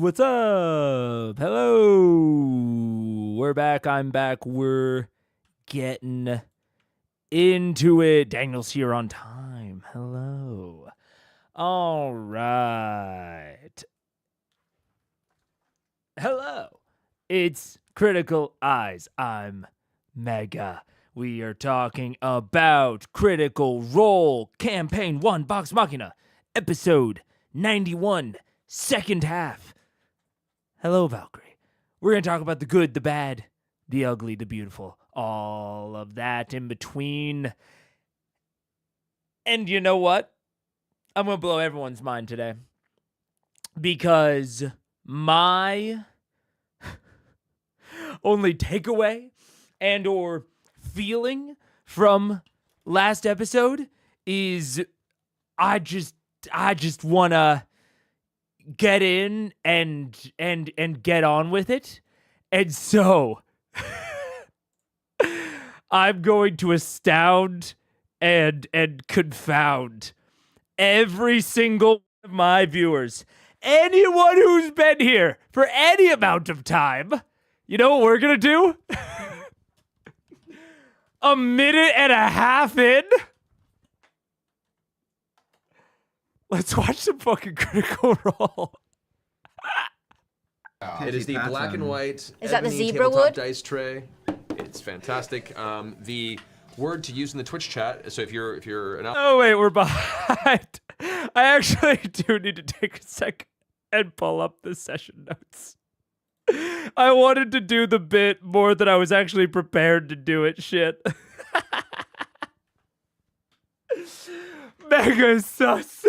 What's up? Hello. We're back. I'm back. We're getting into it. Daniel's here on time. Hello. All right. Hello. It's Critical Eyes. I'm Mega. We are talking about Critical Role Campaign 1 Vox Machina, Episode 91, Second Half. Hello, Valkyrie. We're going to talk about the good, the bad, the ugly, the beautiful, all of that in between. And you know what? I'm going to blow everyone's mind today. Because my only takeaway and or feeling from last episode is I just want to get in and get on with it. And so I'm going to astound and confound every single one of my viewers. Anyone who's been here for any amount of time. You know what we're going to do? A minute and a half in? Let's watch some fucking Critical Role. It is the black and white Is that the ebony zebra tabletop wood? dice tray. It's fantastic. The word to use in the Twitch chat. So if you're an Oh wait, we're behind. I actually do need to take a second and pull up the session notes. I wanted to do the bit more than I was actually prepared to do it. Shit. Mega sus.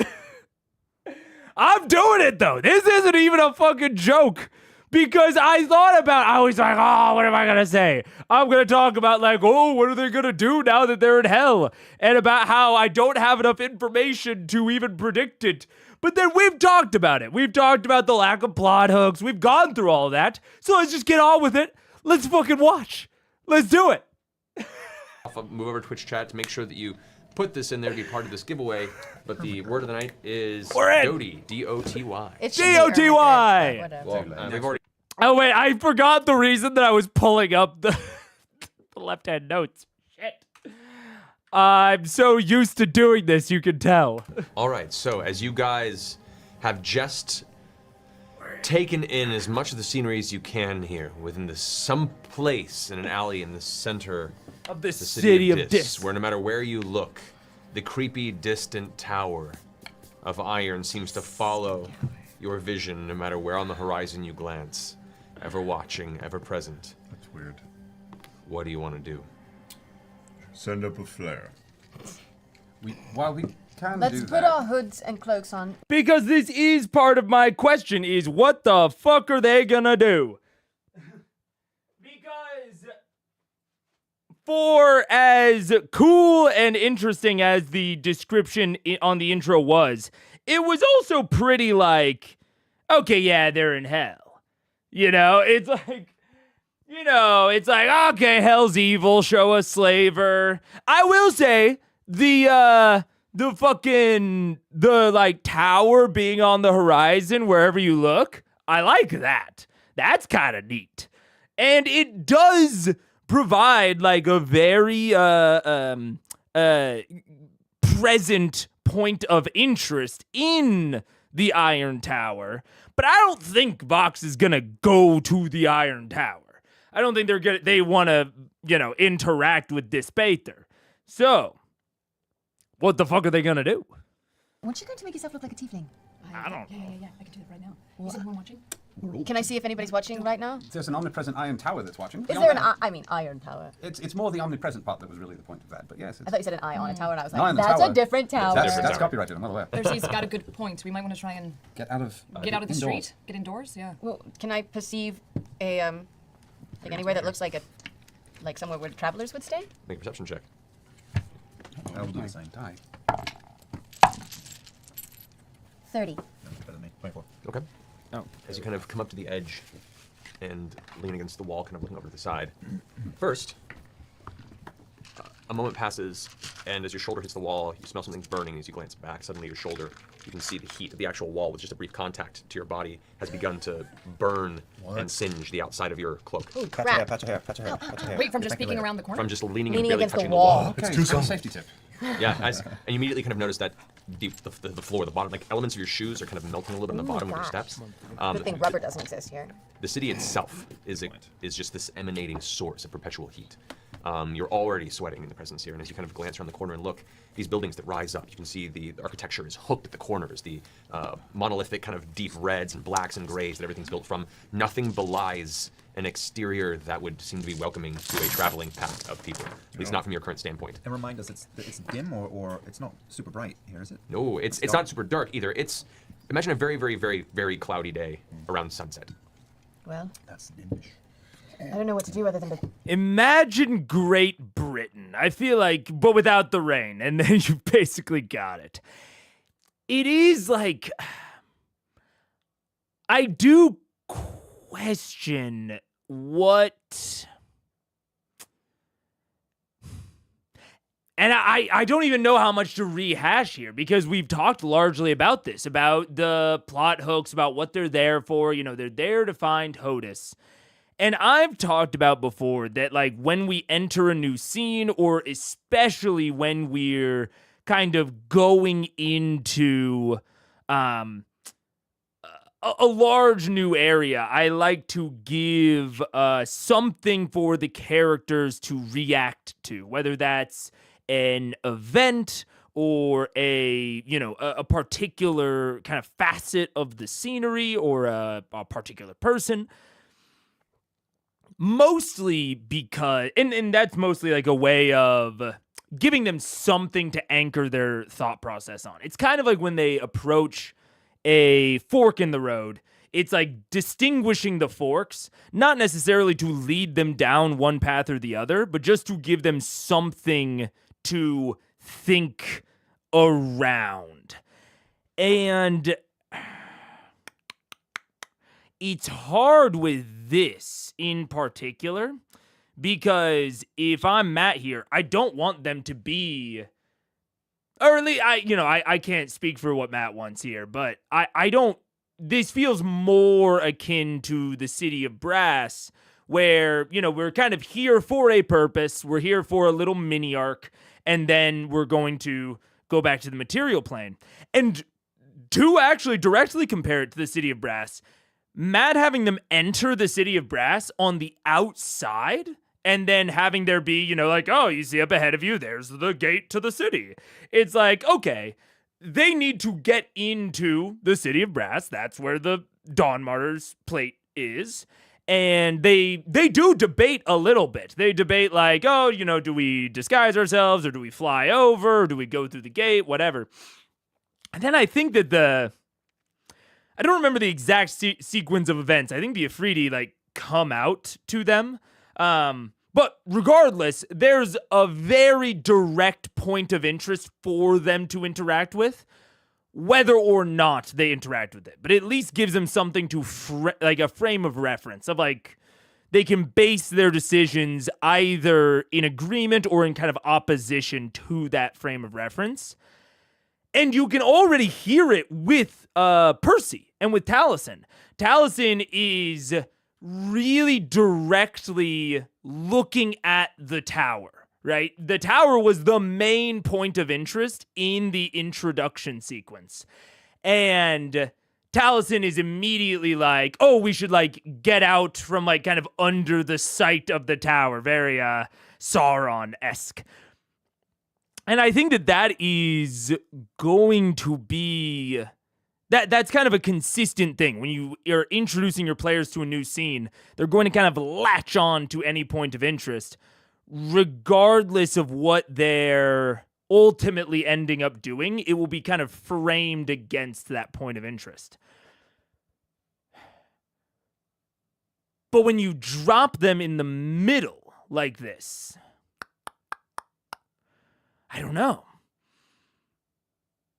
I'm doing it though. This isn't even a fucking joke. Because I was like, oh, what am I going to say? I'm going to talk about like, oh, what are they going to do now that they're in hell? And about how I don't have enough information to even predict it. But then we've talked about it. We've talked about the lack of plot hooks. We've gone through all that. So let's just get on with it. Let's fucking watch. Let's do it. I'll move over to Twitch chat to make sure that you put this in there to be part of this giveaway. But the word of the night is Doty. D-O-T-Y. It should be D-O-T-Y. earned, but whatever. Well, we've already. Oh, wait. I forgot the reason that I was pulling up the left-hand notes. Shit. I'm so used to doing this, you can tell. All right. So as you guys have just taken in as much of the scenery as you can here within some place in an alley in the center Of this the city of Dis, Dis. where no matter where you look, the creepy, distant tower of iron seems to follow your vision no matter where on the horizon you glance. Ever watching, ever present. That's weird. What do you want to do? Send up a flare. We can Let's do put that. our hoods and cloaks on. Because this is part of my question is, what the fuck are they gonna do? Because for as cool and interesting as the description on the intro was, it was also pretty like, okay, yeah, they're in hell. You know, it's like, okay, hell's evil, show us slaver. I will say, the tower being on the horizon wherever you look, I like that. That's kind of neat. And it does provide like a very present point of interest in the Iron Tower. But I don't think Vox is gonna go to the Iron Tower. I don't think they want to, interact with this Bather. So, what the fuck are they gonna do? Weren't you going to make yourself look like a tiefling? I don't know. Yeah. I can do that right now. Is anyone watching? Can I see if anybody's watching right now? There's an omnipresent iron tower that's watching. Is there iron tower? It's more the omnipresent part that was really the point of that, but yes. I thought you said an eye on a tower, and I was An eye on like, the that's tower. a different tower. That's copyrighted, I'm not aware. Percy's got a good point. We might want to try and Get out of get out of the indoors. street, get indoors. Yeah. Well, can I perceive a, like anywhere that looks like somewhere where travelers would stay? Make a perception check. I will do the same. Die. 30. Better than me. 24. Okay. Oh. As you kind of come up to the edge and lean against the wall, kind of looking over to the side. First, A moment passes, and as your shoulder hits the wall, you smell something burning as you glance back. Suddenly, your shoulder, you can see the heat of the actual wall with just a brief contact to your body has begun to burn and singe the outside of your cloak. Ooh, Patch crap. your hair, patch your hair, patch your hair, patch your hair. Wait, from just Thank you peeking later. around the corner? From just leaning Leaning and barely against the touching wall. Okay, too as a soon. safety tip. Yeah, and you immediately kind of notice that the floor, the bottom, like elements of your shoes are kind of melting a little bit on the bottom of your gosh. steps. Good thing rubber doesn't exist here. The city itself is just this emanating source of perpetual heat. You're already sweating in the presence here, and as you kind of glance around the corner and look, these buildings that rise up, you can see the architecture is hooked at the corners, the monolithic kind of deep reds and blacks and grays that everything's built from. Nothing belies an exterior that would seem to be welcoming to a traveling pack of people, at least not from your current standpoint. And remind us, it's dim or it's not super bright here, is it? No, it's not super dark either. It's, imagine a very, very, very, very cloudy day around sunset. Well, That's dimish. I don't know what to do other than to. Imagine Great Britain. I feel like, but without the rain, and then you basically got it. It is like, I do question what, and I don't even know how much to rehash here because we've talked largely about this, about the plot hooks, about what they're there for. You know, they're there to find Hodis. And I've talked about before that, like, when we enter a new scene, or especially when we're kind of going into a large new area, I like to give something for the characters to react to, whether that's an event or a particular kind of facet of the scenery or a particular person. Mostly because, and that's mostly like a way of giving them something to anchor their thought process on. It's kind of like when they approach a fork in the road, it's like distinguishing the forks, not necessarily to lead them down one path or the other, but just to give them something to think around. And it's hard with this in particular because if I'm Matt here, I don't want them to be, or at least I can't speak for what Matt wants here, but I don't, this feels more akin to the City of Brass where, we're kind of here for a purpose. We're here for a little mini arc, and then we're going to go back to the material plane. And to actually directly compare it to the City of Brass, Matt having them enter the City of Brass on the outside and then having there be, like, oh, you see up ahead of you, there's the gate to the city. It's like, okay, they need to get into the City of Brass. That's where the Dawn Martyr's plate is. And they do debate a little bit. They debate like, oh, do we disguise ourselves or do we fly over or do we go through the gate, whatever. And then I think that I don't remember the exact sequence of events. I think the Afridi come out to them. But regardless, there's a very direct point of interest for them to interact with, whether or not they interact with it. But it at least gives them something to a frame of reference of they can base their decisions either in agreement or in kind of opposition to that frame of reference. And you can already hear it with Percy and with Taliesin. Taliesin is really directly looking at the tower, right? The tower was the main point of interest in the introduction sequence. And Taliesin is immediately like, oh, we should get out from kind of under the sight of the tower. Very Sauron-esque. And I think that is going to be, that's kind of a consistent thing. When you are introducing your players to a new scene, they're going to kind of latch on to any point of interest, regardless of what they're ultimately ending up doing. It will be kind of framed against that point of interest. But when you drop them in the middle like this, I don't know.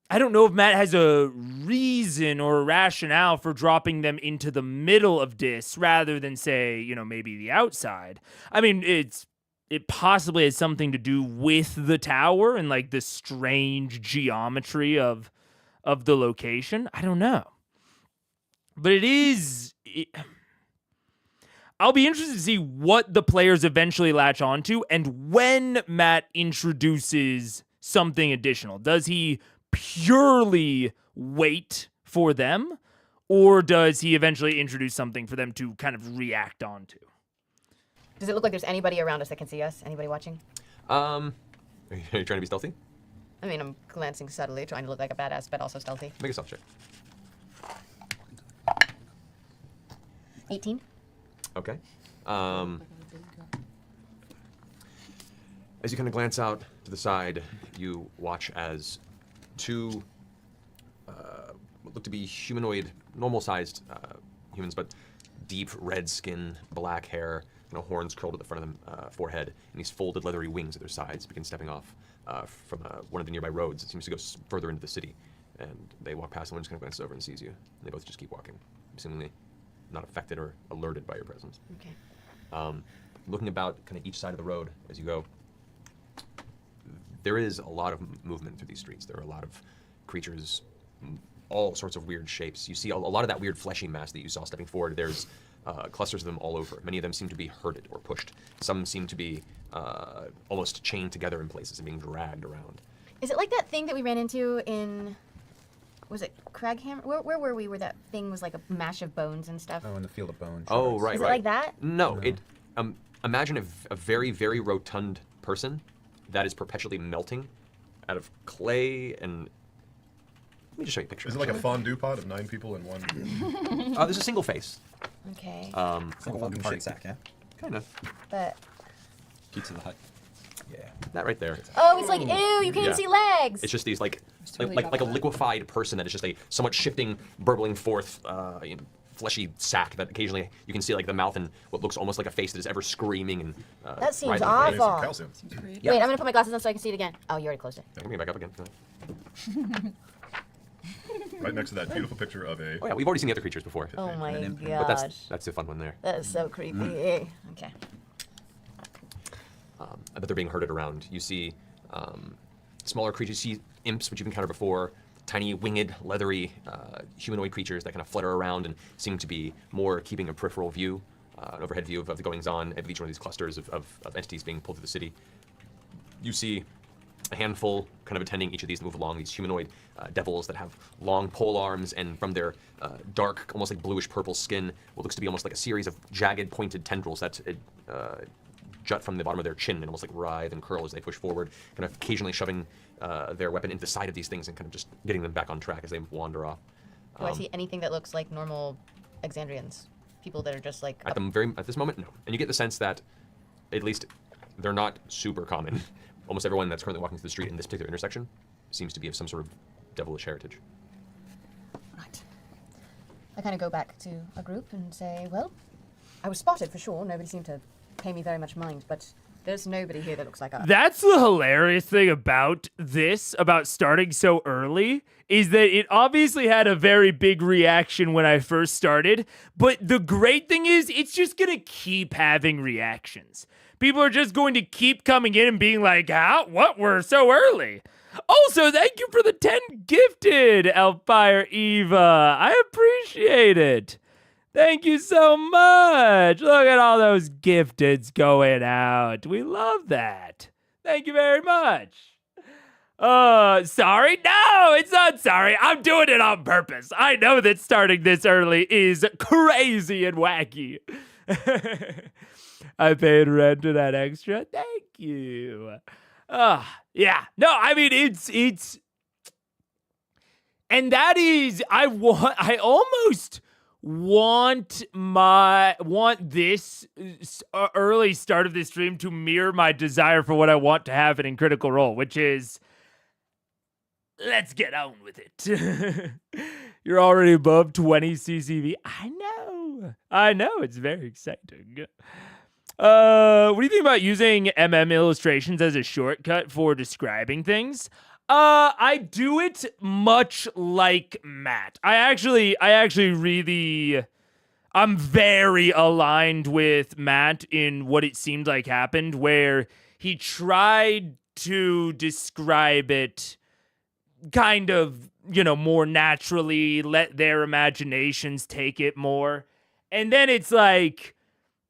I don't know if Matt has a reason or a rationale for dropping them into the middle of Dis rather than, say, maybe the outside. I mean, it's it possibly has something to do with the tower and like the strange geometry of the location. I don't know. But I'll be interested to see what the players eventually latch onto and when Matt introduces something additional. Does he purely wait for them, or does he eventually introduce something for them to kind of react onto? Does it look like there's anybody around us that can see us? Anybody watching? Are you trying to be stealthy? I mean, I'm glancing subtly, trying to look like a badass, but also stealthy. Make a stealth check. 18. Okay. As you kind of glance out to the side, you watch as two what look to be humanoid, normal-sized humans, but deep red skin, black hair, horns curled at the front of the forehead, and these folded leathery wings at their sides begin stepping off from one of the nearby roads. It seems to go further into the city, and they walk past, and one just kind of glances over and sees you. And they both just keep walking, seemingly not affected or alerted by your presence. Okay. Looking about kind of each side of the road as you go, there is a lot of movement through these streets. There are a lot of creatures, all sorts of weird shapes. You see a lot of that weird fleshy mass that you saw stepping forward. There's clusters of them all over. Many of them seem to be herded or pushed. Some seem to be almost chained together in places and being dragged around. Is it like that thing that we ran into in, was it Craghammer? Where were we where that thing was like a mash of bones and stuff? Oh, in the field of bones. Oh, right, Is right. it like that? No, it. Imagine a very, very rotund person that is perpetually melting out of clay and. Let me just show you a picture. Is it like a fondue pot of 9 people in one? There's a single face. Okay. It's like a fucking party sack, yeah? Kind of. But. Pizza the Hut. Yeah. That right there. Oh, it's like, ew, you can't Yeah. see legs. It's just these like totally like a got that. liquefied person that is just a somewhat shifting, burbling forth, fleshy sack that occasionally you can see like the mouth and what looks almost like a face that is ever screaming and. That seems writhing. I need some awful. calcium. Wait, I'm gonna put my glasses on so I can see it again. Oh, you already closed it. Let me back up again. Right next to that beautiful picture of a. Oh yeah, we've already seen the other creatures before. Oh my an imprint. But gosh. that's the fun one there. That is so creepy. Okay. But they're being herded around. You see smaller creatures. You see imps, which you've encountered before. Tiny winged, leathery humanoid creatures that kind of flutter around and seem to be more keeping a peripheral view, an overhead view of the goings-on of each one of these clusters of entities being pulled through the city. You see a handful kind of attending each of these that move along, these humanoid devils that have long pole arms, and from their dark, almost like bluish purple skin, what looks to be almost like a series of jagged, pointed tendrils that jut from the bottom of their chin and almost like writhe and curl as they push forward, kind of occasionally shoving their weapon into the side of these things and kind of just getting them back on track as they wander off. Do I see anything that looks like normal Exandrians? People that are just like. At this moment, no. And you get the sense that, at least, they're not super common. Almost everyone that's currently walking through the street in this particular intersection seems to be of some sort of devilish heritage. Right. I kind of go back to a group and say, well, I was spotted for sure. Nobody seemed to pay me very much mind, but there's nobody here that looks like us. That's the hilarious thing about this, about starting so early, is that it obviously had a very big reaction when I first started, but the great thing is it's just going to keep having reactions. People are just going to keep coming in and being like, how? What? We're so early. Also, thank you for the 10 gifted, Elfire Eva. I appreciate it. Thank you so much. Look at all those gifteds going out. We love that. Thank you very much. Sorry? No, it's not sorry. I'm doing it on purpose. I know that starting this early is crazy and wacky. I paid rent to that extra. Thank you. Yeah. No, I mean, it's, and that is, I almost want this early start of this stream to mirror my desire for what I want to happen in Critical Role, which is, let's get on with it. You're already above 20 CCV. I know, it's very exciting. What do you think about using illustrations as a shortcut for describing things? I do it much like Matt. I actually really, I'm very aligned with Matt in what it seemed like happened, where he tried to describe it kind of, more naturally, let their imaginations take it more. And then it's like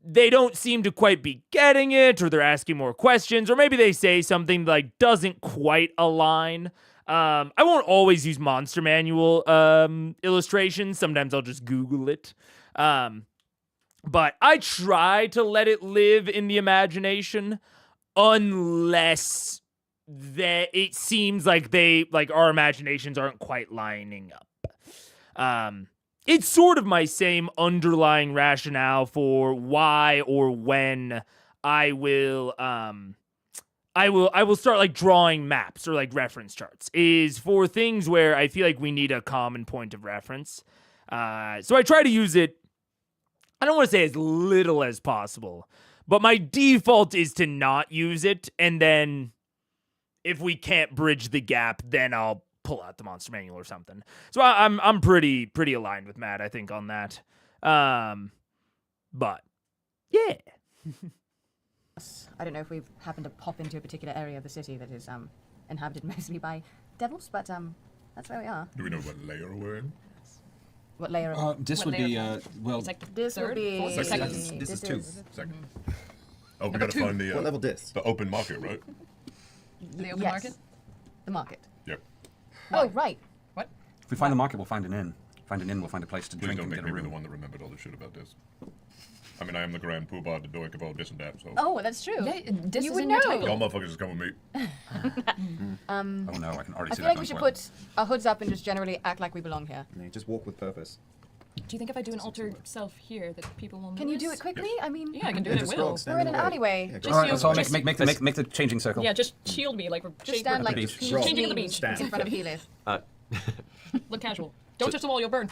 they don't seem to quite be getting it, or they're asking more questions, or maybe they say something like doesn't quite align. I won't always use Monster Manual illustrations. Sometimes I'll just Google it. But I try to let it live in the imagination unless that it seems like our imaginations aren't quite lining up. It's sort of my same underlying rationale for why or when I will start like drawing maps or like reference charts, is for things where I feel like we need a common point of reference. So I try to use it, I don't want to say as little as possible, but my default is to not use it, and then if we can't bridge the gap, then I'll pull out the Monster Manual or something. So I'm pretty aligned with Matt, I think, on that. But yeah. I don't know if we've happened to pop into a particular area of the city that is inhabited mostly by devils, but that's where we are. Do we know what layer we're in? What layer of This What would be, layer? well, It's like this will third, be fourth, second. This is 2. Second. Oh, we gotta find What the level dis? the open market, right? The open yes. market. The market. Yep. Oh, right. What? If we find the market, we'll find an inn. Find an inn, we'll find a place to Please drink don't and make get a me be the room. one that remembered all the shit about this. I mean, I am the grand poobah, the doink of all this and that, so Oh, that's true. Yeah, this You is would in your know. title. y'all motherfuckers just come with me. Oh no, I can already I see feel that like going we should well. put our hoods up and just generally act like we belong here. Yeah, just walk with purpose. Do you think if I do an alter self here that people will notice? Can you do it quickly? I mean, Yeah, I can do it at Just will. walk, stand we're in an the way. alleyway. Yeah, Just Alright, you- so I'll just- make the changing circle. Yeah, just shield me like we're Just stand like beach. huge Changing at the beams beach. in front of Healy. Look casual. Don't touch the wall, you'll burn.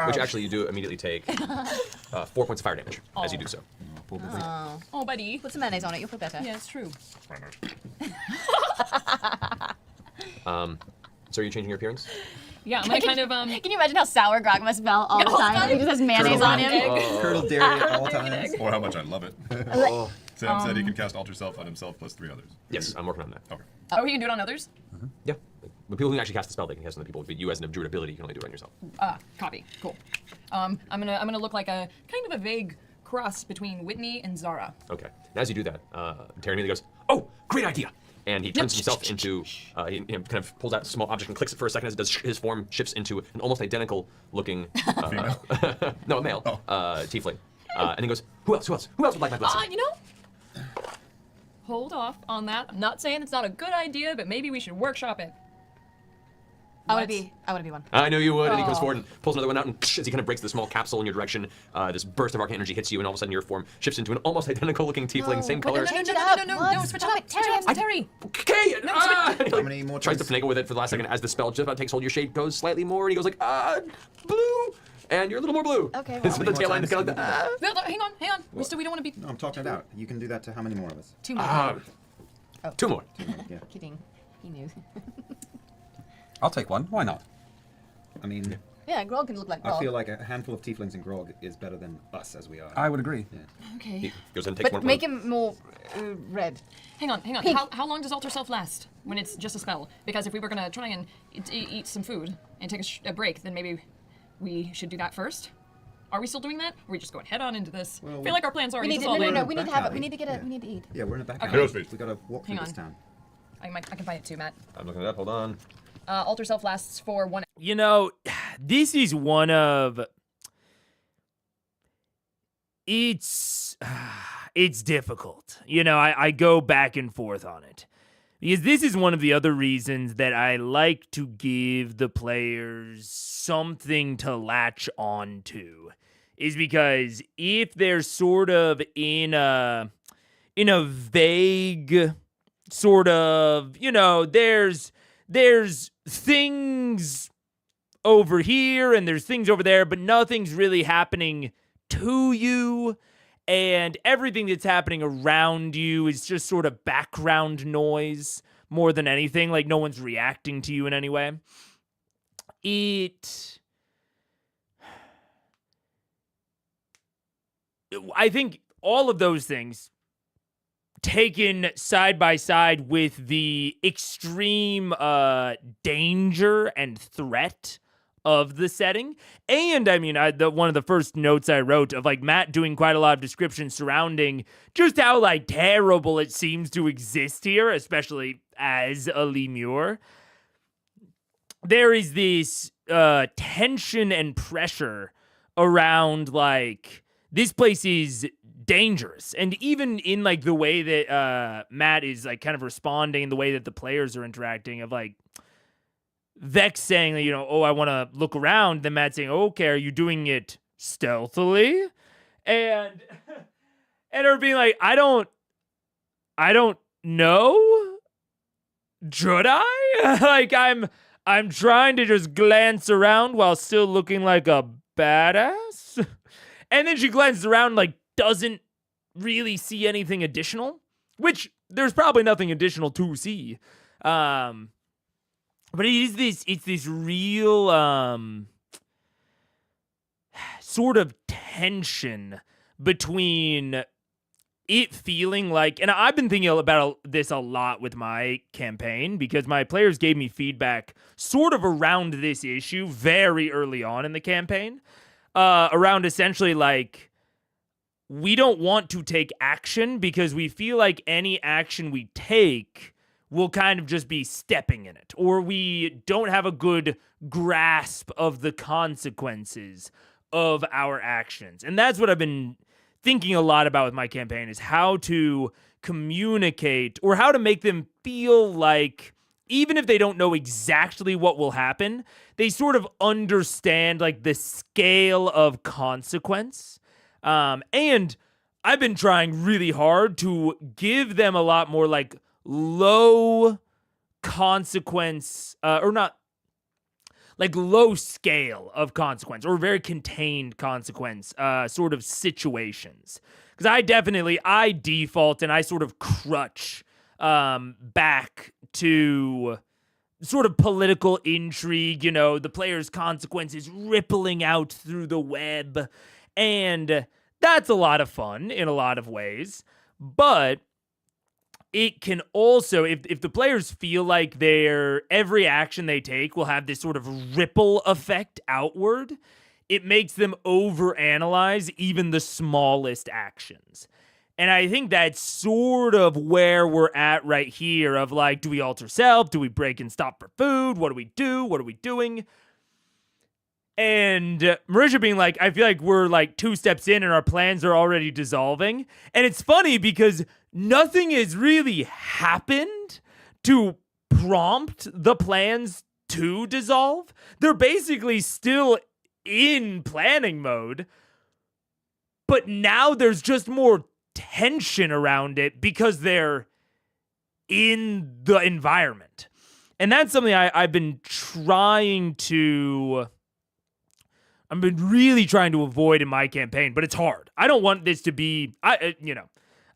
Which actually you do immediately take 4 points of fire damage as you do so. Poor busy. Oh, buddy. Put some mayonnaise on it, you'll feel better. Yeah, it's true. So are you changing your appearance? Yeah, I'm gonna kind of Can you imagine how sour Grog must smell all the time? He just has mayonnaise on him. Curdled dairy at all times. Or how much I love it. Sam said he can cast Alter Self on himself plus 3 others. Yes, I'm working on that. Okay. Oh, you can do it on others? Yeah. But people who can actually cast the spell, they can cast on other people. But you as an druid ability, you can only do it on yourself. Copy. Cool. I'm gonna look like a kind of a vague cross between Whitney and Zara. Okay. And as you do that, Terry immediately goes, "Oh, great idea!" And he turns himself into, he kind of pulls out a small object and clicks it for a second as it does. His form shifts into an almost identical looking, Female? no, a male, tiefling. And he goes, "Who else? Who else? Who else would like my blessing?" You know, hold off on that. I'm not saying it's not a good idea, but maybe we should workshop it. I want to be one. I knew you would. And he comes forward and pulls another one out, and as he kind of breaks the small capsule in your direction, this burst of arcane energy hits you, and all of a sudden your form shifts into an almost identical looking tiefling, same color. No, switch up, Terry. Okay. And he, How many more tries to turns? finagle with it for the last second as the spell just about takes hold. Your shade goes slightly more, and he goes like, blue, and you're a little more blue. Okay, So well. the tail end is kind of like No, hang on. Mister, we don't want to be. No, I'm talking it out. You can do that to how many more of us? 2 more. 2 more. Yeah. Kidding. He knew. I'll take one. Why not? I mean, Yeah, Grog can look like Grog. I feel like a handful of tieflings and grog is better than us as we are. I would agree. Okay. He goes and takes But one. make him more red. Hang on. Pink. How long does Alter Self last when it's just a spell? Because if we were gonna try and eat some food and take a break, then maybe we should do that first. Are we still doing that? Or are we just going head on into this? Well, I feel like our plans are We already need to, no, dissolving. no, no, we need to have it. Back We need to get alley. it. We need to eat. Yeah, we're in a back Okay. alley. Ghostface. We gotta walk through Hang this on. town. I can find it too, Matt. I'm looking it up. Hold on. Alter Self lasts for 1. You know, this is one of it's difficult. You know, I go back and forth on it. Because this is one of the other reasons that I like to give the players something to latch on to. Is because if they're sort of in a vague sort of, you know, there's things over here and there's things over there, but nothing's really happening to you. And everything that's happening around you is just sort of background noise more than anything. Like, no one's reacting to you in any way. I think all of those things taken side by side with the extreme danger and threat of the setting. And I mean, one of the first notes I wrote of like Matt doing quite a lot of description surrounding just how like terrible it seems to exist here, especially as a lemur. There is this tension and pressure around like this place is dangerous. And even in like the way that Matt is like kind of responding, the way that the players are interacting of like Vex saying, you know, oh, I want to look around. Then Matt saying, okay, are you doing it stealthily? And her being like, I don't know. Should I? Like I'm trying to just glance around while still looking like a badass. And then she glances around like doesn't really see anything additional, which there's probably nothing additional to see. But it's this real sort of tension between it feeling like, and I've been thinking about this a lot with my campaign because my players gave me feedback sort of around this issue very early on in the campaign, around essentially like, we don't want to take action because we feel like any action we take will kind of just be stepping in it, or we don't have a good grasp of the consequences of our actions. And that's what I've been thinking a lot about with my campaign, is how to communicate or how to make them feel like even if they don't know exactly what will happen, they sort of understand like the scale of consequence. And I've been trying really hard to give them a lot more like low consequence, or not like low scale of consequence or very contained consequence, sort of situations. Because I default and I sort of crutch, back to sort of political intrigue, you know, the player's consequences rippling out through the web. And that's a lot of fun in a lot of ways. But it can also, if the players feel like every action they take will have this sort of ripple effect outward, it makes them overanalyze even the smallest actions. And I think that's sort of where we're at right here of like, do we alter self? Do we break and stop for food? What do we do? What are we doing? And Marisha being like, I feel like we're like 2 steps in and our plans are already dissolving. And it's funny because nothing has really happened to prompt the plans to dissolve. They're basically still in planning mode. But now there's just more tension around it because they're in the environment. And that's something I've been really trying to avoid in my campaign, but it's hard. I don't want this to be, I'm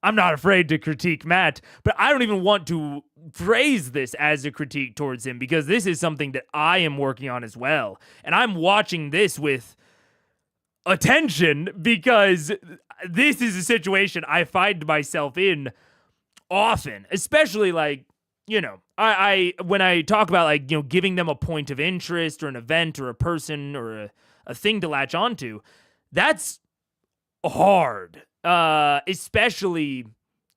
not afraid to critique Matt, but I don't even want to phrase this as a critique towards him because this is something that I am working on as well. And I'm watching this with attention because this is a situation I find myself in often, especially like, I when I talk about like, giving them a point of interest or an event or a person or a thing to latch onto, that's hard, especially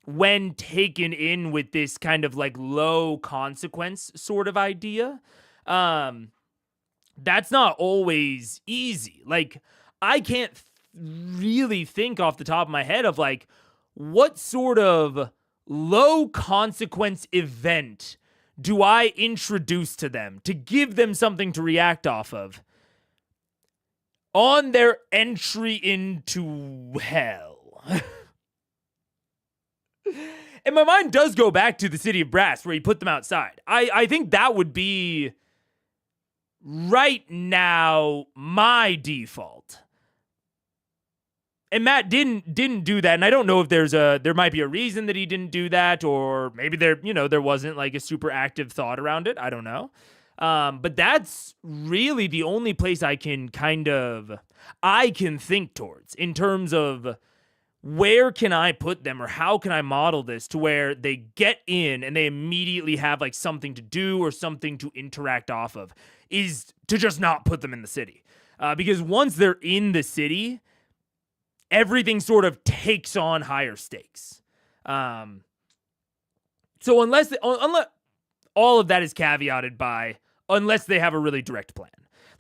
when taken in with this kind of like low consequence sort of idea. That's not always easy. Like, I can't really think off the top of my head of like, what sort of low consequence event do I introduce to them to give them something to react off of on their entry into hell. And my mind does go back to the City of Brass where he put them outside. I think that would be right now my default. And Matt didn't do that, and I don't know if there might be a reason that he didn't do that, or maybe there wasn't like a super active thought around it. I don't know. But that's really the only place I can think towards in terms of where can I put them, or how can I model this to where they get in and they immediately have like something to do or something to interact off of, is to just not put them in the city. Because once they're in the city, everything sort of takes on higher stakes. So unless all of that is caveated by, unless they have a really direct plan.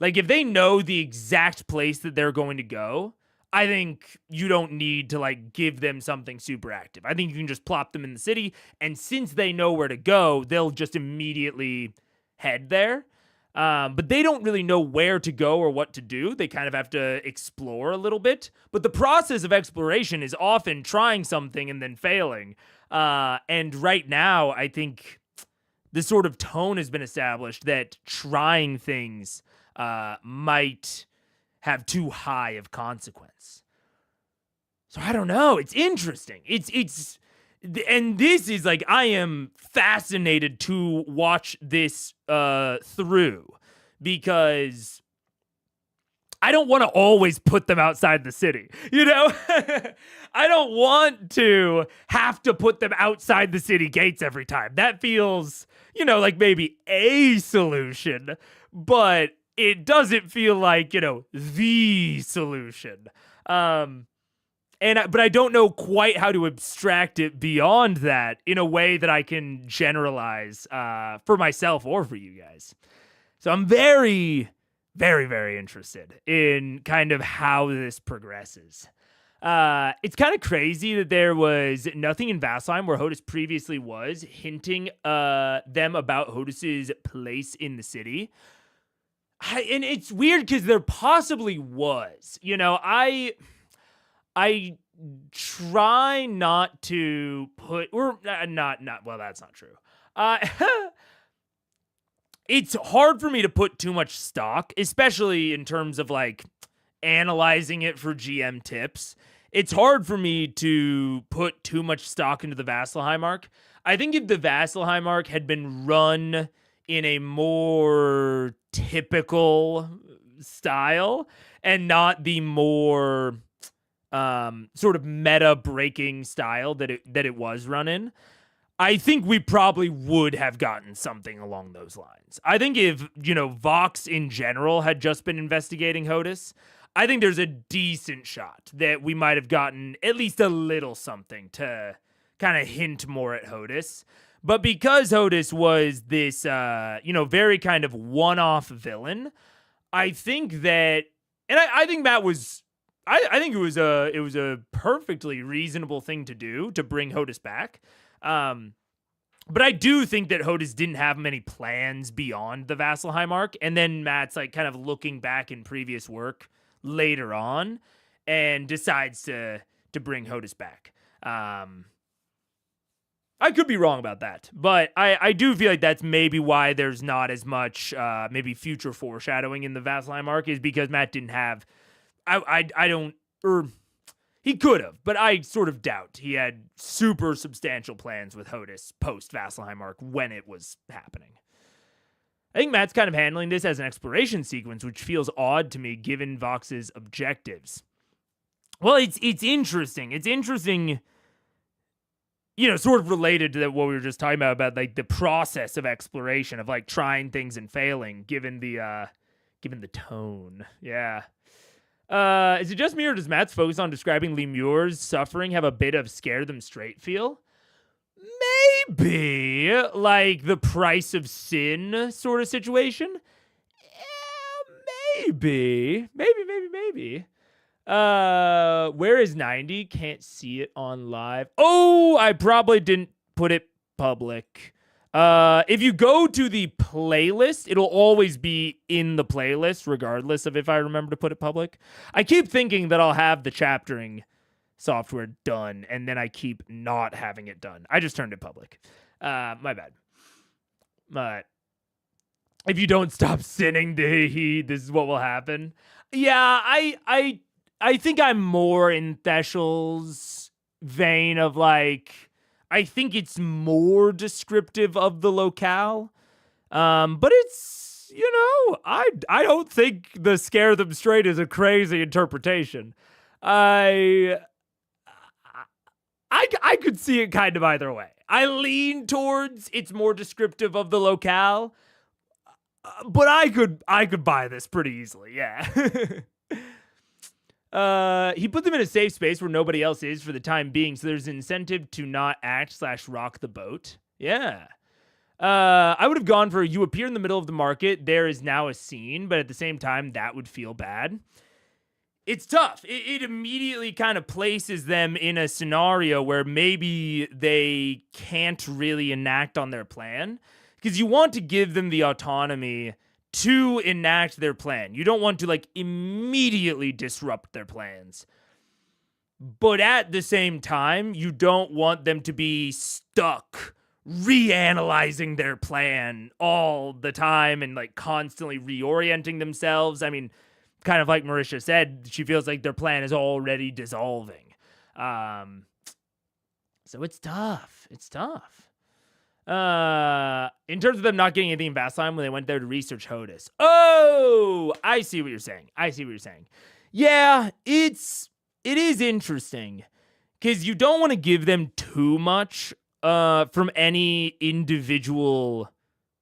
Like if they know the exact place that they're going to go, I think you don't need to like give them something super active. I think you can just plop them in the city, and since they know where to go, they'll just immediately head there. But they don't really know where to go or what to do. They kind of have to explore a little bit. But the process of exploration is often trying something and then failing. And right now, I think this sort of tone has been established that trying things might have too high of consequence. So I don't know. It's interesting. And this is like, I am fascinated to watch this through, because I don't want to always put them outside the city, you know? I don't want to have to put them outside the city gates every time. That feels, you know, like maybe a solution, but it doesn't feel like, you know, the solution. But I don't know quite how to abstract it beyond that in a way that I can generalize for myself or for you guys. So I'm very, very, very interested in kind of how this progresses. It's kind of crazy that there was nothing in Vasselheim where HOTUS previously was hinting them about HOTUS's place in the city. And it's weird because there possibly was. You know, I try not to put, or not, well, that's not true. It's hard for me to put too much stock, especially in terms of like analyzing it for GM tips. It's hard for me to put too much stock into the Vasselheim arc. I think if the Vasselheim arc had been run in a more typical style and not the more sort of meta-breaking style that it was run in, I think we probably would have gotten something along those lines. I think if, you know, Vox in general had just been investigating HOTUS, I think there's a decent shot that we might have gotten at least a little something to kind of hint more at HOTUS. But because HOTUS was this, you know, very kind of one-off villain, I think that, and I think that was, I think it was a perfectly reasonable thing to do to bring HOTUS back. But I do think that HOTUS didn't have many plans beyond the Vasselheim arc, and then Matt's like kind of looking back in previous work later on and decides to bring HOTUS back. I could be wrong about that, but I do feel like that's maybe why there's not as much maybe future foreshadowing in the Vasselheim arc, is because Matt didn't have, he could have, but I sort of doubt he had super substantial plans with HOTUS post Vasselheim arc when it was happening. I think Matt's kind of handling this as an exploration sequence, which feels odd to me given Vox's objectives. Well, it's interesting. It's interesting, you know, sort of related to what we were just talking about like the process of exploration, of like trying things and failing, given the tone. Yeah. Is it just me, or does Matt's focus on describing Lemur's suffering have a bit of scare them straight feel? Maybe. Like the price of sin sort of situation? Yeah, maybe. Maybe. Where is 90? Can't see it on live. Oh, I probably didn't put it public. If you go to the playlist, it'll always be in the playlist, regardless of if I remember to put it public. I keep thinking that I'll have the chaptering software done, and then I keep not having it done. I just turned it public. My bad. But if you don't stop sinning, this is what will happen. Yeah, I think I'm more in Theshel's vein of like, I think it's more descriptive of the locale. But it's, you know, I don't think the scare them straight is a crazy interpretation. I I could see it kind of either way. I lean towards it's more descriptive of the locale, but I could buy this pretty easily. Yeah. He put them in a safe space where nobody else is for the time being, so there's an incentive to not act/rock the boat. Yeah. I would have gone for you appear in the middle of the market. There is now a scene, but at the same time, that would feel bad. It's tough. It immediately kind of places them in a scenario where maybe they can't really enact on their plan, because you want to give them the autonomy to enact their plan. You don't want to like immediately disrupt their plans. But at the same time, you don't want them to be stuck reanalyzing their plan all the time and like constantly reorienting themselves. I mean, kind of like Marisha said, she feels like their plan is already dissolving. So it's tough. It's tough. In terms of them not getting anything in Vasselheim when they went there to research Hodis. Oh, I see what you're saying. Yeah, it is interesting because you don't want to give them too much from any individual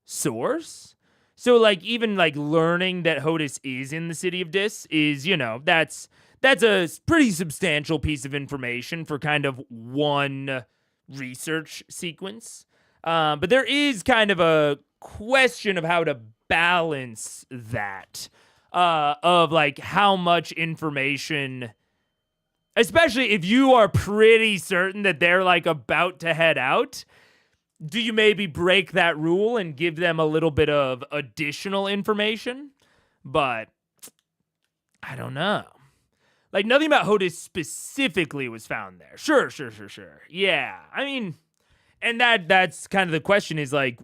source. So, like, even, like, learning that Hodis is in the city of Dis is, you know, that's a pretty substantial piece of information for kind of one research sequence. But there is kind of a question of how to balance that, of, like, how much information, especially if you are pretty certain that they're, like, about to head out. Do you maybe break that rule and give them a little bit of additional information? But I don't know. Like, nothing about Hodis specifically was found there. Sure. Yeah, I mean, and that's kind of the question is, like,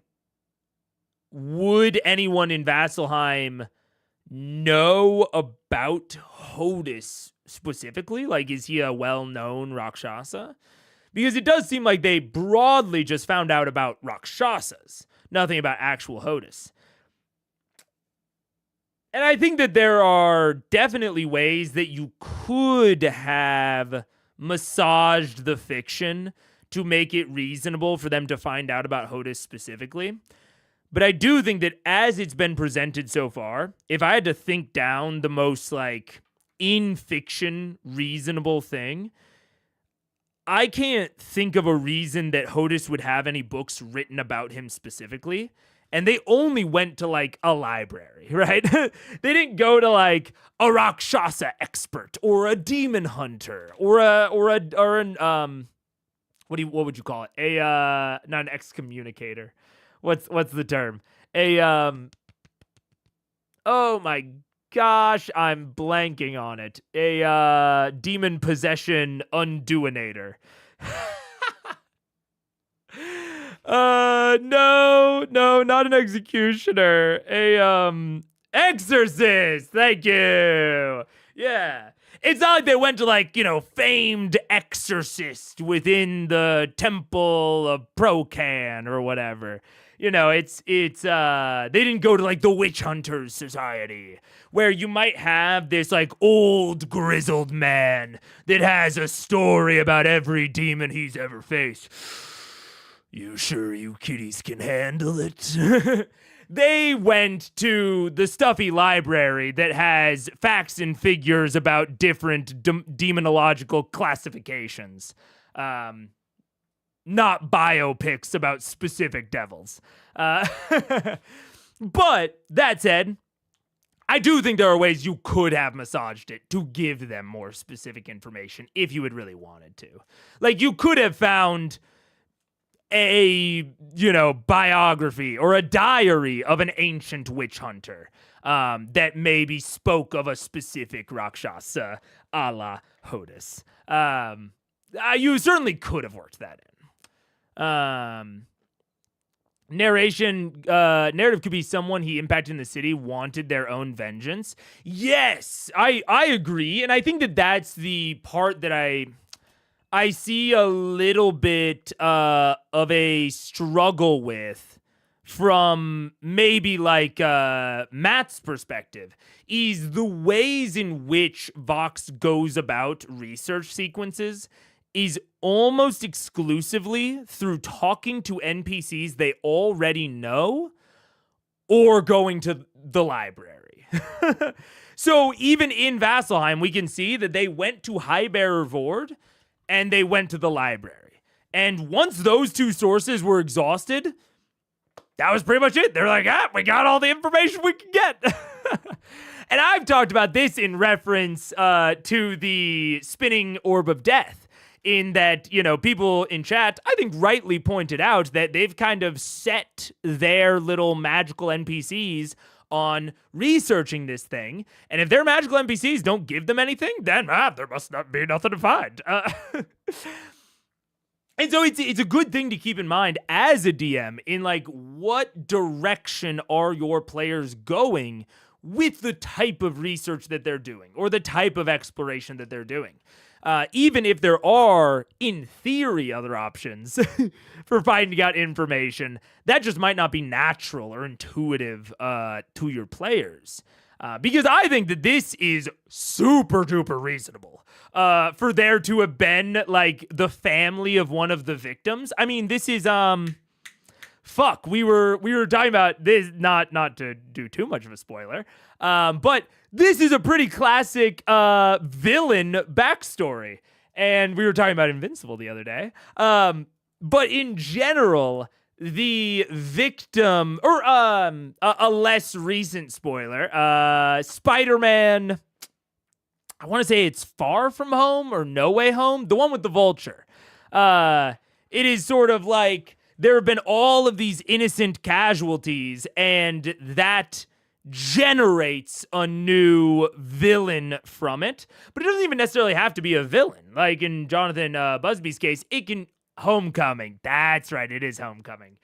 would anyone in Vasselheim know about Hodis specifically? Like, is he a well-known Rakshasa? Because it does seem like they broadly just found out about Rakshasas, nothing about actual Hodis. And I think that there are definitely ways that you could have massaged the fiction to make it reasonable for them to find out about Hodis specifically. But I do think that as it's been presented so far, if I had to think down the most, like, in fiction reasonable thing, I can't think of a reason that Hodis would have any books written about him specifically. And they only went to, like, a library, right? They didn't go to, like, a Rakshasa expert or a demon hunter or an what would you call it? Not an excommunicator. What's the term? Oh my gosh, I'm blanking on it. A demon possession undoinator. No, not an executioner. A exorcist. Thank you. Yeah. It's not like they went to, like, you know, famed exorcist within the temple of Procan or whatever. You know, it's they didn't go to, like, the Witch Hunters Society, where you might have this, like, old grizzled man that has a story about every demon he's ever faced. You sure you kiddies can handle it? They went to the stuffy library that has facts and figures about different demonological classifications. Not biopics about specific devils. But that said, I do think there are ways you could have massaged it to give them more specific information if you had really wanted to. Like, you could have found a, you know, biography or a diary of an ancient witch hunter that maybe spoke of a specific Rakshasa a la Hodis. You certainly could have worked that in. Narrative could be someone he impacted in the city wanted their own vengeance. Yes, I agree. And I think that that's the part that I see a little bit of a struggle with from maybe like Matt's perspective is the ways in which Vox goes about research sequences is almost exclusively through talking to NPCs they already know or going to the library. So even in Vasselheim, we can see that they went to Highbearer Vord and they went to the library. And once those two sources were exhausted, that was pretty much it. They're like, we got all the information we can get. And I've talked about this in reference to the spinning orb of death, in that, people in chat, I think rightly pointed out that they've kind of set their little magical NPCs on researching this thing. And if their magical NPCs don't give them anything, then there must not be nothing to find. And so it's a good thing to keep in mind as a DM in what direction are your players going with the type of research that they're doing or the type of exploration that they're doing. Even if there are, in theory, other options for finding out information, that just might not be natural or intuitive to your players. Because I think that this is super duper reasonable for there to have been the family of one of the victims. I mean, this is we were talking about this, not to do too much of a spoiler, but this is a pretty classic villain backstory. And we were talking about Invincible the other day. But in general, the victim, or a less recent spoiler, Spider-Man, I want to say it's Far From Home or No Way Home, the one with the vulture. It is sort of there have been all of these innocent casualties, and that generates a new villain from it. But it doesn't even necessarily have to be a villain. Like in Jonathan Busby's case, it can... Homecoming. That's right. It is Homecoming.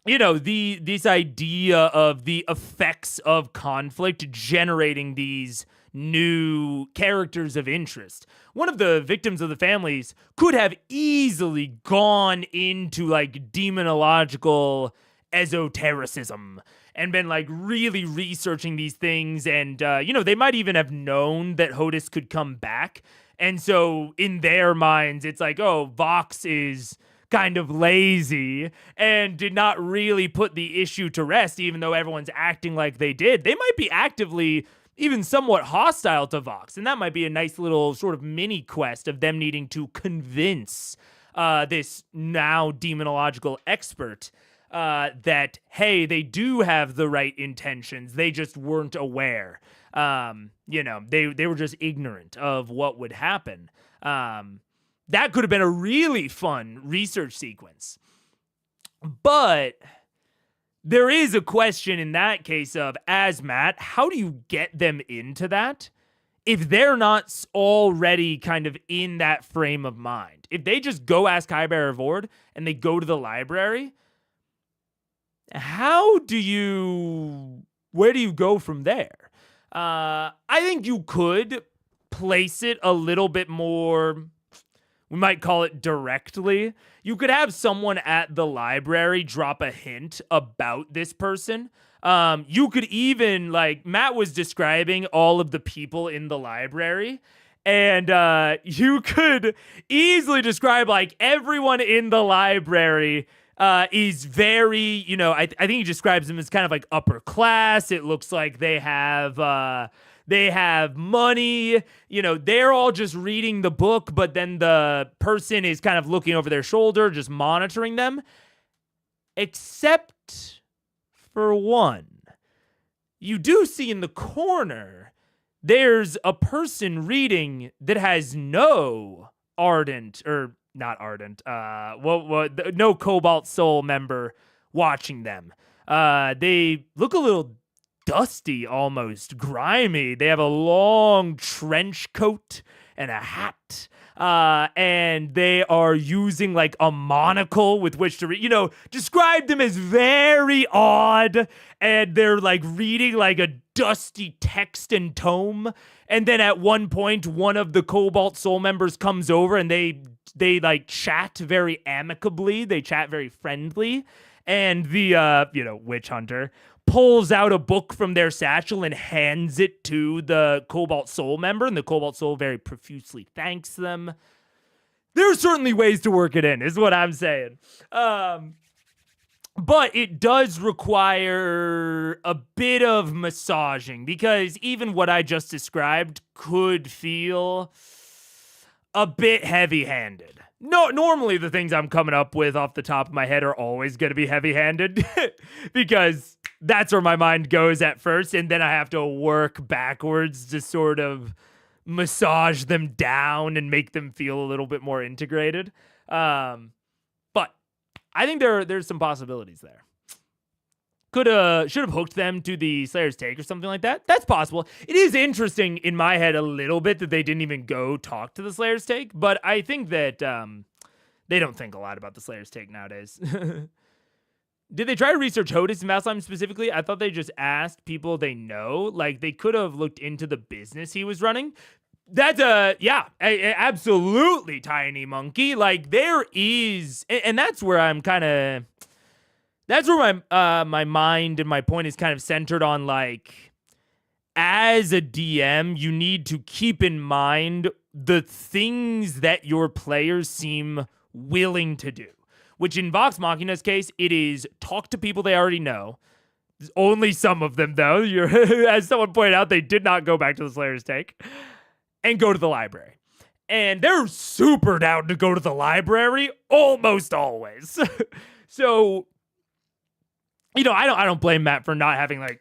This idea of the effects of conflict generating these new characters of interest. One of the victims of the families could have easily gone into demonological esotericism and been really researching these things. And, they might even have known that Hodis could come back. And so in their minds, it's Vox is kind of lazy and did not really put the issue to rest, even though everyone's acting like they did. They might be actively even somewhat hostile to Vox. And that might be a nice little sort of mini quest of them needing to convince this now demonological expert that, hey, they do have the right intentions. They just weren't aware. They were just ignorant of what would happen. That could have been a really fun research sequence. But there is a question in that case of, as Matt, how do you get them into that if they're not already kind of in that frame of mind? If they just go ask Highbearer Vord and they go to the library, where do you go from there? I think you could place it a little bit more, we might call it directly. You could have someone at the library drop a hint about this person. You could even, Matt was describing all of the people in the library, and you could easily describe, everyone in the library is very, I think he describes them as kind of upper class. It looks like they have money, they're all just reading the book, but then the person is kind of looking over their shoulder, just monitoring them. Except for one. You do see in the corner, there's a person reading that has no no Cobalt Soul member watching them. They look a little dusty, almost grimy. They have a long trench coat and a hat. And they are using a monocle with which to read. Describe them as very odd. And they're reading a dusty text and tome. And then at one point, one of the Cobalt Soul members comes over and they chat very amicably. They chat very friendly. And the, witch hunter pulls out a book from their satchel and hands it to the Cobalt Soul member, and the Cobalt Soul very profusely thanks them. There are certainly ways to work it in, is what I'm saying. But it does require a bit of massaging, because even what I just described could feel a bit heavy-handed. No, normally the things I'm coming up with off the top of my head are always going to be heavy-handed because that's where my mind goes at first, and then I have to work backwards to sort of massage them down and make them feel a little bit more integrated. But I think there's some possibilities there. Should have hooked them to the Slayer's Take or something like that. That's possible. It is interesting in my head a little bit that they didn't even go talk to the Slayer's Take, but I think that they don't think a lot about the Slayer's Take nowadays. Did they try to research Hodis and Vassalheim specifically? I thought they just asked people they know. Like, they could have looked into the business he was running. That's absolutely Tiny Monkey. Like, there is, and that's where I'm kind of, that's where my mind and my point is kind of centered on, like, as a DM, you need to keep in mind the things that your players seem willing to do. Which in Vox Machina's case, it is talk to people they already know. There's only some of them, though. As someone pointed out, they did not go back to the Slayer's Take. And go to the library. And they're super down to go to the library almost always. So, I don't blame Matt for not having, like,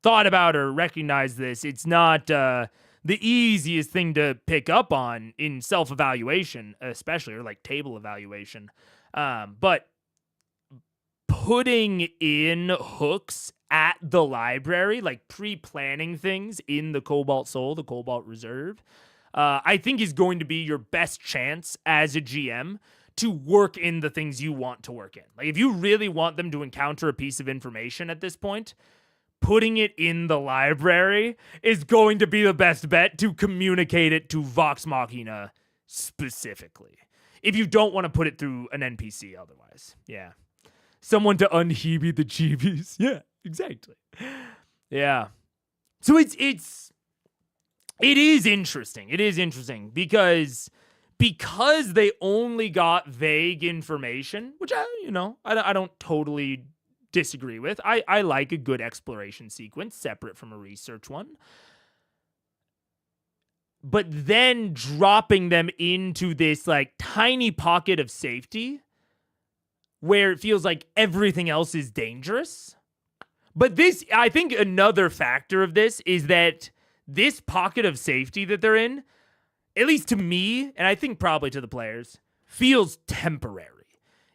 thought about or recognized this. It's not the easiest thing to pick up on in self-evaluation, especially, or like table evaluation. But putting in hooks at the library, like pre-planning things in the Cobalt Soul, the Cobalt Reserve, I think is going to be your best chance as a GM to work in the things you want to work in. Like, if you really want them to encounter a piece of information at this point, putting it in the library is going to be the best bet to communicate it to Vox Machina specifically. If you don't want to put it through an NPC otherwise. Yeah. Someone to unheebie the jeebies. Yeah, exactly. Yeah. So it is interesting. It is interesting because they only got vague information, which I don't totally disagree with. I like a good exploration sequence separate from a research one. But then dropping them into this like tiny pocket of safety where it feels like everything else is dangerous. But I think another factor of this is that this pocket of safety that they're in, at least to me, and I think probably to the players, feels temporary.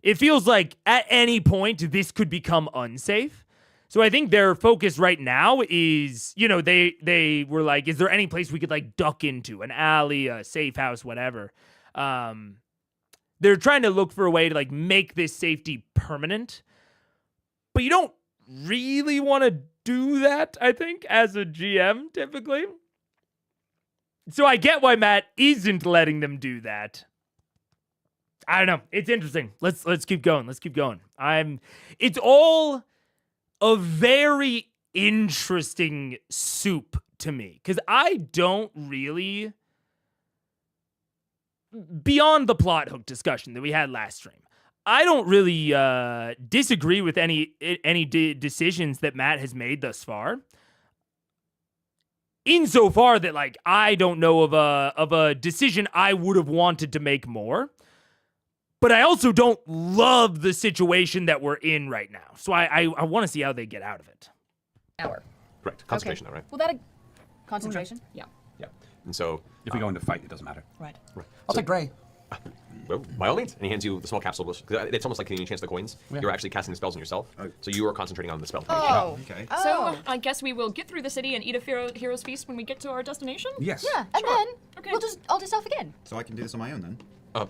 It feels like at any point this could become unsafe. So I think their focus right now is, they were like, is there any place we could like duck into? An alley, a safe house, whatever. They're trying to look for a way to like make this safety permanent. But you don't really want to do that, I think, as a GM, typically. So I get why Matt isn't letting them do that. I don't know. It's interesting. Let's keep going. Let's keep going. It's all a very interesting soup to me, because I don't really, beyond the plot hook discussion that we had last stream, I don't really disagree with any decisions that Matt has made thus far. Insofar that, like, I don't know of a decision I would have wanted to make more. But I also don't love the situation that we're in right now. So I want to see how they get out of it. Hour. Correct. Concentration, though, right? Will that concentration? Yeah. Yeah. And so, If we go into fight, it doesn't matter. Right. I'll take Gray. well, by all means. And he hands you the small capsule. It's almost like when you chance the coins. Yeah. You're actually casting the spells on yourself. Oh. So you are concentrating on the spell. Oh. Okay. So I guess we will get through the city and eat a hero's feast when we get to our destination? Yes. Yeah, and Sure. then Okay. I'll just off again. So I can do this on my own then?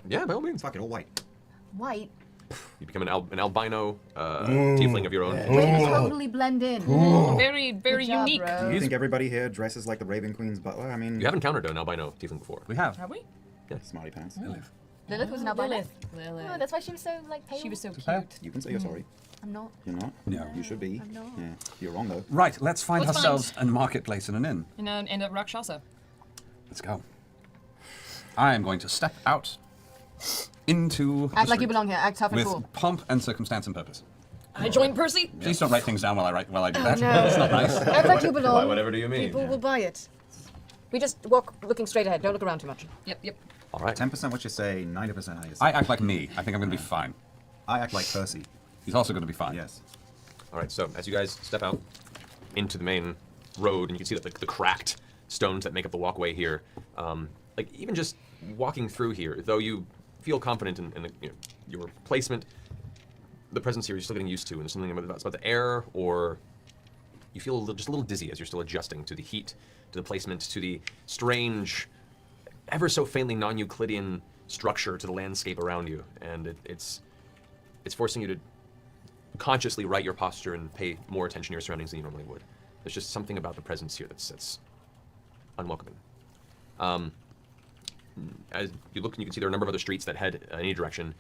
Yeah, by all means. Fuck it, all white. White. You become an albino tiefling of your own. Way to totally blend in. Very, very Good job, unique. bro. Do you think everybody here dresses like the Raven Queen's butler? I mean, You have encountered an albino tiefling before. We have. Have we? smarty pants. Lilith was an albino. Lilith. Oh, that's why she was so like pale. She was so Pale? cute. You can say you're sorry. I'm not. You're not? No, you should be. I'm not. Yeah, you're wrong though. Right, let's find Let's ourselves a marketplace and an inn. And a Rakshasa. Let's go. I am going to step out into the Act like you street belong here. Act tough and with cool. pomp and circumstance and purpose. I join Percy. Please don't write things down while I do that. no. That's not nice. Act like you belong. Whatever do you mean? People will buy it. We just walk looking straight ahead. Don't look around too much. Yep. All right. 10% what you say, 90% how you say. I act like me. I think I'm going to be fine. I act like Percy. He's also going to be fine. Yes. All right, so as you guys step out into the main road, and you can see that the cracked stones that make up the walkway here, like even just walking through here, though you feel confident in your placement, the presence here you're still getting used to, and there's something about the air, or you feel just a little dizzy as you're still adjusting to the heat, to the placement, to the strange, ever so faintly non-Euclidean structure to the landscape around you, and it's forcing you to consciously right your posture and pay more attention to your surroundings than you normally would. There's just something about the presence here that's unwelcoming. As you look, and you can see there are a number of other streets that head in any direction.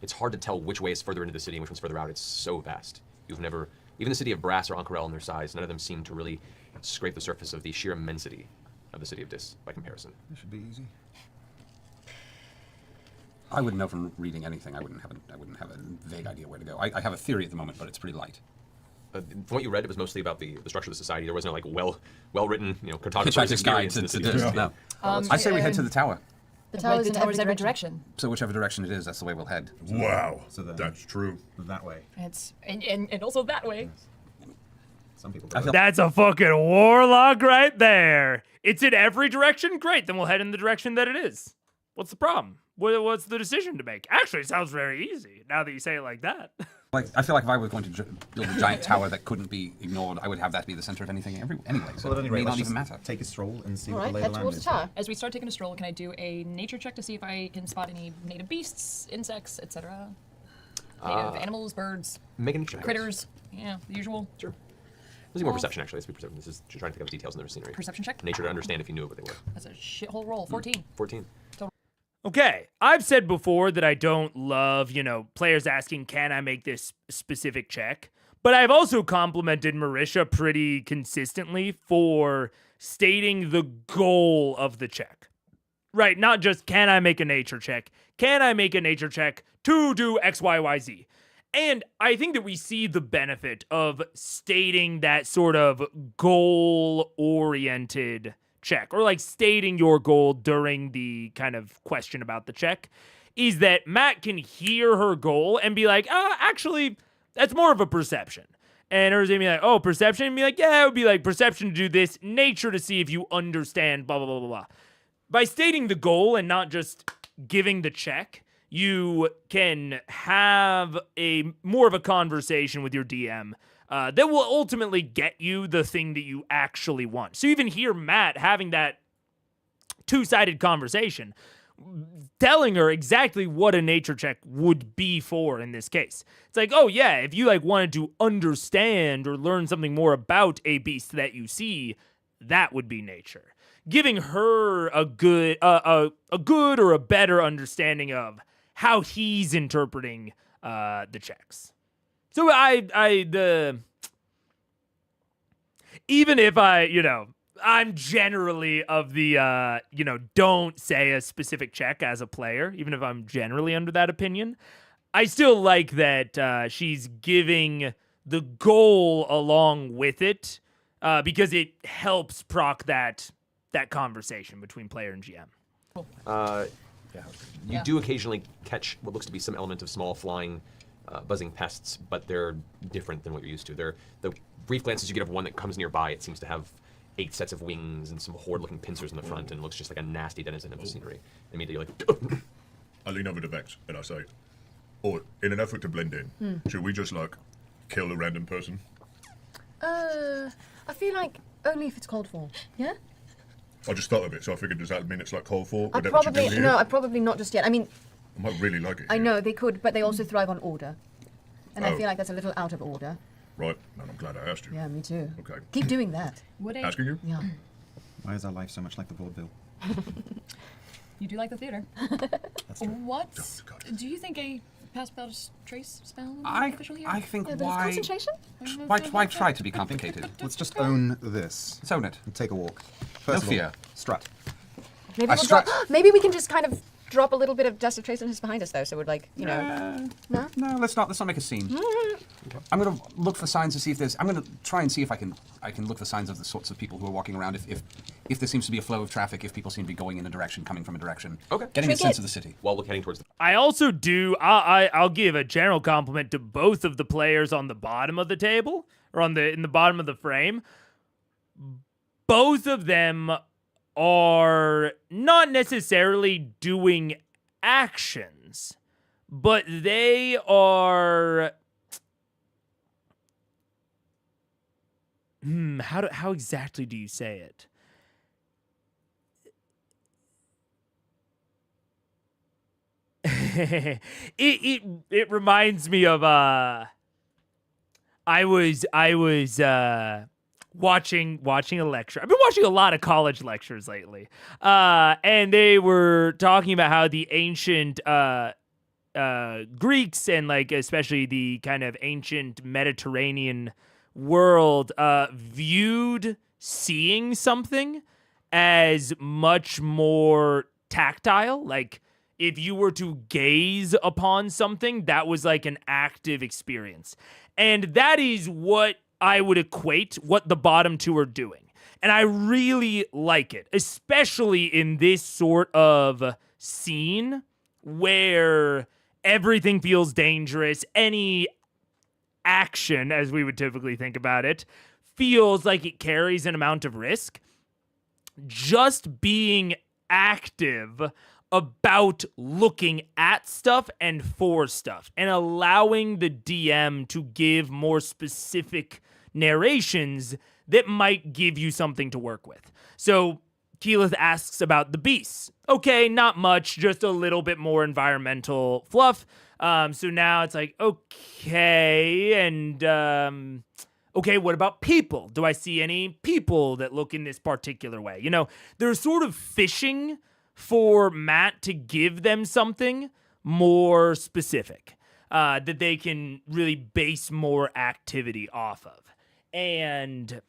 It's hard to tell which way is further into the city and which one's further out. It's so vast. You've never, even the city of Brass or Ank'Harel in their size, none of them seem to really scrape the surface of the sheer immensity of the city of Dis by comparison. This should be easy. I wouldn't know from reading anything. I wouldn't have a vague idea where to go. I have a theory at the moment, but it's pretty light. From what you read, it was mostly about the structure of the society. There was no like well-written, cartographer's Hitchhiker's guide experience to in the Dis. city. No. I say we head to the tower. The tower's in every direction. So whichever direction it is, that's the way we'll head. Wow, So then- that's true. That way. It's and also that way. Some people I do. feel- That's a fucking warlock right there. It's in every direction? Great, then we'll head in the direction that it is. What's the problem? What's the decision to make? Actually, it sounds very easy, now that you say it like that. Like, I feel like if I was going to build a giant tower that couldn't be ignored, I would have that be the center of anything anyway. So Well, at any it may rate, not let's even just matter. take a stroll and see All what right, the lay head of the land towards the is. tower. As we start taking a stroll, can I do a nature check to see if I can spot any native beasts, insects, etc.? Native animals, birds, Make an check. critters. Yeah, the usual. Sure. Let's do more perception, actually. Let's be perception. This is trying to think of details in the scenery. Perception check. Nature to understand if you knew what they were. That's a shithole roll. 14. 14. Okay, I've said before that I don't love, players asking, can I make this specific check? But I've also complimented Marisha pretty consistently for stating the goal of the check. Right, not just can I make a nature check? Can I make a nature check to do X, Y, Y, Z? And I think that we see the benefit of stating that sort of goal-oriented check, or like stating your goal during the kind of question about the check, is that Matt can hear her goal and be like, actually, that's more of a perception. And her's gonna be like, oh, perception? And be like, yeah, it would be like perception to do this, nature to see if you understand, blah, blah, blah, blah, blah. By stating the goal and not just giving the check, you can have a more of a conversation with your DM that will ultimately get you the thing that you actually want. So even hear Matt having that two-sided conversation, telling her exactly what a nature check would be for in this case. It's like, oh yeah, if you wanted to understand or learn something more about a beast that you see, that would be nature. Giving her a good or a better understanding of how he's interpreting the checks. So even if I'm generally of the, don't say a specific check as a player, even if I'm generally under that opinion, I still like that she's giving the goal along with it because it helps proc that conversation between player and GM. You do occasionally catch what looks to be some element of small flying, buzzing pests, but they're different than what you're used to. They're the brief glances you get of one that comes nearby. It seems to have 8 sets of wings and some horde-looking pincers in the front, and looks just like a nasty denizen of the scenery. Immediately, you're like, I lean over to Vex and I say, in an effort to blend in, should we just kill a random person? I feel like only if it's called for. Yeah? I just thought of it, so I figured, does that mean it's called for? I probably not just yet. I mean, I might really like it. I know they could, but they also thrive on order. And I Oh. feel like that's a little out of order. Right, and I'm glad I asked you. Yeah, me too. Okay. Keep doing that. Would I? Asking you? Yeah. Why is our life so much like the vaudeville? You do like the theater. That's true. What Oh, God. do you think a pass without a trace spell I unofficial here? think Yeah, but it's why concentration? why try to be complicated? Let's just own this Let's own it. and take a walk. No First of all, fear. strut. Maybe, I we'll struck- maybe we can just kind of drop a little bit of dust of tracelessness behind us, though, so we're like, you know. No? No, let's not make a scene. I'm gonna look for signs to see if there's. I'm gonna try and see if I can look for signs of the sorts of people who are walking around. If there seems to be a flow of traffic, if people seem to be going in a direction, coming from a direction. Okay. Getting a Trinket. sense of the city. While we're heading towards the I also do. I'll give a general compliment to both of the players on the bottom of the table, or in the bottom of the frame. Both of them are not necessarily doing actions, but they are. How exactly do you say it? it reminds me of I was watching a lecture. I've been watching a lot of college lectures lately. And they were talking about how the ancient Greeks and like especially the kind of ancient Mediterranean world viewed seeing something as much more tactile. Like if you were to gaze upon something, that was like an active experience. And that is what I would equate what the bottom two are doing. And I really like it, especially in this sort of scene where everything feels dangerous. Any action, as we would typically think about it, feels like it carries an amount of risk. Just being active about looking at stuff and for stuff and allowing the DM to give more specific narrations that might give you something to work with. So Keyleth asks about the beasts. Okay, not much, just a little bit more environmental fluff. So now it's like, okay, and okay, what about people? Do I see any people that look in this particular way? You know, they're sort of fishing for Matt to give them something more specific that they can really base more activity off of. And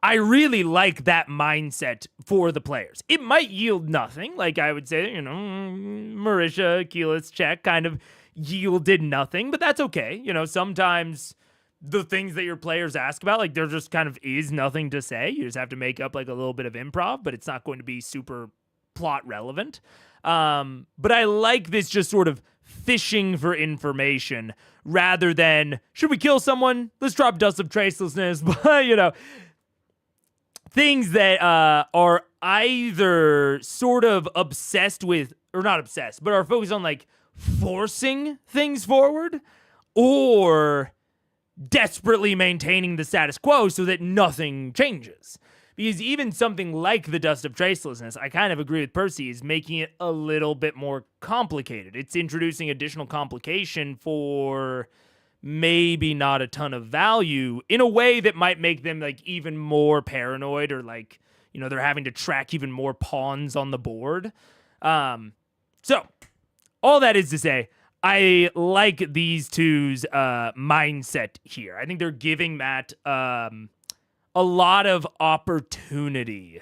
I really like that mindset for the players. It might yield nothing. Like I would say, you know, Marisha, Keyleth's check kind of yielded nothing, but that's okay. You know, sometimes the things that your players ask about, like there just kind of is nothing to say. You just have to make up like a little bit of improv, but it's not going to be super plot relevant. But I like this just sort of fishing for information rather than, should we kill someone? Let's drop dust of tracelessness. But, you know, things that are either sort of obsessed with, or not obsessed, but are focused on like forcing things forward or desperately maintaining the status quo so that nothing changes. Because even something like the dust of tracelessness, I kind of agree with Percy, is making it a little bit more complicated. It's introducing additional complication for maybe not a ton of value in a way that might make them like even more paranoid, or like, you know, they're having to track even more pawns on the board. So all that is to say, I like these two's mindset here. I think they're giving Matt a lot of opportunity,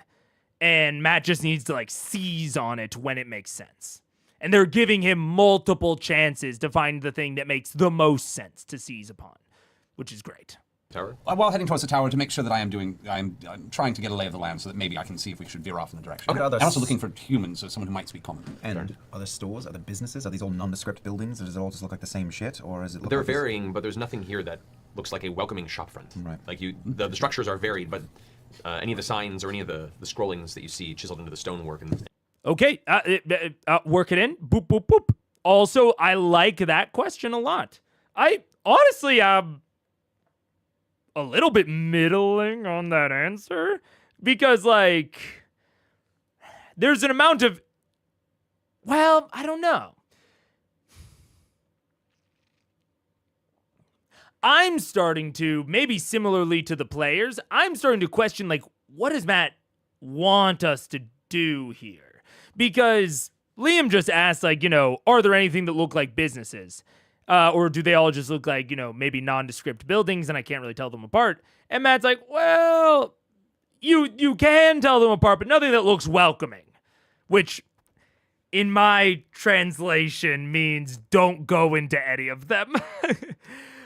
and Matt just needs to like seize on it when it makes sense. And they're giving him multiple chances to find the thing that makes the most sense to seize upon, which is great. tower. While heading towards the tower, to make sure that I'm trying to get a lay of the land so that maybe I can see if we should veer off in the direction. Okay. I'm also looking for humans, or someone who might speak common. And are there stores? Are there businesses? Are these all nondescript buildings? Or does it all just look like the same shit? Or is it look They're like this- varying, but there's nothing here that looks like a welcoming shopfront. Right. Like the structures are varied, but any of the signs or any of the scrollings that you see chiseled into the stonework and Okay, work it in. Boop, boop, boop. Also, I like that question a lot. I honestly am a little bit middling on that answer because, like, there's an amount of, well, I don't know. I'm starting to, maybe similarly to the players, I'm starting to question, like, what does Matt want us to do here? Because, Liam just asked, like, are there anything that look like businesses? Or do they all just look like, maybe nondescript buildings and I can't really tell them apart? And Matt's like, well, you can tell them apart, but nothing that looks welcoming. Which, in my translation, means don't go into any of them.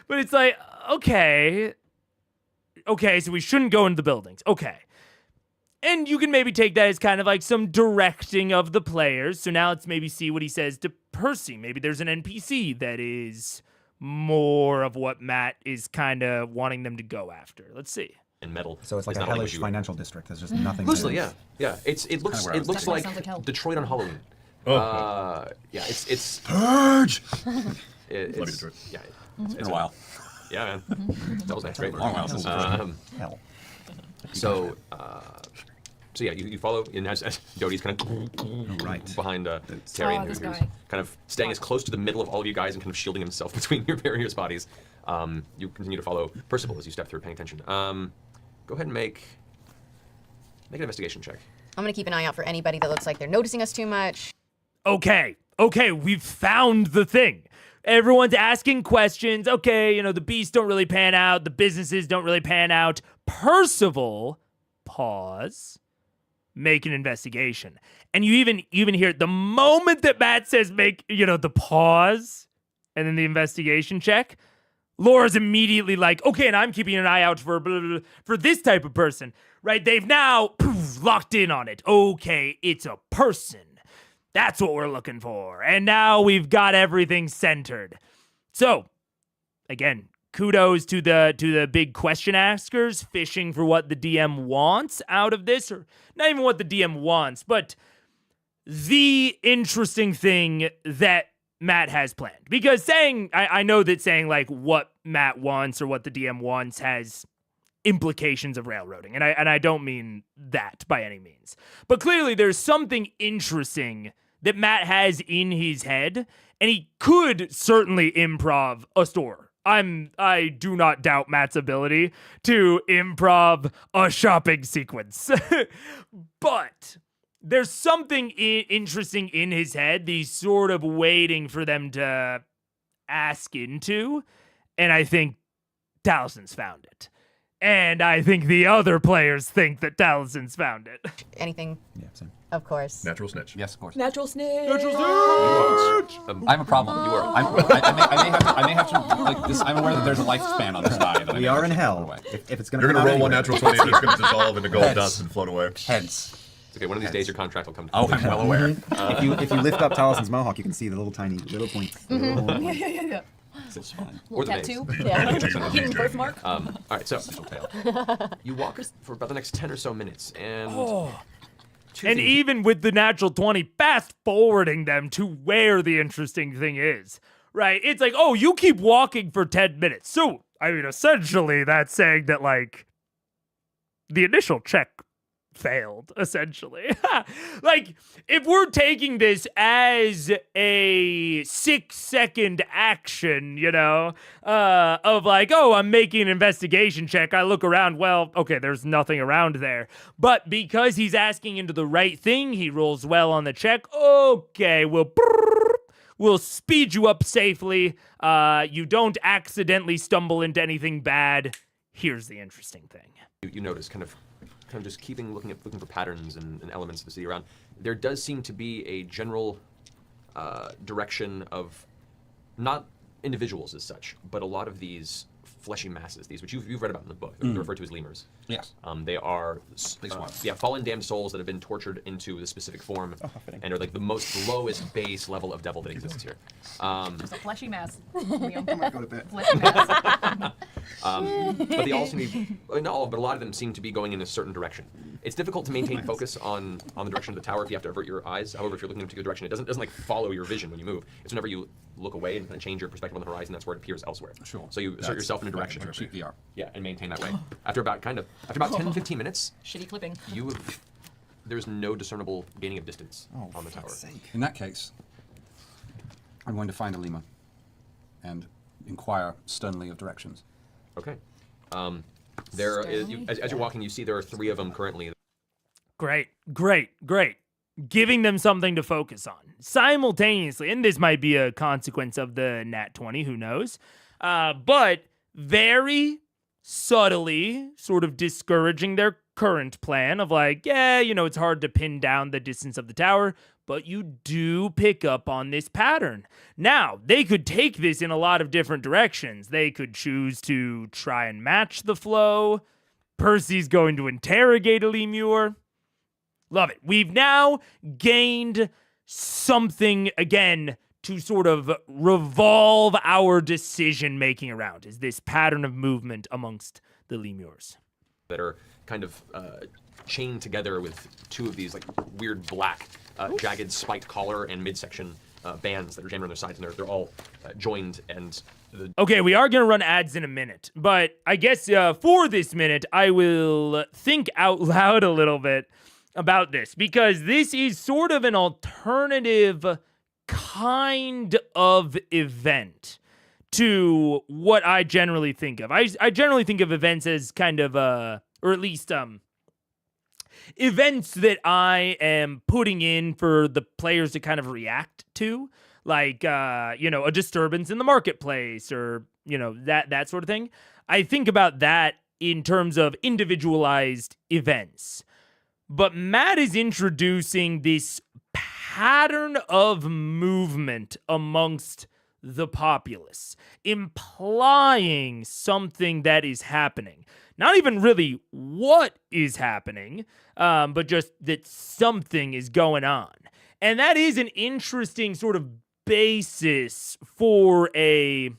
But it's like, okay, so we shouldn't go into the buildings. Okay. And you can maybe take that as kind of like some directing of the players. So now let's maybe see what he says to Percy. Maybe there's an NPC that is more of what Matt is kind of wanting them to go after. Let's see. And metal. So it's like is a not hellish what you- financial district. There's just nothing. Loosely, to yeah. It looks where I was like thinking. Sounds like hell. Detroit on Halloween. Oh. Yeah, it's Purge. Bloody it's Detroit. yeah. It's been a while. Yeah, man. That was nice, right? Long while since Hell. So yeah, you follow, and as Doty's kind of Right. behind Terry, and this who's guy. kind of staying as close to the middle of all of you guys and kind of shielding himself between your various bodies. You continue to follow Percival as you step through, paying attention. Go ahead and make an investigation check. I'm gonna keep an eye out for anybody that looks like they're noticing us too much. Okay, we've found the thing. Everyone's asking questions. Okay, the beasts don't really pan out. The businesses don't really pan out. Percival, pause, make an investigation. And you even hear the moment that Matt says make, the pause and then the investigation check, Laura's immediately like, okay, and I'm keeping an eye out for blah, blah, blah, for this type of person, right? They've now locked in on it. Okay, it's a person. That's what we're looking for. And now we've got everything centered. So, again, kudos to the big question askers fishing for what the DM wants out of this, or not even what the DM wants, but the interesting thing that Matt has planned. Because I know that saying like what Matt wants or what the DM wants has implications of railroading, and I don't mean that by any means. But clearly there's something interesting that Matt has in his head, and he could certainly improv a store. I do not doubt Matt's ability to improv a shopping sequence. But there's something interesting in his head that he's sort of waiting for them to ask into, and I think Talison's found it. And I think the other players think that Talison's found it. Anything, Yeah. Same. of course. Natural snitch. Yes, of course. Natural snake. I have a problem. You are. I may have to like this. I'm aware that there's a lifespan on this die. That I We may are have in to hell. put away. If it's gonna You're come gonna out roll one anyway. natural 20 and it's gonna dissolve into gold Heads. dust and float away. Heads. It's okay. One of these days, your contract will come. Oh, I'm well aware. If you lift up Talison's mohawk, you can see the little tiny little points. The little points. Yeah. It's fine. Or the Tattoo. maze. Yeah. Jason Hidden Jason. birthmark. All right, so Official tail. you walk for about the next 10 or so minutes, and two And things- even with the natural 20, fast forwarding them to where the interesting thing is, right? It's like, oh, you keep walking for 10 minutes. So, I mean, essentially, that's saying that, like, the initial check failed, essentially. Like, if we're taking this as a 6-second action, of like, oh, I'm making an investigation check, I look around, well, okay, there's nothing around there. But because he's asking into the right thing, he rolls well on the check, okay, we'll speed you up safely. You don't accidentally stumble into anything bad. Here's the interesting thing. you notice kind of just looking for patterns and elements of the city around. There does seem to be a general direction of not individuals as such, but a lot of these fleshy masses, these which you've read about in the book. They're referred to as lemurs. Yes. They are Big swine. fallen damned souls that have been tortured into the specific form and are like the most lowest base level of devil that exists here. It's a fleshy mass. Liam, come Go to bed. Fleshy mass. But they all seem to be, not all, but a lot of them seem to be going in a certain direction. It's difficult to maintain focus on the direction of the tower if you have to avert your eyes. However, if you're looking in a particular direction, it doesn't like follow your vision when you move. It's whenever you look away and kind of change your perspective on the horizon, that's where it appears elsewhere. Sure. So you assert yourself in a direction. Cheap VR. Yeah, and maintain that way. After about 10, 15 minutes, Shitty clipping. there's no discernible gaining of distance Oh, on the tower. fuck's sake. In that case, I'm going to find a lemur and inquire sternly of directions. Okay. As you're walking, you see there are 3 of them currently. Great. giving them something to focus on simultaneously. And this might be a consequence of the nat 20, who knows? But very subtly sort of discouraging their current plan of like, yeah, it's hard to pin down the distance of the tower, but you do pick up on this pattern. Now, they could take this in a lot of different directions. They could choose to try and match the flow. Percy's going to interrogate a lemur. Love it. We've now gained something again to sort of revolve our decision making around, is this pattern of movement amongst the lemurs. That are kind of chained together with two of these like weird black jagged spiked collar and midsection bands that are jammed on their sides, and they're all joined. And okay, we are going to run ads in a minute, but I guess for this minute, I will think out loud a little bit about this, because this is sort of an alternative kind of event to what I generally think of. I generally think of events as kind of, or at least events that I am putting in for the players to kind of react to, like, a disturbance in the marketplace, or, that sort of thing. I think about that in terms of individualized events. But Matt is introducing this pattern of movement amongst the populace, implying something that is happening. Not even really what is happening, but just that something is going on. And that is an interesting sort of basis for a...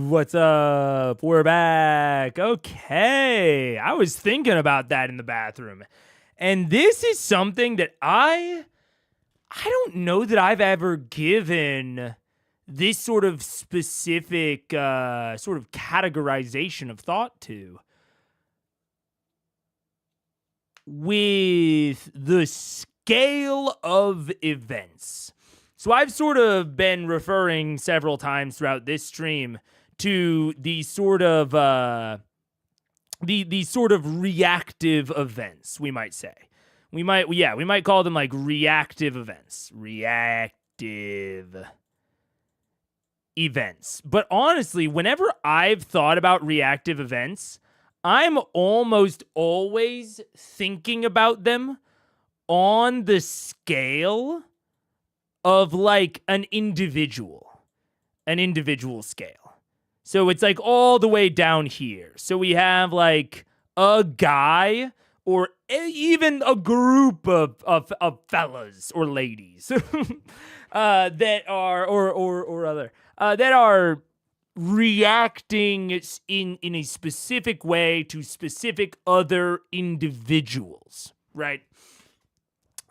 What's up? We're back. Okay. I was thinking about that in the bathroom. And this is something that I don't know that I've ever given this sort of specific sort of categorization of thought to. With the scale of events. So I've sort of been referring several times throughout this stream to the sort of the sort of reactive events, we might say. We might call them like reactive events. Reactive events. But honestly, whenever I've thought about reactive events, I'm almost always thinking about them on the scale of like an individual scale. So it's like all the way down here. So we have like a guy or even a group of fellas or ladies that are reacting in a specific way to specific other individuals, right?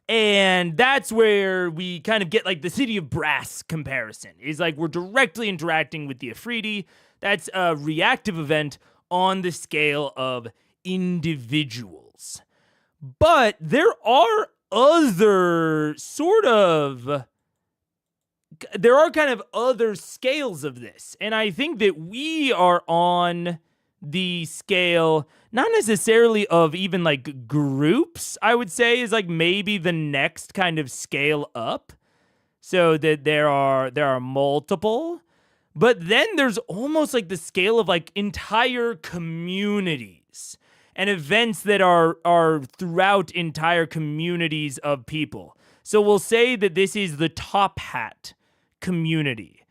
And that's where we kind of get like the City of Brass comparison. Is like we're directly interacting with the Afridi. That's a reactive event on the scale of individuals. But there are other there are kind of other scales of this. And I think that we are on the scale, not necessarily of even like groups, I would say is like maybe the next kind of scale up. So that there are multiple, but then there's almost like the scale of like entire communities and events that are throughout entire communities of people. So we'll say that this is the Top Hat community.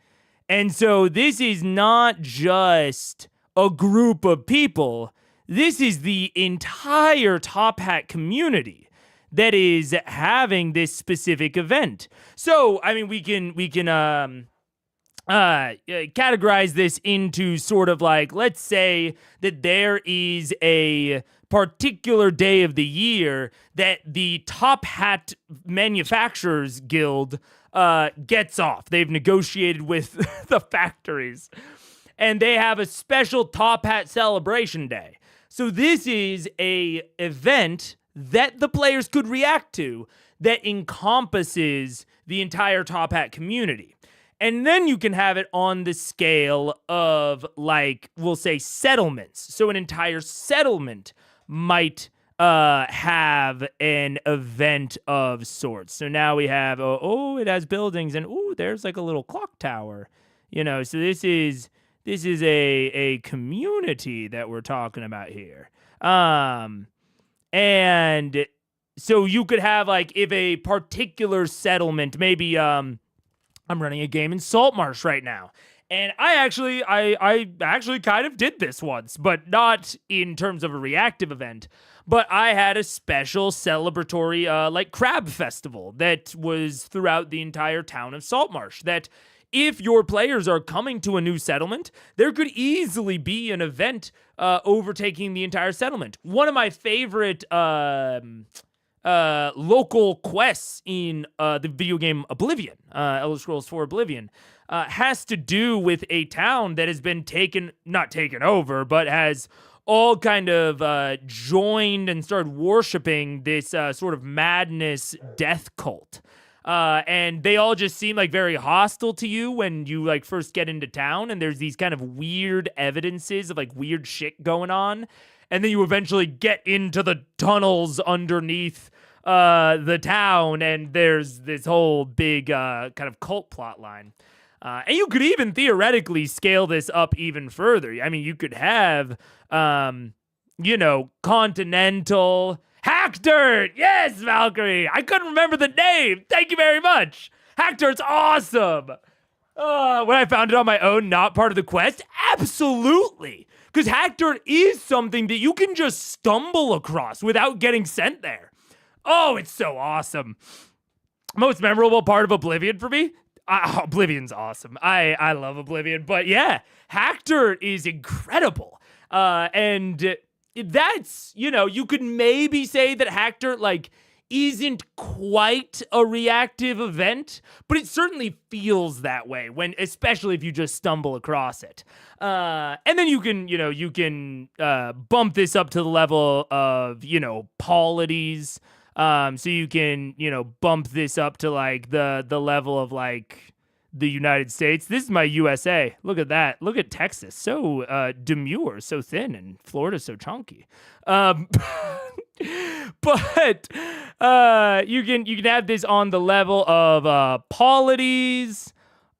And so this is not just a group of people. This is the entire Top Hat community that is having this specific event. So, I mean, we can categorize this into sort of like, let's say that there is a particular day of the year that the Top Hat Manufacturers Guild gets off. They've negotiated with the factories, and they have a special Top Hat celebration day. So this is a event that the players could react to that encompasses the entire Top Hat community. And then you can have it on the scale of, like, we'll say settlements. So an entire settlement might have an event of sorts. So now we have, it has buildings, and there's like a little clock tower. You know, so this is a community that we're talking about here. And so you could have, like, if a particular settlement, maybe I'm running a game in Saltmarsh right now. And I actually kind of did this once, but not in terms of a reactive event. But I had a special celebratory, like, crab festival that was throughout the entire town of Saltmarsh. That if your players are coming to a new settlement, there could easily be an event overtaking the entire settlement. One of my favorite local quests in the video game Oblivion, Elder Scrolls 4 Oblivion, has to do with a town that has been not taken over, but has all kind of joined and started worshiping this sort of madness death cult. And they all just seem like very hostile to you when you like first get into town, and there's these kind of weird evidences of like weird shit going on. And then you eventually get into the tunnels underneath the town, and there's this whole big kind of cult plot line. And you could even theoretically scale this up even further. I mean, you could have, Continental Hackdirt. Yes, Valkyrie. I couldn't remember the name. Thank you very much. Hackdirt's awesome. When I found it on my own, not part of the quest, absolutely. Because Hackdirt is something that you can just stumble across without getting sent there. Oh, it's so awesome. Most memorable part of Oblivion for me? Oblivion's awesome. I love Oblivion, but yeah, Hackdirt is incredible. And that's, you could maybe say that Hackdirt, like, isn't quite a reactive event, but it certainly feels that way especially if you just stumble across it. And then you can bump this up to the level of, polities. So you can, bump this up to like the level of like the United States. This is my USA. Look at that. Look at Texas. So demure, so thin, and Florida so chunky. But you can have this on the level of polities,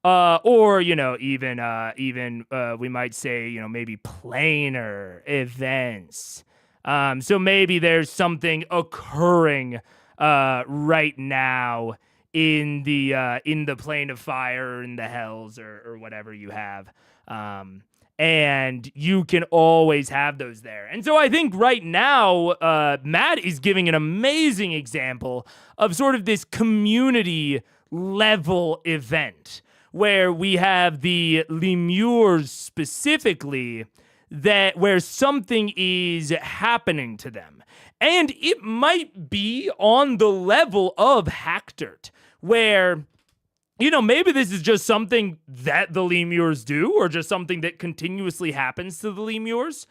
or even we might say maybe planar events. So maybe there's something occurring right now in the plane of fire, or in the hells, or whatever you have. And you can always have those there. And so I think right now, Matt is giving an amazing example of sort of this community level event where we have the lemures specifically, where something is happening to them. And it might be on the level of Hackdirt, where maybe this is just something that the lemures do, or just something that continuously happens to the lemures.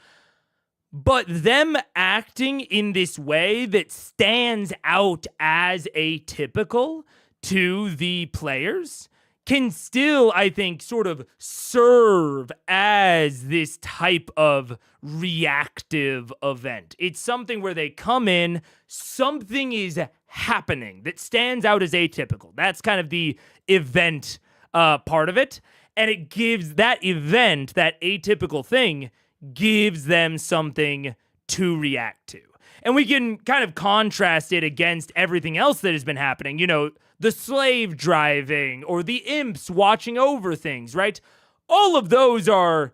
But them acting in this way that stands out as atypical to the players can still, I think, sort of serve as this type of reactive event. It's something where they come in, something is happening that stands out as atypical. That's kind of the event part of it. And it gives that event, that atypical thing, gives them something to react to. And we can kind of contrast it against everything else that has been happening. The slave driving, or the imps watching over things, right? All of those are,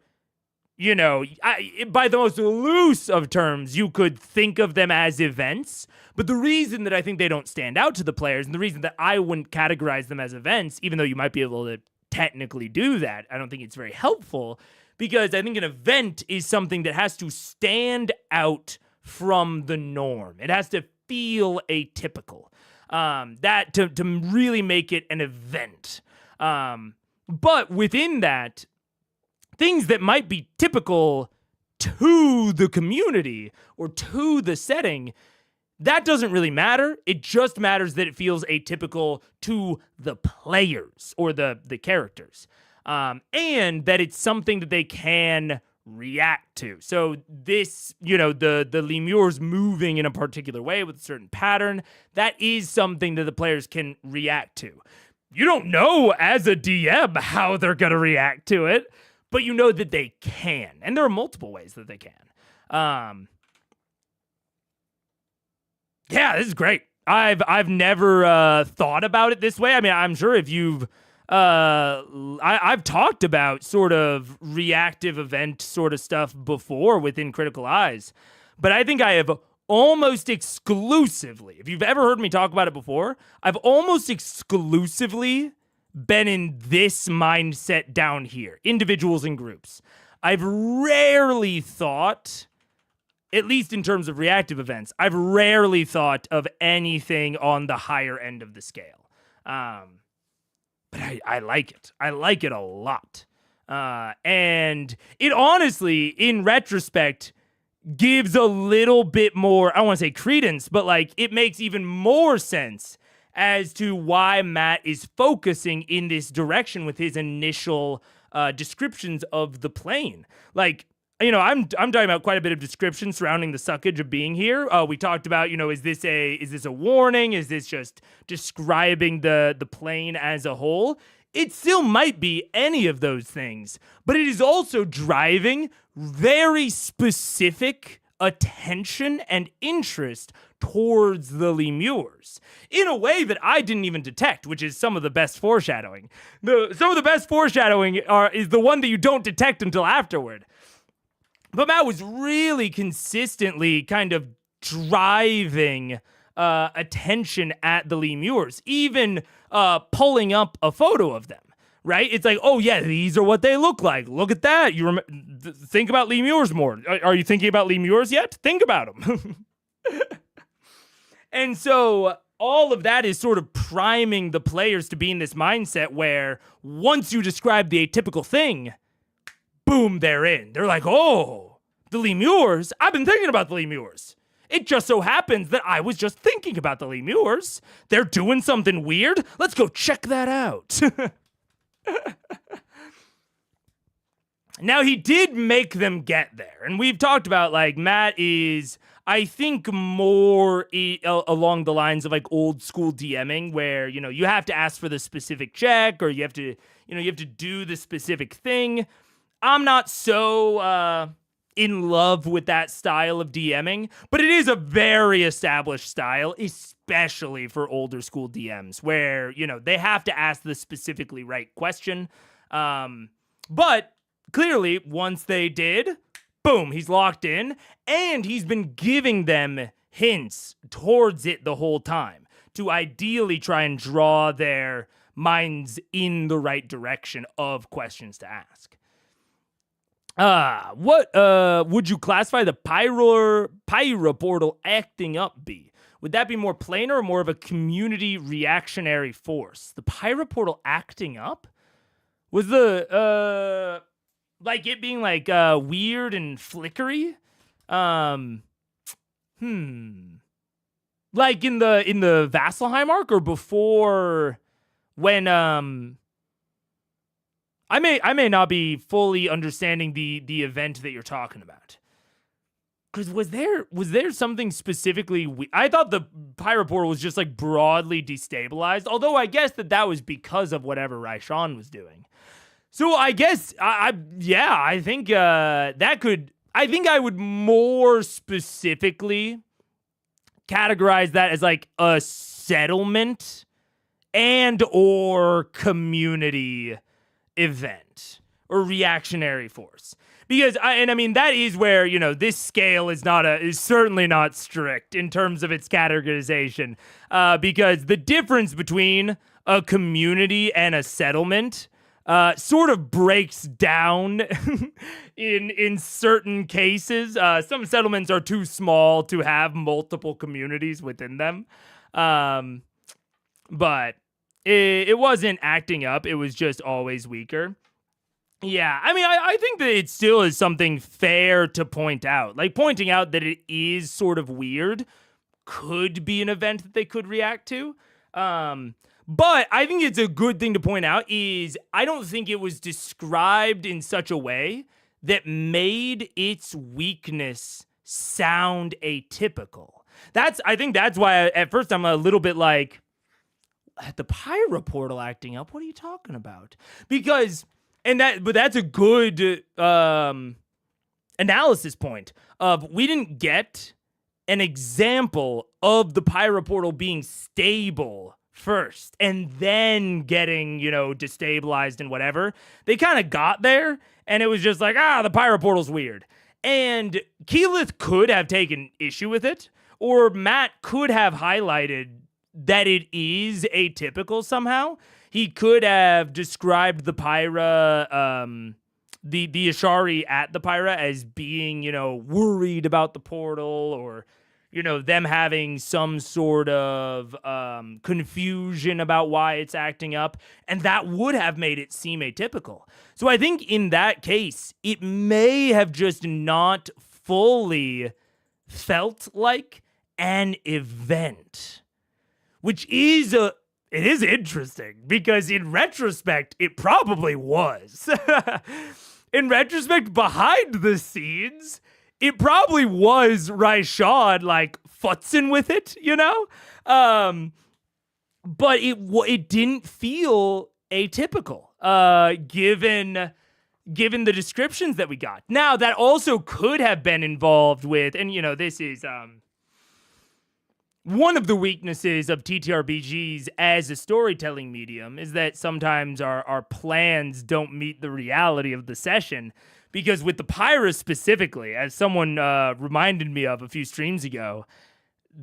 by the most loose of terms, you could think of them as events. But the reason that I think they don't stand out to the players, and the reason that I wouldn't categorize them as events, even though you might be able to technically do that, I don't think it's very helpful, because I think an event is something that has to stand out from the norm. It has to feel atypical. That to really make it an event. But within that, things that might be typical to the community or to the setting, that doesn't really matter. It just matters that it feels atypical to the players or the characters. And that it's something that they can react to. So this, the lemurs moving in a particular way with a certain pattern, that is something that the players can react to. You don't know as a DM how they're going to react to it, but you know that they can. And there are multiple ways that they can. Yeah, this is great. I've never thought about it this way. I mean, I'm sure if you've I've talked about sort of reactive event sort of stuff before within Critical Eyes, but I think I have almost exclusively, if you've ever heard me talk about it before, I've almost exclusively been in this mindset down here, individuals and groups. I've rarely thought, at least in terms of reactive events, I've rarely thought of anything on the higher end of the scale. But I like it. I like it a lot. And it honestly, in retrospect, gives a little bit more, I don't want to say credence, but like it makes even more sense as to why Matt is focusing in this direction with his initial descriptions of the plane. Like, I'm talking about quite a bit of description surrounding the suckage of being here. We talked about, is this a warning? Is this just describing the plane as a whole? It still might be any of those things, but it is also driving very specific attention and interest towards the lemurs in a way that I didn't even detect, which is some of the best foreshadowing. Some of the best foreshadowing is the one that you don't detect until afterward. But Matt was really consistently kind of driving attention at the lemurs, even pulling up a photo of them. Right? It's like, oh yeah, these are what they look like. Look at that. Think about lemurs more. Are you thinking about lemurs yet? Think about them. And so all of that is sort of priming the players to be in this mindset where once you describe the atypical thing, boom, they're in. They're like, oh, the lemurs? I've been thinking about the lemurs. It just so happens that I was just thinking about the lemurs. They're doing something weird. Let's go check that out. Now, he did make them get there. And we've talked about, like, Matt is, I think, more along the lines of, like, old school DMing where, you know, you have to ask for the specific check or you have to do the specific thing. I'm not so in love with that style of DMing, but it is a very established style, especially for older school DMs where, you know, they have to ask the specifically right question. But clearly, once they did, boom, he's locked in, and he's been giving them hints towards it the whole time to ideally try and draw their minds in the right direction of questions to ask. What would you classify the Pyra portal acting up be? Would that be more planar or more of a community reactionary force? The Pyra portal acting up? Was the like it being like weird and flickery? Like in the Vasselheim arc or before when I may not be fully understanding the event that you're talking about. Because was there something specifically? I thought the Pyra portal was just like broadly destabilized. Although I guess that was because of whatever Raishan was doing. So I guess I think that could. I think I would more specifically categorize that as like a settlement and or community event or reactionary force. Because I mean that is where, you know, this scale is certainly not strict in terms of its categorization. Because the difference between a community and a settlement sort of breaks down in certain cases. Some settlements are too small to have multiple communities within them. But it wasn't acting up. It was just always weaker. Yeah, I mean, I think that it still is something fair to point out. Like, pointing out that it is sort of weird could be an event that they could react to. But I think it's a good thing to point out is I don't think it was described in such a way that made its weakness sound atypical. I think that's why at first I'm a little bit like, the Pyra portal acting up? What are you talking about? Because... but that's a good analysis point of we didn't get an example of the Pyra portal being stable first and then getting, you know, destabilized and whatever. They kind of got there and it was just like, the Pyra portal's weird. And Keyleth could have taken issue with it, or Matt could have highlighted that it is atypical somehow. He could have described the Pyra, the Ashari at the Pyra as being, you know, worried about the portal or, you know, them having some sort of confusion about why it's acting up. And that would have made it seem atypical. So I think in that case, it may have just not fully felt like an event, which is it is interesting because in retrospect, it probably was. In retrospect, behind the scenes, it probably was Raishan like futzing with it, you know? But it didn't feel atypical, given the descriptions that we got. Now, that also could have been involved with, and you know, this is one of the weaknesses of TTRPGs as a storytelling medium is that sometimes our plans don't meet the reality of the session. Because with the Pyra specifically, as someone reminded me of a few streams ago,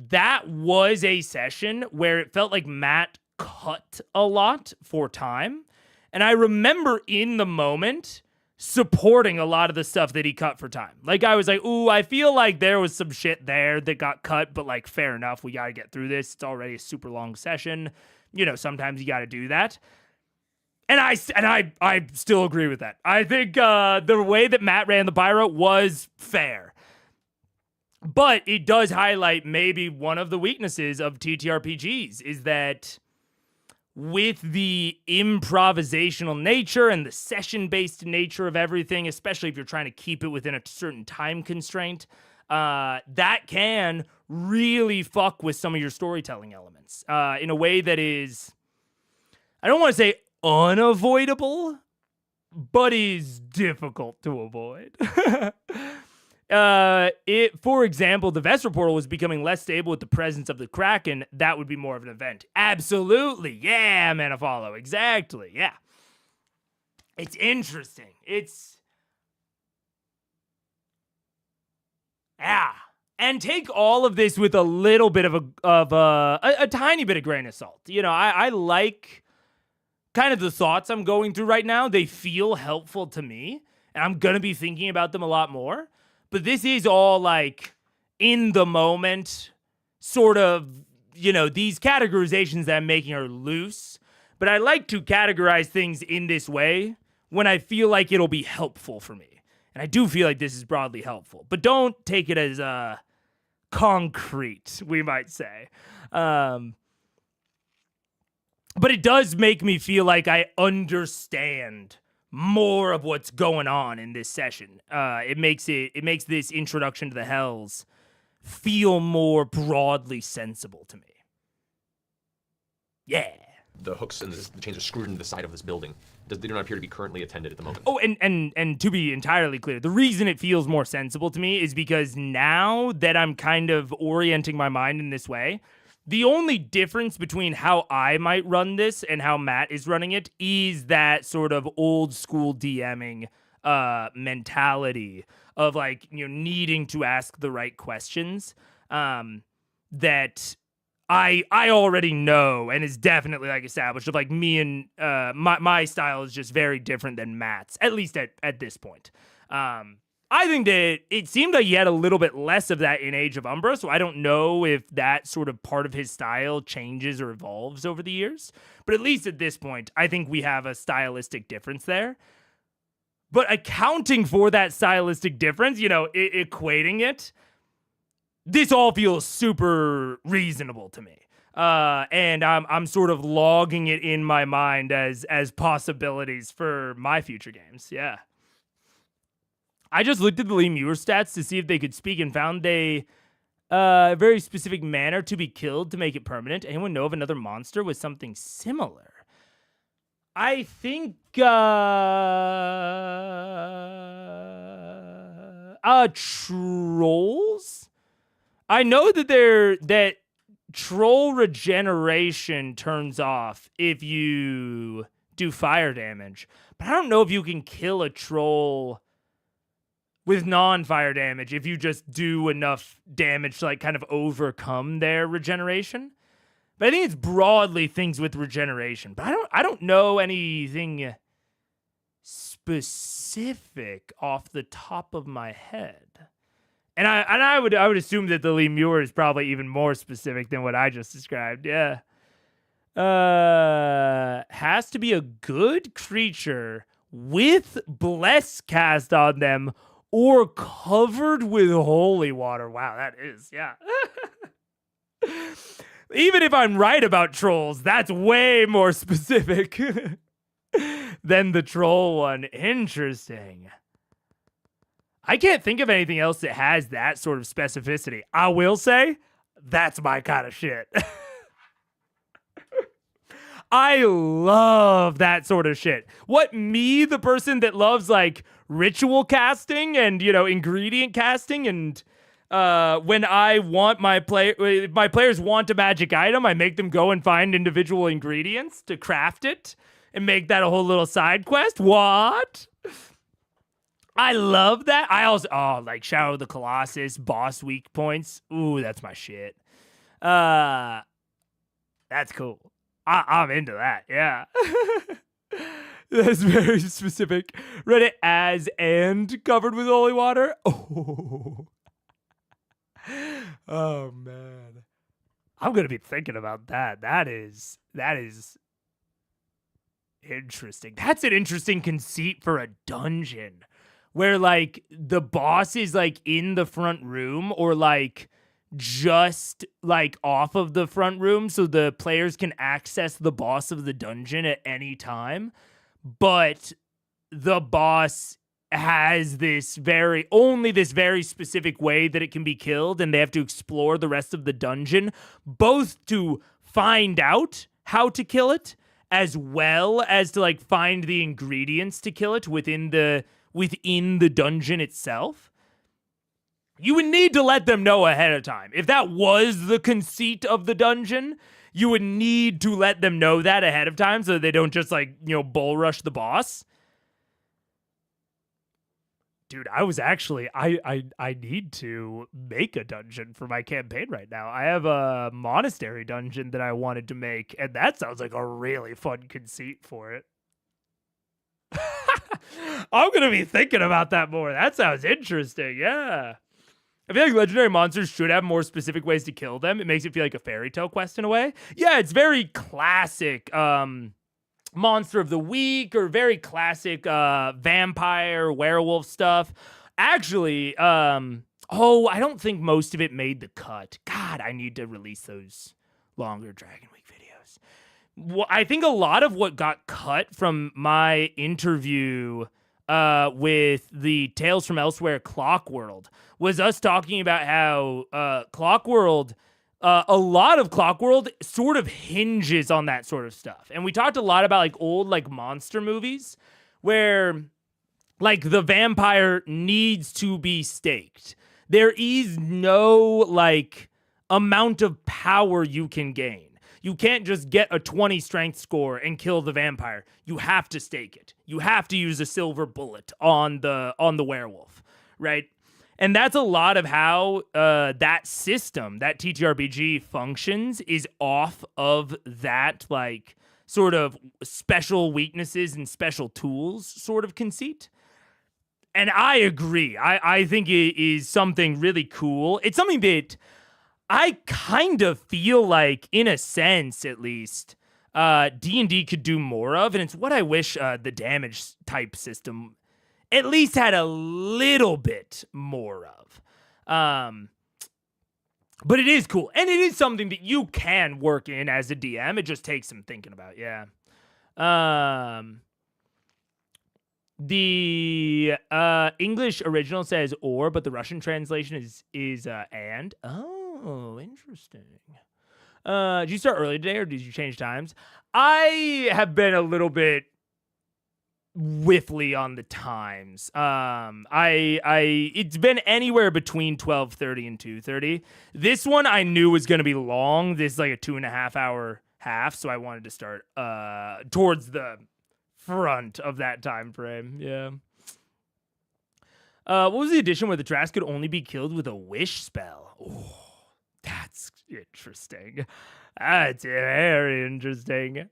that was a session where it felt like Matt cut a lot for time. And I remember in the moment supporting a lot of the stuff that he cut for time. Like, I was like, ooh, I feel like there was some shit there that got cut, but like, fair enough. We got to get through this. It's already a super long session. You know, sometimes you got to do that. And I still agree with that. I think the way that Matt ran the pyro was fair. But it does highlight maybe one of the weaknesses of TTRPGs is that with the improvisational nature and the session-based nature of everything, especially if you're trying to keep it within a certain time constraint, that can really fuck with some of your storytelling elements in a way that is, I don't want to say unavoidable, but is difficult to avoid. For example, the Vesper portal was becoming less stable with the presence of the Kraken. That would be more of an event. Absolutely. Yeah, Manifollow. Exactly. Yeah. It's interesting. Yeah. And take all of this with a little bit of a tiny bit of grain of salt. You know, I like kind of the thoughts I'm going through right now. They feel helpful to me, and I'm going to be thinking about them a lot more. But this is all like in the moment, sort of, you know, these categorizations that I'm making are loose. But I like to categorize things in this way when I feel like it'll be helpful for me. And I do feel like this is broadly helpful. But don't take it as concrete, we might say. But it does make me feel like I understand more of what's going on in this session. It makes this introduction to the Hells feel more broadly sensible to me. Yeah. The hooks and the chains are screwed into the side of this building. They do not appear to be currently attended at the moment. Oh, and to be entirely clear, the reason it feels more sensible to me is because now that I'm kind of orienting my mind in this way, the only difference between how I might run this and how Matt is running it is that sort of old school DMing mentality of like, you know, needing to ask the right questions that I already know and is definitely like established of like me and my style is just very different than Matt's, at least at this point. I think that it seemed like he had a little bit less of that in Age of Umbra, so I don't know if that sort of part of his style changes or evolves over the years. But at least at this point, I think we have a stylistic difference there. But accounting for that stylistic difference, you know, equating it, this all feels super reasonable to me. And I'm sort of logging it in my mind as possibilities for my future games. Yeah. I just looked at the Lee Muir stats to see if they could speak and found a very specific manner to be killed to make it permanent. Anyone know of another monster with something similar? I think trolls. I know that troll regeneration turns off if you do fire damage, but I don't know if you can kill a troll with non-fire damage if you just do enough damage to like kind of overcome their regeneration. But I think it's broadly things with regeneration. But I don't know anything specific off the top of my head. And I would assume that the Lee Muir is probably even more specific than what I just described. Yeah. Has to be a good creature with bless cast on them or covered with holy water. Wow, that is, yeah. Even if I'm right about trolls, that's way more specific than the troll one. Interesting. I can't think of anything else that has that sort of specificity. I will say, that's my kind of shit. I love that sort of shit. What, me, the person that loves like ritual casting and, you know, ingredient casting, and when I want if my players want a magic item, I make them go and find individual ingredients to craft it and make that a whole little side quest. What? I love that. I also, like Shadow of the Colossus, boss weak points. Ooh, that's my shit. That's cool. I'm into that. Yeah. That's very specific. Read it as and covered with holy water. Oh. Oh man. I'm gonna be thinking about that. That is interesting. That's an interesting conceit for a dungeon. Where like the boss is like in the front room or like just like off of the front room so the players can access the boss of the dungeon at any time. But the boss has this very specific way that it can be killed, and they have to explore the rest of the dungeon, both to find out how to kill it, as well as to like find the ingredients to kill it within the dungeon itself. You would need to let them know ahead of time. If that was the conceit of the dungeon, you would need to let them know that ahead of time so that they don't just like, bull rush the boss. Dude, I was actually, I need to make a dungeon for my campaign right now. I have a monastery dungeon that I wanted to make, and that sounds like a really fun conceit for it. I'm going to be thinking about that more. That sounds interesting, yeah. I feel like legendary monsters should have more specific ways to kill them. It makes it feel like a fairy tale quest in a way. Yeah, it's very classic monster of the week or very classic vampire, werewolf stuff. Actually, I don't think most of it made the cut. God, I need to release those longer Dragon Week videos. Well, I think a lot of what got cut from my interview with the Tales from Elsewhere Clock World was us talking about how Clock World, a lot of Clock World sort of hinges on that sort of stuff. And we talked a lot about like old like monster movies where like the vampire needs to be staked. There is no like amount of power you can gain. You can't just get a 20 strength score and kill the vampire. You have to stake it. You have to use a silver bullet on the werewolf, right? And that's a lot of how that system, that TTRPG functions, is off of that like sort of special weaknesses and special tools sort of conceit. And I agree. I think it is something really cool. It's something that I kind of feel like, in a sense at least, D&D could do more of, and it's what I wish the damage type system at least had a little bit more of. But it is cool, and it is something that you can work in as a DM. It just takes some thinking about, yeah. The English original says or, but the Russian translation is and. Oh, interesting. Did you start early today or did you change times? I have been a little bit whiffly on the times. It's been anywhere between 12:30 and 2:30. This one I knew was going to be long. This is like a 2.5 hour half, so I wanted to start towards the front of that time frame. Yeah. What was the edition where the trash could only be killed with a wish spell? Oh, that's interesting. That's very interesting.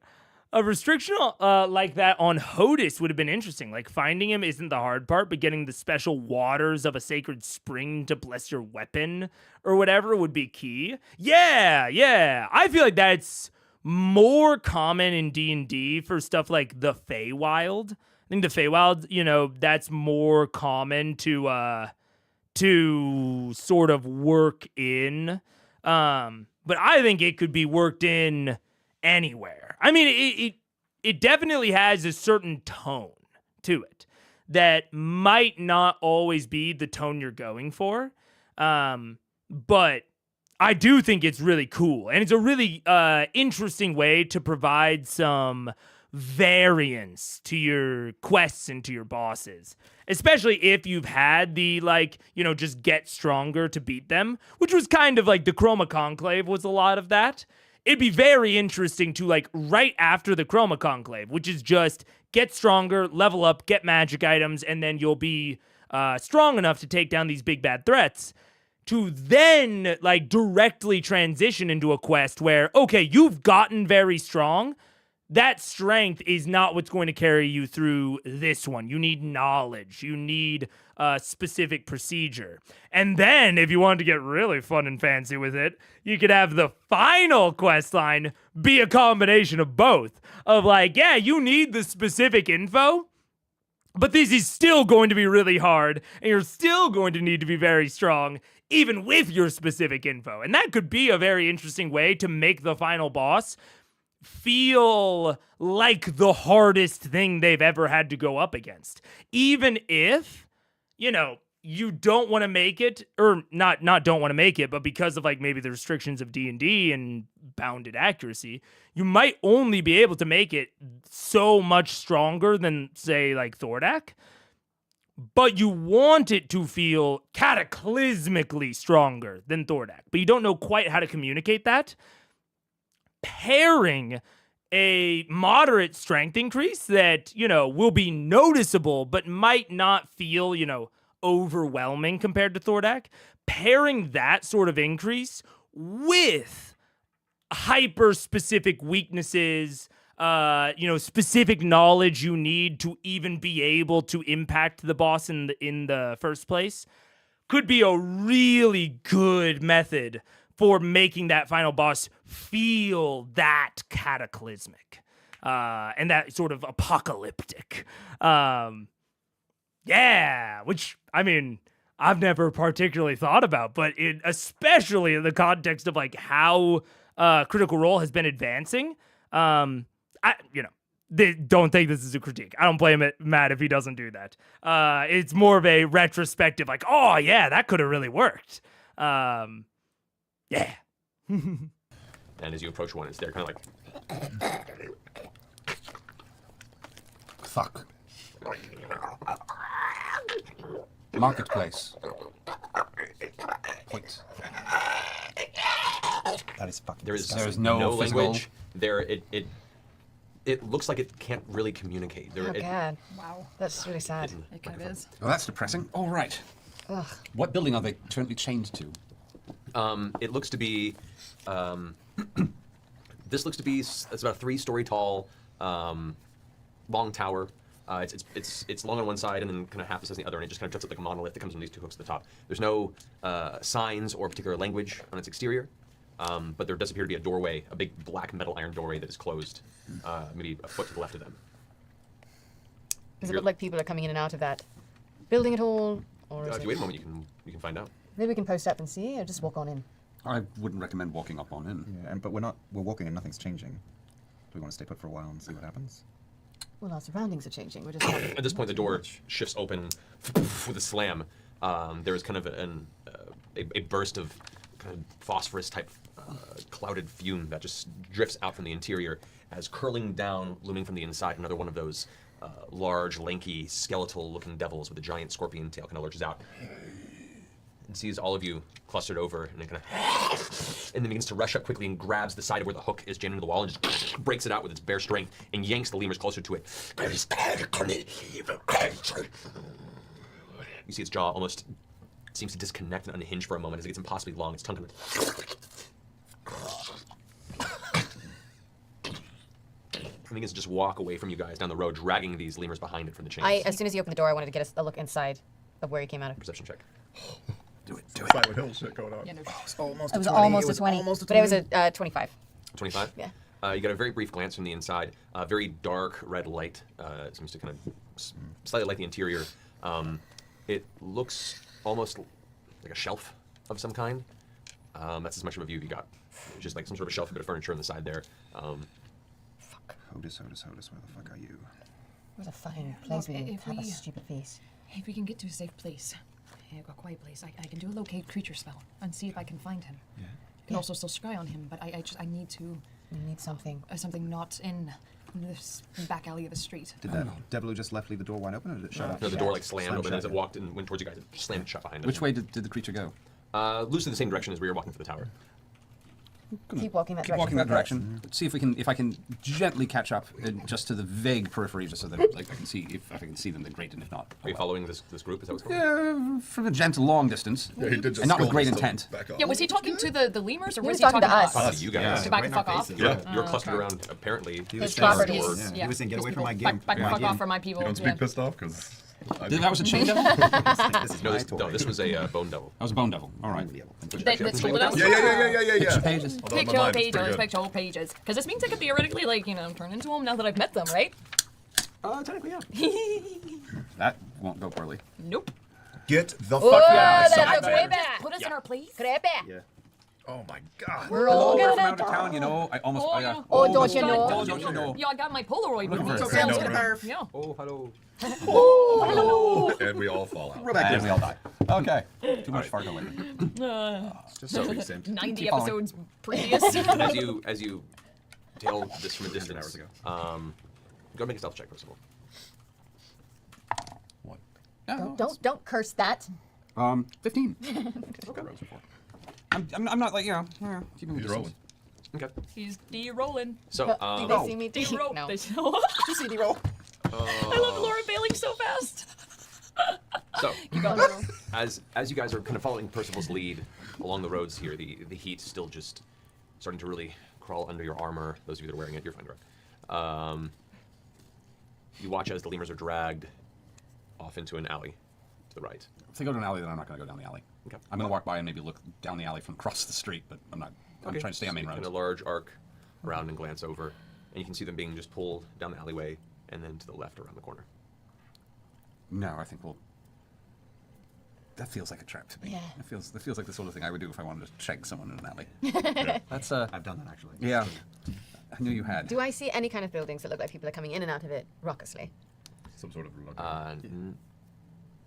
A restriction like that on Hodis would have been interesting. Like, finding him isn't the hard part, but getting the special waters of a sacred spring to bless your weapon or whatever would be key. Yeah. I feel like that's more common in D&D for stuff like the Feywild. I think the Feywild, that's more common to sort of work in. But I think it could be worked in anywhere. I mean, it definitely has a certain tone to it that might not always be the tone you're going for. But I do think it's really cool. And it's a really interesting way to provide some variance to your quests and to your bosses. Especially if you've had the, just get stronger to beat them, which was kind of like the Chroma Conclave was a lot of that. It'd be very interesting to, right after the Chroma Conclave, which is just get stronger, level up, get magic items, and then you'll be strong enough to take down these big bad threats, to then like directly transition into a quest where, okay, you've gotten very strong. That strength is not what's going to carry you through this one. You need knowledge. You need a specific procedure. And then, if you wanted to get really fun and fancy with it, you could have the final quest line be a combination of both. Of like, yeah, you need the specific info, but this is still going to be really hard, and you're still going to need to be very strong, even with your specific info. And that could be a very interesting way to make the final boss feel like the hardest thing they've ever had to go up against. Even if, you know, you don't want to make it, or not don't want to make it, but because of like maybe the restrictions of D&D and bounded accuracy, you might only be able to make it so much stronger than, say, like Thordak. But you want it to feel cataclysmically stronger than Thordak. But you don't know quite how to communicate that. Pairing a moderate strength increase that, you know, will be noticeable but might not feel, you know, overwhelming compared to Thordak. Pairing that sort of increase with hyper-specific weaknesses, you know, specific knowledge you need to even be able to impact the boss in the first place could be a really good method for making that final boss feel that cataclysmic and that sort of apocalyptic. Yeah, which, I mean, I've never particularly thought about, but especially in the context of like how Critical Role has been advancing, don't think this is a critique. I don't blame Matt if he doesn't do that. It's more of a retrospective, like, oh yeah, that could have really worked. Yeah. And as you approach one, it's there, kind of like. Fuck. Marketplace. Point. That is fucking There is There's no physical- language. There, it looks like it can't really communicate. Oh, God. Wow. That's really sad. It kind of is. Well, that's depressing. All right. Ugh. What building are they currently chained to? It looks to be. This looks to be. It's about a 3-story tall, long tower. It's long on one side and then kind of half the size on the other, and it just kind of juts up like a monolith that comes from these 2 hooks at the top. There's no signs or particular language on its exterior, but there does appear to be a doorway, a big black metal iron doorway that is closed, maybe a foot to the left of them. Does it look like people are coming in and out of that building at all? Or is If you wait a moment, you can find out. Maybe we can post up and see, or just walk on in. I wouldn't recommend walking up on in. Yeah, but we're walking and nothing's changing. Do we want to stay put for a while and see what happens? Well, our surroundings are changing. We're just At this point, the door shifts open with a slam. There is kind of a burst of kind of phosphorus type clouded fume that just drifts out from the interior as curling down, looming from the inside, another one of those large, lanky, skeletal-looking devils with a giant scorpion tail kind of lurches out and sees all of you clustered over, and it kind of and then begins to rush up quickly and grabs the side of where the hook is jammed into the wall and just breaks it out with its bare strength and yanks the lemurs closer to it. You see its jaw almost seems to disconnect and unhinge for a moment as it gets impossibly long. Its tongue kind of begins to just walk away from you guys down the road, dragging these lemurs behind it from the chains. as soon as he opened the door, I wanted to get a look inside of where he came out of. Perception check. Do it. Silent Hill shit going on. Yeah, no. Almost It was almost a 20, but it was a 25. 25? Yeah. You got a very brief glance from the inside. Very dark red light seems to kind of slightly light the interior. It looks almost like a shelf of some kind. That's as much of a view you got. It's just like some sort of shelf, a bit of furniture on the side there. Fuck. Hodis, where the fuck are you? It was a fine place. We Well, didn't if have a we- stupid face. If we can get to a safe place, a quiet place, I can do a locate creature spell and see if I can find him. Yeah. I can also still scry on him, but I need to We need something. something not in this back alley of the street. Did that devil who just left leave the door wide open, or did it shut up? No, the door like slammed Slammed open shut, as it yeah. walked and went towards you guys. It slammed shut behind it. Which way did the creature go? Loosely the same direction as where you're walking to the tower. Keep walking that Keep direction. walking that for a bit. direction. See if I can gently catch up just to the vague periphery, just so that like I can see if I can see them. Then great, and if not, Are you following this group? Is that what's going on? yeah, from a gentle long distance, Yeah, he did just and not with scold great us to intent. back up. Yeah, was he talking to the lemurs or He was was he talking talking to to us. us? You guys. To back the fuck off. You're clustered around, apparently. His the tower properties. doors. He was saying, get away from my Back, game. back the my fuck game. off from my people. You don't speak pissed off because. That was a chain devil. This is No, my this, toy. no, this was a bone devil. That was a bone devil. All right. That told us. Yeah. Pages. Although my Picture mind is pages, pretty good. picture pages. Because this means I could theoretically, like, turn into them now that I've met them, right? Technically, yeah. That won't go poorly. Nope. Get the Oh, fuck out. that's Creepy. creepy. Put us in our place. Creepy. Yeah. Oh my god. We're Hello, all we're from gonna out of town, you know. I almost. Oh, I, yeah. Oh, don't you know? Oh, don't you know? Yeah, I got my Polaroid with me. Looking for So a sounds friend. good. Yeah. Oh, hello. And we all fall out. And we all die. Okay. Too much Fargo lately. Just so recent. 90 Keep following. episodes previous. As you tail this from a distance, hours ago. go make a stealth check first of all. What? Yeah, Don't curse that. 15. I'm not like, keeping the He's distance. rolling. Okay. He's D-rolling. So, Did they see me? D-roll. No. CD roll. I love Laura bailing so fast. so Go. as you guys are kind of following Percival's lead along the roads here, the heat still just starting to really crawl under your armor. Those of you that are wearing it, you're fine, right? You watch as the lemurs are dragged off into an alley to the right. If they go to an alley, then I'm not going to go down the alley. Okay. I'm going to walk by and maybe look down the alley from across the street, but I'm not. I'm trying to stay on main Kind roads. of large arc around and glance over, and you can see them being just pulled down the alleyway and then to the left around the corner. No, I think we'll. That feels like a trap to me. Yeah. That feels like the sort of thing I would do if I wanted to check someone in an alley. That's I've done that actually. yeah. I knew you had. Do I see any kind of buildings that look like people are coming in and out of it raucously? Some sort of.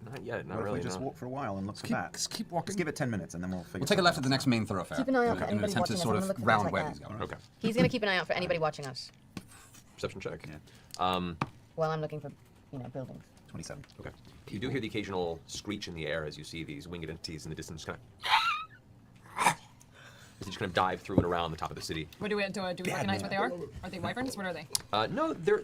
Not yet, not What if really. we just no. walk for a while and look for keep, that? just keep walking. Just give it 10 minutes and then we'll figure. We'll take a something left at the out. next main thoroughfare. Keep an eye out for in an anybody attempt to watching sort us. of I'm gonna look for round things where like he's that. going. Okay. He's going to keep an eye out for anybody watching us Perception check. while I'm looking for, buildings. 27. Okay. You do hear the occasional screech in the air as you see these winged entities in the distance kind of. As they just kind of dive through and around the top of the city. What do we recognize what they are? Are they wyverns? What are they? No, there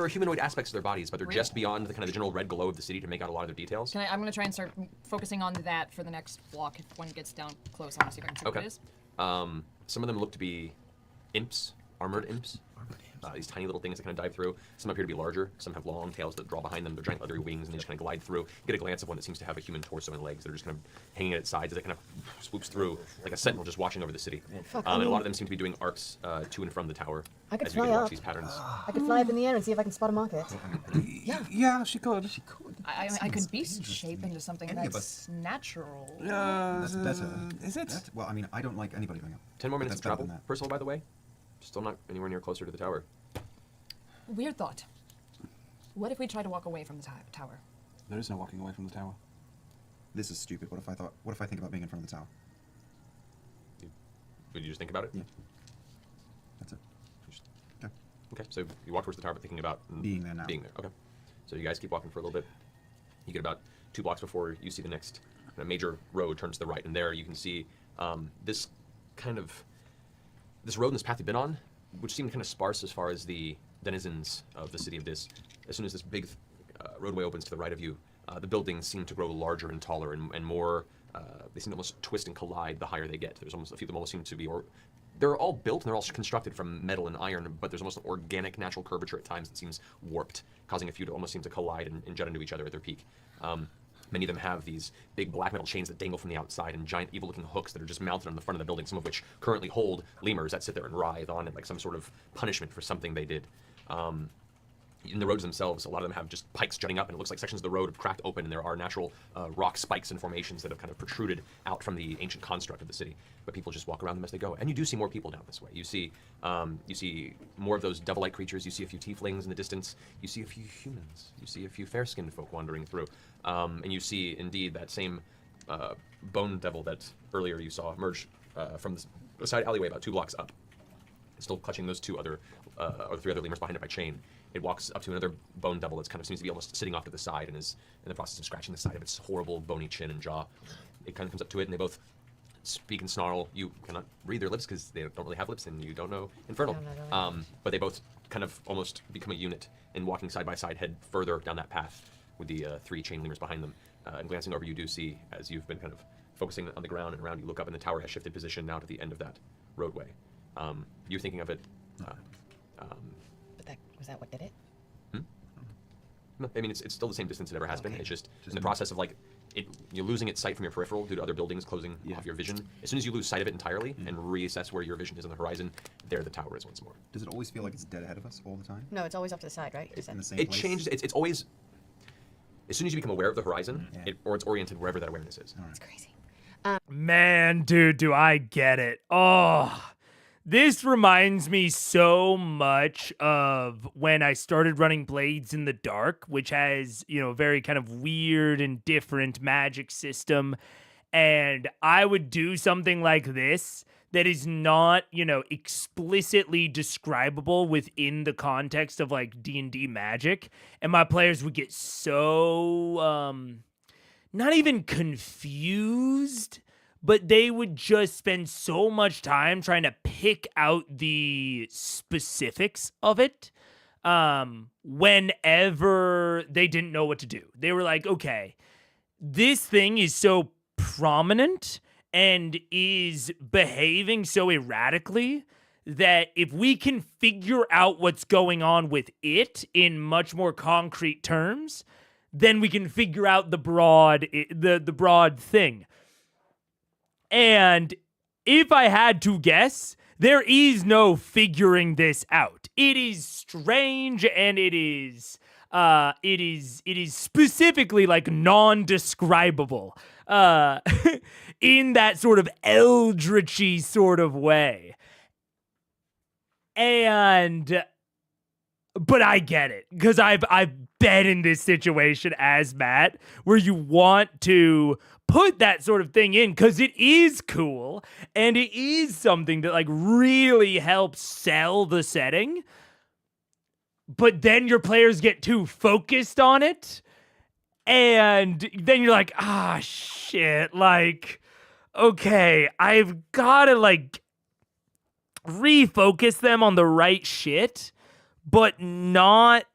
are humanoid aspects to their bodies, but they're just beyond the kind of the general red glow of the city to make out a lot of their details. I'm going to try and start focusing on that for the next block. If one gets down close, I want to see if I can see what it Okay. is. Some of them look to be imps, armored imps. These tiny little things that kind of dive through. Some appear to be larger. Some have long tails that draw behind them. They're giant leathery wings, and they just kind of glide through. You get a glance of one that seems to have a human torso and legs that are just kind of hanging at its sides as it kind of swoops through, like a sentinel just watching over the city. And a lot of them seem to be doing arcs to and from the tower. I could as you get fly to watch up. these patterns. I could fly up in the air and see if I can spot a market. Yeah, she could. I could beast shape into something Any of that's natural. That's better. Is it? Well, I mean, I don't like anybody going up. 10 more minutes That's of better travel. than that. Percival, by the way, still not anywhere near closer to the tower. Weird thought. What if we try to walk away from the tower? There is no walking away from the tower. This is stupid. What if I think about being in front of the tower? Would you just think about it? Yeah. That's it. Okay. Okay, so you walk towards the tower thinking about Being there now. Being there, okay. So you guys keep walking for a little bit. You get about 2 blocks before you see the next major road turn to the right, and there you can see this road and this path you've been on, which seemed kind of sparse as far as the denizens of the city of Dis. As soon as this big roadway opens to the right of you, the buildings seem to grow larger and taller and more. They seem to almost twist and collide the higher they get. There's almost a few of them almost seem to be, or they're all built and they're all constructed from metal and iron, but there's almost an organic natural curvature at times that seems warped, causing a few to almost seem to collide and jet into each other at their peak. Many of them have these big black metal chains that dangle from the outside and giant evil-looking hooks that are just mounted on the front of the building, some of which currently hold lemurs that sit there and writhe on it like some sort of punishment for something they did. In the roads themselves, a lot of them have just pikes jutting up, and it looks like sections of the road have cracked open, and there are natural rock spikes and formations that have kind of protruded out from the ancient construct of the city. But people just walk around them as they go, and you do see more people down this way. You see more of those devil-like creatures. You see a few tieflings in the distance. You see a few humans. You see a few fair-skinned folk wandering through, and you see indeed that same bone devil that earlier you saw emerge from the side alleyway about 2 blocks up, still clutching those 3 other lemurs behind it by chain. It walks up to another bone devil that kind of seems to be almost sitting off to the side and is in the process of scratching the side of its horrible bony chin and jaw. It kind of comes up to it, and they both speak and snarl. You cannot read their lips because they don't really have lips, and you don't know Infernal. But they both kind of almost become a unit, and walking side by side, head further down that path with the 3 chain lemurs behind them. And glancing over, you do see, as you've been kind of focusing on the ground and around, you look up, and the tower has shifted position now to the end of that roadway. You're thinking of it. But was that what did it? No, I mean, it's still the same distance it ever has been. It's just in the process of you're losing its sight from your peripheral due to other buildings closing off your vision. As soon as you lose sight of it entirely and reassess where your vision is on the horizon, there the tower is once more. Does it always feel like it's dead ahead of us all the time? No, it's always off to the side, right? In the same It place? changes. It's always. As soon as you become aware of the horizon, or it's oriented wherever that awareness is. It's crazy. Man, dude, do I get it. Oh, this reminds me so much of when I started running Blades in the Dark, which has, a very kind of weird and different magic system. And I would do something like this that is not, explicitly describable within the context of like D&D magic. And my players would get so, not even confused, but they would just spend so much time trying to pick out the specifics of it whenever they didn't know what to do. They were like, okay, this thing is so prominent and is behaving so erratically that if we can figure out what's going on with it in much more concrete terms, then we can figure out the broad thing. And if I had to guess, there is no figuring this out. It is strange, and it is specifically like non-describable in that sort of eldritchy sort of way. But I get it, because I've been in this situation as Matt, where you want to put that sort of thing in because it is cool and it is something that like really helps sell the setting. But then your players get too focused on it, and then you're like, shit, like, okay, I've got to like refocus them on the right shit, but not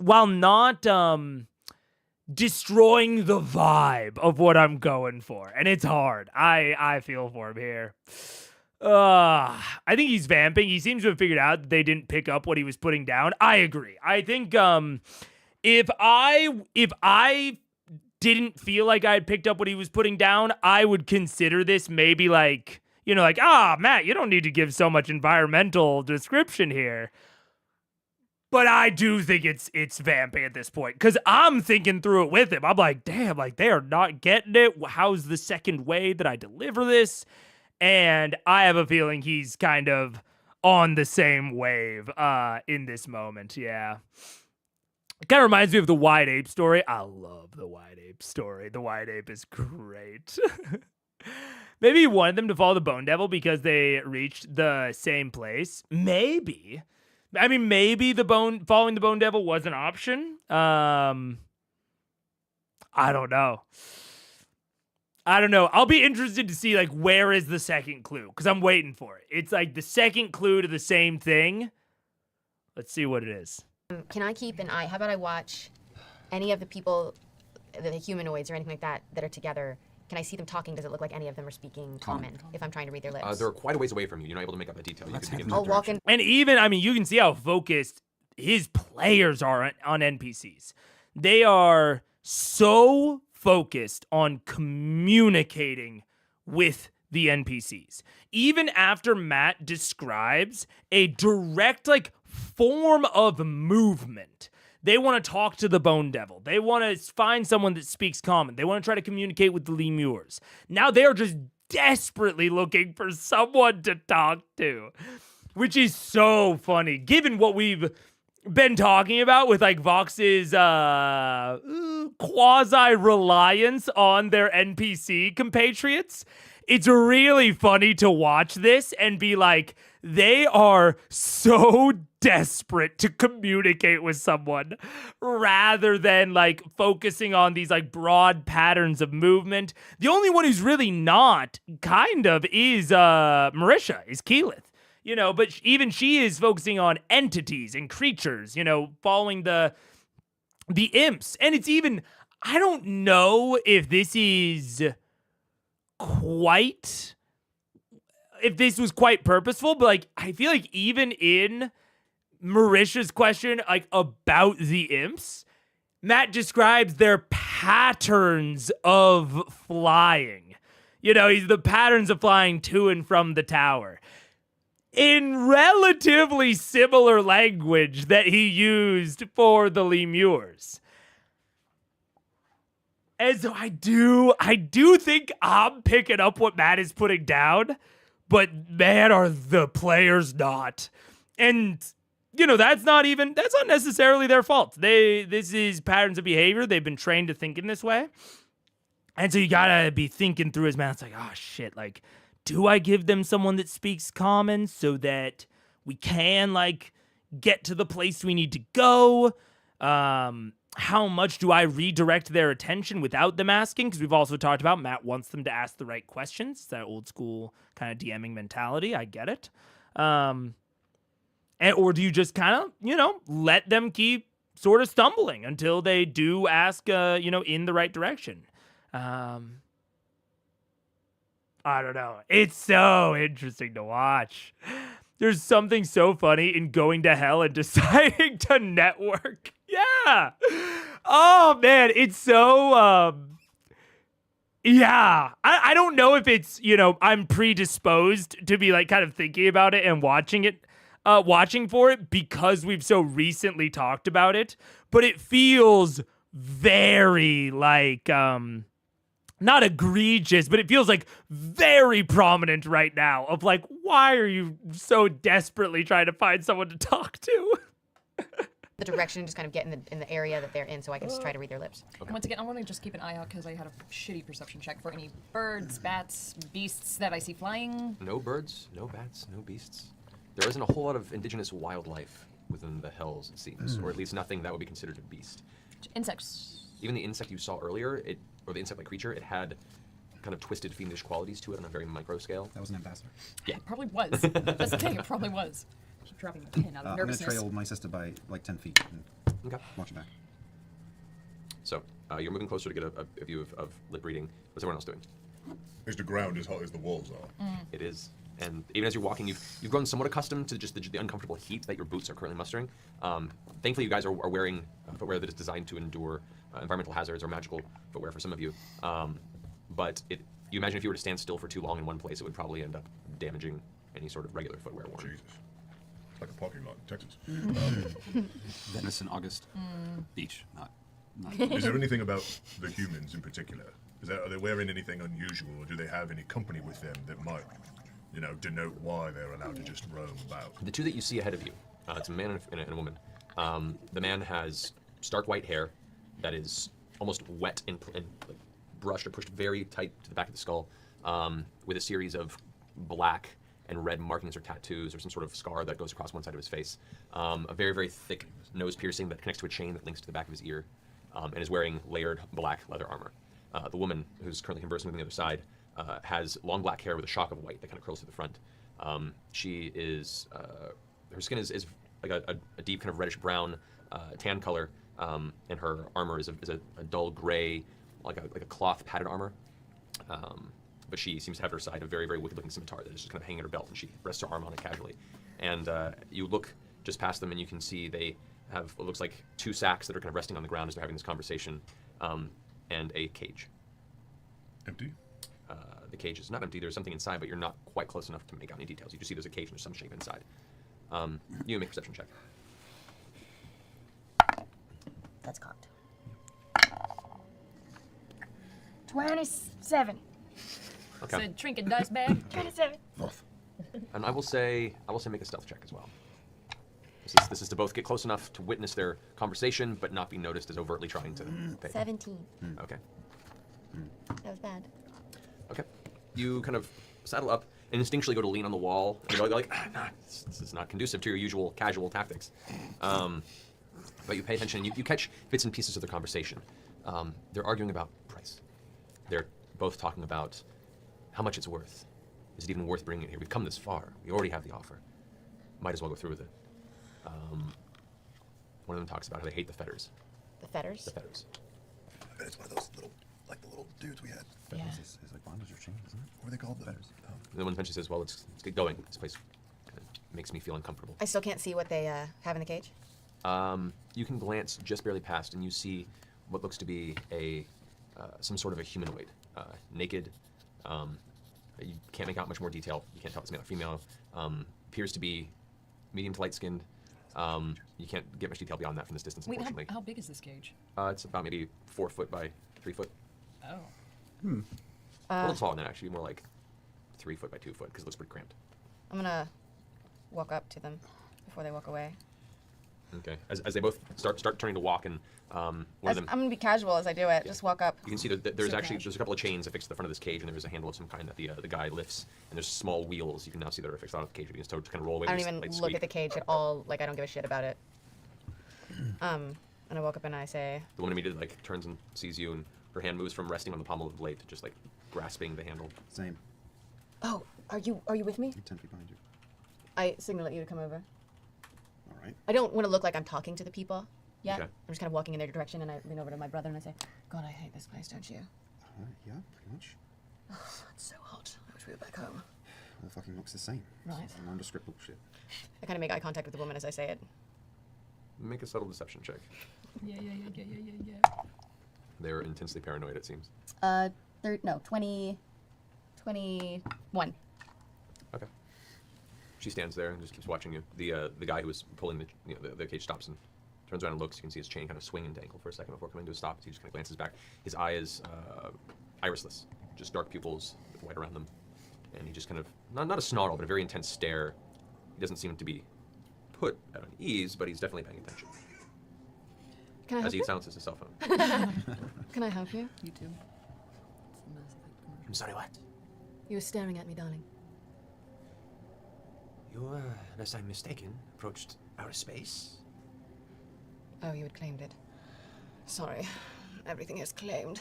destroying the vibe of what I'm going for. And it's hard. I feel for him here. I think he's vamping. He seems to have figured out that they didn't pick up what he was putting down. I agree. I think if I didn't feel like I had picked up what he was putting down, I would consider this maybe like, Matt, you don't need to give so much environmental description here. But I do think it's vamping at this point, because I'm thinking through it with him. I'm like, damn, like they are not getting it. How's the second way that I deliver this? And I have a feeling he's kind of on the same wave in this moment. Yeah. It kind of reminds me of the Wide Ape story. I love the Wide Ape story. The Wide Ape is great. Maybe he wanted them to follow the Bone Devil because they reached the same place. Maybe. I mean, maybe following the Bone Devil was an option. I don't know. I'll be interested to see, like, where is the second clue? Because I'm waiting for it. It's like the second clue to the same thing. Let's see what it is. Can I keep an eye? How about I watch any of the people, the humanoids or anything like that are together? Can I see them talking? Does it look like any of them are speaking common if I'm trying to read their lips? They're quite a ways away from you. You're not able to make out that detail. I'll walk in. And even, I mean, you can see how focused his players are on NPCs. They are so focused on communicating with the NPCs. Even after Matt describes a direct, like, form of movement, they want to talk to the Bone Devil. They want to find someone that speaks common. They want to try to communicate with the lemurs. Now they are just desperately looking for someone to talk to, which is so funny, given what we've been talking about with like Vox's quasi-reliance on their NPC compatriots. It's really funny to watch this and be like, they are so desperate to communicate with someone rather than like focusing on these like broad patterns of movement. The only one who's really not kind of is Marisha, is Keyleth. You know, but even she is focusing on entities and creatures, you know, following the imps. And it's even, I don't know if this is quite, if this was quite purposeful, but like, I feel like even in Marisha's question, like about the imps, Matt describes their patterns of flying. You know, the patterns of flying to and from the tower. In relatively similar language that he used for the lemurs. And so I do think I'm picking up what Matt is putting down, but man, are the players not. And, you know, that's not necessarily their fault. This is patterns of behavior. They've been trained to think in this way. And so you gotta be thinking through his mind. It's like, oh shit, like, do I give them someone that speaks common so that we can, like, get to the place we need to go? How much do I redirect their attention without them asking? Because we've also talked about Matt wants them to ask the right questions. It's that old school kind of DMing mentality. I get it. Or do you just kind of, you know, let them keep sort of stumbling until they do ask, you know, in the right direction? I don't know. It's so interesting to watch. There's something so funny in going to hell and deciding to network. Yeah. Oh, man. It's so, yeah. I don't know if it's, you know, I'm predisposed to be like kind of thinking about it and watching for it because we've so recently talked about it. But it feels very like, not egregious, but it feels like very prominent right now of like, why are you so desperately trying to find someone to talk to? The direction, just kind of get in the area that they're in so I can just try to read their lips. Okay. Once again, I want to just keep an eye out because I had a shitty perception check for any birds, bats, beasts that I see flying. No birds, no bats, no beasts. There isn't a whole lot of indigenous wildlife within the hells, it seems, or at least nothing that would be considered a beast. Insects. Even the insect you saw earlier, or the insect-like creature, it had kind of twisted fiendish qualities to it on a very micro scale. That was an ambassador. Yeah. It probably was. That's the thing, it probably was. Keep dropping the pin out of I'm going to nervousness. trail my sister by like 10 feet and Okay. watch her back. So, you're moving closer to get a view of lip reading. What's everyone else doing? Is the ground as hot as the walls are? It is. And even as you're walking, you've grown somewhat accustomed to just the uncomfortable heat that your boots are currently mustering. Thankfully, you guys are wearing footwear that is designed to endure environmental hazards or magical footwear for some of you. But you imagine if you were to stand still for too long in one place, it would probably end up damaging any sort of regular footwear worn. Jesus. It's like a parking lot in Texas. Venice in August. Beach, not. Is there anything about the humans in particular? Are they wearing anything unusual, or do they have any company with them that might, you know, denote why they're allowed to just roam about? The two that you see ahead of you, it's a man and a woman. The man has stark white hair that is almost wet and like, brushed or pushed very tight to the back of the skull, with a series of black and red markings or tattoos or some sort of scar that goes across one side of his face. A very, very thick nose piercing that connects to a chain that links to the back of his ear, and is wearing layered black leather armor. The woman, who's currently conversing with the other side, has long black hair with a shock of white that kind of curls to the front. She is, her skin is like a deep kind of reddish brown tan color, and her armor is a dull gray, like a cloth padded armor. But she seems to have at her side a very, very wicked looking scimitar that is just kind of hanging at her belt, and she rests her arm on it casually. And you look just past them and you can see they have what looks like two sacks that are kind of resting on the ground as they're having this conversation, and a cage. Empty? The cage is not empty. There's something inside, but you're not quite close enough to make out any details. You just see there's a cage and there's some shape inside. You make a perception check. That's cocked. 27. Okay. It's a trinket dice bag. 27. And I will say make a stealth check as well. This is to both get close enough to witness their conversation, but not be noticed as overtly trying to pay. 17. Okay. That was bad. Okay. You kind of saddle up, and instinctually go to lean on the wall. And you're like, nah, this is not conducive to your usual casual tactics. But you pay attention, and you catch bits and pieces of their conversation. They're arguing about price. They're both talking about how much it's worth. Is it even worth bringing it here? We've come this far. We already have the offer. Might as well go through with it. One of them talks about how they hate the fetters. The fetters? The fetters. I bet it's one of those little, like the little dudes we had. Yeah. Is like bondage or chains, isn't it? What are they called? Fetters. Oh. And then one eventually says, well, let's get going. This place makes me feel uncomfortable. I still can't see what they have in the cage. You can glance just barely past, and you see what looks to be some sort of a humanoid, naked. You can't make out much more detail. You can't tell if it's male or female. Appears to be medium to light skinned. You can't get much detail beyond that from this distance, Wait, unfortunately. how big is this cage? It's about maybe 4 foot by 3 foot. Oh. A little taller than that, actually, more like 3 foot by 2 foot, because it looks pretty cramped. I'm gonna walk up to them before they walk away. Okay. As they both start turning to walk, and one of them, I'm gonna be casual as I do it. Just walk up. you can see that there's So actually cash. there's a couple of chains affixed to the front of this cage, and there's a handle of some kind that the guy lifts, and there's small wheels you can now see that are affixed on the cage. You can start to kind of roll away. I don't with even this look light at the squeak. cage at all. Like I don't give a shit about it. And I walk up and I say, The woman immediately turns and sees you, and her hand moves from resting on the pommel of the blade to just grasping the handle. Same. "Oh, are you with me?" I'm 10 feet behind you. I signal at you to come over. All right. I don't want to look like I'm talking to the people yet. Okay. I'm just kind of walking in their direction, and I lean over to my brother and I say, "God, I hate this place, don't you? Yeah, pretty much. It's so hot. I wish we were back home." All fucking looks the same. Right. It's nondescript bullshit. I kind of make eye contact with the woman as I say it. Make a subtle deception check. Yeah. They're intensely paranoid, it seems. 21. Okay. She stands there and just keeps watching you. The guy who was pulling the cage stops and turns around and looks. You can see his chain kind of swing and dangle for a second before coming to a stop. He just kind of glances back. His eye is irisless, just dark pupils with white around them, and he just kind of not a snarl, but a very intense stare. He doesn't seem to be put at unease, but he's definitely paying attention Can I as help he you? silences his cell phone. Can I help you? You too. I'm sorry, what? You were staring at me, darling. You, unless I'm mistaken, approached outer space. Oh, you had claimed it. Sorry. Everything is claimed.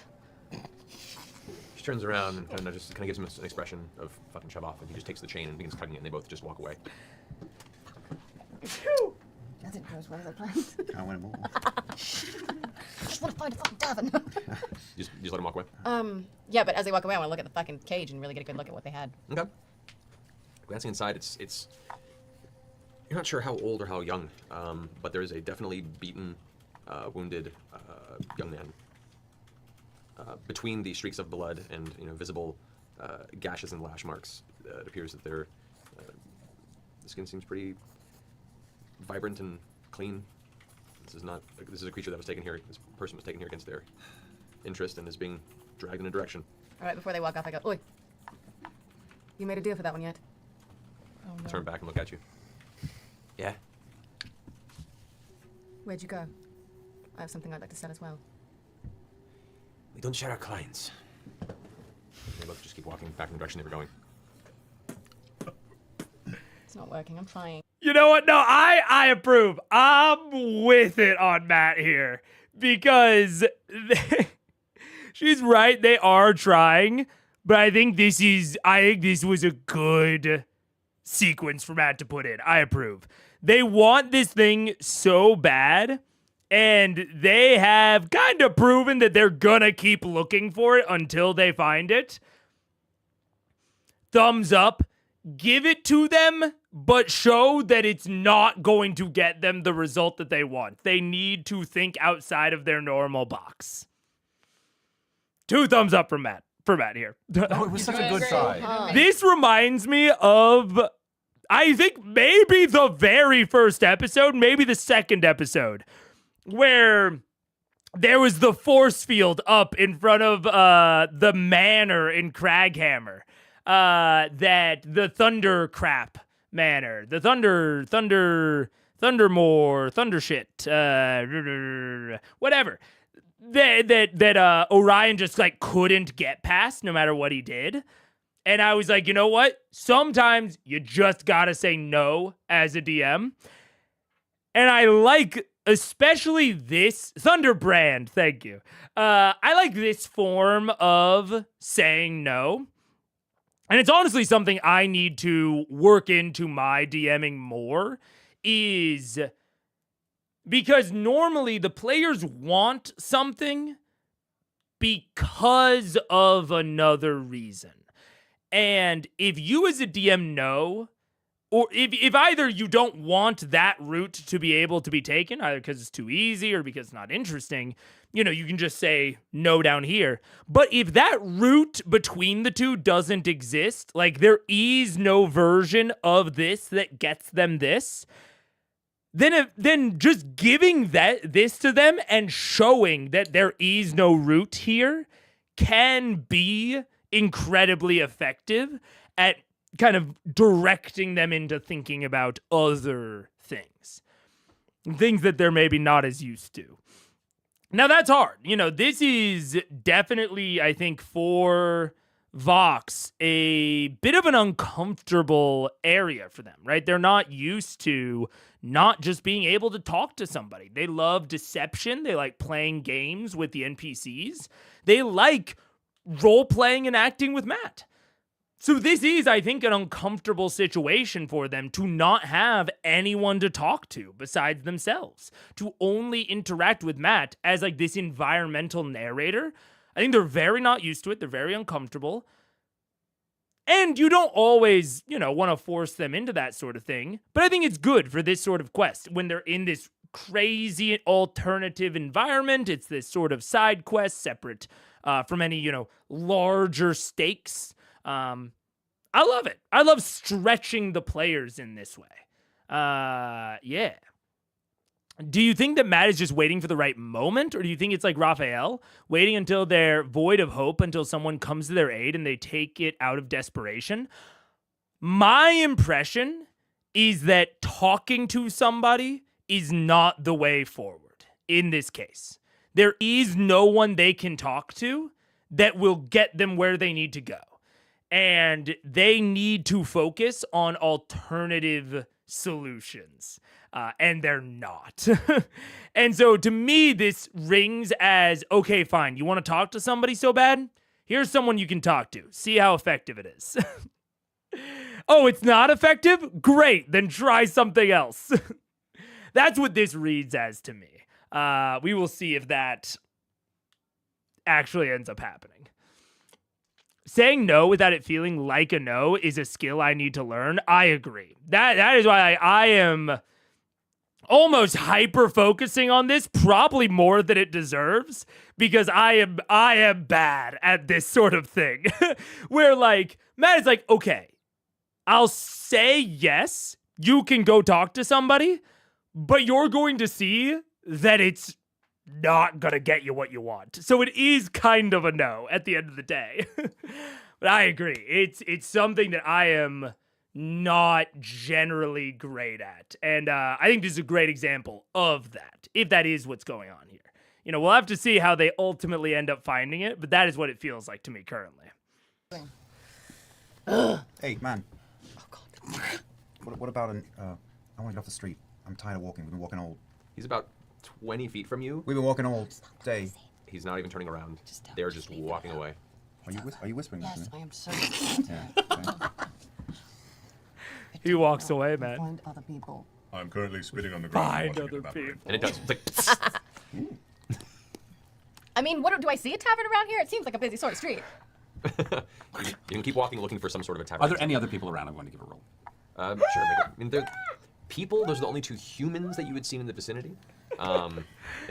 She turns around and kind of gives him an expression of fucking shove off, and he just takes the chain and begins tugging it, and they both just walk away. That didn't go as well as I planned. I want more. I just want to find a fucking tavern. You just let him walk away? Yeah, but as they walk away, I want to look at the fucking cage and really get a good look at what they had. Okay. Glancing inside, it's you're not sure how old or how young, but there is a definitely beaten, wounded young man. Between the streaks of blood and visible gashes and lash marks, it appears that the skin seems pretty vibrant and clean. This is a creature that was taken here. This person was taken here against their interest and is being dragged in a direction. All right, before they walk off, I go, "Oi, you made a deal for that one yet?" Oh, no. Turn back and look at you. Yeah. Where'd you go? I have something I'd like to sell as well. We don't share our clients. They both just keep walking back in the direction they were going. It's not working. I'm trying. You know what? No, I approve. I'm with it on Matt here because she's right. They are trying, but I think this was a good sequence for Matt to put in. I approve. They want this thing so bad, and they have kind of proven that they're gonna keep looking for it until they find it. Thumbs up. Give it to them, but show that it's not going to get them the result that they want. They need to think outside of their normal box. 2 thumbs up from Matt. For Matt here. Oh, it was such a good try. This reminds me of, I think, maybe the very first episode, maybe the second episode, where there was the force field up in front of the manor in Craghammer. That the Thunder Crap Manor, the Thundermore, Thunder shit, whatever. That Orion just couldn't get past no matter what he did. And I was like, you know what? Sometimes you just gotta say no as a DM. And I like, especially this, Thunderbrand, thank you. I like this form of saying no. And it's honestly something I need to work into my DMing more, is because normally the players want something because of another reason. And if you as a DM know, or if either you don't want that route to be able to be taken, either because it's too easy or because it's not interesting, you know, you can just say no down here. But if that route between the two doesn't exist, like there is no version of this that gets them this, then just giving this to them and showing that there is no route here can be incredibly effective at kind of directing them into thinking about other things that they're maybe not as used to. Now that's hard. You know, this is definitely, I think, for Vox, a bit of an uncomfortable area for them, right? They're not used to not just being able to talk to somebody. They love deception. They like playing games with the NPCs. They like role-playing and acting with Matt. So this is, I think, an uncomfortable situation for them to not have anyone to talk to besides themselves, to only interact with Matt as like this environmental narrator. I think they're very not used to it. They're very uncomfortable. And you don't always, you know, want to force them into that sort of thing. But I think it's good for this sort of quest when they're in this crazy alternative environment. It's this sort of side quest separate from any, you know, larger stakes. I love it. I love stretching the players in this way. Yeah. Do you think that Matt is just waiting for the right moment? Or do you think it's like Raphael, waiting until they're void of hope until someone comes to their aid and they take it out of desperation? My impression is that talking to somebody is not the way forward in this case. There is no one they can talk to that will get them where they need to go. And they need to focus on alternative solutions. And they're not. And so to me, this rings as, okay, fine. You want to talk to somebody so bad? Here's someone you can talk to. See how effective it is. Oh, it's not effective? Great. Then try something else. That's what this reads as to me. We will see if that actually ends up happening. Saying no without it feeling like a no is a skill I need to learn. I agree. That is why I am almost hyper-focusing on this, probably more than it deserves, because I am bad at this sort of thing. Where, like, Matt is like, okay, I'll say yes, you can go talk to somebody, but you're going to see that it's not gonna get you what you want. So it is kind of a no at the end of the day. But I agree. It's something that I am not generally great at. And I think this is a great example of that, if that is what's going on here. You know, we'll have to see how they ultimately end up finding it, but that is what it feels like to me currently. Hey, man. Oh, God. What about I want to get off the street. I'm tired of walking. We've been walking all... He's about 20 feet from you. We've been walking all day. He's not even turning around. They're just walking away. Are you whispering that to me? Yes, I am so. Yeah. Okay. He walks away, man. Find other people. I'm currently spitting on the ground. Find watching it other evaporate. people. And it does. It's like, I mean, what do I see a tavern around here? It seems like a busy sort of street. you can keep walking, looking for some sort of a tavern. Are there any other people around? I'm going to give a roll. Sure. I mean, they're people. Those are the only two humans that you had seen in the vicinity. Like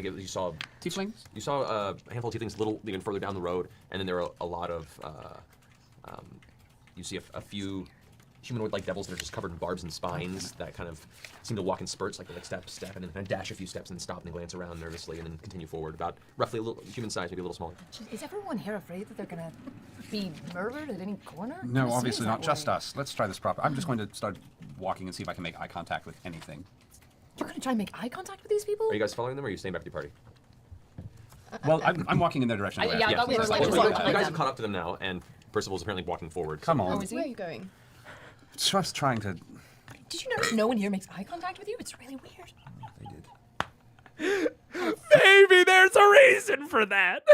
you saw Tieflings? You saw a handful of tieflings, little even further down the road, and then there are a lot of. You see a few humanoid-like devils that are just covered in barbs and spines that kind of seem to walk in spurts, like they step, and then kind of dash a few steps and stop and glance around nervously, and then continue forward. About roughly a little human size, maybe a little smaller. Is everyone here afraid that they're gonna be murdered at any corner? No, It seems obviously that not. Just way. us. Let's try this proper. I'm just going to start walking and see if I can make eye contact with anything. You're gonna try and make eye contact with these people? Are you guys following them, or are you staying back with your party? Well, I'm walking in their direction. Yeah, I thought we were like Well, just you walking guys with have them. caught up to them now, and Percival's apparently walking forward. Come Oh, on. is Where are he? you going? Just trying to. Did you notice no one here makes eye contact with you? It's really weird. They did. Maybe there's a reason for that.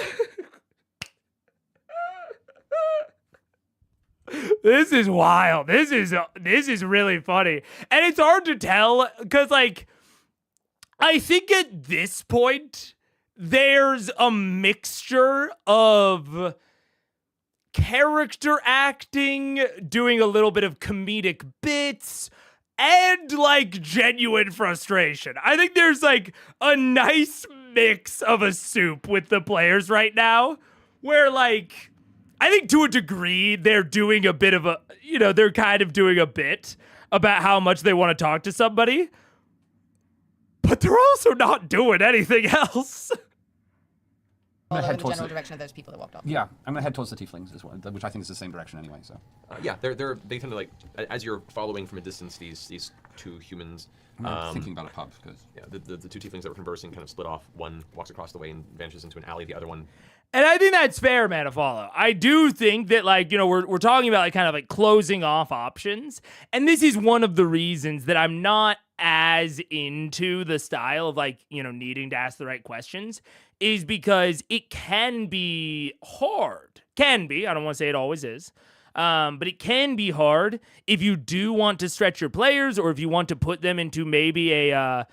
This is wild. This is really funny. And it's hard to tell cuz like I think at this point there's a mixture of character acting, doing a little bit of comedic bits, and like genuine frustration. I think there's like a nice mix of a soup with the players right now where like I think to a degree they're doing a bit of a, they're kind of doing a bit about how much they want to talk to somebody, but they're also not doing anything else. I'm Follow gonna head in the towards general the. direction of those people that walked off. Yeah, I'm gonna head towards the tieflings as well, which I think is the same direction anyway. So. Yeah, they tend to like as you're following from a distance these two humans. I'm thinking about a pub because. Yeah, the two tieflings that were conversing kind of split off. One walks across the way and vanishes into an alley. The other one. And I think that's fair, man, to follow. I do think that, like, we're talking about, like, kind of, like, closing off options. And this is one of the reasons that I'm not as into the style of, like, needing to ask the right questions is because it can be hard. Can be. I don't want to say it always is. But it can be hard if you do want to stretch your players or if you want to put them into maybe a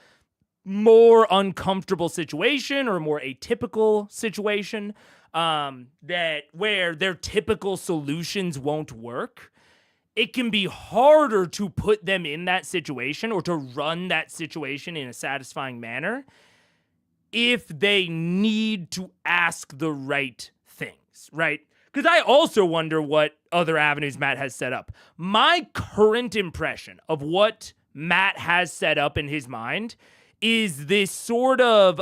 more uncomfortable situation or a more atypical situation that where their typical solutions won't work. It can be harder to put them in that situation or to run that situation in a satisfying manner if they need to ask the right things, right? Because I also wonder what other avenues Matt has set up. My current impression of what Matt has set up in his mind is this sort of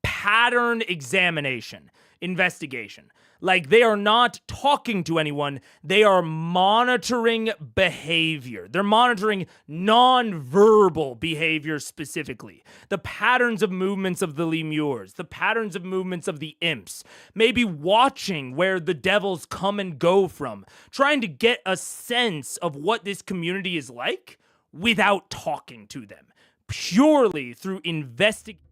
pattern examination, investigation. Like they are not talking to anyone. They are monitoring behavior. They're monitoring non-verbal behavior specifically. The patterns of movements of the lemures, the patterns of movements of the imps, maybe watching where the devils come and go from, trying to get a sense of what this community is like without talking to them, purely through investigation.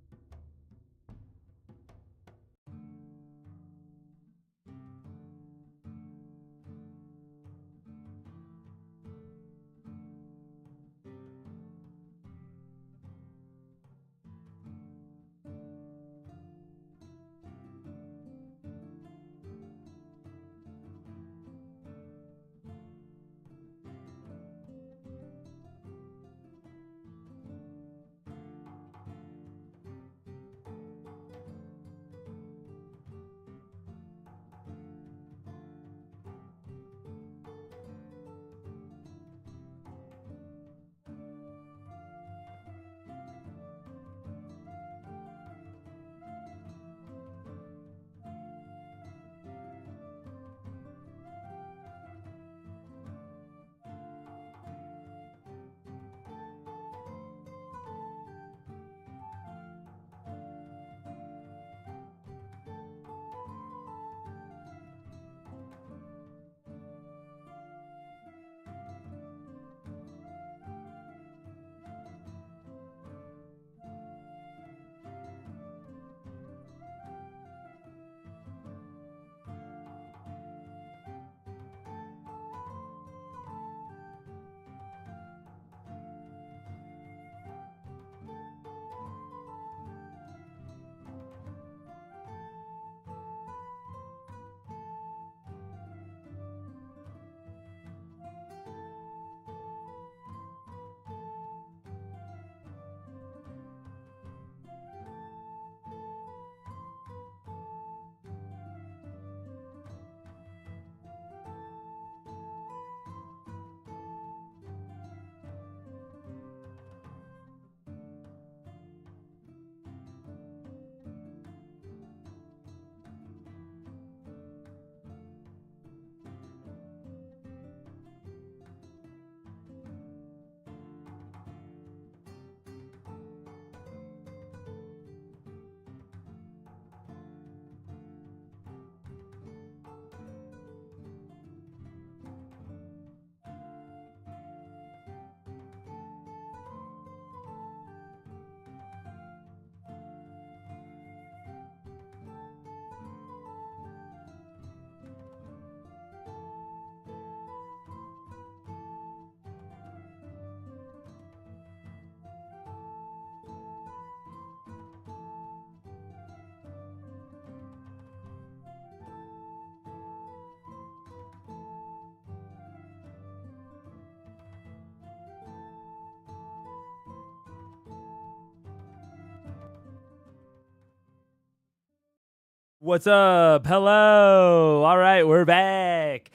What's up? Hello. All right, we're back.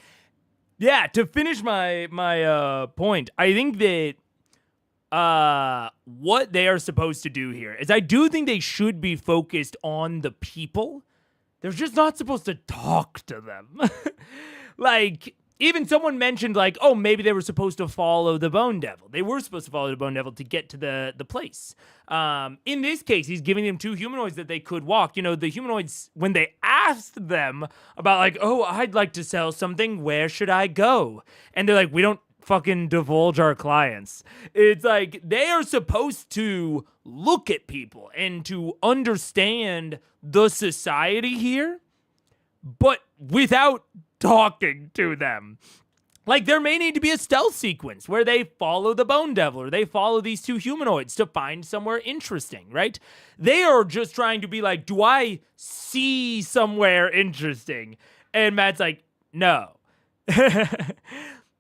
Yeah, to finish my point, I think that what they are supposed to do here is I do think they should be focused on the people. They're just not supposed to talk to them. Like, even someone mentioned, like, oh, maybe they were supposed to follow the Bone Devil. They were supposed to follow the Bone Devil to get to the place. In this case, he's giving them 2 humanoids that they could walk. You know, the humanoids, when they asked them about, like, oh, I'd like to sell something, where should I go? And they're like, we don't fucking divulge our clients. It's like, they are supposed to look at people and to understand the society here, but without talking to them. Like, there may need to be a stealth sequence where they follow the Bone Devil or they follow these 2 humanoids to find somewhere interesting, right? They are just trying to be like, do I see somewhere interesting? And Matt's like, no.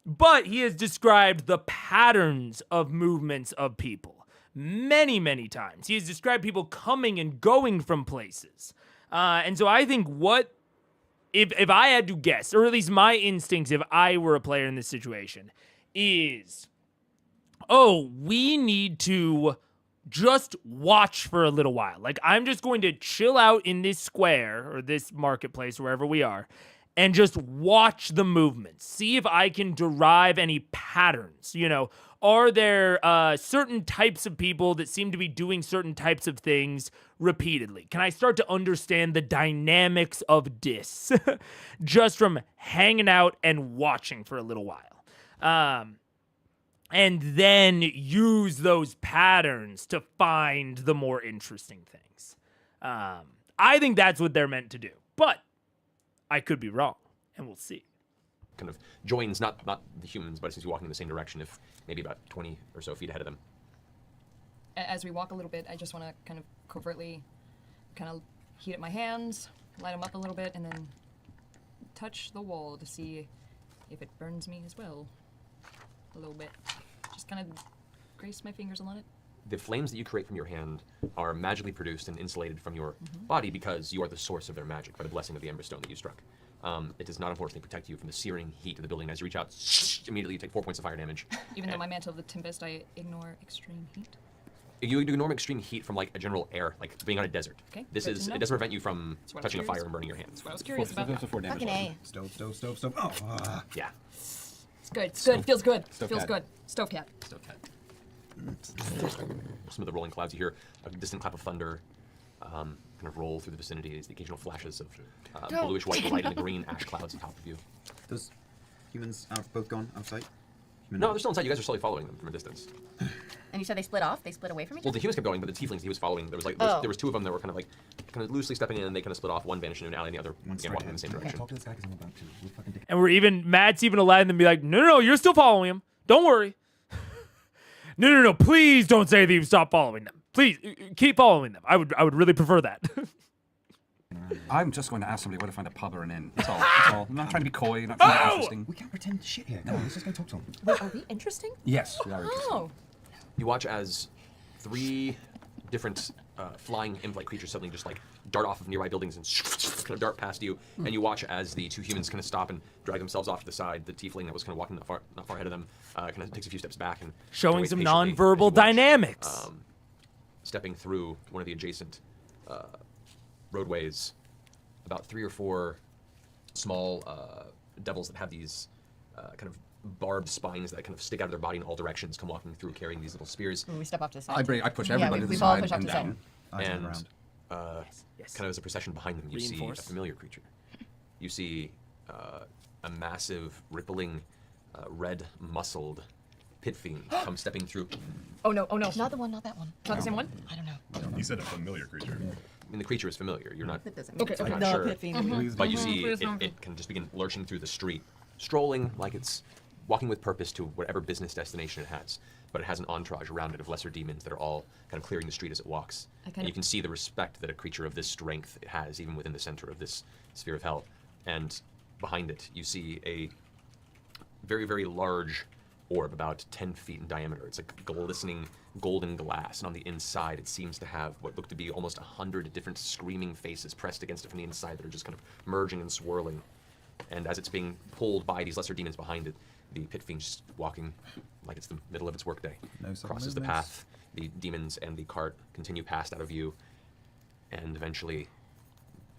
But he has described the patterns of movements of people many, many times. He has described people coming and going from places. And so I think if I had to guess, or at least my instincts if I were a player in this situation, is, oh, we need to just watch for a little while. Like, I'm just going to chill out in this square or this marketplace, wherever we are, and just watch the movements. See if I can derive any patterns. You know, are there certain types of people that seem to be doing certain types of things repeatedly? Can I start to understand the dynamics of dis just from hanging out and watching for a little while? And then use those patterns to find the more interesting things. I think that's what they're meant to do. But I could be wrong, and we'll see. Kind of joins not the humans, but it seems to be walking in the same direction, if maybe about 20 or so feet ahead of them. As we walk a little bit, I just want to kind of covertly kind of heat up my hands, light them up a little bit, and then touch the wall to see if it burns me as well. A little bit. Just kind of grace my fingers along it. The flames that you create from your hand are magically produced and insulated from your body because you are the source of their magic by the blessing of the Ember Stone that you struck. It does not, unfortunately, protect you from the searing heat of the building. As you reach out, immediately you take 4 points of fire damage. Even though my mantle of the Tempest, I ignore extreme heat. You ignore extreme heat from, like, a general air, like being on a desert. Okay, This good is, to know. it doesn't prevent you from That's what I was touching a curious fire and burning your hands. That's what I was curious about. So 4 damage. Fucking A. Stove. Oh, Yeah. It's good. It's good. Feels good. Stove Feels cat. good. Stove cat. Stove cat. Some of the rolling clouds, you hear a distant clap of thunder kind of roll through the vicinity as the occasional flashes of bluish white light and the green ash clouds atop of you. Those humans are both gone out of sight? No, they're still inside. You guys are slowly following them from a distance. And you said they split off? They split away from each Well, other? the humans kept going, but the tieflings he was following, there was like Oh. there was 2 of them that were kind of loosely stepping in, and they kind of split off. One vanished into an alley, and the other again walking in the same direction. Talk to this guy because I'm about to. We're fucking dick. And Matt's even allowing them to be like, no, you're still following him. Don't worry. No, please don't say that you've stopped following them. Please, keep following them. I would really prefer that. I'm just going to ask somebody where to find a pub or an inn. That's all. That's all. I'm not trying to be coy. I'm not trying to be interesting. We can't pretend shit here. Come on, let's just go talk to him. Wait, are we interesting? Yes, we are interesting. Oh. You watch as 3 different flying imp-like creatures suddenly just like dart off of nearby buildings and kind of dart past you, and you watch as the 2 humans kind of stop and drag themselves off to the side. The tiefling that was kind of walking not far ahead of them kind of takes a few steps back and Showing waits some patiently as you nonverbal watch, dynamics. Stepping through one of the adjacent roadways, about 3 or 4 small devils that have these kind of barbed spines that kind of stick out of their body in all directions come walking through carrying these little spears. We step off to the side. I push Yeah, everybody to the we've all side pushed off and to the side. down. Eyes on the And ground. Yes. kind of as a procession behind them, you see a Reinforce. familiar creature. You see a massive, rippling, red, muscled pit fiend come stepping through. Oh no. Oh no. Not the one, not that one. Not the same one? I don't know. He said a familiar creature. I mean, the creature is familiar. You're not, That doesn't mean Okay, it's okay. like not the sure. pit fiend. but you see Please don't. it can just begin lurching through the street, strolling like it's walking with purpose to whatever business destination it has. But it has an entourage around it of lesser demons that are all kind of clearing the street as it walks. And you can see the respect that a creature of this strength has, even within the center of this sphere of hell. And behind it, you see a very, very large orb about 10 feet in diameter. It's like glistening golden glass, and on the inside it seems to have what look to be almost 100 different screaming faces pressed against it from the inside that are just kind of merging and swirling. And as it's being pulled by these lesser demons behind it, the pit fiend just walking like it's the middle of its workday. No sudden Crosses the movements. path. The demons and the cart continue past out of view, and eventually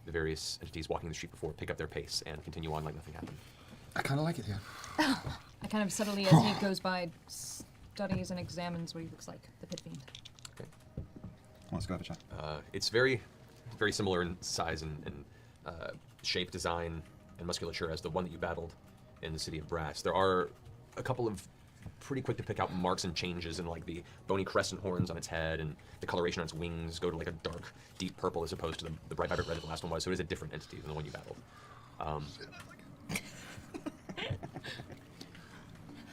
the various entities walking the street before pick up their pace and continue on like nothing happened. I kind of like it here. I kind of subtly, as he goes by, studies and examines what he looks like, the pit fiend. Okay. Let's go have a chat. It's very, very similar in size and shape, design, and musculature as the one that you battled in the City of Brass. There are a couple of pretty quick to pick out marks and changes in like the bony crescent horns on its head, and the coloration on its wings go to like a dark, deep purple as opposed to the bright, vibrant red that the last one was. So it is a different entity than the one you battled.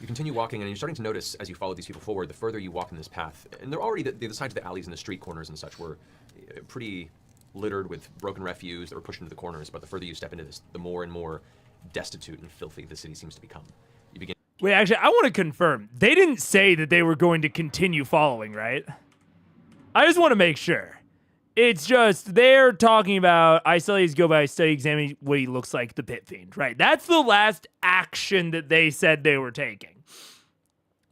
You continue walking, and you're starting to notice as you follow these people forward, the further you walk in this path, and they're already the sides of the alleys and the street corners and such were pretty littered with broken refuse that were pushed into the corners, but the further you step into this, the more and more destitute and filthy the city seems to become. You begin. Wait, actually, I want to confirm. They didn't say that they were going to continue following, right? I just want to make sure. It's just they're talking about I studies go by study examining what he looks like, the pit fiend, right? That's the last action that they said they were taking.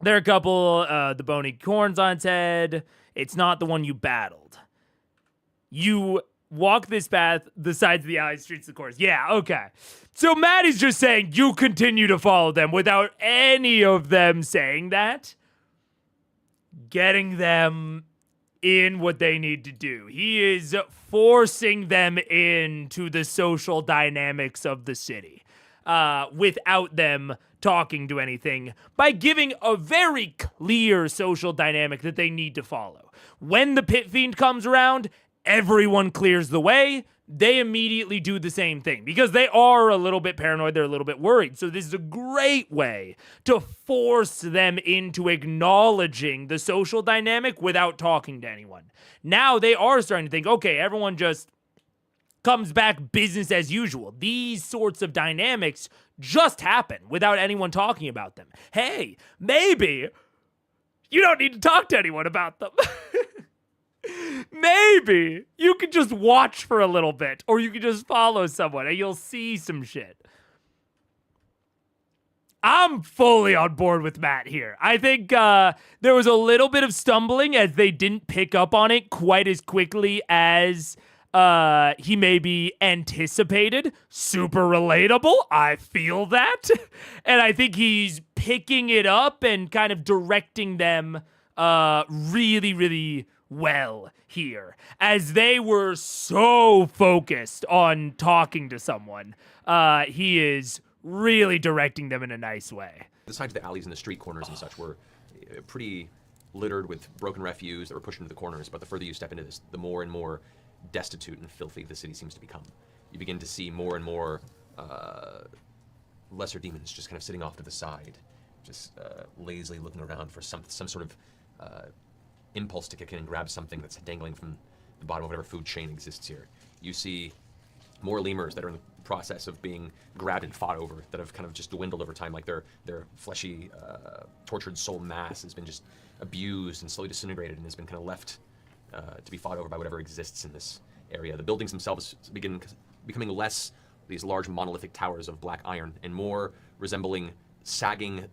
There are a couple, the bony horns on its head. It's not the one you battled. You walk this path, the sides of the alley, streets, the course. Yeah, okay. So Maddie's just saying you continue to follow them without any of them saying that. Getting them in what they need to do. He is forcing them into the social dynamics of the city without them talking to anything by giving a very clear social dynamic that they need to follow. When the pit fiend comes around, everyone clears the way. They immediately do the same thing because they are a little bit paranoid. They're a little bit worried. So this is a great way to force them into acknowledging the social dynamic without talking to anyone. Now they are starting to think, okay, everyone just comes back business as usual. These sorts of dynamics just happen without anyone talking about them. Hey, maybe you don't need to talk to anyone about them. Maybe you could just watch for a little bit, or you could just follow someone and you'll see some shit. I'm fully on board with Matt here. I think there was a little bit of stumbling as they didn't pick up on it quite as quickly as he maybe anticipated. Super relatable. I feel that. And I think he's picking it up and kind of directing them really, really well here, as they were so focused on talking to someone. He is really directing them in a nice way. The sides of the alleys and the street corners and such were pretty littered with broken refuse that were pushed into the corners, but the further you step into this, the more and more destitute and filthy the city seems to become. You begin to see more and more lesser demons just kind of sitting off to the side, just lazily looking around for some sort of impulse to kick in and grab something that's dangling from the bottom of whatever food chain exists here. You see more lemurs that are in the process of being grabbed and fought over, that have kind of just dwindled over time, like their fleshy, tortured soul mass has been just abused and slowly disintegrated and has been kind of left to be fought over by whatever exists in this area. The buildings themselves begin becoming less these large monolithic towers of black iron and more resembling sagging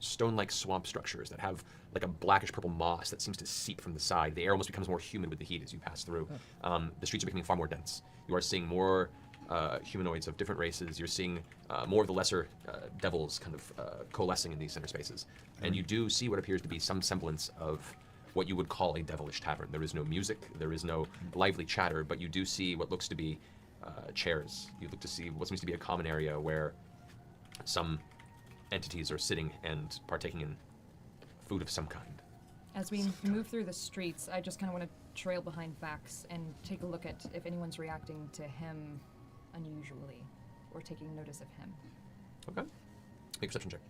stone-like swamp structures that have like a blackish purple moss that seems to seep from the side. The air almost becomes more humid with the heat as you pass through. The streets are becoming far more dense. You are seeing more humanoids of different races. You're seeing more of the lesser devils kind of coalescing in these center spaces. And you do see what appears to be some semblance of what you would call a devilish tavern. There is no music, there is no lively chatter, but you do see what looks to be chairs. You look to see what seems to be a common area where some entities are sitting and partaking in food of some kind. As we move through the streets, I just kind of want to trail behind Vax and take a look at if anyone's reacting to him unusually or taking notice of him. Okay. Make a perception check.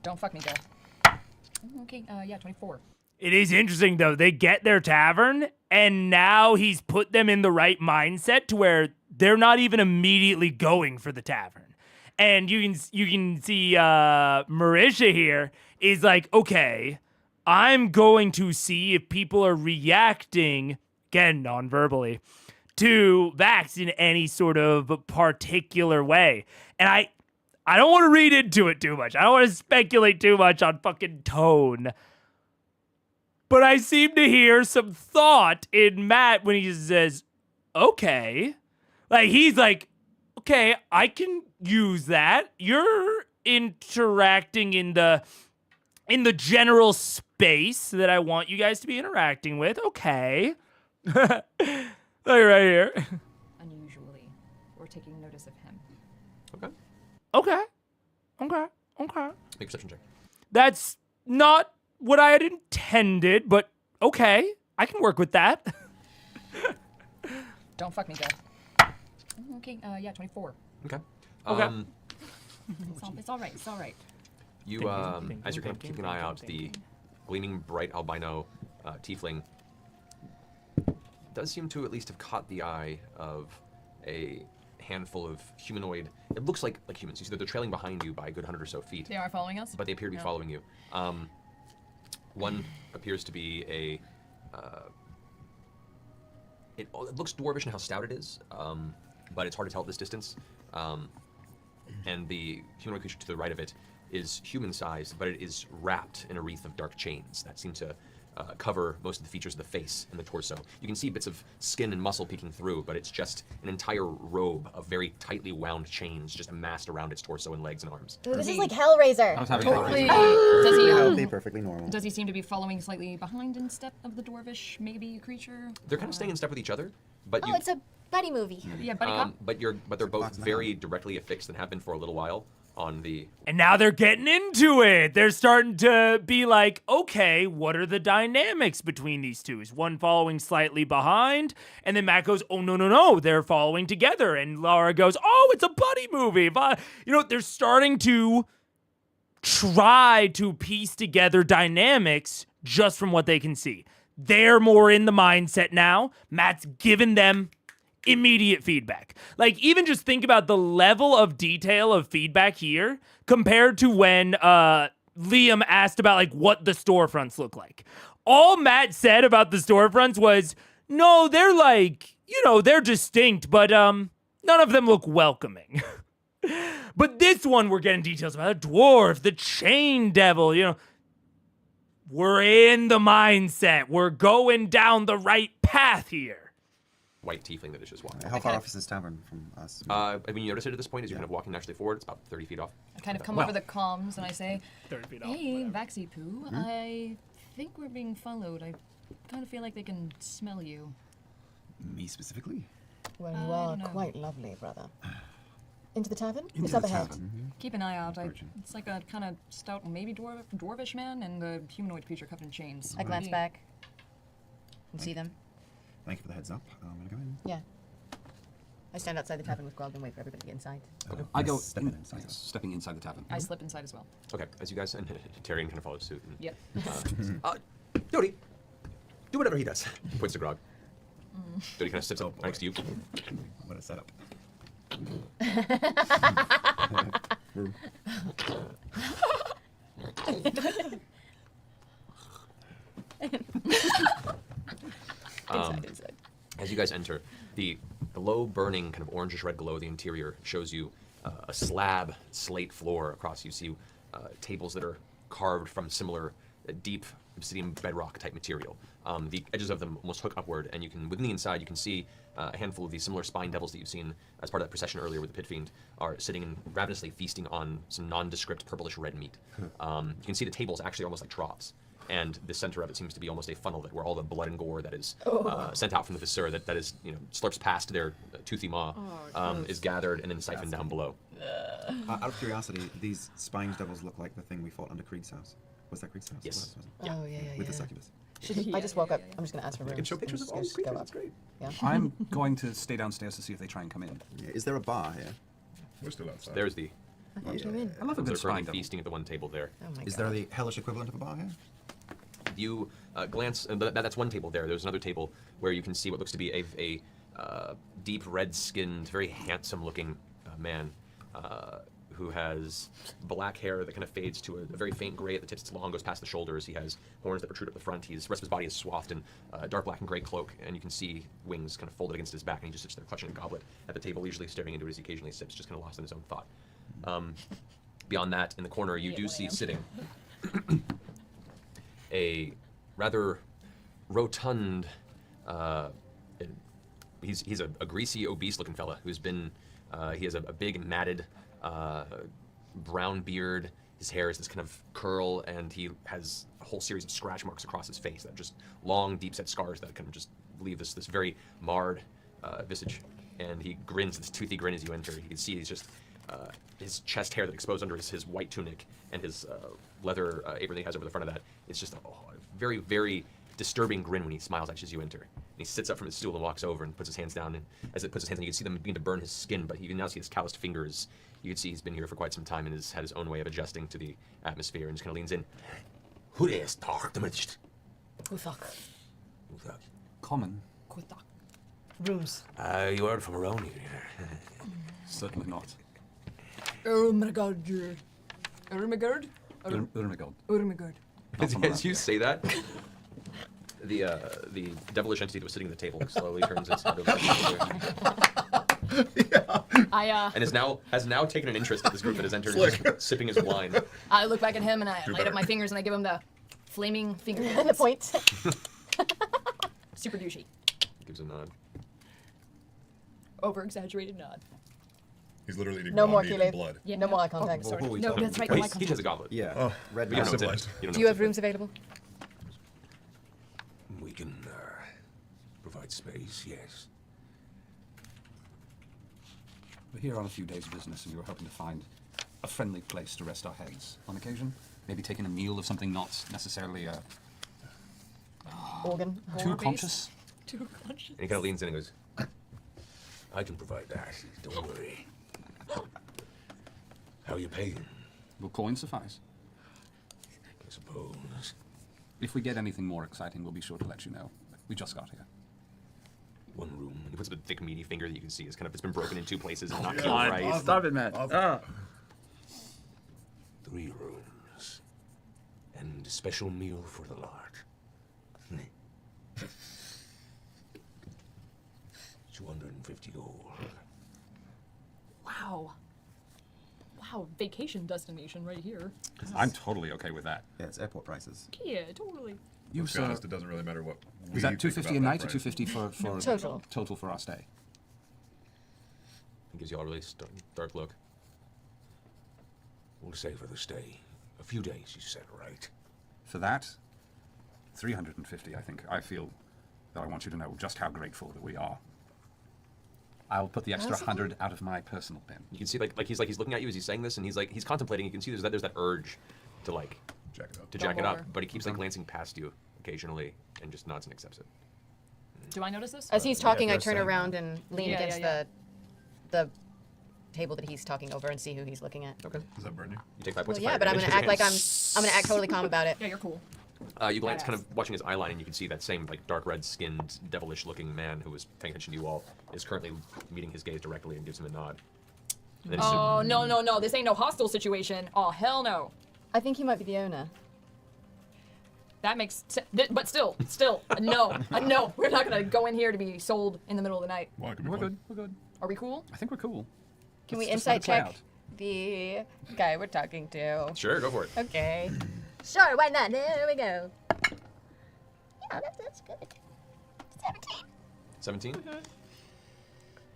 Don't fuck me, Joe. Okay, yeah, 24. It is interesting, though. They get their tavern, and now he's put them in the right mindset to where they're not even immediately going for the tavern. And you can see Marisha here is like, okay, I'm going to see if people are reacting, again, non-verbally, to Vax in any sort of particular way. And I don't want to read into it too much. I don't want to speculate too much on fucking tone. But I seem to hear some thought in Matt when he says, okay. Like, he's like, okay, I can use that. You're interacting in the general space that I want you guys to be interacting with. Okay. Look right here. Unusually, we're taking notice of him. Okay. Okay. Make a perception check. That's not what I had intended, but okay. I can work with that. Don't fuck me, Joe. Okay, yeah, 24. Okay. Okay. It's all right. It's all right. You, as you're kind of keeping an eye out, the gleaming bright albino tiefling does seem to at least have caught the eye of a handful of humanoid. It looks like humans. You see that they're trailing behind you by a good 100 or so feet. They are following us? But they appear to be following you. One appears to be a. It looks dwarvish in how stout it is, but it's hard to tell at this distance. And the humanoid creature to the right of it is human-sized, but it is wrapped in a wreath of dark chains that seem to cover most of the features of the face and the torso. You can see bits of skin and muscle peeking through, but it's just an entire robe of very tightly wound chains just amassed around its torso and legs and arms. Ooh, this is like Hellraiser. I was having Totally. Healthy, perfectly normal. Does he seem to be following slightly behind in step of the dwarvish maybe creature? They're kind of staying in step with each other, but Oh, it's a buddy movie. Yeah, buddy cop. but they're both Box in the very directly affixed and have been for a little while on the. And now they're getting into it. They're starting to be like, okay, what are the dynamics between these two? Is one following slightly behind? And then Matt goes, oh, no, they're following together. And Laura goes, oh, it's a buddy movie. But, they're starting to try to piece together dynamics just from what they can see. They're more in the mindset now. Matt's given them immediate feedback. Like, even just think about the level of detail of feedback here compared to when Liam asked about like what the storefronts look like. All Matt said about the storefronts was, no, they're like, they're distinct, but none of them look welcoming. But this one, we're getting details about a dwarf, the chain devil, We're in the mindset. We're going down the right path here. White tiefling that is just walking. How far off is this tavern from us? I mean, you notice it at this point as you're kind of walking naturally forward. It's about 30 feet off. I kind of come Well. over the comms and I say, 30 feet off. hey, Vaxie Poo, I think we're being followed. I kind of feel like they can smell you. Me specifically? Well, you I are don't know. quite lovely, brother. Into the tavern? Into It's the up ahead. tavern. Keep an eye out. Approaching. It's like a kind of stout, maybe dwarvish man and the humanoid creature covered in chains. I glance Maybe- back and see them. Thank you for the heads up. I'm gonna go in. Yeah. I stand outside the tavern with Grog and wait for everybody to get inside. I go Stepping inside. stepping inside the tavern. I slip inside as well. Okay, as you guys and Tyrion kind of follows suit. And, Yep. Dodie, do whatever he does. He points to Grog. Dodie kind of sits up next to you. What a setup. Inside. As you guys enter, the low burning kind of orangish red glow of the interior shows you a slab slate floor across. You see tables that are carved from similar deep obsidian bedrock type material. The edges of them almost hook upward, and you can, within the inside, you can see a handful of these similar spine devils that you've seen as part of that procession earlier with the pit fiend are sitting and ravenously feasting on some nondescript purplish red meat. You can see the tables actually almost like troughs. And the center of it seems to be almost a funnel that where all the blood and gore that is sent out from the viscera that is slurps past their toothy maw is gathered and then siphoned down below. Out of curiosity, these spine devils look like the thing we fought under Krieg's house. Was that Krieg's house? Yes. It was, Oh, yeah. with the succubus. I just woke up. I'm just going to ask for rooms. I can show pictures of all these Just go creatures. up. It's great. Yeah. I'm going to stay downstairs to see if they try and come in. Yeah. Is there a bar here? We're still outside. There's the I thought you were in. I love a those good are spine currently devil. feasting at the one table there. Oh my Is god. there the hellish equivalent of a bar here? You glance, that's one table there. There's another table where you can see what looks to be a deep red-skinned, very handsome-looking man who has black hair that kind of fades to a very faint gray at the tips. It's long, goes past the shoulders. He has horns that protrude up the front. The rest of his body is swathed in a dark black and gray cloak, and you can see wings kind of folded against his back, and he just sits there clutching a goblet at the table, leisurely staring into it as he occasionally sips, just kind of lost in his own thought. Beyond that, in the corner, you do see sitting a rather rotund, he's a greasy, obese-looking fella who's been, he has a big, matted, brown beard. His hair is this kind of curl, and he has a whole series of scratch marks across his face that are just long, deep-set scars that kind of just leave this very marred visage. And he grins, this toothy grin as you enter. You can see he's just, his chest hair that exposed under his white tunic and his leather apron that he has over the front of that is just a very, very disturbing grin when he smiles at you as you enter. And he sits up from his stool and walks over and puts his hands down, and as it puts his hands down, you can see them begin to burn his skin, but you can now see his calloused fingers. You can see he's been here for quite some time and has had his own way of adjusting to the atmosphere, and just kind of leans in. Who is talk the most? Kuthak. Common? Kuthak. Rooms. You are from around here. Certainly not. Urmagard. Urmagard? Urmagard. Urmagard. As you say that, the devilish entity that was sitting at the table slowly turns its head over and has now taken an interest in this group that has entered and just sipping his wine. I look back at him and I light better. up my fingers and I give him the flaming finger. The point. Super douchey. Gives a nod. Over exaggerated nod. He's literally eating No raw more meat and Keeley. blood. Yeah, No no. more eye contact. Well, who are we No, talking that's right. Well, No eye he has a contact. goblet. Yeah. Oh, Red But you don't know wine. what's in it. You don't Do know you what's have in it. rooms available? We can provide space, yes. We're here on a few days of business, and we were hoping to find a friendly place to rest our heads on occasion. Maybe taking a meal of something not necessarily Organ. too Horror-based? conscious. Too conscious. And he kind of leans in and goes, I can provide that. Don't worry. How are you paying? Will coins suffice? I suppose. If we get anything more exciting, we'll be sure to let you know. We just got here. One room. he puts up a thick, meaty finger that you can see is kind of, it's been broken in two places and not yeah. healed right. Stop it, man. Awesome. 3 rooms. And a special meal for the lot. 250 gold. Wow. Wow, vacation destination right here. I'm totally okay with that. Yeah, it's airport prices. Yeah, totally. You, To be sir, honest, it doesn't really matter what we is that think 250 a about night that or price. 250 for Total. total for our stay? He gives you all a really dark look. We'll say for the stay. A few days, you said, right? For that, 350, I think. I feel that I want you to know just how grateful that we are. I'll put the extra 100 out of my personal bin. You can see he's looking at you as he's saying this, and he's contemplating. You can see there's that urge to Jack it up. jack it up, over. but he keeps glancing past you occasionally and just nods and accepts it. Do I notice this? As he's talking, I there's turn some- around and lean Yeah, against yeah, the table that he's talking over and see who he's looking at. Okay. Does that burn you? You take 5 points Well, of yeah, fire but I'm damage. gonna act like I'm gonna act totally calm about it. Yeah, you're cool. You glance, kind Badass. of watching his eye line, and you can see that same dark red-skinned, devilish-looking man who was paying attention to you all is currently meeting his gaze directly and gives him a nod. And then Oh, no. This ain't no hostile situation. Oh, hell no. I think he might be the owner. That makes but still, no. No. We're not going to go in here to be sold in the middle of the night. Well, it could be We're fun. good. We're good. Are we cool? I think we're cool. Can Let's we just let insight it play check out. the guy we're talking to? Sure, go for it. Okay. Sure, why not? There we go. Yeah, that's good. 17?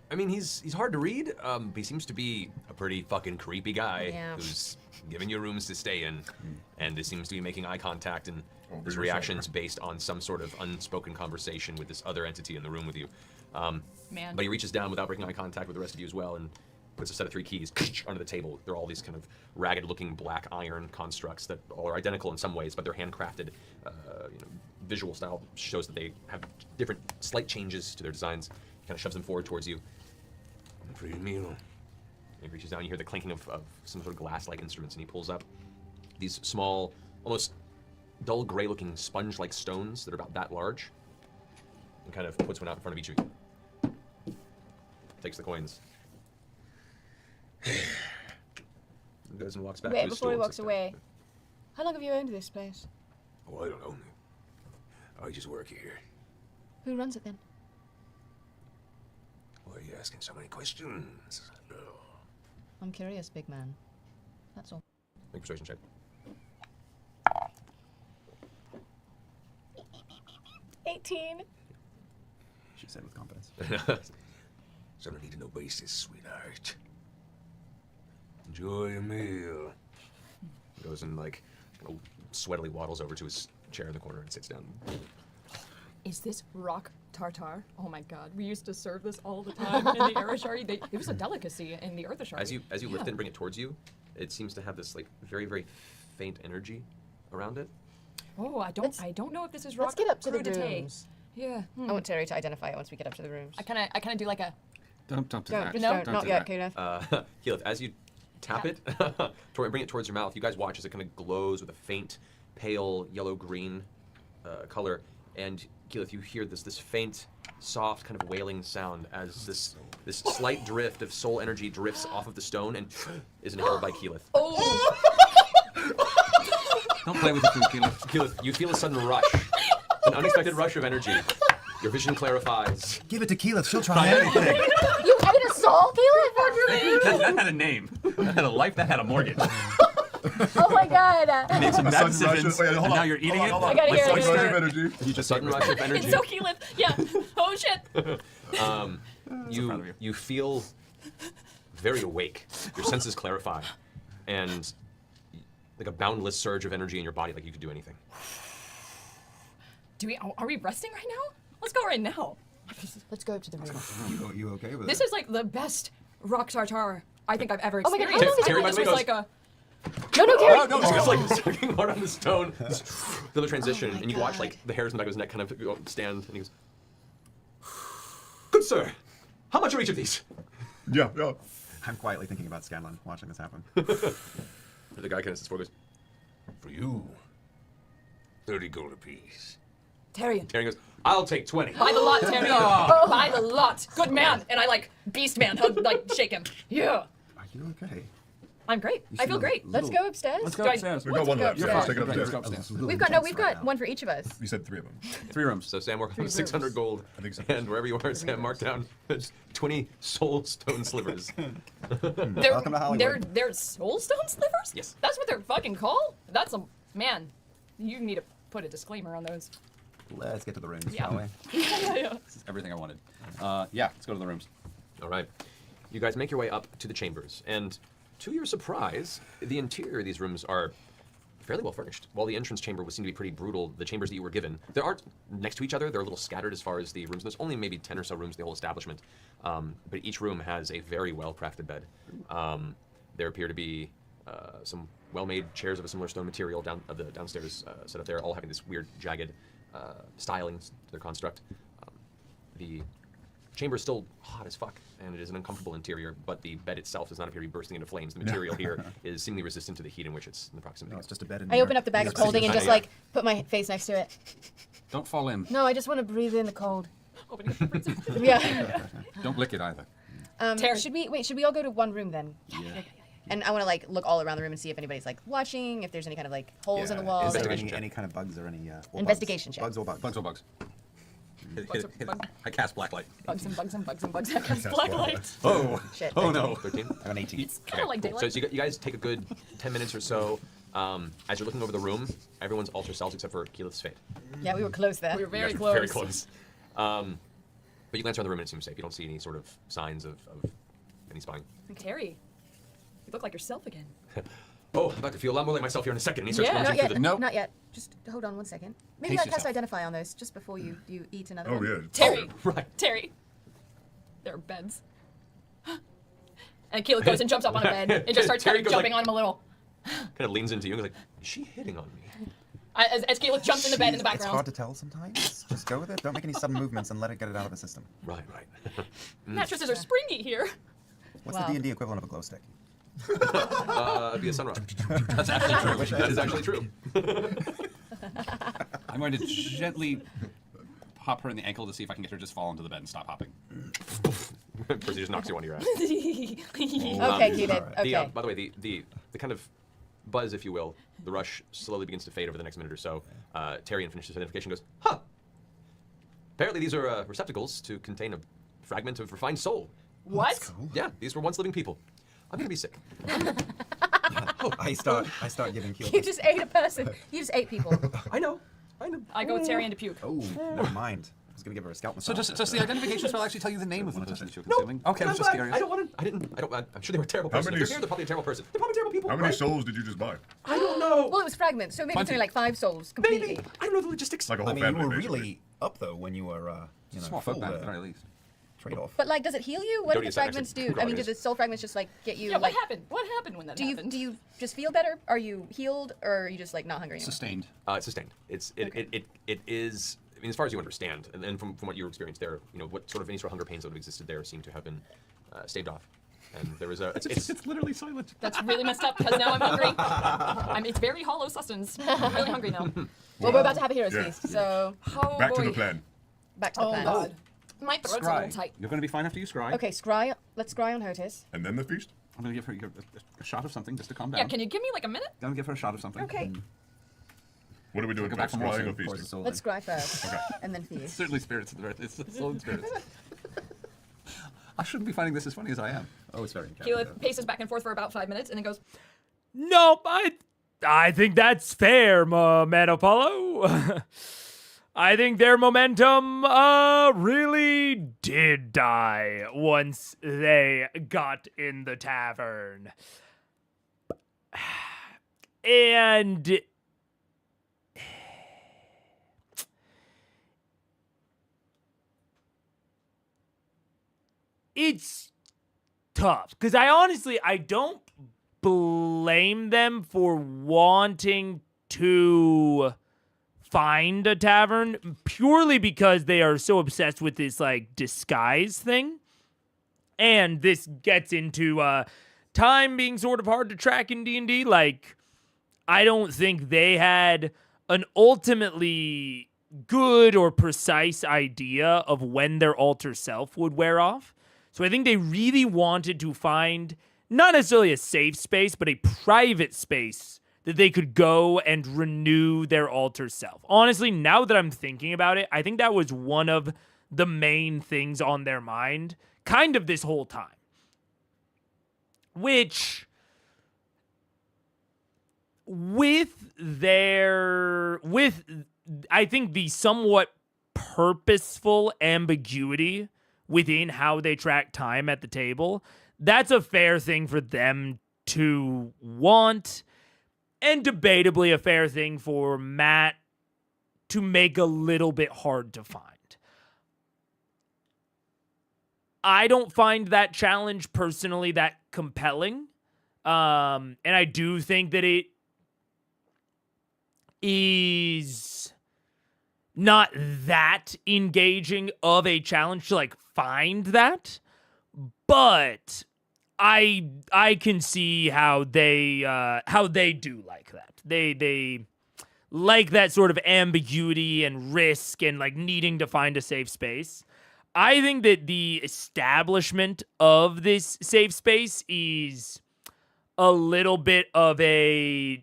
I mean, he's hard to read. He seems to be a pretty fucking creepy guy Yeah. who's giving you rooms to stay in, and he seems to be making eye contact, and Over his your reactions shoulder. based on some sort of unspoken conversation with this other entity in the room with you. Man. But he reaches down without breaking eye contact with the rest of you as well, and puts a set of 3 keys under the table. They're all these kind of ragged-looking black iron constructs that all are identical in some ways, but they're handcrafted. Visual style shows that they have different slight changes to their designs. He kind of shoves them forward towards you. Free meal. And he reaches down, you hear the clinking of some sort of glass-like instruments, and he pulls up these small, almost dull gray-looking sponge-like stones that are about that large, and kind of puts one out in front of each of you. Takes the coins. says and walks back to Wait, his before he stool and walks sits away. down. How long have you owned this place? Oh, I don't know. I just work here. Who runs it then? Why are you asking so many questions? I'm curious, big man. That's all. Make a persuasion check. 18. She said with confidence. It's on a need to know basis, sweetheart. Enjoy your meal. He goes and like kind of sweatily waddles over to his chair in the corner and sits down. Is this rock tartar? Oh my god, we used to serve this all the time in the Arashari. It was a delicacy in the Earthashari. As you lift Yeah. it and bring it towards you, it seems to have this like very, very faint energy around it. Oh, I don't know if this is rock Let's get up to the crudité. rooms. Yeah. I want Terry to identify it once we get up to the rooms. I kind of do like a. Don't do Don't, that. just No. don't. Don't Not do yet, that. Keyleth. Keyleth, as you tap it, bring it towards your mouth, you guys watch as it kind of glows with a faint, pale yellow-green color, and Keyleth, you hear this faint, soft kind of wailing sound as this slight drift of soul energy drifts off of the stone and is inhaled by Keyleth. Oh! Don't play with the food, Keyleth. Keyleth, you feel a sudden rush, an unexpected rush of energy. Your vision clarifies. Give it to Keyleth. She'll try anything. You ate a soul, Keyleth? That had a name. That had a life. That had a mortgage. Oh my god. Made some A bad sudden rush of- decisions, wait, hold and on, now you're eating hold it. on, hold on. I gotta hear it, I Like gotta Rush hear of it. energy. You just Sudden rush of energy. It's so Keyleth. Yeah. Oh shit. proud of you. You feel very awake. Your senses clarify, and like a boundless surge of energy in your body, like you could do anything. Are we resting right now? Let's go right now. Let's go up to the room. You okay with This it? is like the best rock tartar I think I've ever Oh my God, experienced. how long is Terry, I by think the this way, was like a. No, Terry. Oh, no, it's just like sucking hard on the stone. Feel the transition, and you watch like the hairs in the back of his neck kind of go, stand, and he goes, "Good sir, how much are each of these?" Yeah, yeah. I'm quietly thinking about Scanlan, watching this happen. The guy kind of sits forward, goes, For you, 30 gold apiece. Tyrion. Terry goes, "I'll take 20." By the lot, Tyrion. By the lot. Good man. And I like beast man, like shake him. Yeah. Are you okay? I'm great. You I seem feel a great. little- Let's go upstairs. Let's go Do I- upstairs. We've got one left. You're Yeah, let's fine. take it Let's upstairs. go upstairs. We've got one for each of us. You said 3 of them. 3 rooms. So Sam worked on 600 gold, I think so. and wherever you are, Sam marked down 20 soul stone slivers. They're, Welcome to Hollywood. they're soulstone slivers? Yes. That's what they're fucking called? That's a. Man, you need to put a disclaimer on those. Let's get to the rooms, Yeah. shall we? Yeah. This is everything I wanted. Yeah, let's go to the rooms. All right. You guys make your way up to the chambers, and to your surprise, the interior of these rooms are fairly well furnished. While the entrance chamber would seem to be pretty brutal, the chambers that you were given, they aren't next to each other. They're a little scattered as far as the rooms. There's only maybe 10 or so rooms in the whole establishment, but each room has a very well-crafted bed. There appear to be some well-made chairs of a similar stone material downstairs set up there, all having this weird, jagged stylings to their construct. The chamber is still hot as fuck, and it is an uncomfortable interior, but the bed itself does not appear to be bursting into flames. The material here is seemingly resistant to the heat in which it's in the proximity. No, it's just a bed in I there. open up the bag of Just holding and just Yeah. like put my face next to it. Don't fall in. No, I just want to breathe in the cold. Opening up the freezer. Yeah. Don't lick it either. Terry. Should we all go to one room then? Yeah. And I want to like look all around the room and see if anybody's like watching, if there's any kind of like holes in the walls. Is there Investigation any, check. any kind of bugs or any or Investigation check. bugs or bugs? Bugs or bugs? Bugs or bugs? I cast blacklight. Bugs and bugs and bugs and bugs. I cast blacklight. Oh. Shit. Oh no. 13? I have an 18. Kind of like Cool. So daylight. you guys take a good 10 minutes or so. As you're looking over the room, everyone's alter selves except for Keyleth's fate. Yeah, we were close there. We were very You guys close. are very close. But you glance around the room and it seems safe. You don't see any sort of signs of any spying. Terry, you look like yourself again. Oh, I'm about to feel a lot more like myself here in a second. And he starts Yeah. rummaging Not yet. through the... Nope. Not yet. Just hold on one second. Maybe Pace I cast yourself. identify on those just before you eat another Oh, one. yeah. Terry. Right. Terry. There are beds. And Keyleth goes and jumps up on a bed and just starts Terry kind of goes jumping like- on him a little. Kind of leans into you and goes like, is she hitting on me? As Keyleth jumps in the bed in the It's background. hard to tell sometimes. Just go with it. Don't make any sudden movements and let it get it out of the system. Right, right. Mattresses are springy here. What's Wow. the D&D equivalent of a glow stick? Be a sunrod. That's actually true. That is actually true. I'm going to gently pop her in the ankle to see if I can get her to just fall into the bed and stop hopping. Percy just knocks you onto your ass. Okay, Keyleth. The, Okay. by the way, the the kind of buzz, if you will, the rush slowly begins to fade over the next minute or so. Tyrion finishes his identification and goes, huh. Apparently these are receptacles to contain a fragment of refined soul. What? Yeah, these were once living people. I'm gonna be sick. I start giving Keel. You just ate a person. You just ate people. I know. I go with Tyrion to puke. Oh, never mind. I was gonna give her a scalp So massage. does the identification spell actually tell you the name of the person that you're No. consuming? Okay, I was just curious. I don't want to. I'm sure they were a terrible How person. If many they're here, they're probably a terrible person. They're probably terrible people. How many right? souls did you just buy? I don't know. Well, it was fragments, so maybe it's Plenty. only like 5 souls completely. Maybe. I don't know the logistics. Like a I whole mean, you family, were basically. really up though when you were, Small full folk band at the very least. trade-off. But like, does it heal you? What do the Don't use that fragments next to do? I mean, do Gragas. the soul fragments just like get you Yeah, like? what happened? What happened when that Do you happened? do you just feel better? Are you healed, or are you just like not hungry anymore? Sustained. It's sustained. It is. I mean, as far as you understand, and from what you experienced there, what sort of any sort of hunger pains that would have existed there seem to have been staved off. And there was a. It's literally silent. That's really messed up because now I'm hungry. It's very hollow sustenance. I'm really hungry now. Well, we're about to have a hero's Yeah. feast, so Oh Back boy. to the plan. back to the Oh plan. god. My throat's a Scry. little tight. You're going to be fine after you scry. Okay, scry. Let's scry on Hotis. And then the feast? I'm going to give her a shot of something just to calm down. Yeah, can you give me like a minute? I'm going to give her a shot of something. Okay. What are we doing Go first? back from Scrying or Warsaw, pours the feasting? soul Let's in. scry first, and then feast. Certainly spirits at the very. It's soul and spirits. I shouldn't be finding this as funny as I am. Oh, it's very Keela paces back and forth for about 5 minutes and then goes, Nope, I think that's fair, man Apollo. I think their momentum really did die once they got in the tavern. And it's tough because I don't blame them for wanting to find a tavern purely because they are so obsessed with this like disguise thing. And this gets into time being sort of hard to track in D&D. Like, I don't think they had an ultimately good or precise idea of when their alter self would wear off. So I think they really wanted to find not necessarily a safe space, but a private space that they could go and renew their alter self. Honestly, now that I'm thinking about it, I think that was one of the main things on their mind kind of this whole time. Which, I think the somewhat purposeful ambiguity within how they track time at the table, that's a fair thing for them to want, and debatably a fair thing for Matt to make a little bit hard to find. I don't find that challenge personally that compelling. And I do think that it is not that engaging of a challenge to like find that. But I can see how they do like that. They like that sort of ambiguity and risk and like needing to find a safe space. I think that the establishment of this safe space is a little bit of a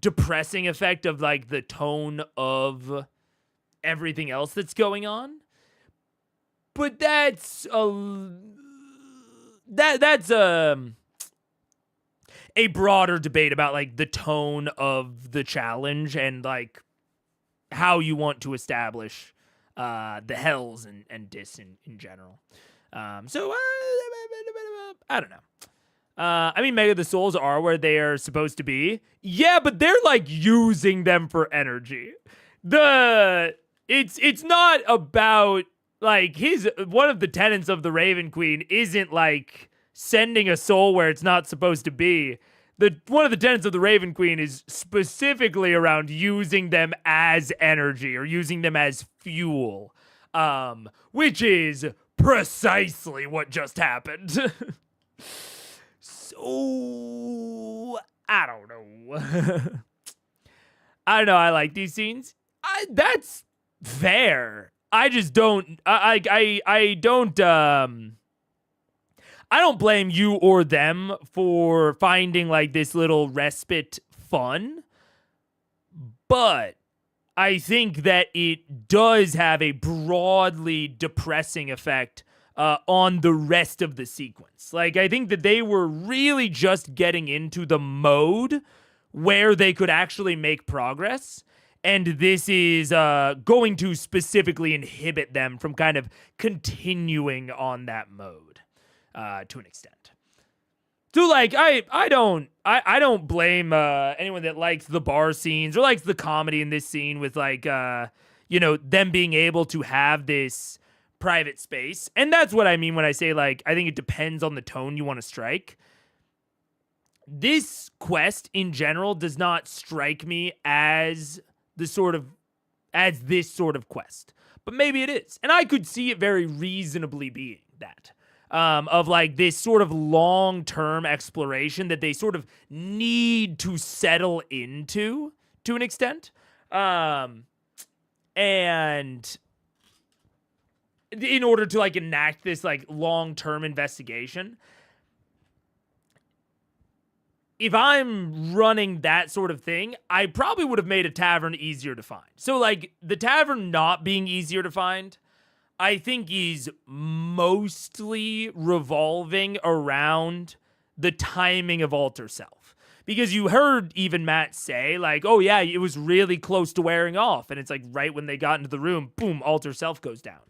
depressing effect of like the tone of everything else that's going on. But that's a broader debate about like the tone of the challenge and like how you want to establish the hells and dis in general. So I don't know. I mean, maybe the souls are where they are supposed to be. Yeah, but they're like using them for energy. It's not about like one of the tenets of the Raven Queen isn't like sending a soul where it's not supposed to be. One of the tenets of the Raven Queen is specifically around using them as energy or using them as fuel, which is precisely what just happened. So, I don't know. I don't know. I like these scenes. That's fair. I just don't. I I don't blame you or them for finding like this little respite fun, but I think that it does have a broadly depressing effect on the rest of the sequence. Like, I think that they were really just getting into the mode where they could actually make progress. And this is going to specifically inhibit them from kind of continuing on that mode to an extent. So, like, I don't blame anyone that likes the bar scenes or likes the comedy in this scene with, like, them being able to have this private space. And that's what I mean when I say, like, I think it depends on the tone you want to strike. This quest in general does not strike me as this sort of quest, but maybe it is. And I could see it very reasonably being that. Of like this sort of long-term exploration that they sort of need to settle into to an extent. And in order to like enact this like long-term investigation. If I'm running that sort of thing, I probably would have made a tavern easier to find. So like the tavern not being easier to find, I think is mostly revolving around the timing of Alter Self. Because you heard even Matt say, like, oh yeah, it was really close to wearing off. And it's like right when they got into the room, boom, Alter Self goes down.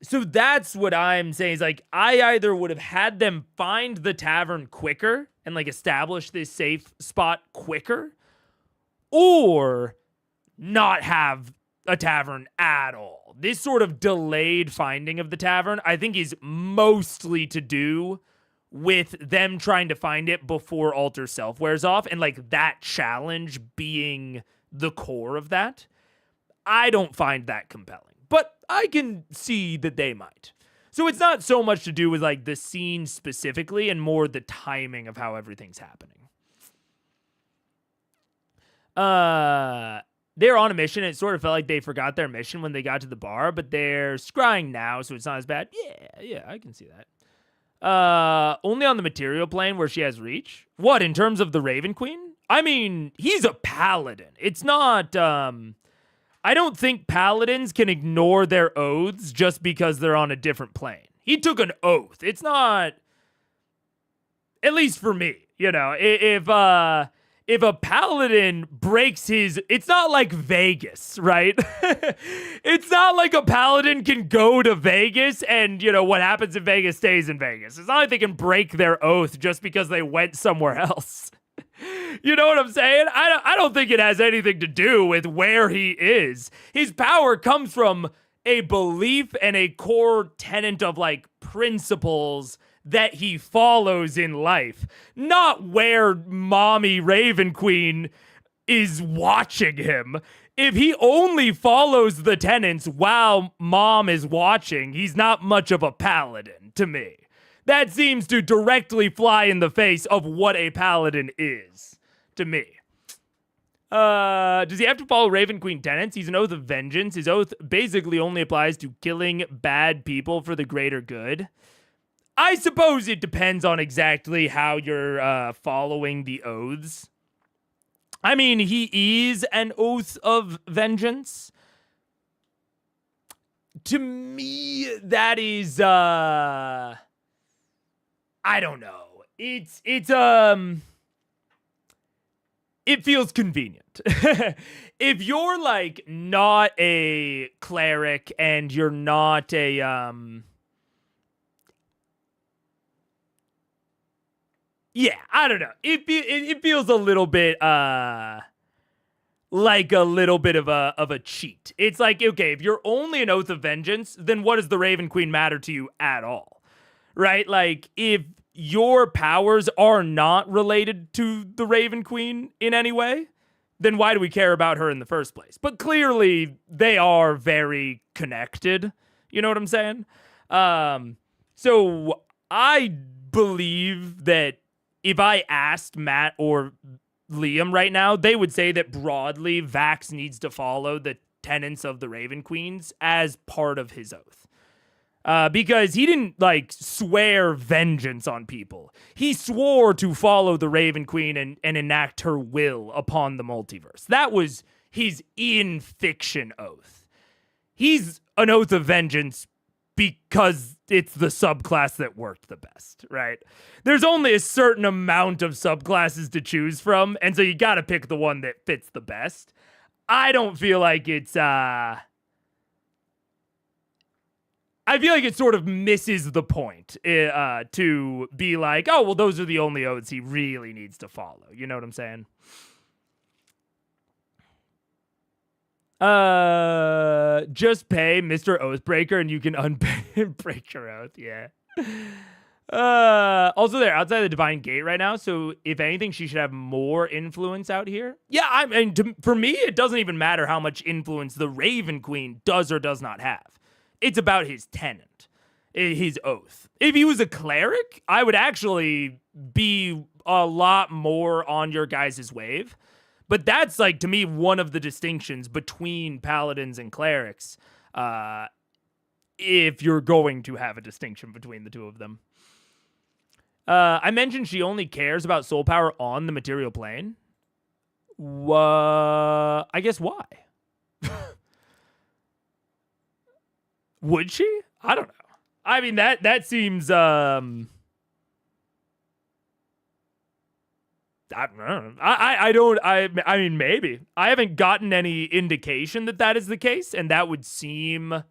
So that's what I'm saying is like, I either would have had them find the tavern quicker and like establish this safe spot quicker, or not have a tavern at all. This sort of delayed finding of the tavern, I think, is mostly to do with them trying to find it before Alter Self wears off, and like that challenge being the core of that. I don't find that compelling, but I can see that they might. So it's not so much to do with like the scene specifically and more the timing of how everything's happening. They're on a mission. It sort of felt like they forgot their mission when they got to the bar, but they're scrying now, so it's not as bad. Yeah, I can see that. Only on the material plane where she has reach. What, in terms of the Raven Queen? I mean, he's a paladin. It's not, I don't think paladins can ignore their oaths just because they're on a different plane. He took an oath. It's not, at least for me, if a paladin breaks his, it's not like Vegas, right? It's not like a paladin can go to Vegas and, what happens in Vegas stays in Vegas. It's not like they can break their oath just because they went somewhere else. You know what I'm saying? I don't think it has anything to do with where he is. His power comes from a belief and a core tenet of like principles that he follows in life, not where mommy Raven Queen is watching him. If he only follows the tenets while mom is watching, he's not much of a paladin to me. That seems to directly fly in the face of what a paladin is to me. Does he have to follow Raven Queen tenets? He's an oath of vengeance. His oath basically only applies to killing bad people for the greater good. I suppose it depends on exactly how you're following the oaths. I mean, he is an oath of vengeance. To me, that is, I don't know. It feels convenient. If you're like not a cleric and you're not a, yeah, I don't know. It feels a little bit like a little bit of a cheat. It's like, okay, if you're only an oath of vengeance, then what does the Raven Queen matter to you at all? Right? Like, if your powers are not related to the Raven Queen in any way, then why do we care about her in the first place? But clearly, they are very connected. You know what I'm saying? So I believe that if I asked Matt or Liam right now, they would say that broadly, Vax needs to follow the tenets of the Raven Queens as part of his oath. because he didn't like swear vengeance on people. He swore to follow the Raven Queen and enact her will upon the multiverse. That was his in fiction oath. He's an oath of vengeance because it's the subclass that worked the best, right? There's only a certain amount of subclasses to choose from, and so you gotta pick the one that fits the best. I don't feel like it's, I feel like it sort of misses the point to be like, oh, well, those are the only oaths he really needs to follow. You know what I'm saying? Just pay Mr. Oathbreaker and you can break your oath. Yeah. Also, they're outside the Divine Gate right now, so if anything, she should have more influence out here. Yeah, I mean, for me, it doesn't even matter how much influence the Raven Queen does or does not have. It's about his tenant, his oath. If he was a cleric, I would actually be a lot more on your guys' wave. But that's, like, to me, one of the distinctions between paladins and clerics, if you're going to have a distinction between the two of them. I mentioned she only cares about soul power on the material plane. I guess why? Would she? I don't know. I mean, that seems, I don't know. I mean, maybe. I haven't gotten any indication that is the case, and that would seem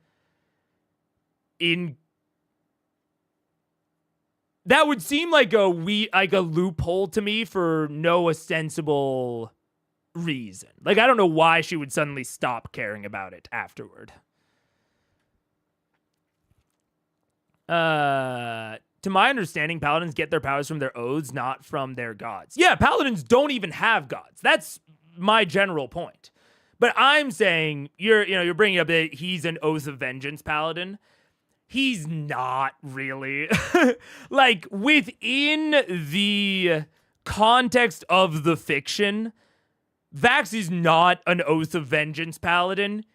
like a loophole to me for no ostensible reason. Like, I don't know why she would suddenly stop caring about it afterward. To my understanding, paladins get their powers from their oaths, not from their gods. Yeah, paladins don't even have gods. That's my general point. But I'm saying you're bringing up that he's an oath of vengeance paladin. He's not really. Like, within the context of the fiction, Vax is not an oath of vengeance paladin.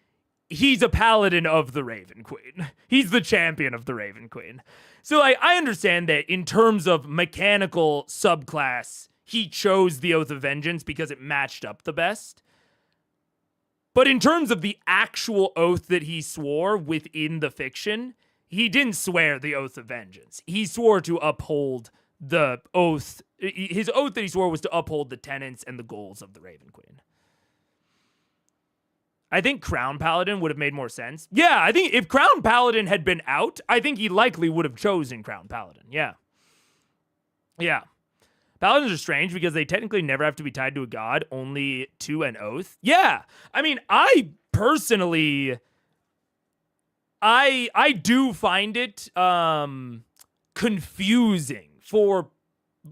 He's a paladin of the Raven Queen. He's the champion of the Raven Queen. So, like, I understand that in terms of mechanical subclass, he chose the Oath of Vengeance because it matched up the best. But in terms of the actual oath that he swore within the fiction, he didn't swear the Oath of Vengeance. He swore to uphold the oath. His oath that he swore was to uphold the tenets and the goals of the Raven Queen. I think Crown Paladin would have made more sense. Yeah, I think if Crown Paladin had been out, I think he likely would have chosen Crown Paladin. Yeah. Yeah. Paladins are strange because they technically never have to be tied to a god, only to an oath. Yeah. I mean, I personally, I do find it confusing for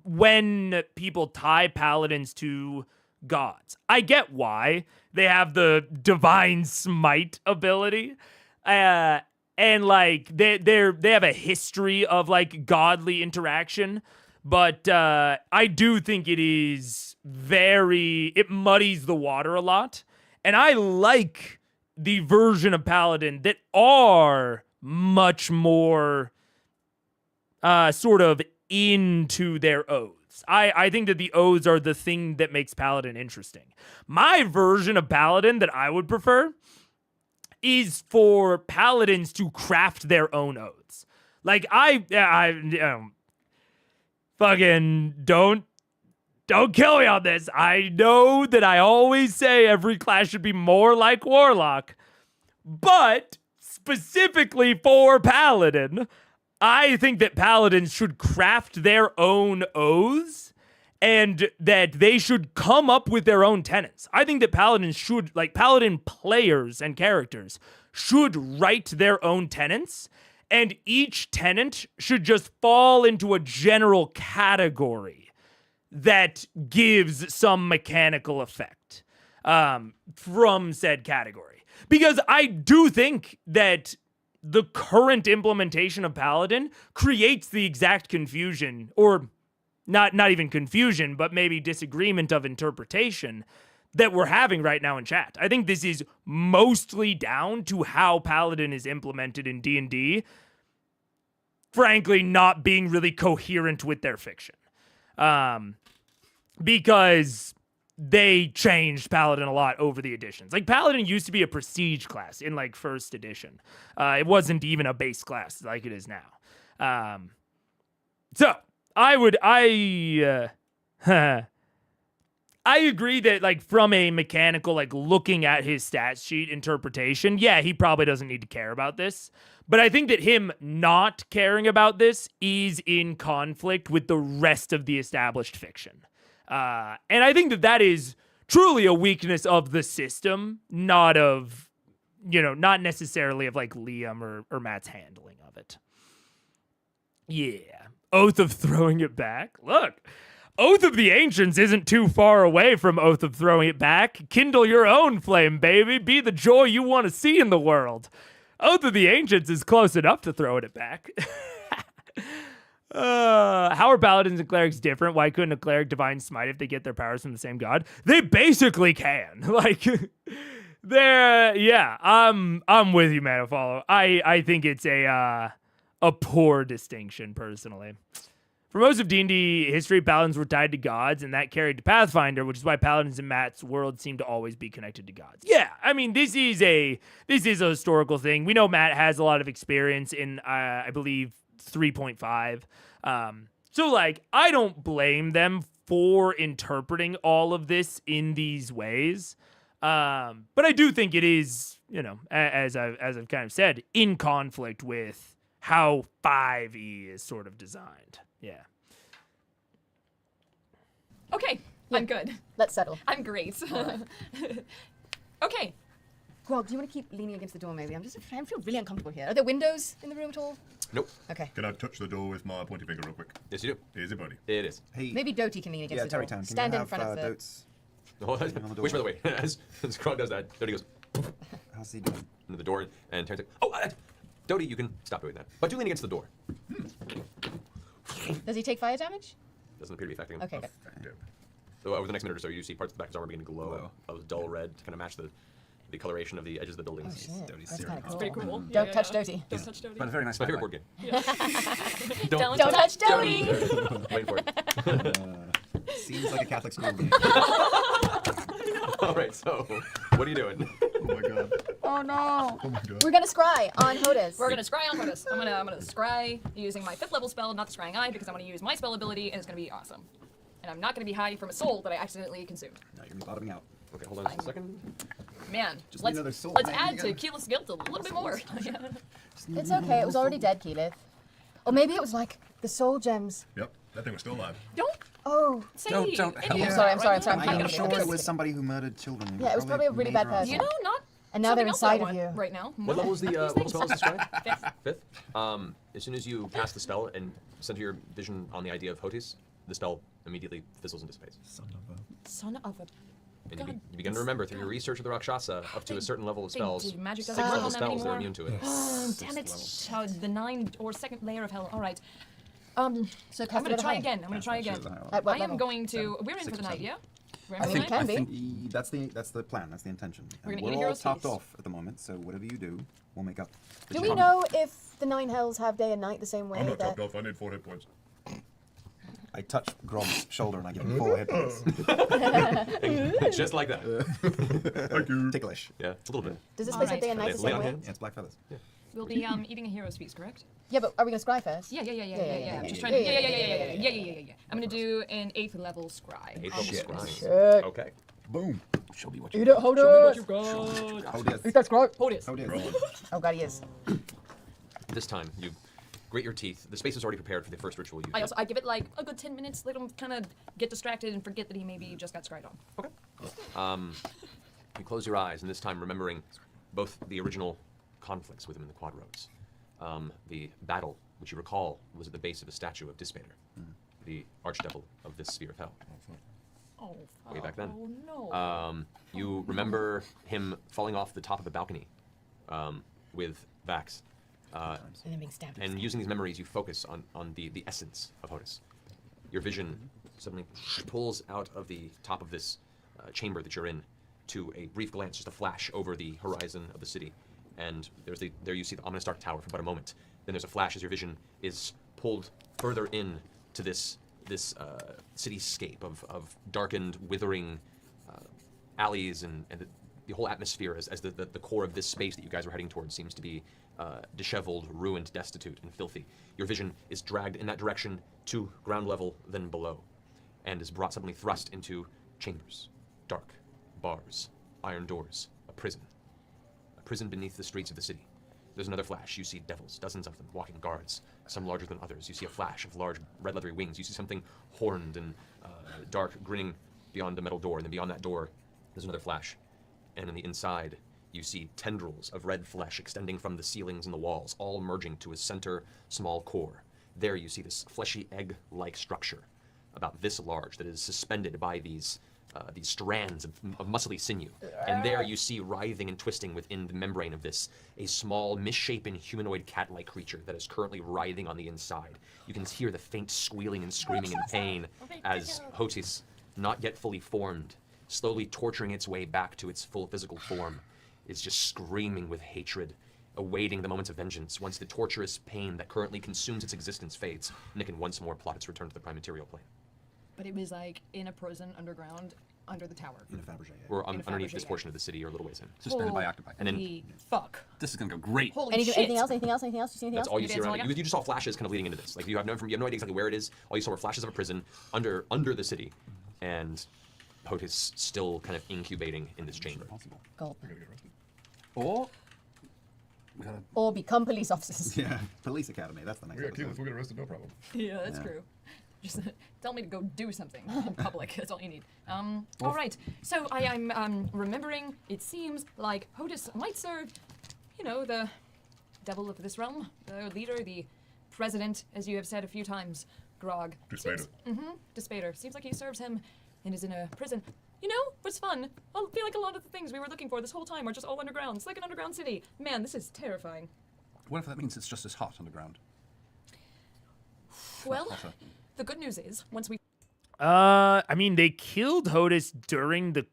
when people tie paladins to gods. I get why. They have the divine smite ability. And like they have a history of like godly interaction, but I do think it muddies the water a lot. And I like the version of paladin that are much more sort of into their oaths. I think that the oaths are the thing that makes paladin interesting. My version of paladin that I would prefer is for paladins to craft their own oaths. Like fucking don't kill me on this. I know that I always say every class should be more like warlock, but specifically for paladin, I think that paladins should craft their own oaths and that they should come up with their own tenets. I think that paladins should, like paladin players and characters, should write their own tenets, and each tenet should just fall into a general category that gives some mechanical effect from said category. Because I do think that the current implementation of Paladin creates the exact confusion, or not even confusion, but maybe disagreement of interpretation that we're having right now in chat. I think this is mostly down to how Paladin is implemented in D&D frankly not being really coherent with their fiction. Because they changed Paladin a lot over the editions. Like, Paladin used to be a prestige class in, like, first edition. It wasn't even a base class like it is now. So, I agree that, like, from a mechanical, like, looking at his stat sheet interpretation, yeah, he probably doesn't need to care about this. But I think that him not caring about this is in conflict with the rest of the established fiction. And I think that that is truly a weakness of the system, not of, not necessarily of, like, Liam or Matt's handling of it. Yeah. Oath of Throwing It Back. Look. Oath of the Ancients isn't too far away from Oath of Throwing It Back. Kindle your own flame, baby. Be the joy you want to see in the world. Oath of the Ancients is close enough to throwing it back. How are paladins and clerics different? Why couldn't a cleric divine smite if they get their powers from the same god? They basically can. Like, I'm with you, man. Follow. I think it's a poor distinction, personally. For most of D&D history, paladins were tied to gods, and that carried to Pathfinder, which is why paladins in Matt's world seem to always be connected to gods. Yeah, I mean, this is a historical thing. We know Matt has a lot of experience in, I believe, 3.5. So, like, I don't blame them for interpreting all of this in these ways. But I do think it is, as I've kind of said, in conflict with how 5e is sort of designed. Yeah. Okay, I'm good. Let's settle. I'm great. Okay. Grog, do you want to keep leaning against the door, maybe? I feel really uncomfortable here. Are there windows in the room at all? Nope. Okay. Can I touch the door with my pointy finger real quick? Yes, you do. Easy, buddy. It is. Hey, Maybe Doty can lean against the door. Terrytown, can Stand you in have front of the... Dotes? Which, by the way, as Krog does that, Doty goes How's he doing? into the door, and Terry's like, Doty, you can stop doing that. But do lean against the door. Does he take fire damage? Doesn't appear to be affecting him. Okay, good. Effective. So over the next minute or so, you see parts of the back of his armor begin to glow. A dull red to kind of match the coloration of the edges of the buildings. Oh, shit. Doty's That's serious. kind of cool. Pretty cool. Don't touch Doty. Don't touch Doty. But a very nice It's my favorite way. board game. Don't touch Doty! Waiting for it. Seems like a Catholic school game. All right, so what are you doing? Oh my god. Oh no. Oh my god. We're gonna scry on Hodis. We're gonna scry on Hodis. I'm gonna scry using my 5th level spell, not the scrying eye, because I'm gonna use my spell ability, and it's gonna be awesome. And I'm not gonna be hiding from a soul that I accidentally consumed. Now you're gonna be bottoming out. Okay, hold on just a second. Man, Just let's another soul. let's Man, add you to gotta- Keyleth's guilt a little bit more. It's okay, it was already dead, Keyleth. Or maybe it was like the soul gems. Yep, that thing was still alive. Don't Oh. say. Don't anything help. like I'm that sorry, right now. I'm I'm kidding. sure Okay. it was somebody who murdered children. Yeah, it was probably a really bad major person. You know, not. And now they're something inside else of I you. want right now. What level is the what level spell is this, right? 5th. Fifth. As soon as you cast the spell and center your vision on the idea of Hotis, the spell immediately fizzles and dissipates. Son of a. And you, God, you begin to remember through your research of the Rakshasa, up to a certain level of They- spells, magic 6 doesn't work level on them spells that are anymore. immune to it. Oh, damn it! Oh, the 9 or 2nd layer of hell. All right. So I'm cast it gonna at a try high. again. I'm gonna try again. At what I am level? going to. We're in for the 6 or night, 7. yeah. We're in I for the think night. can be. That's the plan. That's the intention. We're And gonna eat a all hero's topped feast. off at the moment, so whatever you do, we'll make up. the Do we change. know if the 9 hells have day and night the same way? I'm not that- topped off, I need 4 hit points. I touch Grom's shoulder and I give him 4 hit points. Just like that. Thank you. Ticklish. Yeah, a little bit. Does this place have Alright. day and night the Lay same on way? hands. Yeah, it's black feathers. We'll be eating a hero's feast, correct? Yeah, but are we gonna scry first? Yeah. yeah, Just yeah, trying to. yeah, Yeah. I'm gonna do an 8th level scry. 8th level Shit. scrying. Shit. Okay. Boom. Show me what you Eat it, hold it! got. Hold this. Eat that scry! Hold it. Hold this. Oh god, he is. This time, you grate your teeth. The space is already prepared for the first ritual you I give it like a good 10 minutes. Let him kind of get distracted and forget that he maybe just got scryed on. You close your eyes, and this time remembering both the original conflicts with him in the Quad Roads. The battle, which you recall, was at the base of a statue of Dispater, the archdevil of this sphere of hell. Oh, Way back then. Oh no. You remember him falling off the top of the balcony with Vax. And then being stabbed. And using these memories, you focus on the essence of Hodis. Your vision suddenly pulls out of the top of this chamber that you're in to a brief glance, just a flash over the horizon of the city. And there you see the ominous dark tower for about a moment. Then there's a flash as your vision is pulled further in to this cityscape of darkened, withering alleys, and the whole atmosphere as the core of this space that you guys are heading towards seems to be disheveled, ruined, destitute, and filthy. Your vision is dragged in that direction to ground level, then below, and is brought suddenly thrust into chambers, dark, bars, iron doors, a prison beneath the streets of the city. There's another flash. You see devils, dozens of them, walking guards, some larger than others. You see a flash of large red leathery wings. You see something horned and dark, grinning beyond a metal door, and then beyond that door, there's another flash. And on the inside, you see tendrils of red flesh extending from the ceilings and the walls, all merging to a center, small core. There you see this fleshy egg-like structure, about this large, that is suspended by these strands of muscly sinew. And there you see writhing and twisting within the membrane of this, a small, misshapen, humanoid cat-like creature that is currently writhing on the inside. You can hear the faint squealing and screaming in pain as Hotis, not yet fully formed, slowly torturing its way back to its full physical form, is just screaming with hatred, awaiting the moments of vengeance once the torturous pain that currently consumes its existence fades, and it can once more plot its return to the prime material plane. But it was like in a prison underground, under the tower. In a Fabergé. We're underneath this portion of the city, or a little ways in. Suspended by octopi. And then Holy fuck. This is gonna go great. Holy Anything, shit. anything else? Anything else? Anything else? You see anything that's else? all you see That's all around I it. got? You just saw flashes kind of leading into this. Like you have no idea exactly where it is. All you saw were flashes of a prison under the city, and POTUS still kind of incubating in this chamber. Possible. Gulp. We're gonna get arrested. Or we gotta. Or become police officers. Yeah, police academy. That's the next We got episode. killers. We'll get arrested, no problem. Yeah, that's Yeah. true. Just tell me to go do something in public. That's all you need. All right. So I'm remembering. It seems like Hotis might serve, the devil of this realm, the leader, the president, as you have said a few times, Grog. Despader. Despader. Seems like he serves him and is in a prison. What's fun? I feel like a lot of the things we were looking for this whole time are just all underground. It's like an underground city. Man, this is terrifying. What if that means it's just as hot underground? Well, Hotter. the good news is, once we I mean, they killed Hotis during the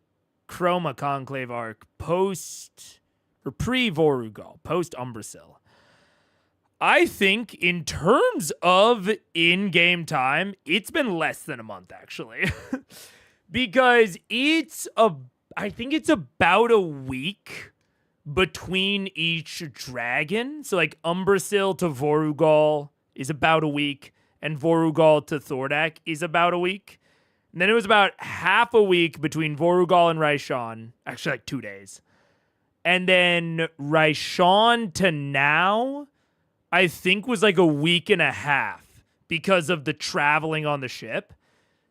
Chroma Conclave arc, pre-Vorugal, post-Umbrasil. I think in terms of in-game time, it's been less than a month, actually. Because I think it's about a week between each dragon. So like Umbrasil to Vorugal is about a week, and Vorugal to Thordak is about a week. And then it was about half a week between Vorugal and Raishan, actually like 2 days. And then Raishan to now, I think was like a week and a half because of the traveling on the ship.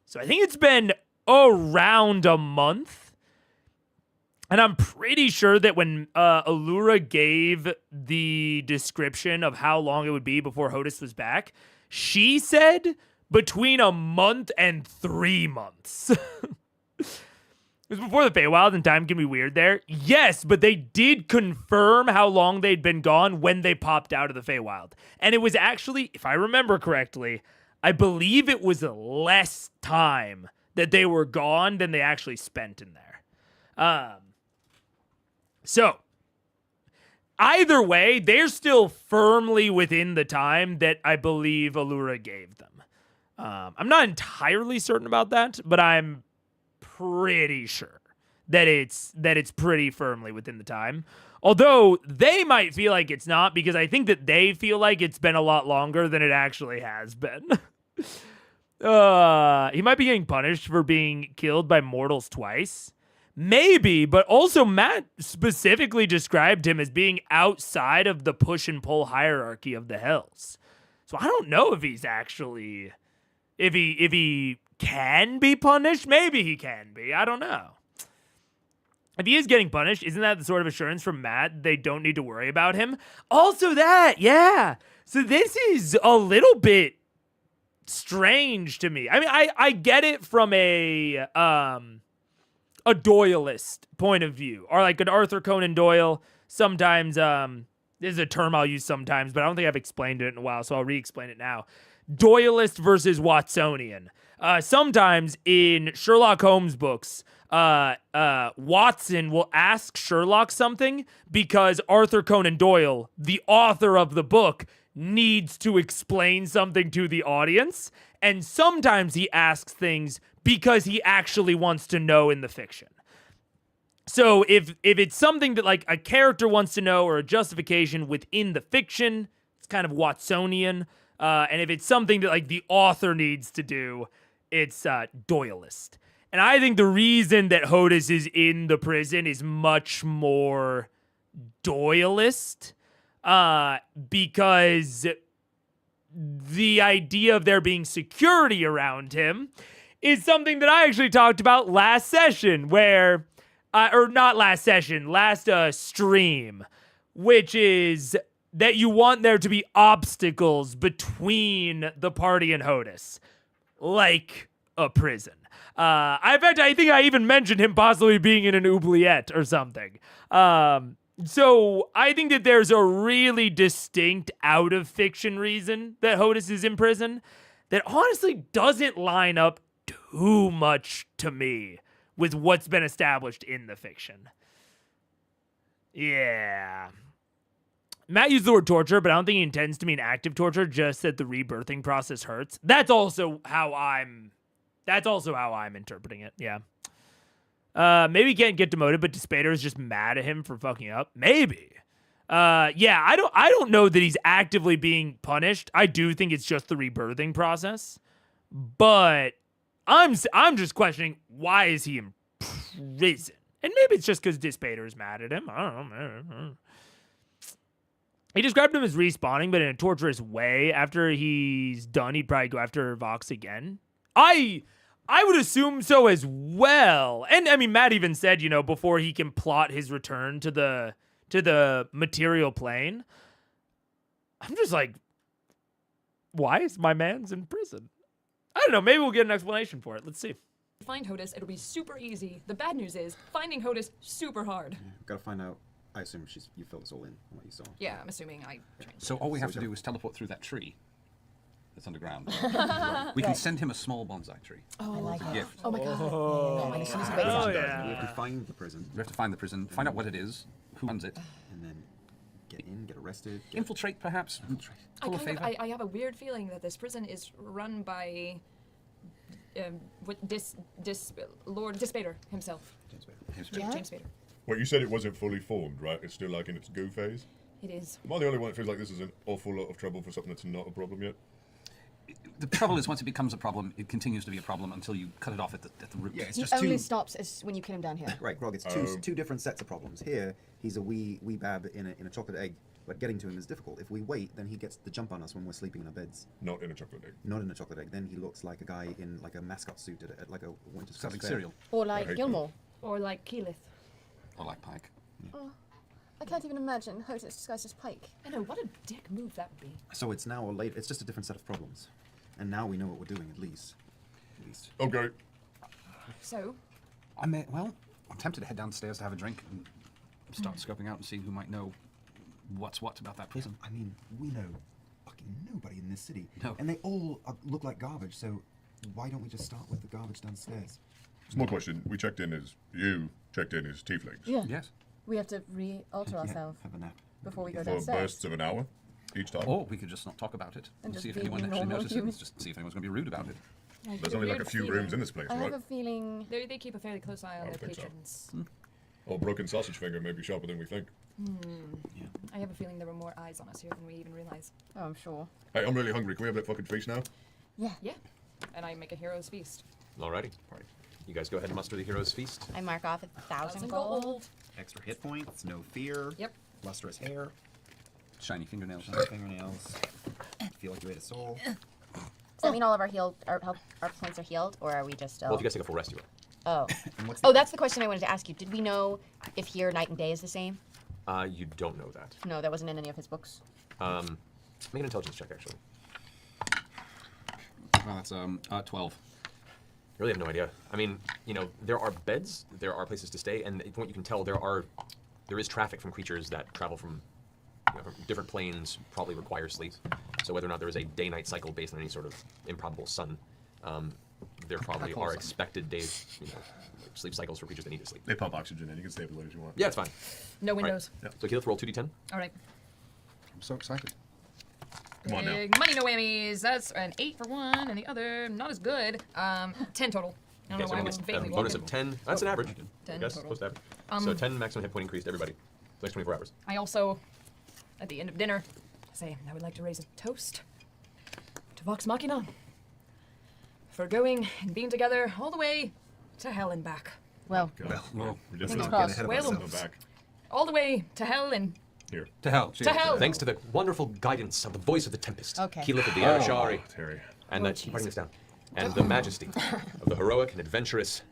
So I think it's been around a month. And I'm pretty sure that when Allura gave the description of how long it would be before Hotis was back, she said between a month and 3 months. It was before the Feywild, and time can be weird there. Yes, but they did confirm how long they'd been gone when they popped out of the Feywild. And it was actually, if I remember correctly, I believe it was less time that they were gone than they actually spent in there. So, either way, they're still firmly within the time that I believe Allura gave them. I'm not entirely certain about that, but I'm pretty sure that it's pretty firmly within the time. Although they might feel like it's not, because I think that they feel like it's been a lot longer than it actually has been. He might be getting punished for being killed by mortals twice. Maybe, but also Matt specifically described him as being outside of the push and pull hierarchy of the Hells. So I don't know if he's actually, if he can be punished. Maybe he can be. I don't know. If he is getting punished, isn't that the sort of assurance from Matt they don't need to worry about him? Also that, yeah. So this is a little bit strange to me. I mean, I get it from a Doyleist point of view, or like an Arthur Conan Doyle. Sometimes, this is a term I'll use sometimes, but I don't think I've explained it in a while, so I'll re-explain it now. Doyleist versus Watsonian. Sometimes in Sherlock Holmes books, Watson will ask Sherlock something because Arthur Conan Doyle, the author of the book, needs to explain something to the audience, and sometimes he asks things because he actually wants to know in the fiction. So if it's something that like a character wants to know or a justification within the fiction, it's kind of Watsonian. And if it's something that like the author needs to do, it's Doyleist. And I think the reason that Hodis is in the prison is much more Doyleist, because the idea of there being security around him is something that I actually talked about last session, where, or not last session, last stream, which is that you want there to be obstacles between the party and Hodis, like a prison. In fact, I think I even mentioned him possibly being in an oubliette or something. So I think that there's a really distinct out of fiction reason that Hodis is in prison that honestly doesn't line up too much to me with what's been established in the fiction. Yeah. Matt used the word torture, but I don't think he intends to mean active torture, just that the rebirthing process hurts. That's also how I'm interpreting it, yeah. Maybe he can't get demoted, but Despater is just mad at him for fucking up. Maybe. Yeah, I don't know that he's actively being punished. I do think it's just the rebirthing process. But I'm just questioning, why is he in prison? And maybe it's just because Despater is mad at him. I don't know. He described him as respawning, but in a torturous way. After he's done, he'd probably go after Vox again. I would assume so as well. And I mean, Matt even said, before he can plot his return to the material plane. I'm just like, why is my man's in prison? I don't know. Maybe we'll get an explanation for it. Let's see. Find Hodis, it'll be super easy. The bad news is, finding Hodis, super hard. Gotta find out. I assume you filled this all in on what you saw. Yeah, I'm assuming I changed. So all we have to do is teleport through that tree that's underground. We can send him a small bonsai tree. I like it. Gift. Oh my god. Yeah. As soon as he wakes Oh, up. yeah. We have to find the prison We have to find the prison, find out what it is, who runs it, and then get in, get arrested. infiltrate perhaps, pull a favor. I have a weird feeling that this prison is run by Lord Despater himself. Yeah? James Spader. Well, you said it wasn't fully formed, right? It's still like in its goo phase. It is. Am I the only one that feels like this is an awful lot of trouble for something that's not a problem yet? The trouble is, once it becomes a problem, it continues to be a problem until you cut it off at the root. Yeah, it's He just only two. stops when you kill him down here. Right, Grog. It's two different sets of problems. Here, he's a wee bab in a chocolate egg, but getting to him is difficult. If we wait, then he gets the jump on us when we're sleeping in our beds. Not in a chocolate egg. Not in a chocolate egg. Then he looks like a guy in like a mascot suit at like a winter's Selling fair. cereal, Or like hate Gilmore. Or like Keyleth. or like Pike. Oh, I can't even imagine Hodis disguised as Pike. I know, what a dick move that would be. So it's now or later. It's just a different set of problems, and now we know what we're doing at least. Okay. So, I'm tempted to head downstairs to have a drink and start scoping out and see who might know what's what about that prison. I mean, we know fucking nobody in this city, No. and they all look like garbage. So why don't we just start with the garbage downstairs? Small question. You checked in as tieflings. Yeah. Yes. We have to re-alter Yeah, ourselves have a nap before we go For downstairs. bursts of an hour each time. Or we could just not talk about it And and see if just be anyone actually normal notices. humans. Just see if anyone's going to be rude about it. There's only like a few rooms in this place, I right? have a feeling. they keep a fairly close eye on I their don't think so. patrons. Or broken sausage finger may be sharper than we think. I have a feeling there were more eyes on us here than we even realize. Oh, I'm sure. Hey, I'm really hungry. Can we have that fucking feast now? Yeah. Yeah. And I make a hero's feast. Alrighty. You guys go ahead and muster the hero's feast. I mark off 1,000 gold. Extra hit points, no fear. Yep. Lustrous hair, Shiny fingernails. shiny fingernails. Feel like you ate a soul. Does that mean all of our points are healed, or are we just still? Well, if you guys take a full rest, you will. Oh. And what's Oh, that's the question I wanted to ask you. Did we know if here night and day is the same? You don't know that. No, that wasn't in any of his books. Make an intelligence check, actually. Well, that's 12. I really have no idea. I mean, there are beds, there are places to stay, and from what you can tell, there is traffic from creatures that travel from, from different planes, probably require sleep. So whether or not there is a day-night cycle based on any sort of improbable sun, there probably close are sun. expected days, sleep cycles for creatures that need to sleep. They pump oxygen in. You can stay up as late as you want. Yeah, it's fine. No All right. windows. So Keyleth, roll 2d10. All right. I'm so excited. Come on now. Big money no whammies. That's an 8 for one, and the other not as good. 10 total. I don't know why I was vaguely bonus walking. of 10. That's an average. 10 I guess, total. close to average. So 10 maximum hit point increase to everybody. Next 24 hours. I also, at the end of dinner, say I would like to raise a toast to Vox Machina for going and being together all the way to hell and back. Well, Well, We just Fingers not crossed. get ahead of Well, ourselves back. All the way to hell and Here. To hell. to hell. Thanks to the wonderful guidance of the voice of the Tempest. Okay. Keyleth of the Arashari. Oh, Terry. And keep writing this down. And the majesty of the heroic and adventurous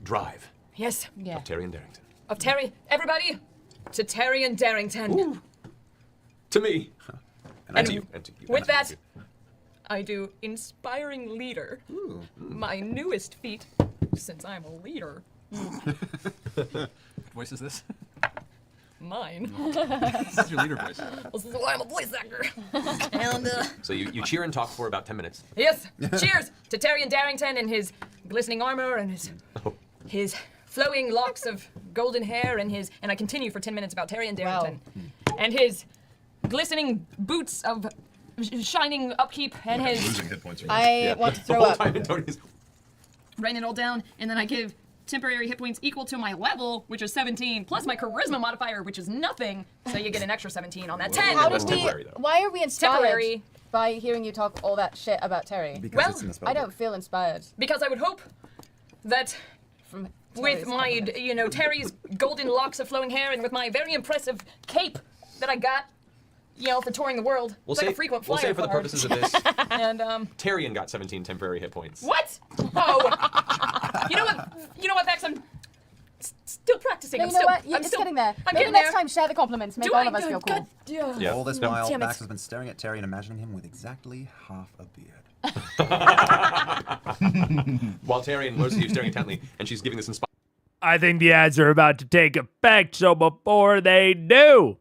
drive Yes, yeah. of Terry and Darrington. of Terry. Everybody, to Terry and Darrington. To me. And to you. And to you. with And that, to you. I do inspiring leader. My newest feat, since I'm a leader. What voice is this? Mine. This is your leader voice. This is why I'm a voice actor. And So you cheer and talk for about 10 minutes. yes, cheers to Terry and Darrington and his glistening armor and his flowing locks of golden hair and I continue for 10 minutes about Terry and Darrington and his glistening boots of shining upkeep and his Losing hit points. I want to The throw whole up. time in Tony's. writing it all down, and then I give temporary hit points equal to my level, which is 17, plus my charisma modifier, which is nothing. So you get an extra 17 on that 10. How That's did we? temporary, though. Why are we inspired Temporary. by hearing you talk all that shit about Terry? Because Well, it's in the spell I don't book. feel inspired Because I would hope that from with Terry's my, compliment. Terry's golden locks of flowing hair and with my very impressive cape that I got, for touring the world, We'll it's like say, a frequent we'll flyer say for the card. purposes of this, And Tyrion got 17 temporary hit points. what? Oh, you know what, Vex? I'm still practicing. No, I'm you know still, what? You're I'm just still, getting there. I'm Maybe getting next there. time share the compliments. Make Do all I? of us feel cool. God, Yeah. All this No, while, damn it. Bax has been staring at Terry and imagining him with exactly half a beard. While Tyrion looks at you staring intently, and she's giving this inspired. I think the ads are about to take effect, so before they do,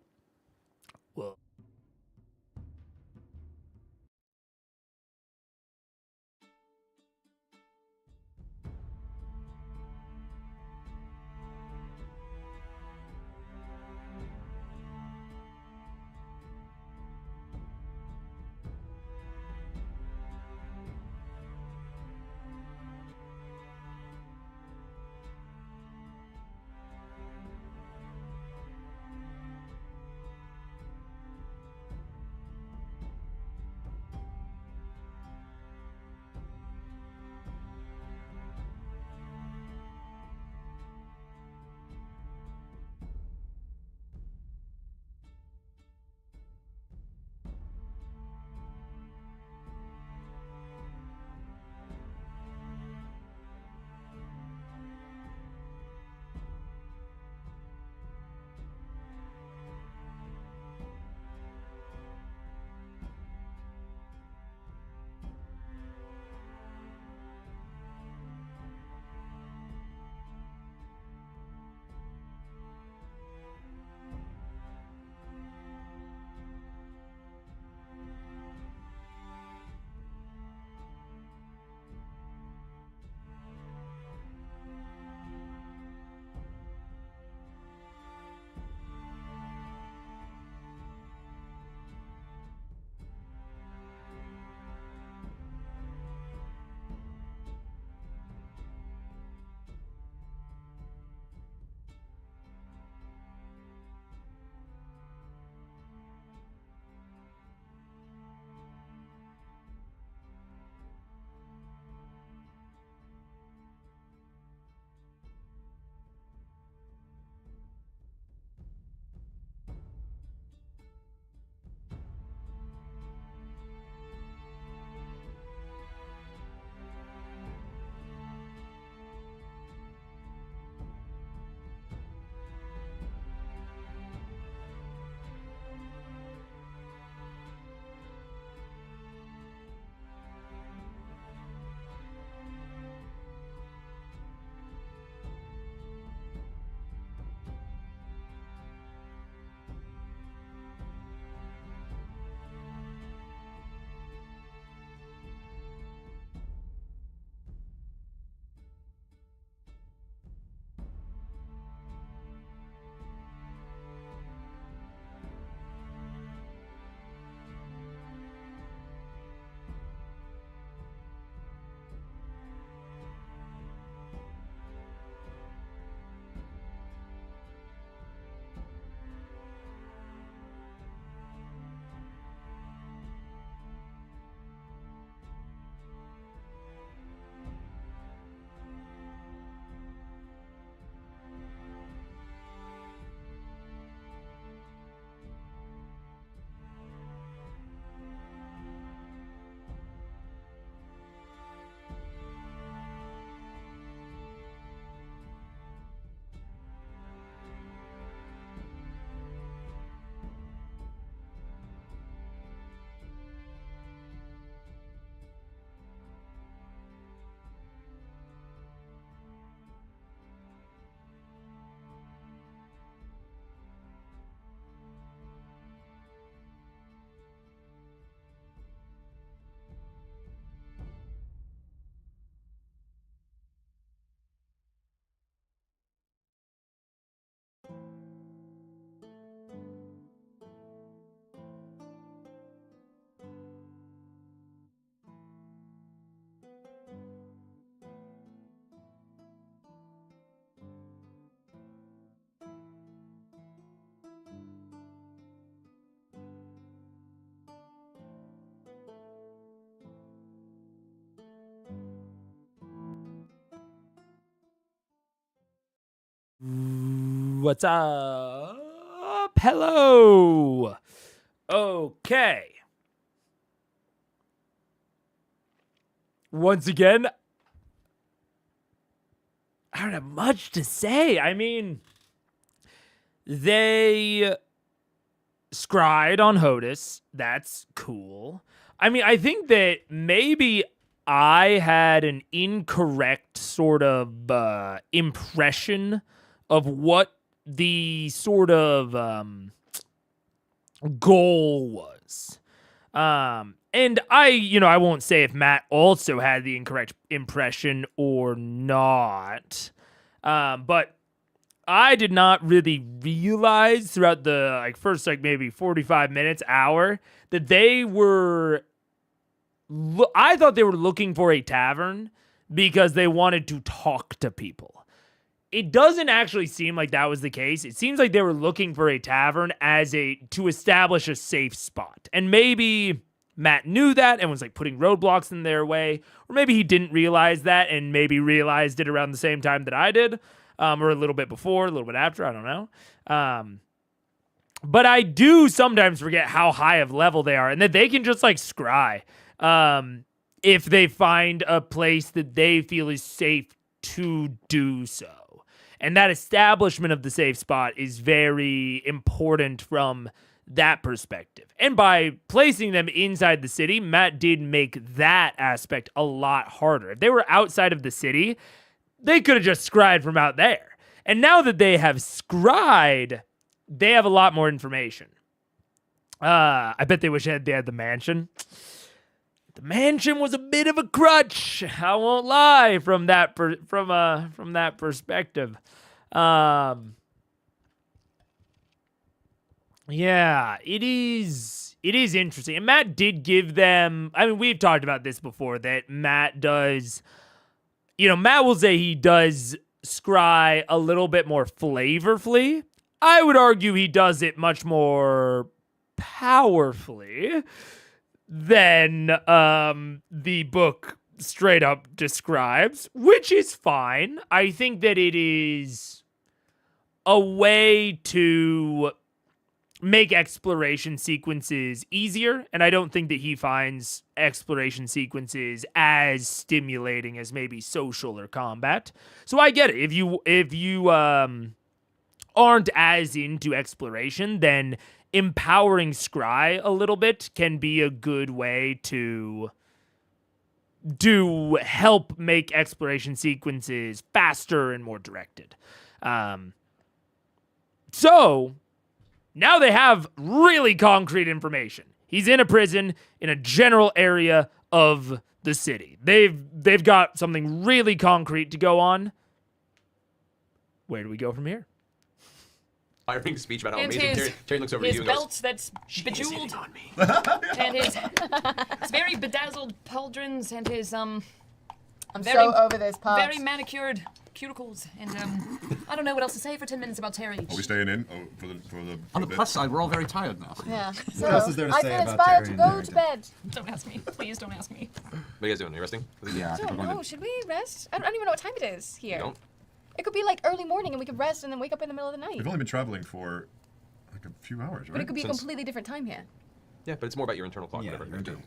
what's up? Hello. Okay. Once again, I don't have much to say. I mean, they scried on Hodis. That's cool. I mean, I think that maybe I had an incorrect sort of impression of what the sort of goal was. And I won't say if Matt also had the incorrect impression or not. But I did not really realize throughout the first maybe 45 minutes, hour, that they were I thought they were looking for a tavern because they wanted to talk to people. It doesn't actually seem like that was the case. It seems like they were looking for a tavern to establish a safe spot. And maybe Matt knew that and was putting roadblocks in their way, or maybe he didn't realize that and maybe realized it around the same time that I did, or a little bit before, a little bit after, I don't know. But I do sometimes forget how high of level they are and that they can just scry. If they find a place that they feel is safe to do so. And that establishment of the safe spot is very important from that perspective. And by placing them inside the city, Matt did make that aspect a lot harder. If they were outside of the city, they could have just scried from out there. And now that they have scried, they have a lot more information. I bet they wish they had the mansion. The mansion was a bit of a crutch. I won't lie from that from that perspective. Yeah, it is interesting. And Matt did give them, I mean, we've talked about this before, that Matt does, Matt will say he does scry a little bit more flavorfully. I would argue he does it much more powerfully than the book straight up describes, which is fine. I think that it is a way to make exploration sequences easier, and I don't think that he finds exploration sequences as stimulating as maybe social or combat. So I get it. If you aren't as into exploration, then empowering scry a little bit can be a good way to help make exploration sequences faster and more directed. So now they have really concrete information. He's in a prison in a general area of the city. They've got something really concrete to go on. Where do we go from here? Firing speech about how And amazing. Terry looks over to his you and belt goes, that's "She is bejeweled, hitting on me." and his very bedazzled pauldrons, and his I'm very, so over this part. very manicured cuticles, and I don't know what else to say for 10 minutes about Terry. Are we staying in for the? On the plus side, we're all very tired now. Yeah. What else is there to I say feel about inspired to Terry go and to Harrington? bed. Don't ask me. Please don't ask me. What are you guys doing? Are you resting? Yeah, I I think don't we're going know. to. Should we rest? I don't even know what time it is here. You don't? It could be early morning and we could rest and then wake up in the middle of the night. We've only been traveling for a few hours, right? But it could be a Since- completely different time here. Yeah, but it's more about your internal clock. Yeah, whatever. you're doing.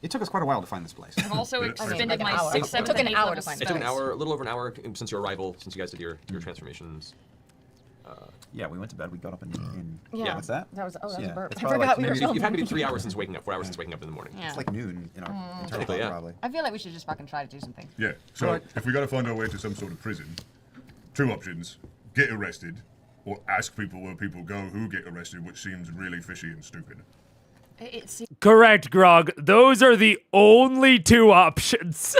It took us quite a while to find this place. I've also But it's- expended like an my hour. 6th, It 7th, took an and 8th hour level to find It took an Nice. hour, a little over an hour since your arrival, since you guys did your transformations. Yeah, we went to bed. We got up in Yeah. what's that? That was that was Yeah, a burp. it's I probably forgot like we were maybe- You've had filming. maybe 3 hours since waking up, 4 hours since waking up in the morning. Yeah. It's like noon in our internal Technically, clock, yeah. probably. I feel like we should just fucking try to do something. Yeah. So if we got to find our way to some sort of prison, 2 options: get arrested, or ask people where people go who get arrested, which seems really fishy and stupid. It's Correct, Grog. Those are the only 2 options.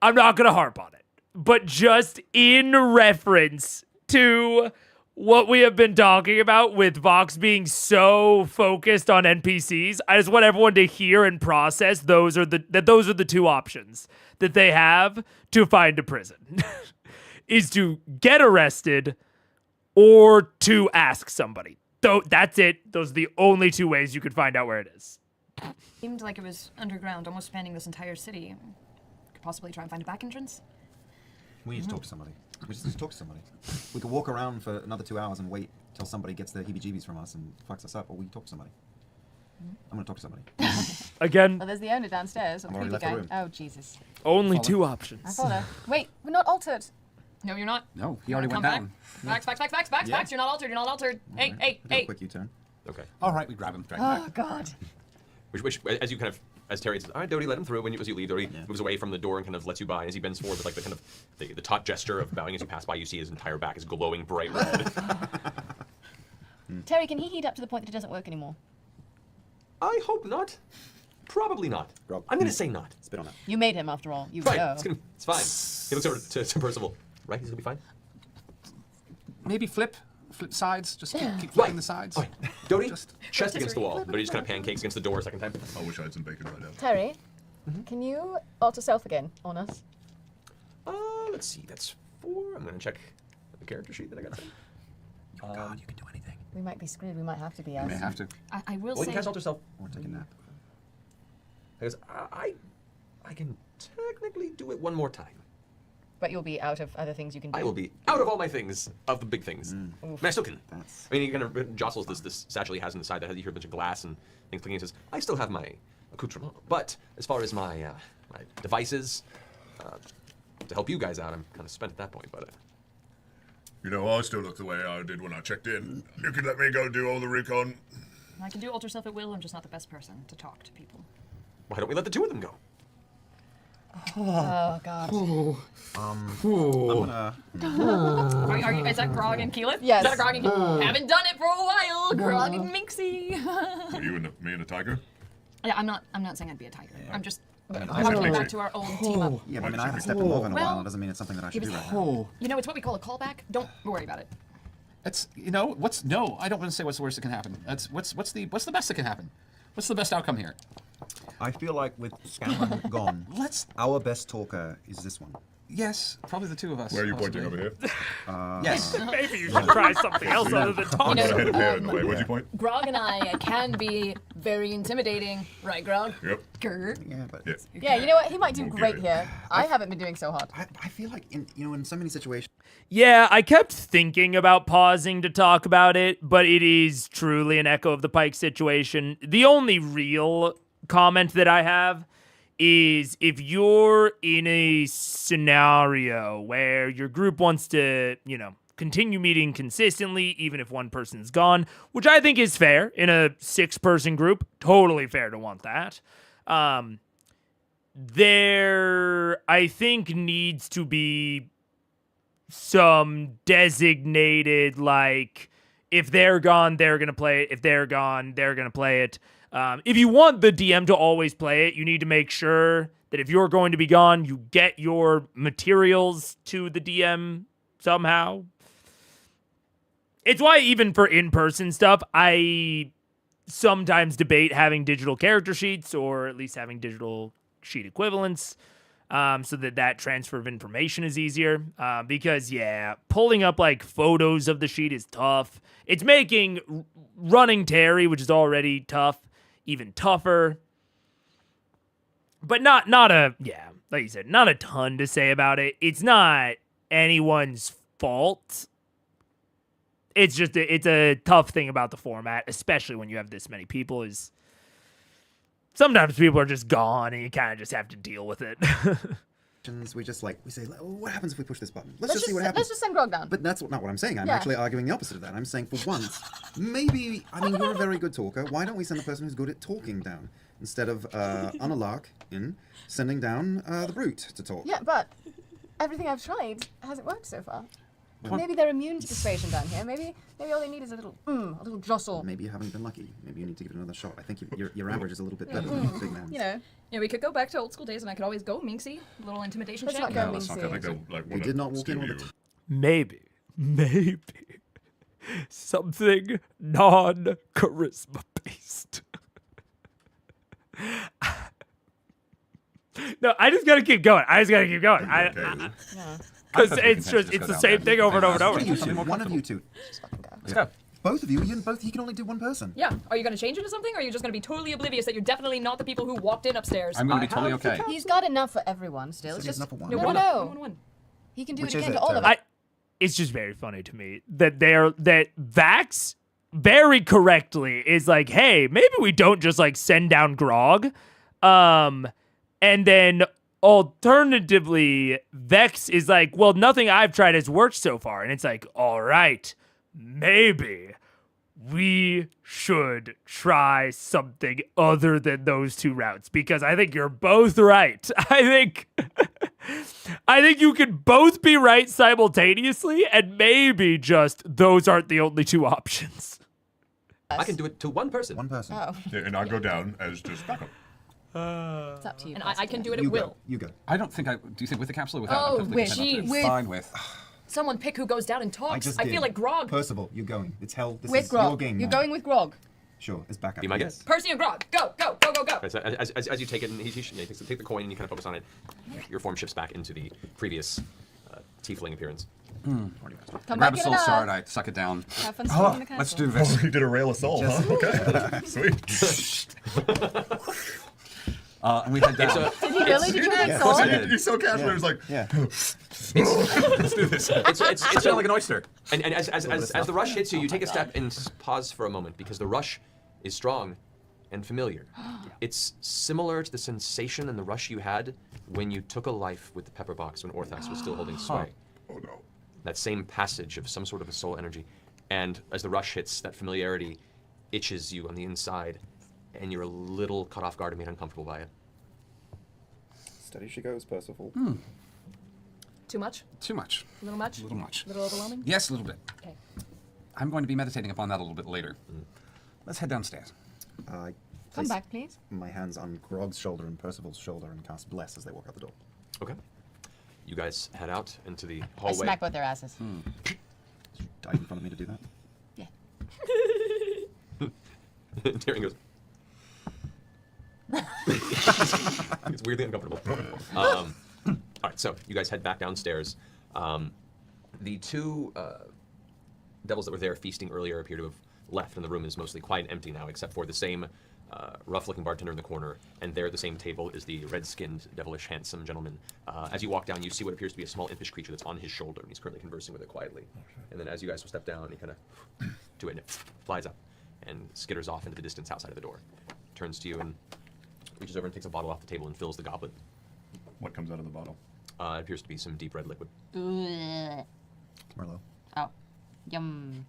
I'm not going to harp on it, but just in reference to what we have been talking about with Vox being so focused on NPCs, I just want everyone to hear and process those are the 2 options that they have to find a prison. Is to get arrested or to ask somebody. That's it. Those are the only 2 ways you could find out where it is. seemed like it was underground, almost spanning this entire city. Could possibly try and find a back entrance. We need to talk to somebody. We just need to talk to somebody. We could walk around for another 2 hours and wait till somebody gets their heebie-jeebies from us and fucks us up, or we talk to somebody. I'm gonna talk to somebody. Again, Well, there's the owner downstairs. Or I've the already creepy left the guy. room. Oh, Jesus. only Follow. 2 I options. follow. Wait, we're not altered. No, you're not. No, he already Come went back. down. Facts. You're not altered. You're not altered. Hey, hey, Do a hey. quick U-turn. Okay. All right, we grab him. Drag him Oh, back. God. Which, as you kind of, as Terry says, all right, Doty, let him through. As you leave, Doty moves away from the door and kind of lets you by. And as he bends forward with like the kind of the taut gesture of bowing as you pass by, you see his entire back is glowing bright red. Terry, can he heat up to the point that it doesn't work anymore? I hope not. Probably not. Rob. I'm gonna say not. Spit on it. You made him, after all. You Fine. go. It's fine. He looks over to Percival. Right, he's gonna be fine. Maybe flip sides. Just keep flipping the sides. All right. Doty, Just- chest against the wall. Doty just kind of pancakes against the door a second time. I wish I had some bacon right now. Terry, can you alter self again on us? Let's see. That's 4. I'm gonna check the character sheet that I got. Sent. God, you can do anything. We might be screwed. We might have to be You us. may have to. I will Well, you say. can cast alter self. Or take a nap. Because I can technically do it one more time. But you'll be out of other things you can do. I will be out of all my things, of the big things. I mean, I still can. That's- I mean, he kind of jostles this satchel he has on the side that has you hear a bunch of glass and things clicking. He says, I still have my accoutrement. But as far as my devices, to help you guys out, I'm kind of spent at that point. But You know, I still look the way I did when I checked in. You can let me go do all the recon. I can do alter self at will. I'm just not the best person to talk to people. why don't we let the 2 of them go? Oh, God. I'm gonna. Are you, is that Grog and Keelan? Yes. Is that Grog and Keelan? Haven't done it for a while. Grog and Minxie. Are you and me and a tiger? Yeah, I'm not saying I'd be a tiger. I'm just I harkening think back so. to our old team up. Yeah, but I mean, I haven't stepped in love in a while. Well, It doesn't mean it's something that I should was- do right now. You know, it's what we call a callback. Don't worry about it. That's what's no. I don't want to say what's the worst that can happen. That's what's the best that can happen. What's the best outcome here? I feel like with Scanlan gone, Let's. our best talker is this one. Yes, probably the 2 of us. Where are you possibly. pointing over here? Yes. Maybe you should try something else other than I've talking. got a head of hair in the way. Where'd you point? Grog and I can be very intimidating, right, Grog? Yep. Grr. Yeah, but Yeah. Yeah, you know what? He might do We'll great get it. here. I haven't been doing so hard. I feel like in so many situations. Yeah, I kept thinking about pausing to talk about it, but it is truly an echo of the Pike situation. The only real comment that I have is if you're in a scenario where your group wants to, continue meeting consistently, even if one person's gone, which I think is fair in a 6-person group, totally fair to want that. There, I think, needs to be some designated, like, if they're gone, they're going to play it. If they're gone, they're going to play it. If you want the DM to always play it, you need to make sure that if you're going to be gone, you get your materials to the DM somehow. It's why even for in-person stuff, I sometimes debate having digital character sheets or at least having digital sheet equivalents so that transfer of information is easier. Because, yeah, pulling up, like, photos of the sheet is tough. It's making running Terry, which is already tough, even tougher. But not a, yeah, like you said, not a ton to say about it. It's not anyone's fault. It's just, it's a tough thing about the format, especially when you have this many people, is sometimes people are just gone and you kind of just have to deal with it. We just we say, oh, what happens if we push this button? Let's just see what happens. Let's just send Grog down. But that's not what I'm saying. I'm Yeah. actually arguing the opposite of that. I'm saying for once, maybe, you're a very good talker. Why don't we send the person who's good at talking down instead of on a lark sending down the brute to talk? Yeah, but everything I've tried hasn't worked so far. Maybe they're immune to persuasion down here. Maybe all they need is a little jostle. Maybe you haven't been lucky. Maybe you need to give it another shot. I think your average is a little bit better than big man. You know, Yeah, we could go back to old school days, and I could always go Minxie. A little intimidation let's check. not go No, let's not Minxie. go I think they'll We want did not walk in steal with you. a Maybe something non-charisma based. No, I just gotta keep going. Okay. Because I it's thought we it's could the go same down thing there. over and over and over. One of you Something two. more One of you two. Just fucking go. Let's go. Both of you. He can only do one person. Yeah. Are you going to change it to something, or are you just going to be totally oblivious that you're definitely not the people who walked in upstairs? I'm going to be totally okay. He's got enough for everyone still. It's He has just enough for one. No, No, one, no. one. He can do Which it is again it, to all of Terry? us. It's just very funny to me that Vax very correctly is like, hey, maybe we don't just like send down Grog. And then alternatively, Vex is like, well, nothing I've tried has worked so far. And it's like, all right, maybe we should try something other than those two routes, because I think you're both right. I think you can both be right simultaneously, and maybe just those aren't the only two options. I can do it to one person. One person. Oh, Yeah, and I go down as just backup. it's up to you. And I can do it You at will. go. You go. I don't think I. Do you think with the capsule or without? Oh, I'm perfectly with. content Jeez. fine with. Someone pick who goes down and I talks. just I did. feel like Grog. Percival, you're going. It's hell. This With is your Grog. game You're now. going with Grog. Sure, it's backup. Be my yes. guest. Percy and Grog. Go, go, go, go, go. Right, so as you take it, and you take the coin and you kind of focus on it, your form shifts back into the previous tiefling appearance. Come Grab back a in soul an hour. shard. I suck it down. Have fun storming the castle. Let's do Oh, this. he did a rail assault, huh? Okay. Sweet. And we head down. Did he really? Did you Yeah. make Of course sword? I did. He's so casual, he was like, Yeah. Let's do this. It's Sound like an oyster. And as the rush hits you, you take a step and pause for a moment, because the rush is strong and familiar. It's similar to the sensation and the rush you had when you took a life with the pepper box when Orthax was still holding sway. oh no. That same passage of some sort of a soul energy. And as the rush hits, that familiarity itches you on the inside, and you're a little caught off guard and made uncomfortable by it. Steady she goes, Percival. Too much? Too much. A little much? A little much. A little overwhelming? Yes, a little bit. Okay. I'm going to be meditating upon that a little bit later. Let's head downstairs. I Come place back, please. my hands on Grog's shoulder and Percival's shoulder and cast Bless as they walk out the door. Okay. You guys head out into the I hallway. smack both their asses. Dive in front of me to do that. Yeah. Tyrion goes. It's weirdly uncomfortable. All right, so you guys head back downstairs. The two devils that were there feasting earlier appear to have left, and the room is mostly quiet and empty now, except for the same rough-looking bartender in the corner, and there at the same table is the red-skinned, devilish, handsome gentleman. As you walk down, you see what appears to be a small impish creature that's on his shoulder, and he's currently conversing with it quietly. And then as you guys will step down, he kind of to it, and it flies up and skitters off into the distance outside of the door. Turns to you and reaches over and takes a bottle off the table and fills the goblet. What comes out of the bottle? It appears to be some deep red liquid. Ugh. Merlot. Oh. Yum.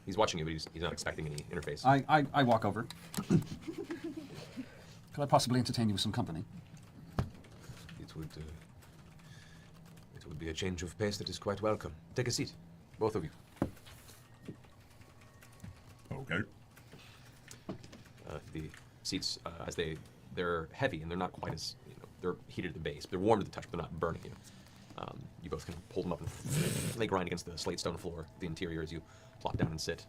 He's watching you, but he's not expecting any interface. I walk over. Could I possibly entertain you with some company? It would be a change of pace that is quite welcome. Take a seat, both of you. Okay. The seats, they're heavy and they're not quite as, they're heated at the base. They're warm to the touch, but they're not burning you. You both kind of pull them up and they grind against the slate stone floor, the interior, as you plop down and sit.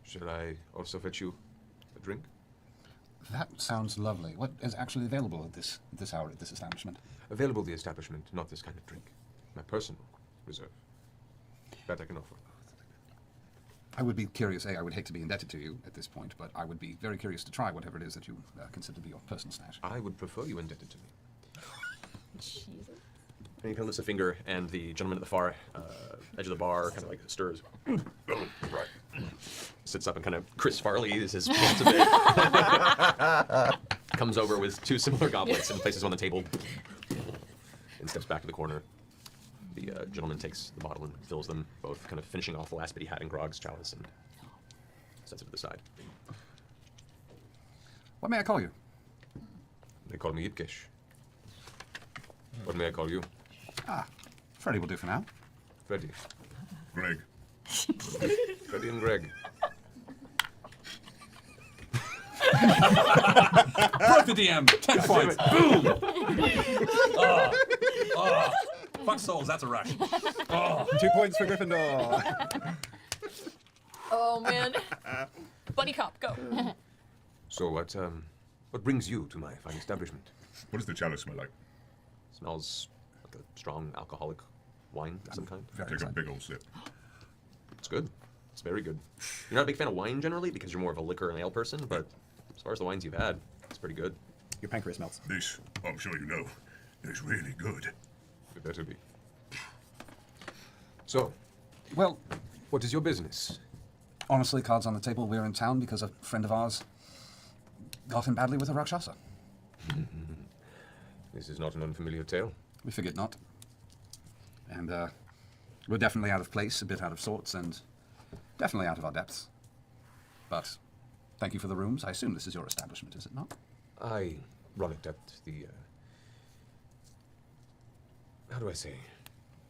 Should I also fetch you a drink? That sounds lovely. What is actually available at this hour at this establishment? Available at the establishment, not this kind of drink. My personal reserve. That I can offer. I would be curious. I would hate to be indebted to you at this point, but I would be very curious to try whatever it is that you consider to be your personal stash. I would prefer you indebted to me. And he kind of lifts a finger, and the gentleman at the far edge of the bar kind of like stirs. Right. Sits up and kind of Chris Farley's his pants a bit. Comes over with two similar goblets and places one on the table. And steps back to the corner. The gentleman takes the bottle and fills them, both kind of finishing off the last bit he had in Grog's chalice and sets it to the side. What may I call you? They call me Yipkesh. What may I call you? Freddy will do for now. Freddy. Greg. Freddy and Greg. Broke the DM. 10 points. Boom. Fuck souls. That's a rush. 2 points for Gryffindor. Oh, man. Buddy cop, go. So what brings you to my fine establishment? What does the chalice smell like? Smells like a strong alcoholic wine of some kind. Very Take a excited. big old sip. It's good. It's very good. You're not a big fan of wine generally because you're more of a liquor and ale person, but as far as the wines you've had, it's pretty good. Your pancreas melts. This, I'm sure you know, is really good. It better be. So, Well, what is your business? honestly, cards on the table. We're in town because a friend of ours got in badly with a Rakshasa. This is not an unfamiliar tale. We figured not. And we're definitely out of place, a bit out of sorts, and definitely out of our depths. But thank you for the rooms. I assume this is your establishment, is it not? I run it at the, how do I say?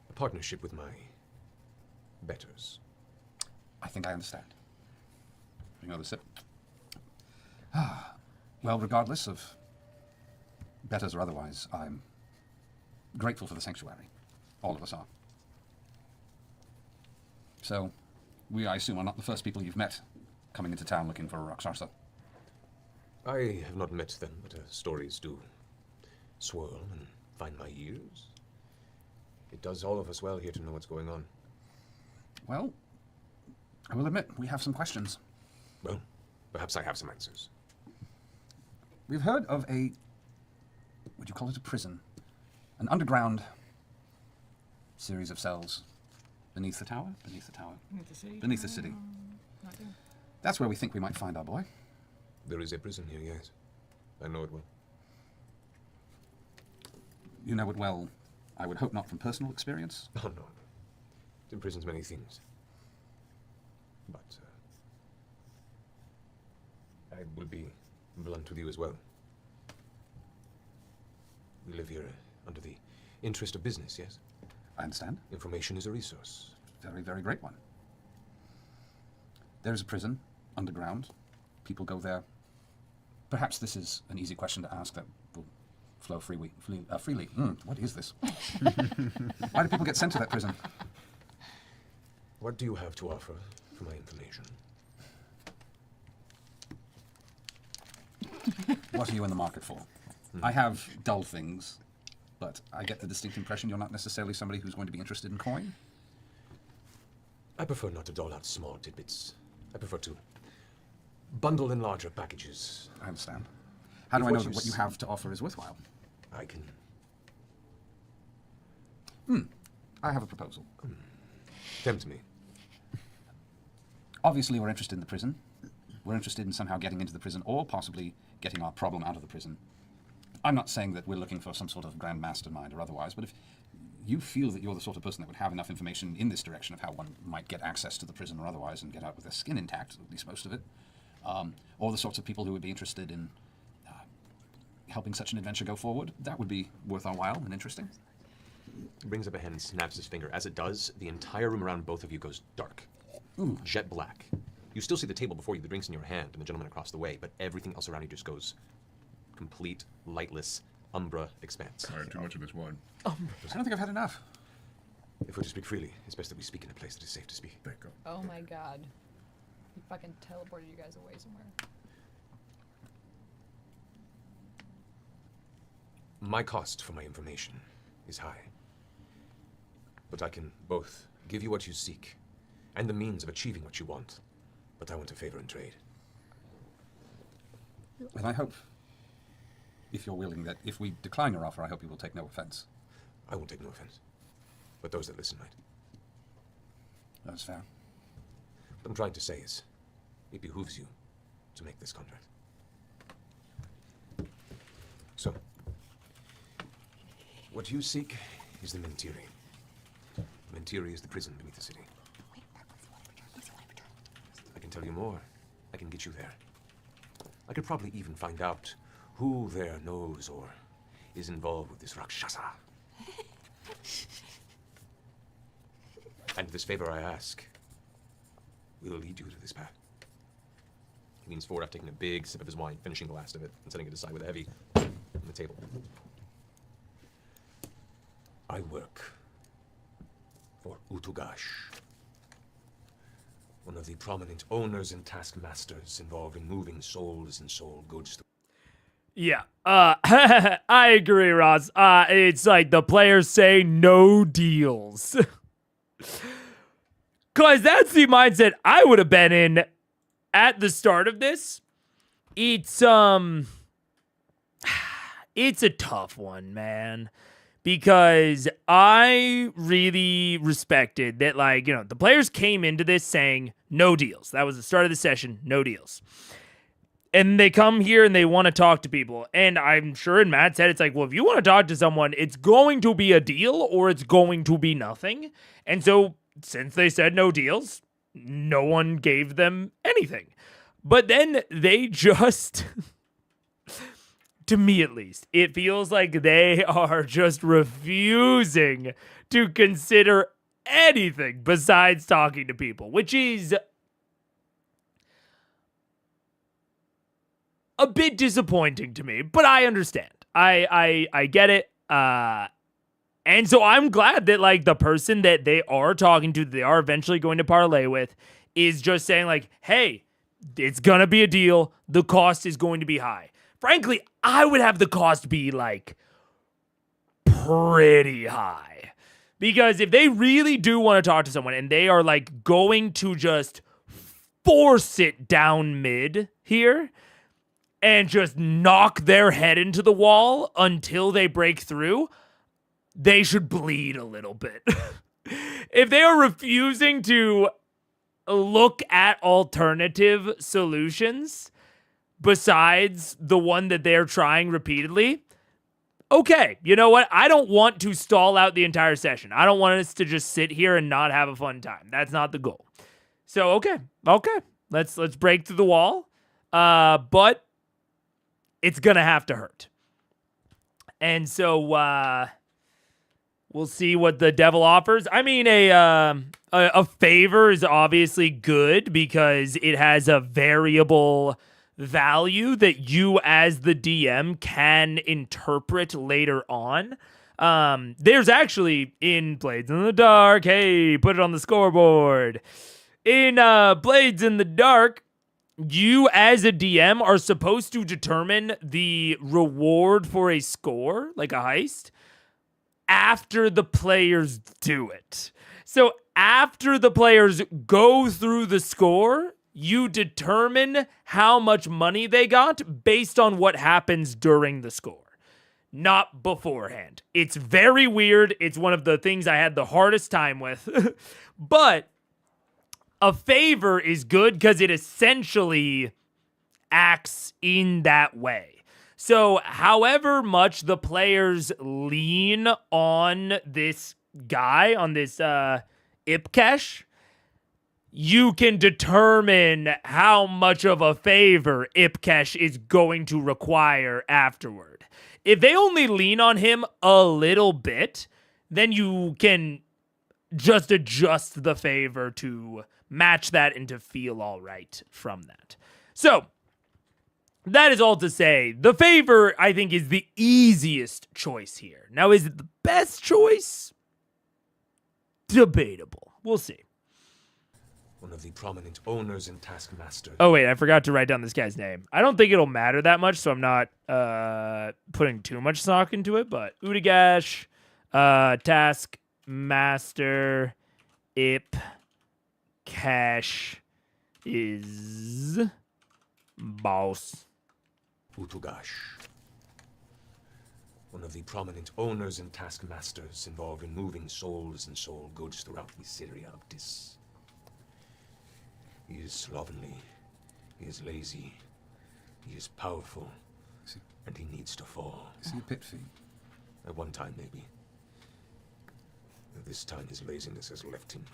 A partnership with my betters. I think I understand. Another sip. Well, regardless of betters or otherwise, I'm grateful for the sanctuary. All of us are. So, we, I assume, are not the first people you've met coming into town looking for a Rakshasa. I have not met them, but stories do swirl and find my ears. It does all of us well here to know what's going on. Well, I will admit, we have some questions. Well, perhaps I have some answers. We've heard of a, would you call it a prison? An underground series of cells beneath the tower? Beneath the tower. Beneath the city. Beneath the city. That's where we think we might find our boy. There is a prison here, yes. I know it well. You know it well, I would hope not from personal experience. Oh, no. It imprisons many things. But, I will be blunt with you as well. We live here under the interest of business, yes? I understand. Information is a resource. Very, very great one. There is a prison, underground. People go there. Perhaps this is an easy question to ask that will flow freely. What is this? Why do people get sent to that prison? What do you have to offer for my information? What are you in the market for? I have dull things, but I get the distinct impression you're not necessarily somebody who's going to be interested in coin. I prefer not to dole out small tidbits. I prefer to bundle in larger packages. I understand. How do If I know what that you what you s- have to offer is worthwhile? I can... I have a proposal. Tempt me. Obviously, we're interested in the prison. We're interested in somehow getting into the prison or possibly getting our problem out of the prison. I'm not saying that we're looking for some sort of grand mastermind or otherwise, but if you feel that you're the sort of person that would have enough information in this direction of how one might get access to the prison or otherwise and get out with their skin intact, at least most of it, or the sorts of people who would be interested in helping such an adventure go forward, that would be worth our while and interesting. He brings up a hand and snaps his finger. As it does, the entire room around both of you goes dark. Jet black. You still see the table before you, the drinks in your hand, and the gentleman across the way, but everything else around you just goes complete, lightless, umbra expanse. I had too much of this wine. I don't think I've had enough. If we're to speak freely, it's best that we speak in a place that is safe to speak. Thank God. Oh my god. He fucking teleported you guys away somewhere. My cost for my information is high. But I can both give you what you seek and the means of achieving what you want. But I want a favor in trade. And I hope, if you're willing, that if we decline your offer, I hope you will take no offense. I won't take no offense. But those that listen might. That's fair. What I'm trying to say is, it behooves you to make this contract. So, what you seek is the Mentiri. Mentiri is the prison beneath the city. I can tell you more. I can get you there. I could probably even find out who there knows or is involved with this Rakshasa. And this favor I ask will lead you to this path. He leans forward after taking a big sip of his wine, finishing the last of it, and setting it aside with a heavy on the table. I work for Utugash, one of the prominent owners and taskmasters involved in moving souls and soul goods. Yeah. I agree, Ross. It's like the players say no deals. Cause that's the mindset I would have been in at the start of this. It's a tough one, man. because I really respected that, like, the players came into this saying no deals. That was the start of the session, no deals. And they come here and they want to talk to people. And I'm sure, and Matt said, it's like, well, if you want to talk to someone, it's going to be a deal or it's going to be nothing. And so since they said no deals, no one gave them anything. But then they just, to me at least, it feels like they are just refusing to consider anything besides talking to people, which is a bit disappointing to me, but I understand. I get it. And so I'm glad that, like, the person that they are talking to, they are eventually going to parlay with, is just saying, like, hey, it's going to be a deal. The cost is going to be high. Frankly, I would have the cost be, like, pretty high. Because if they really do want to talk to someone and they are, like, going to just force it down mid here and just knock their head into the wall until they break through, they should bleed a little bit. If they are refusing to look at alternative solutions besides the one that they're trying repeatedly, okay, you know what? I don't want to stall out the entire session. I don't want us to just sit here and not have a fun time. That's not the goal. So, okay. Let's break through the wall. But it's gonna have to hurt. And so we'll see what the devil offers. I mean, a favor is obviously good because it has a variable value that you as the DM can interpret later on. There's actually in Blades in the Dark, hey, put it on the scoreboard. In Blades in the Dark, you as a DM are supposed to determine the reward for a score, like a heist, after the players do it. So after the players go through the score, you determine how much money they got based on what happens during the score, not beforehand. It's very weird. It's one of the things I had the hardest time with. But a favor is good because it essentially acts in that way. So however much the players lean on this guy, on this Ipkesh, you can determine how much of a favor Ipkesh is going to require afterward. If they only lean on him a little bit, then you can just adjust the favor to match that and to feel all right from that. So that is all to say, the favor, I think, is the easiest choice here. Now, is it the best choice? Debatable. We'll see. One of the prominent owners and taskmasters. Oh, wait, I forgot to write down this guy's name. I don't think it'll matter that much, so I'm not putting too much stock into it, but Udagash, taskmaster, Ipkesh is boss. Utugash. One of the prominent owners and taskmasters involved in moving souls and soul goods throughout the Syria of Dis. He is slovenly, he is lazy, he is powerful, and he needs to fall. Is he a pit fiend? At one time, maybe. This time his laziness has left him,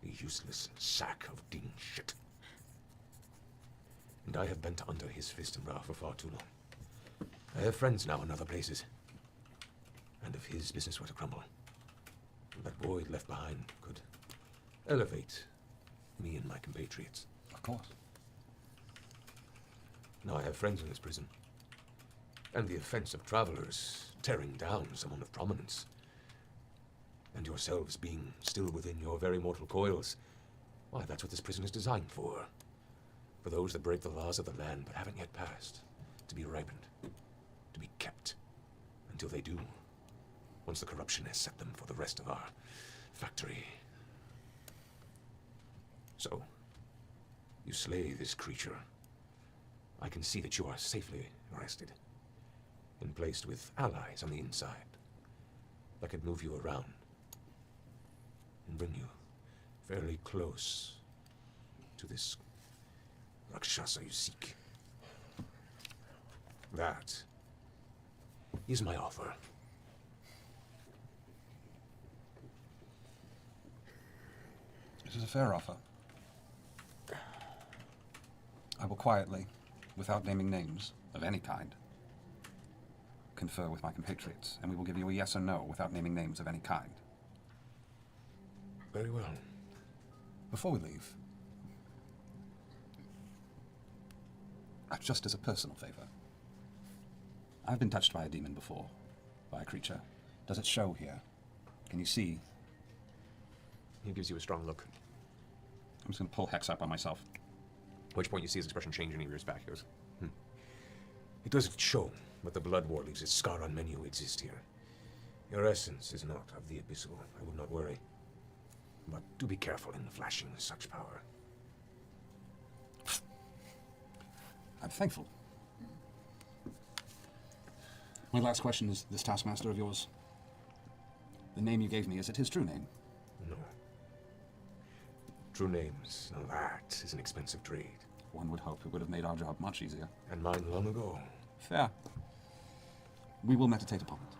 a useless sack of ding shit. And I have been under his fist and wrath for far too long. I have friends now in other places. And if his business were to crumble, that void left behind could elevate me and my compatriots. Of course. Now I have friends in this prison. And the offense of travelers tearing down someone of prominence, and yourselves being still within your very mortal coils, why, that's what this prison is designed for. For those that break the laws of the land but haven't yet passed, to be ripened, to be kept, until they do, once the corruption has set them for the rest of our factory. So, you slay this creature. I can see that you are safely arrested and placed with allies on the inside. I could move you around and bring you fairly close to this Rakshasa you seek. That is my offer. It is a fair offer. I will quietly, without naming names of any kind, confer with my compatriots, and we will give you a yes or no without naming names of any kind. Very well. Before we leave, just as a personal favor, I've been touched by a demon before, by a creature. Does it show here? Can you see? He gives you a strong look. I'm just going to pull Hex up on myself. At which point you see his expression change and he rears back. He goes, It doesn't show, but the Blood War leaves its scar on many who exist here. Your essence is not of the abyssal. I would not worry. But do be careful in flashing such power. I'm thankful. My last question is this taskmaster of yours. The name you gave me, is it his true name? No. True names, now that is an expensive trade. One would hope it would have made our job much easier. And mine long ago. Fair. We will meditate upon it.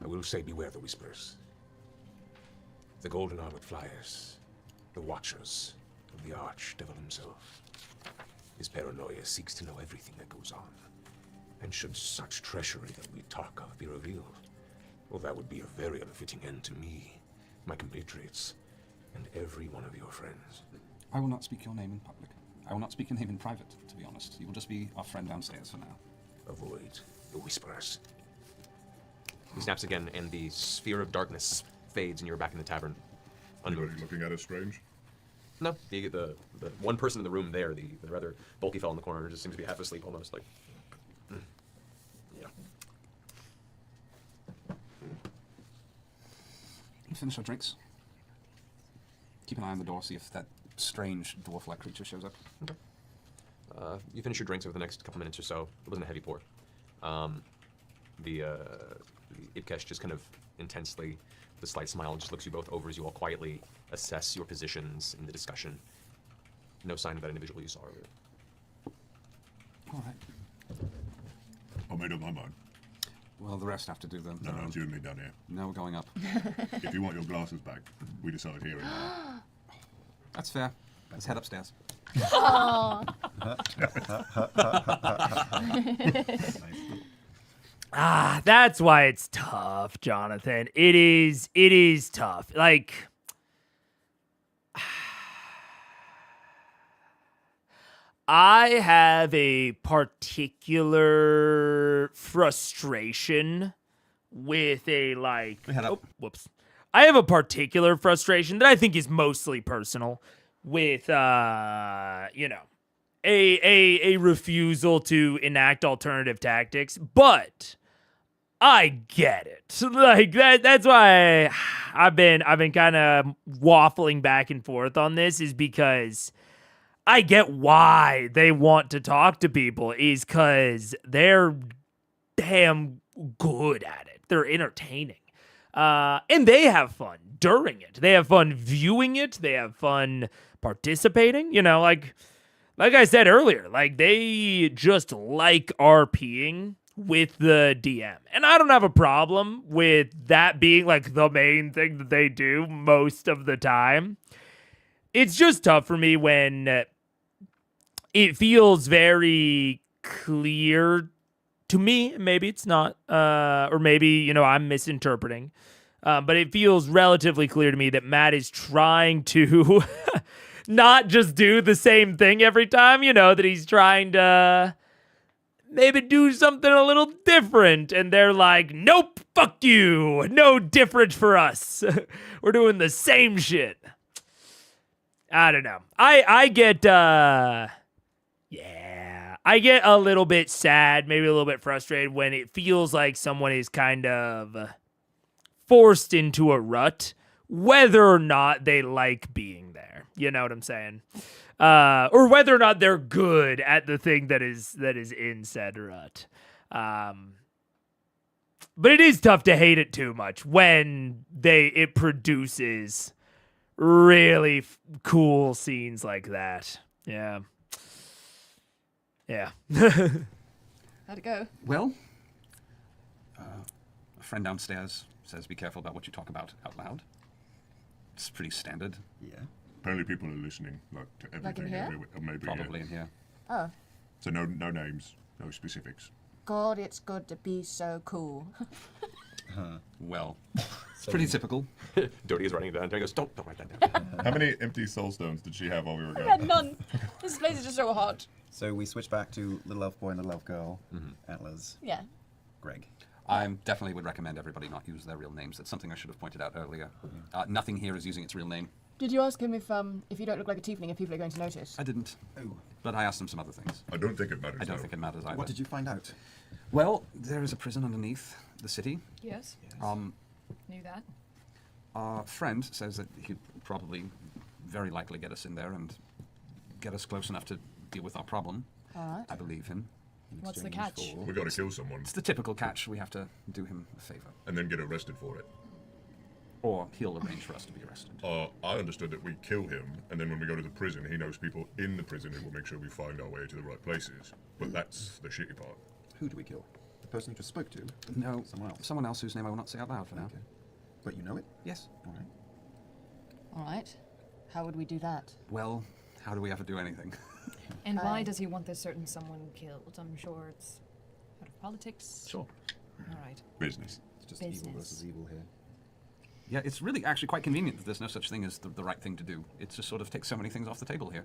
I will say beware the whispers. The golden armored flyers. The watchers of the archdevil himself. His paranoia seeks to know everything that goes on. And should such treachery that we talk of be revealed, well, that would be a very unfitting end to me, my compatriots, and every one of your friends. I will not speak your name in public. I will not speak your name in private, to be honest. You will just be our friend downstairs for now. Avoid the whisperers. he snaps again, and the sphere of darkness fades, and you're back in the tavern. Anybody looking at us strange? No, the one person in the room there, the rather bulky fellow in the corner, just seems to be half asleep almost, like, yeah. We finish our drinks. Keep an eye on the door, see if that strange dwarf-like creature shows up. Okay. You finish your drinks over the next couple minutes or so. It wasn't a heavy pour. The Ibkesh just kind of intensely, with a slight smile, just looks you both over as you all quietly assess your positions in the discussion. No sign of that individual you saw earlier. All right. I made up my mind. Well, the rest have to do them. No, it's you and me down here. Now we're going up. If you want your glasses back, we decide here and now. That's fair. Let's head upstairs. That's why it's tough, Jonathan. It is tough. Like, I have a particular frustration with a, like, We head up. whoops. I have a particular frustration that I think is mostly personal with, a refusal to enact alternative tactics, but I get it. Like that's why I've been kind of waffling back and forth on this, is because I get why they want to talk to people, is because they're damn good at it. They're entertaining. And they have fun during it. They have fun viewing it. They have fun participating. Like I said earlier, like they just like RPing with the DM. And I don't have a problem with that being like the main thing that they do most of the time. It's just tough for me when it feels very clear to me. Maybe it's not, or maybe, I'm misinterpreting. But it feels relatively clear to me that Matt is trying to not just do the same thing every time, that he's trying to maybe do something a little different. And they're like, nope, fuck you. No different for us. We're doing the same shit. I don't know. I get, I get a little bit sad, maybe a little bit frustrated when it feels like someone is kind of forced into a rut, whether or not they like being there. You know what I'm saying? Or whether or not they're good at the thing that is in said rut. But it is tough to hate it too much when it produces really cool scenes like that. Yeah. Yeah. How'd it go? Well, a friend downstairs says be careful about what you talk about out loud. It's pretty standard. Yeah. Apparently people are listening, like, to everything. Like in here? Maybe, Probably yeah. in here. Oh. So no names, no specifics. God, it's good to be so cool. Well, it's pretty typical. Doty is running down and he goes, don't write that down. How many empty soul stones did she have while we were I going? had none. This place is just so hot. So we switch back to little elf boy and little elf girl, Atlas, Yeah. Greg. I definitely would recommend everybody not use their real names. That's something I should have pointed out earlier. Nothing here is using its real name. Did you ask him if you don't look like a tiefling, if people are going to notice? I didn't. Oh. But I asked him some other things. I don't think it matters. I don't though. think it matters either. What did you find out? Well, there is a prison underneath the city. Yes. Knew that. Our friend says that he'd probably very likely get us in there and get us close enough to deal with our problem. All right. I believe him. What's the Exchange catch? for- We got to kill someone It's the typical catch. We have to do him a favor. and then get arrested for it. Or he'll arrange for us to be arrested. I understood that we kill him, and then when we go to the prison, he knows people in the prison who will make sure we find our way to the right places. But that's the shitty part. Who do we kill? The person you just spoke to? No, Someone else. whose name I will not say out loud for now. Okay. But you know it? Yes. All right. All right. How would we do that? Well, how do we ever do anything? And why does he want this certain someone killed? I'm sure it's out of politics. Sure. All right. Business. It's just evil Business. versus evil here. Yeah, it's really actually quite convenient that there's no such thing as the right thing to do. It just sort of takes so many things off the table here.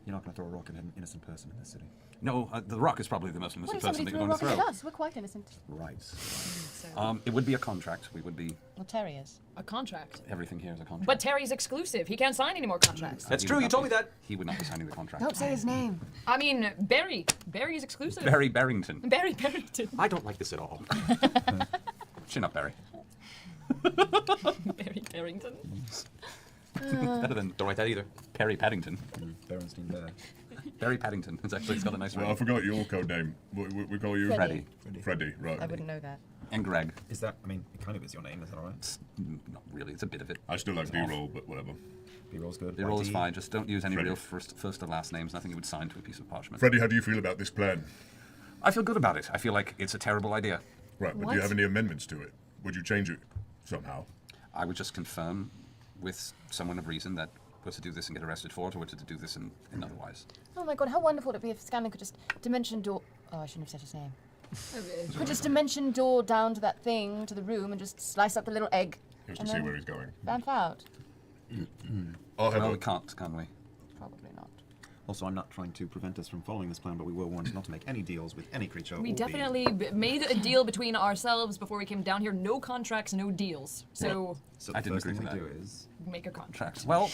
You're not going to throw a rock at an innocent person in this city. No, the Rock is probably the most What innocent if person somebody that threw you're a going to rocket throw. at us? We're quite innocent. Right. So, It would be a contract. We would be. Well, terriers. a contract. Everything here is a contract. But Terry's exclusive. He can't sign any more contracts. That's He true, would you not told be- me that. He would not be signing the contract. Don't say his name. I mean, Barry. Barry's exclusive. Barry Barrington. Barry Barrington. I don't like this at all. Chin up, Barry. Barry Barrington. Better than Don't write that either. Perry Paddington. Berenstein there. Barry Paddington. It's got a nice Well, I ring. forgot your code name. We call you Freddy. Freddy, right? I wouldn't know that. And Greg. Is that, I mean, it kind of is your name, is that alright? Not really. It's a bit of it. I still like B-roll, but whatever. B-roll's good. The roll is YT. fine. Just don't use any Freddy. real first or last names. Nothing you would sign to a piece of parchment. Freddy, how do you feel about this plan? I feel good about it. I feel like it's a terrible idea. Right, but do What? you have any amendments to it? Would you change it somehow? I would just confirm with someone of reason that we're to do this and get arrested for it, or we're to do this and otherwise. Oh my god, how wonderful would it be if Scanlan could just dimension door. Oh, I shouldn't have said his name. Could just dimension door down to that thing, to the room, and just slice up the little egg. Just And to see then where he's going. vamp out. I'll have Well, a, we can't, can we? Probably not. Also, I'm not trying to prevent us from following this plan, but we were warned not to make any deals with any creature. We or definitely made a deal between ourselves before we came down here. No contracts, no deals. So So I the didn't first agree thing we to do is make a contract. Well,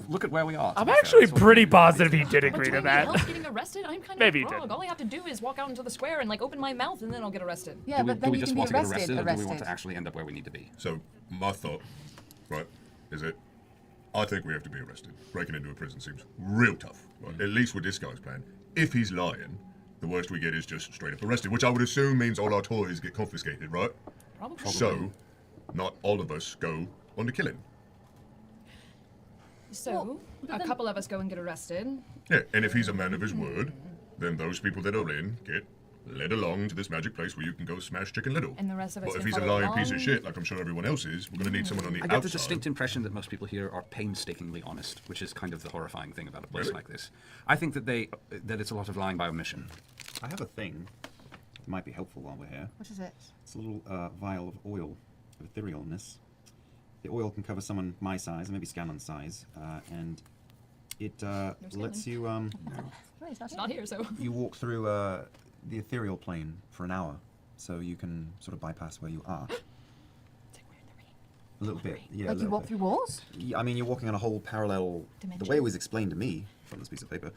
look at where we are. to I'm be fair. actually That's what pretty we do. positive he did But agree do to I need that. help getting arrested? I'm kind of Maybe a he frog. didn't. All I have to do is walk out into the square and like open my mouth, and then I'll get arrested. Yeah, Do we, but do then we you just can be want to get arrested. arrested, or do we want to actually end up where we need to be? so my thought, right, is that I think we have to be arrested. Breaking into a prison seems real tough. Right? At least with this guy's plan. If he's lying, the worst we get is just straight up arrested, which I would assume means all our toys get confiscated, right? Probably. So, not all of us go on the killing. So, a couple of us go and get arrested. Yeah, and if he's a man of his word, then those people that are in get led along to this magic place where you can go smash Chicken Little. And the rest of us But if can he's a follow lying piece of along. shit, like I'm sure everyone else is, we're gonna need someone on the I get the outside. distinct impression that most people here are painstakingly honest, which is kind of the horrifying thing about a place Really? like this. I think that that it's a lot of lying by omission. I have a thing that might be helpful while we're here. What is it? It's a little vial of oil of etherealness. The oil can cover someone my size, or maybe Scanlan's size, and it lets you Oh, he's not It's not here, so. you walk through the ethereal plane for an hour, so you can sort of bypass where you are. A little bit, yeah. a Like you little walk bit. through walls? Yeah, I mean, you're walking on a whole parallel. The way Dimension. it was explained to me from this piece of paper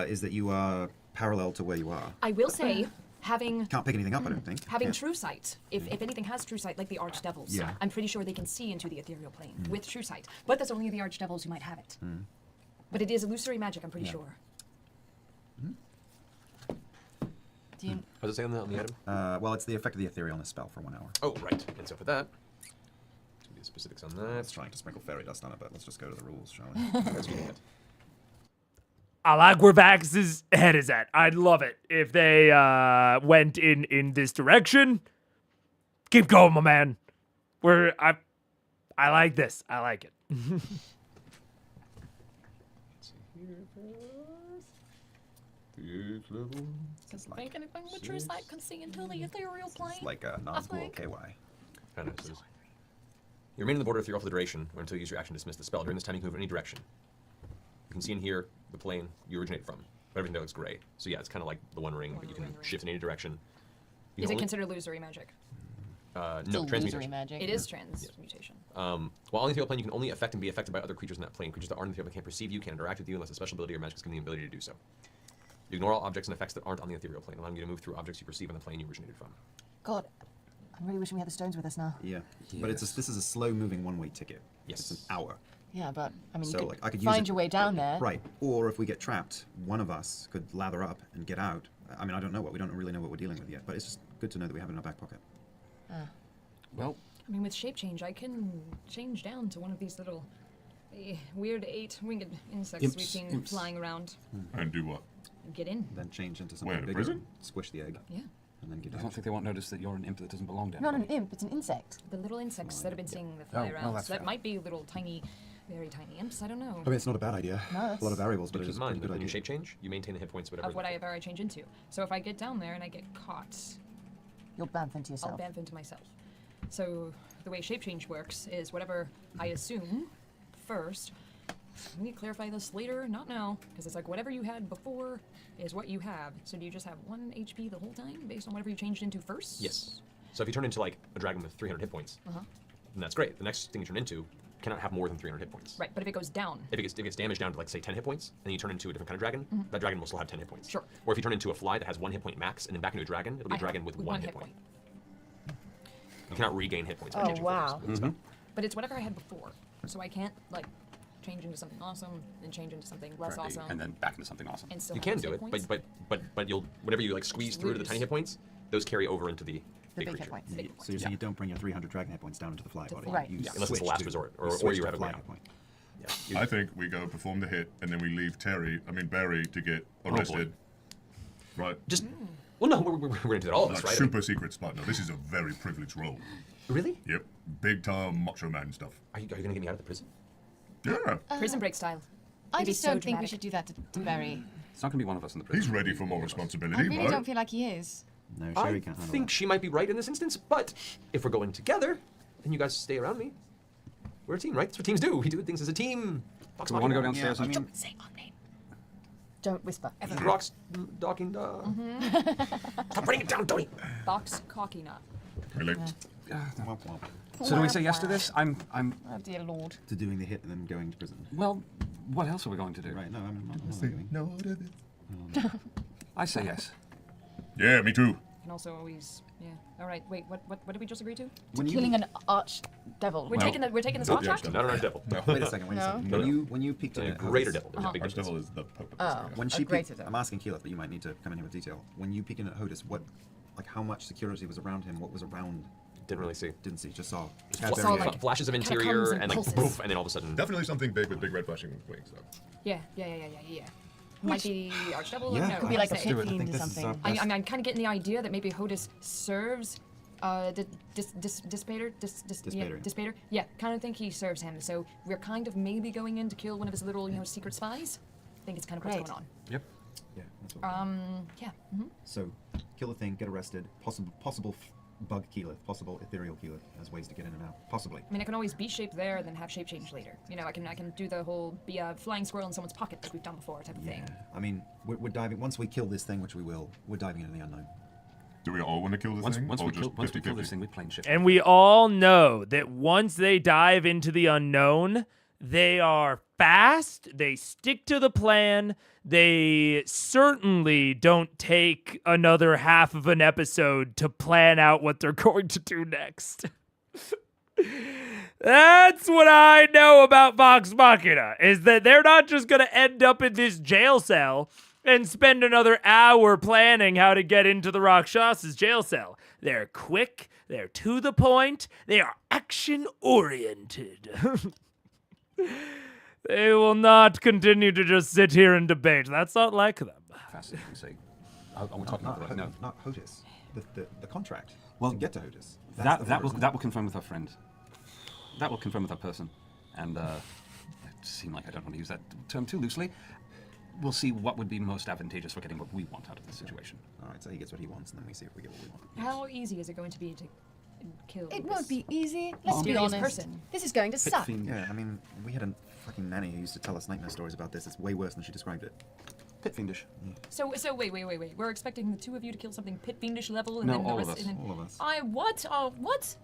is that you are parallel to where you are. I will say, having Can't pick anything up, I don't think. having Yeah. true sight, if anything has true sight, like the archdevils, Yeah. I'm pretty sure they can see into the ethereal plane with true sight. But that's only the archdevils who might have it. But it is illusory magic, I'm pretty Yeah. sure. Do you... What does it say on the item? Well, it's the effect of the etherealness spell for 1 hour. Oh, right. And so for that, let's do the specifics on that. It's trying to sprinkle fairy dust on it, but let's just go to the rules, shall we? Let's do that. I like where Vax's head is at. I'd love it if they went in this direction. Keep going, my man. I like this. I like it. Let's see here first. 8th level. Does it make anything with your sight can see into the ethereal plane? It's like a non-school think. KY. Kind of. You remain in the border ethereal for the duration, or until you use your action to dismiss the spell. During this time, you can move in any direction. You can see in here the plane you originate from, but everything there looks gray. So yeah, it's kind of like the One Ring, but you can shift in any direction. You Is can it only- considered illusory magic? no, Illusory transmutation. magic. It is transmutation. While on the ethereal plane, you can only affect and be affected by other creatures in that plane. Creatures that aren't in the ethereal plane can't perceive you, can't interact with you unless a special ability or magic is given the ability to do so. You ignore all objects and effects that aren't on the ethereal plane, allowing you to move through objects you perceive on the plane you originated from. God, I'm really wishing we had the stones with us now. Yeah. But this is a slow-moving one-way ticket. Yes. It's an hour. Yeah, but I mean, So, you could, like, I could use find it- your way down there. Right. Or if we get trapped, one of us could lather up and get out. I mean, I don't know we don't really know what we're dealing with yet, but it's just good to know that we have it in our back pocket. Well, I mean, with shape change, I can change down to one of these little weird 8-winged insects Imps, we've seen imps. flying around. And do what? Get in. Then change into Where, something the bigger. prison? Squish the egg. Yeah. And then get I out. don't think they won't notice that you're an imp that doesn't belong to Not an anybody. imp, it's an insect. The little insects that I've been seeing that fly Oh, well, around. that's So that fair. might be little tiny, very tiny imps. I don't know. I mean, it's not a bad idea. No, A lot that's- of variables, but But it keep is in a mind pretty that good when you idea. shape change, you maintain the hit points, whatever. Of whatever I change into. So if I get down there and I get caught, You'll bamf into I'll yourself. bamf into myself. So the way shape change works is whatever I assume first. Let me clarify this later, not now, because it's like whatever you had before is what you have. So do you just have 1 HP the whole time based on whatever you changed into first? Yes. So if you turn into like a dragon with 300 hit points, then that's great. The next thing you turn into cannot have more than 300 hit points. Right, but if it goes down, If it gets damaged down to like say 10 hit points, and then you turn into a different kind of dragon, that dragon will still have 10 hit points. Sure. Or if you turn into a fly that has 1 hit point max, and then back into a dragon, it'll be a dragon with 1 hit point. You cannot regain hit points by Oh, changing wow. forms with the spell. but it's whatever I had before. So I can't like change into something awesome, then change into something less Correctly, awesome, and then back into something awesome. and still You have can those do hit it, points. but you'll whenever you like squeeze through to the tiny hit points, those carry over into the The big big hit creature. points. Big So you're saying you don't bring your 300 dragon hit points down into the fly body. Right. You Yeah, unless it's the switch last to- resort, you or switch you to have a fly way hit out. point. Yeah. I think we go perform the hit, and then we leave Barry to get boy. arrested. Right? Just well, no, we're gonna do that all of us, Like right? super secret spot. No, this is a very privileged role. Really? Yep. Big time macho man stuff. Are you gonna get me out of the prison? Yeah. Prison break style. I It'd be just so don't think we dramatic. should do that to Barry. It's not going to be one of us in the prison. He's ready for more I responsibility, really right? don't feel like he is. No, I Sherry can't handle think that. she might be right in this instance, but if we're going together, then you guys stay around me. We're a team, right? That's what teams do. We do things as a team. Fox Do we want to go Machina. downstairs I and mean, Say our name. Don't whisper. Rocks, docking, Stop bringing it down, Tony. Box cocky knot. Really? womp womp. So do we say yes to this? I'm Oh dear lord. To doing the hit and then going to prison. well, what else are we going to do? Right, no, I'm not arguing. No, to this. I say yes. Yeah, me too. Can also always, yeah. All right, wait. What did we just agree to? When you Killing an arch devil. We're taking the contract. No, devil. Wait a second, wait a second. No. When you peeked in A at greater Hovis- devil. There's a big difference. is the Pope. Oh, When a she greater peeked, devil. I'm asking Keyleth, but you might need to come in here with detail. When you peeked in at Hodis, what, like, how much security was around him? What was around? Didn't really see. Didn't see, just saw. Just Fla- had saw, Barry like, in. flashes of catacombs interior and and like pulses. poof, and then all of a sudden. Definitely something big with big red flashing wings, though. Yeah. Might be Archdevil. Yeah, or no, could be I'd like a say. pit do it. I fiend think or this is something. our I, best. I'm kind of getting the idea that maybe Hodis serves Dispater. Dispater. Dispater. Yeah, kind of think he serves him. So we're kind of maybe going in to kill one of his little, secret spies. I think it's kind of what's Great. going on. Yep. Yeah, that's what Yeah. So, kill the thing, get arrested, possible bug Keyleth, possible ethereal Keyleth as ways to get in and out. Possibly. I mean, I can always be shape there and then have shape change later. I can do the whole be a flying squirrel in someone's pocket like we've done before type of thing. I mean, we're diving, once we kill this thing, which we will, we're diving into the unknown. Do we all want to kill the Once thing? we or just kill 50-50? this thing, we plane shift. And we all know that once they dive into the unknown, they are fast, they stick to the plan, they certainly don't take another half of an episode to plan out what they're going to do next. That's what I know about Vox Machina, is that they're not just going to end up in this jail cell and spend another hour planning how to get into the Rakshas's jail cell. They're quick, they're to the point, they are action-oriented. They will not continue to just sit here and debate. That's not like them. Fascinating. Say, are we talking about the right? No. Not HOTUS. The contract. Well, to get to HOTUS. That will confirm with our friend. That will confirm with our person, and it seems like I don't want to use that term too loosely. We'll see what would be most advantageous for getting what we want out of this situation. All right, so he gets what he wants, and then we see if we get what we want. How easy is it going to be to kill It this won't be easy. Let's be mysterious honest. person? This is going to suck. Yeah, I mean, we had a fucking nanny who used to tell us nightmare stories about this. It's way worse than she described it. Pit fiendish. So wait. We're expecting the two of you to kill something pit fiendish level, and No, then the all of rest. us. And then, All of us. What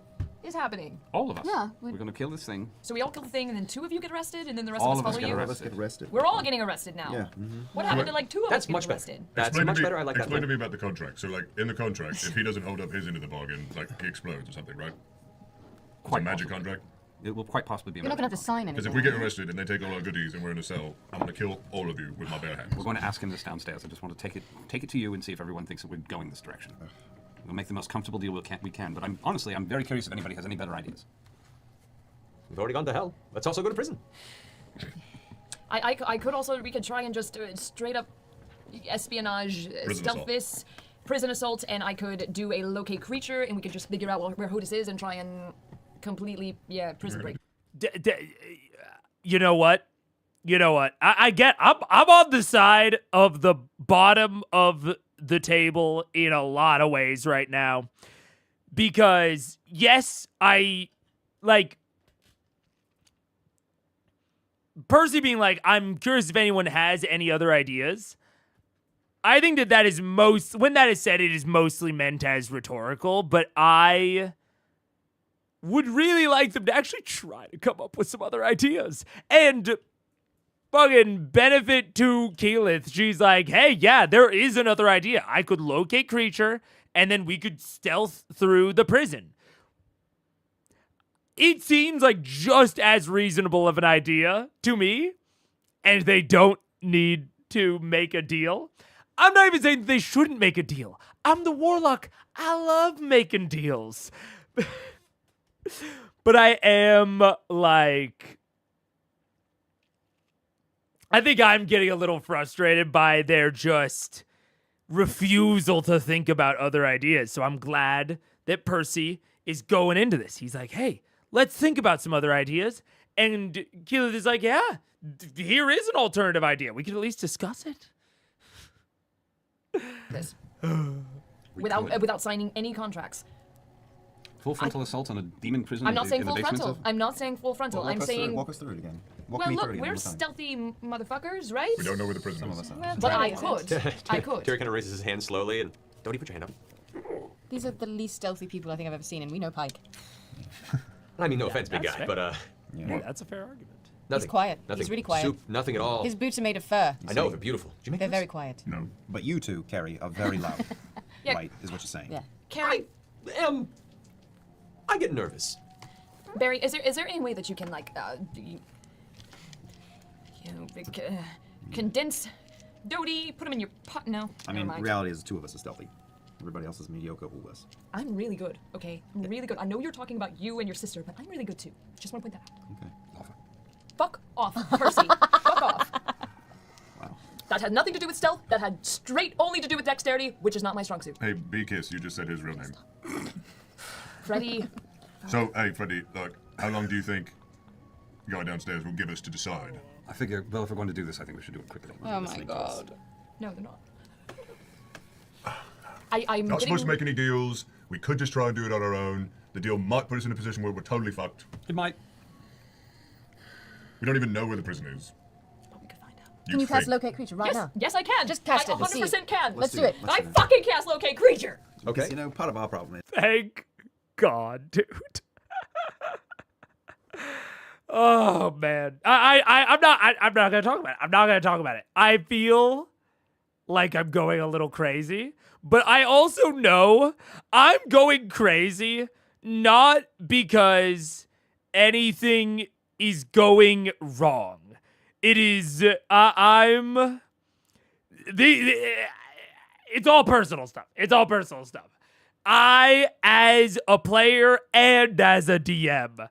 is happening? All of us. Yeah, We're going to kill this thing. So we all kill the thing, and then two of you get arrested, and then the rest All of of us us follow get you. All of us get arrested. We're all getting arrested now. Yeah. What happened to like two of That's us getting much better. arrested? That's Explain to much me- better. I like that. Explain to more. me about the contract. So, like, in the contract, if he doesn't hold up his end of the bargain, like, he explodes or something, right? It's a Quite magic possibly. contract. It will quite possibly be. You're not going to have to sign Because anything. if we get arrested and they take all our goodies and we're in a cell, I'm going to kill all of you with my bare hands. We're going to ask him this downstairs. I just want to take it to you and see if everyone thinks that we're going this direction. We'll make the most comfortable deal we can. But I'm very curious if anybody has any better ideas. We've already gone to hell. Let's also go to prison. I could also, we could try and just straight up espionage, Prison stealth assault. this, prison assault, and I could do a locate creature, and we could just figure out where HOTUS is and try and completely, prison break. You know what? I get. I'm on the side of the bottom of the table in a lot of ways right now, because yes, I like Percy being like, I'm curious if anyone has any other ideas. I think that is when that is said, it is mostly meant as rhetorical, but I would really like them to actually try to come up with some other ideas. And fucking benefit to Keyleth. She's like, hey, yeah, there is another idea. I could locate creature, and then we could stealth through the prison. It seems like just as reasonable of an idea to me, and they don't need to make a deal. I'm not even saying they shouldn't make a deal. I'm the warlock. I love making deals. But I am like, I think I'm getting a little frustrated by their just refusal to think about other ideas. So I'm glad that Percy is going into this. He's like, hey, let's think about some other ideas. And Keyleth is like, yeah, here is an alternative idea. We could at least discuss it. This. We Without could. without signing any contracts. Full frontal assault on a demon prison. I'm not in saying the full basement frontal. of- I'm not saying full frontal. I'm saying. Walk us through it again. Walk Well, me look, through it again we're one more time. stealthy motherfuckers, right? We don't know where the prison Some is. of us are. Well, But I Terry could. isn't. I could. Terry kind of raises his hand slowly and don't even put your hand up. These are the least stealthy people I think I've ever seen, and we know Pike. I mean, no offense, big that's guy, fair. but Hey, that's a fair argument. nothing. quiet. He's Nothing. really quiet. Soup, nothing at all. His boots are made of fur. I know, they're beautiful. Did you make They're those? very quiet. No. But you two, Kerry, are very loud. Yeah. Right, is what you're saying. Yeah. Carrie, I get nervous. Barry, is there any way that you can like, condense Dodie, put him in your pot? No, I never mean, mind. reality is the two of us are stealthy. Everybody else is mediocre or worse. I'm really good. Okay, I'm really good. I know you're talking about you and your sister, but I'm really good too. Just want to point that out. Okay. Fuck off, Percy. Fuck off. Wow. That had nothing to do with stealth. That had straight only to do with dexterity, which is not my strong suit. Hey, B-Kiss, you just said his real name. Freddie, So, hey, Freddie, look, how long do you think the guy downstairs will give us to decide? I figure, well, if we're going to do this, I think we should do it quickly. Oh my god. no, they're not. I'm Not getting. supposed to make any deals. We could just try and do it on our own. The deal might put us in a position where we're totally fucked. It might. We don't even know where the prison is. Oh, we could find out. Can you cast think- locate creature right Yes, now? yes, I can. Just cast I it, let's see. 100% can. Let's do do it. it. Let's I do it. fucking cast locate creature. Okay. You know, part of our problem is Thank God, dude. Oh man, I'm not gonna talk about it. I'm not gonna talk about it. I feel like I'm going a little crazy, but I also know I'm going crazy not because anything is going wrong. It is it's all personal stuff. It's all personal stuff. I, as a player and as a DM,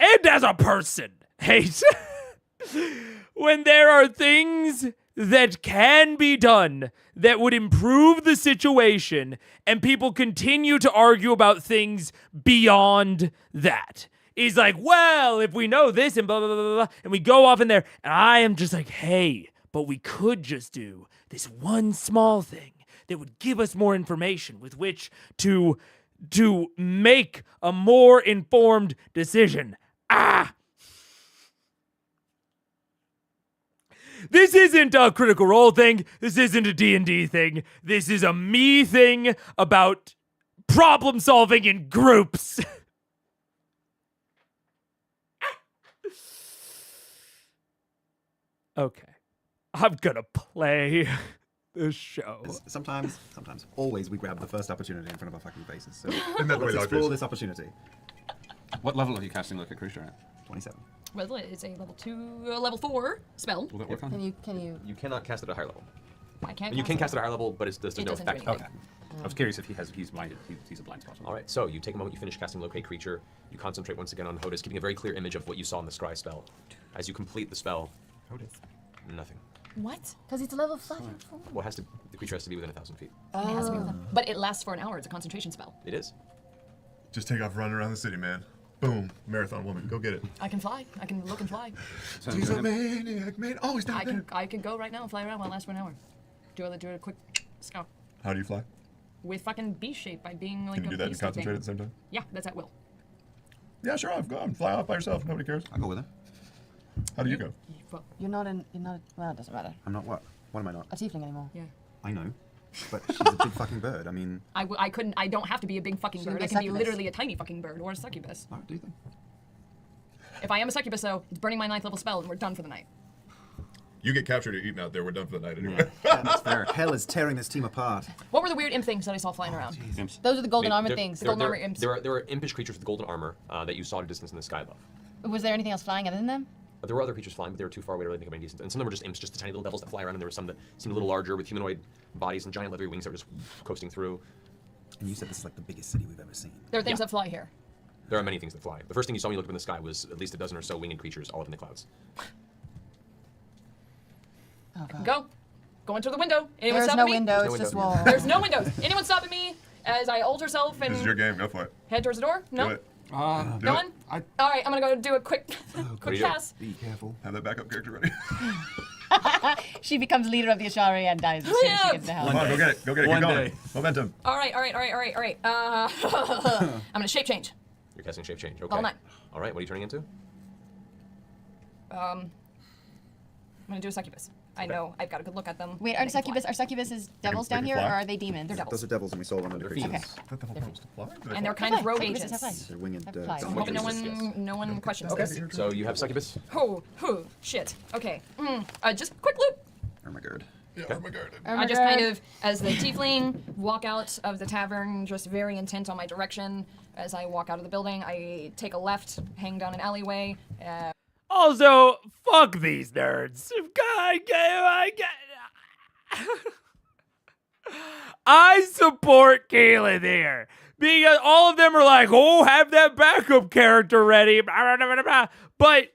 and as a person, hate when there are things that can be done that would improve the situation and people continue to argue about things beyond that. He's like, well, if we know this and blah, blah, blah, blah, blah, and we go off in there, and I am just like, hey, but we could just do this one small thing that would give us more information with which to make a more informed decision. This isn't a Critical Role thing. This isn't a D&D thing. This is a me thing about problem solving in groups. Okay. I'm gonna play the show. Sometimes, always we grab the first opportunity in front of our fucking faces. So Isn't that the way let's life explore is? this opportunity. What level are you casting Look at Creature at? 27. Well, it's a level 4 spell. Will that work on? Can you? You cannot cast it at a higher level. I can't. You can cast it at a higher level, but there's no doesn't do effect. anything. Okay. I was curious if he's blinded. He's a blind spot. All right, so you take a moment, you finish casting Locate Creature, you concentrate once again on Hodis, keeping a very clear image of what you saw in the Scry spell. As you complete the spell, nothing. What? Because it's a level 5. Well, the creature has to be within 1,000 feet. It has to be with them. But it lasts for an hour. It's a concentration spell. It is. Just take off running around the city, man. Boom. Marathon woman. Go get it. I can fly. I can look and fly. So, He's a maniac, man. Always down there. I can go right now and fly around while it lasts for an hour. Do a quick scout. How do you fly? With fucking beast shape by being like Can you a do that and beast concentrate thing. at the same time? Yeah, that's at will. Yeah, sure. I've gone. Fly off by yourself. Nobody cares. I'll go with her. How do you go? Well, You're not. Well, it doesn't matter. I'm not what? What am I not? A tiefling anymore. yeah. I know. But she's a big fucking bird. I mean, I couldn't. I don't have to be a big fucking Should bird. be I a can be succubus. literally a tiny fucking bird or a succubus. what do you think? If I am a succubus, though, it's burning my 9th level spell and we're done for the night. You get captured or eaten out there. We're done for the night anyway. That's fair. Hell is tearing this team apart. What were the weird imp things that I saw flying around? Imps. Those are the golden armored There- things. There, Golden there, armor imps. there are impish creatures with golden armor that you saw at a distance in the sky above. Was there anything else flying other than them? There were other creatures flying, but they were too far away to really make them any decent. And some of them were just imps, just the tiny little devils that fly around, and there were some that seemed a little larger with humanoid bodies and giant leathery wings that were just coasting through. And you said this is like the biggest city we've ever seen. There are things that fly here. There are many things that fly. The first thing you saw when you looked up in the sky was at least a dozen or so winged creatures all up in the clouds. Oh god. Go into the window. Anyone There's stopping no me? window. There's It's no just window. wall. There's no windows. Anyone stopping me as I ult herself and This is your game. Go for it. head towards the door? Do No? it. Uh, No Do it. one? I, All right, I'm gonna go do a quick, are quick you doing? pass. Be careful. Have that backup character ready. She becomes leader of the Ashari and dies as soon as she gets to hell. Come on, go get it. Go get it. One Keep going. day. Momentum. All right. I'm gonna shape change. You're casting shape change. Okay. Level 9. All right. What are you turning into? I'm gonna do a succubus. I know. I've got a good look at them. Wait, They are can fly. succubuses devils they down can here, or fly? are they demons? They're devils. Those are devils, and we saw one of the They're creatures. fiends. That the whole supposed to fly? Do they And they're fly? kind of rogue Succubuses have agents. flies. They're winged. Have flies. I'm hoping no Yes. one questions Okay. this. So you have succubus. Oh, shit. Okay. Just quick loop. Oh my god. Yeah, oh my god. Oh I my just God. kind of, as the tiefling, walk out of the tavern, just very intent on my direction. As I walk out of the building, I take a left, hang down an alleyway. Also, fuck these nerds. I support Caleb here. Because all of them are like, oh, have that backup character ready. But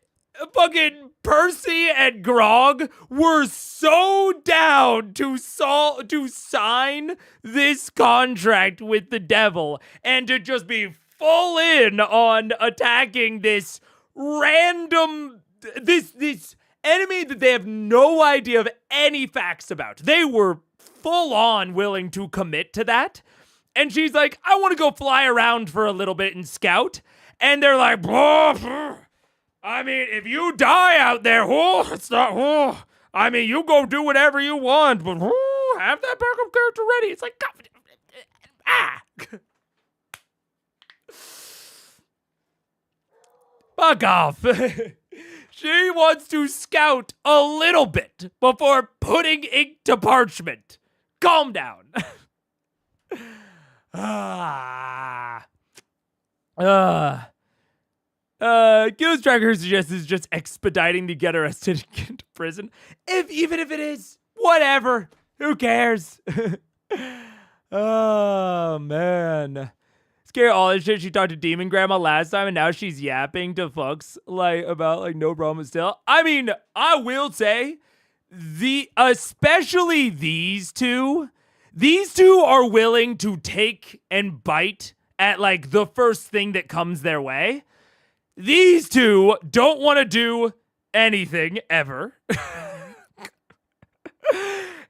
fucking Percy and Grog were so down to sign this contract with the devil and to just be full in on attacking this random this enemy that they have no idea of any facts about. They were full on willing to commit to that. And she's like, I want to go fly around for a little bit and scout. And they're like, I mean, if you die out there, it's not, I mean, you go do whatever you want, but have that backup character ready. It's like, fuck off. She wants to scout a little bit before putting ink to parchment. Calm down. Gil's tracker suggests is just expediting to get arrested and get into prison. Even if it is, whatever. Who cares? Oh, man. Scary all this shit. She talked to Demon Grandma last time, and now she's yapping to fucks about no problem still. I mean, I will say, especially these two are willing to take and bite at the first thing that comes their way. These two don't want to do anything ever.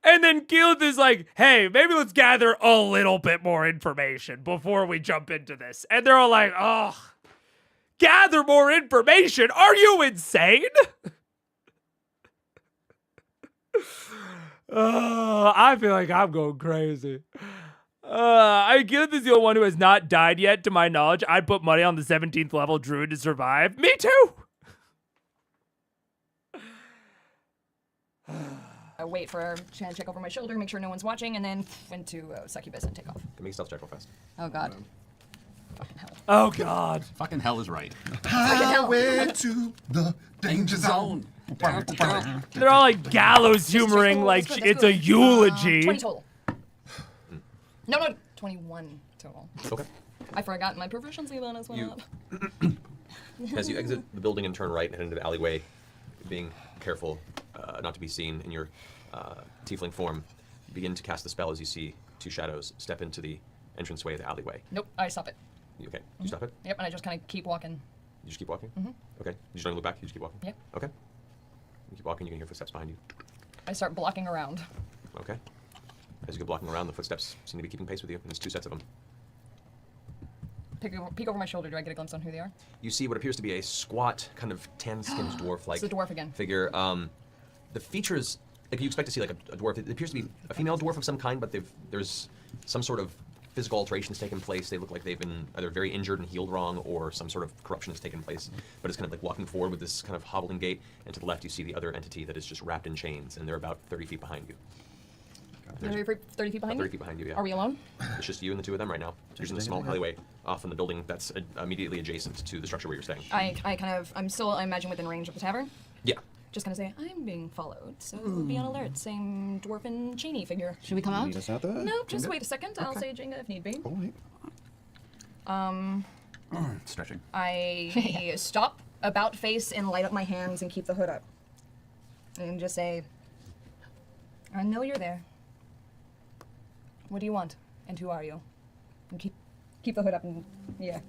And then Keyleth is like, hey, maybe let's gather a little bit more information before we jump into this. And they're all like, oh, gather more information? Are you insane? I feel like I'm going crazy. Keyleth is the only one who has not died yet, to my knowledge. I'd put money on the 17th level druid to survive. Me too! I wait for her to check over my shoulder, make sure no one's watching, and then into succubus and take off. Can make a stealth check real fast. Oh god. Fucking hell. Oh god. Fucking hell is right. Highway to the danger zone. They're all gallows humoring it's a eulogy. 20 total. No, 21 total. Okay. I forgot my proficiency bonus went up. As you exit the building and turn right and head into the alleyway, being careful not to be seen in your tiefling form, you begin to cast the spell as you see two shadows step into the entranceway of the alleyway. Nope, I stop it. Okay, you stop it? Yep, and I just kind of keep walking. You just keep walking? Mm-hmm. Okay. You just don't look back? You just keep walking? Yep. Okay. You keep walking, you can hear footsteps behind you. I start blocking around. Okay. As you go blocking around, the footsteps seem to be keeping pace with you, and there's two sets of them. Peek over my shoulder, do I get a glimpse on who they are? You see what appears to be a squat, kind of tan-skinned dwarf-like It's a dwarf again. figure. The features, you expect to see a dwarf. It appears to be a female dwarf of some kind, but there's some sort of physical alterations taken place. They look like they've been either very injured and healed wrong, or some sort of corruption has taken place. But it's kind of walking forward with this kind of hobbling gait, and to the left you see the other entity that is just wrapped in chains, and they're about 30 feet behind you. 30 feet behind me? 30 feet behind you, yeah. Are we alone? It's just you and the two of them right now. You're in a small alleyway off in the building that's immediately adjacent to the structure where you're staying. I'm still, I imagine, within range of the tavern. Yeah. Just kind of say, I'm being followed, so be on alert. Same dwarven genie figure. Should we come out? Meet us out there? Nope, just wait a second. I'll say Jenga if need be. All right. Stretching. I stop, about face, and light up my hands and keep the hood up. And just say, I know you're there. What do you want? And who are you? And keep the hood up and, yeah.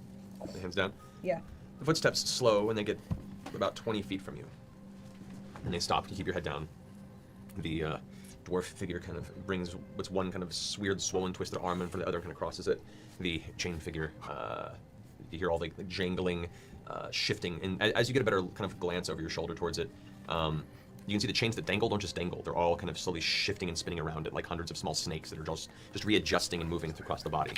The hands down. Yeah. The footsteps slow and they get about 20 feet from you. And they stop. You keep your head down. The dwarf figure kind of brings what's one kind of weird, swollen, twisted arm, and for the other kind of crosses it. The chain figure, you hear all the jangling, shifting, and as you get a better kind of glance over your shoulder towards it, you can see the chains that dangle don't just dangle. They're all kind of slowly shifting and spinning around it like hundreds of small snakes that are just readjusting and moving across the body.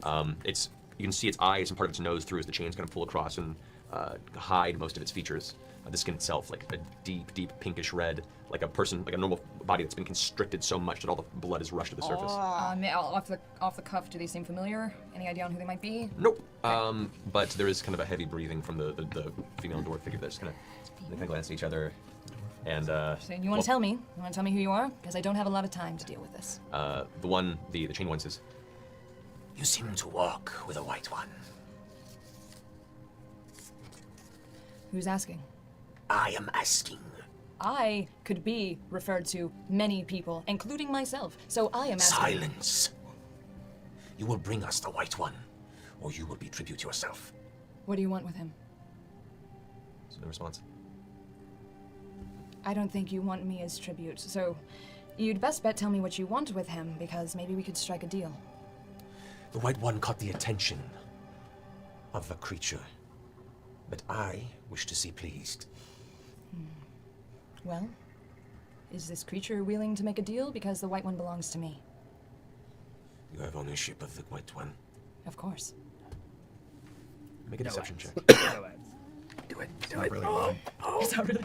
You can see its eyes and part of its nose through as the chains kind of pull across and hide most of its features. The skin itself, like a deep, deep pinkish red, like a normal body that's been constricted so much that all the blood has rushed to the surface. Off the cuff, do they seem familiar? Any idea on who they might be? Nope. But there is kind of a heavy breathing from the female dwarf figure that's kind of glance at each other. And So you want to tell me? You want to tell me who you are? Because I don't have a lot of time to deal with this. the chain one says, "You seem to walk with a white one." Who's asking? I am asking. I could be referred to many people, including myself, so I am asking. Silence. You will bring us the white one, or you will be tribute yourself. What do you want with him? So no response. I don't think you want me as tribute, so you'd best bet tell me what you want with him, because maybe we could strike a deal. The white one caught the attention of the creature, but I wish to see pleased. Well, is this creature willing to make a deal? Because the white one belongs to me. You have ownership of the white one. Of course. Make a deception check. Do it. Really well. It's not really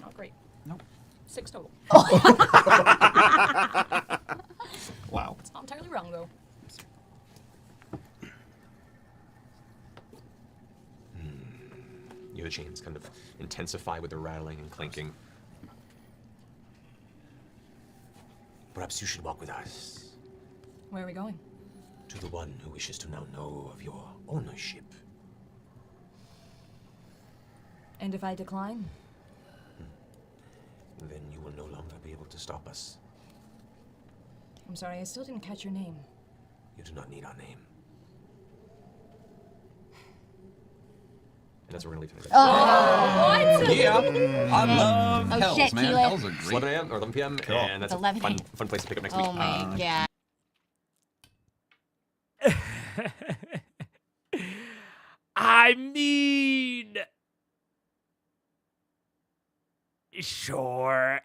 Not great. Nope. 6 total. Wow. It's not entirely wrong, though. chains kind of intensify with the rattling and clinking. Perhaps you should walk with us Where are we going? to the one who wishes to now know of your ownership. And if I decline? Then you will no longer be able to stop us. I'm sorry, I still didn't catch your name. You do not need our name. And that's where we're gonna leave it. Yeah, I love Oh, Hells, shit, man. Keelan. Hells are It's great. 11 a.m. or 11 p.m. And that's It's a 11 fun, a.m. fun place to pick up next Oh week. my god. I mean, sure.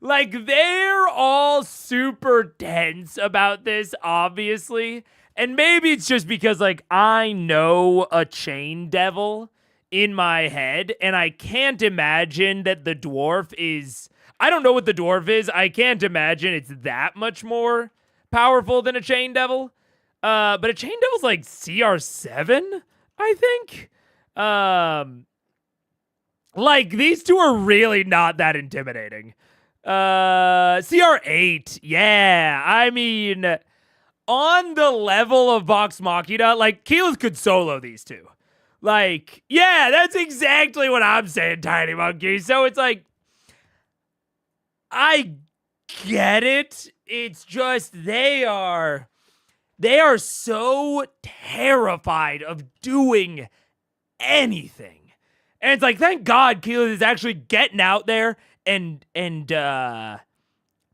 Like, they're all super tense about this, obviously. And maybe it's just because, like, I know a chain devil in my head, and I can't imagine that the dwarf is... I don't know what the dwarf is. I can't imagine it's that much more powerful than a chain devil. But a chain devil's like CR7, I think. Like, these two are really not that intimidating. CR8, yeah. I mean, on the level of Vox Machina, like, Keyleth could solo these two. Like, yeah, that's exactly what I'm saying, Tiny Monkey. So it's like, I get it. It's just they are so terrified of doing anything. And it's like, thank God Keyleth is actually getting out there and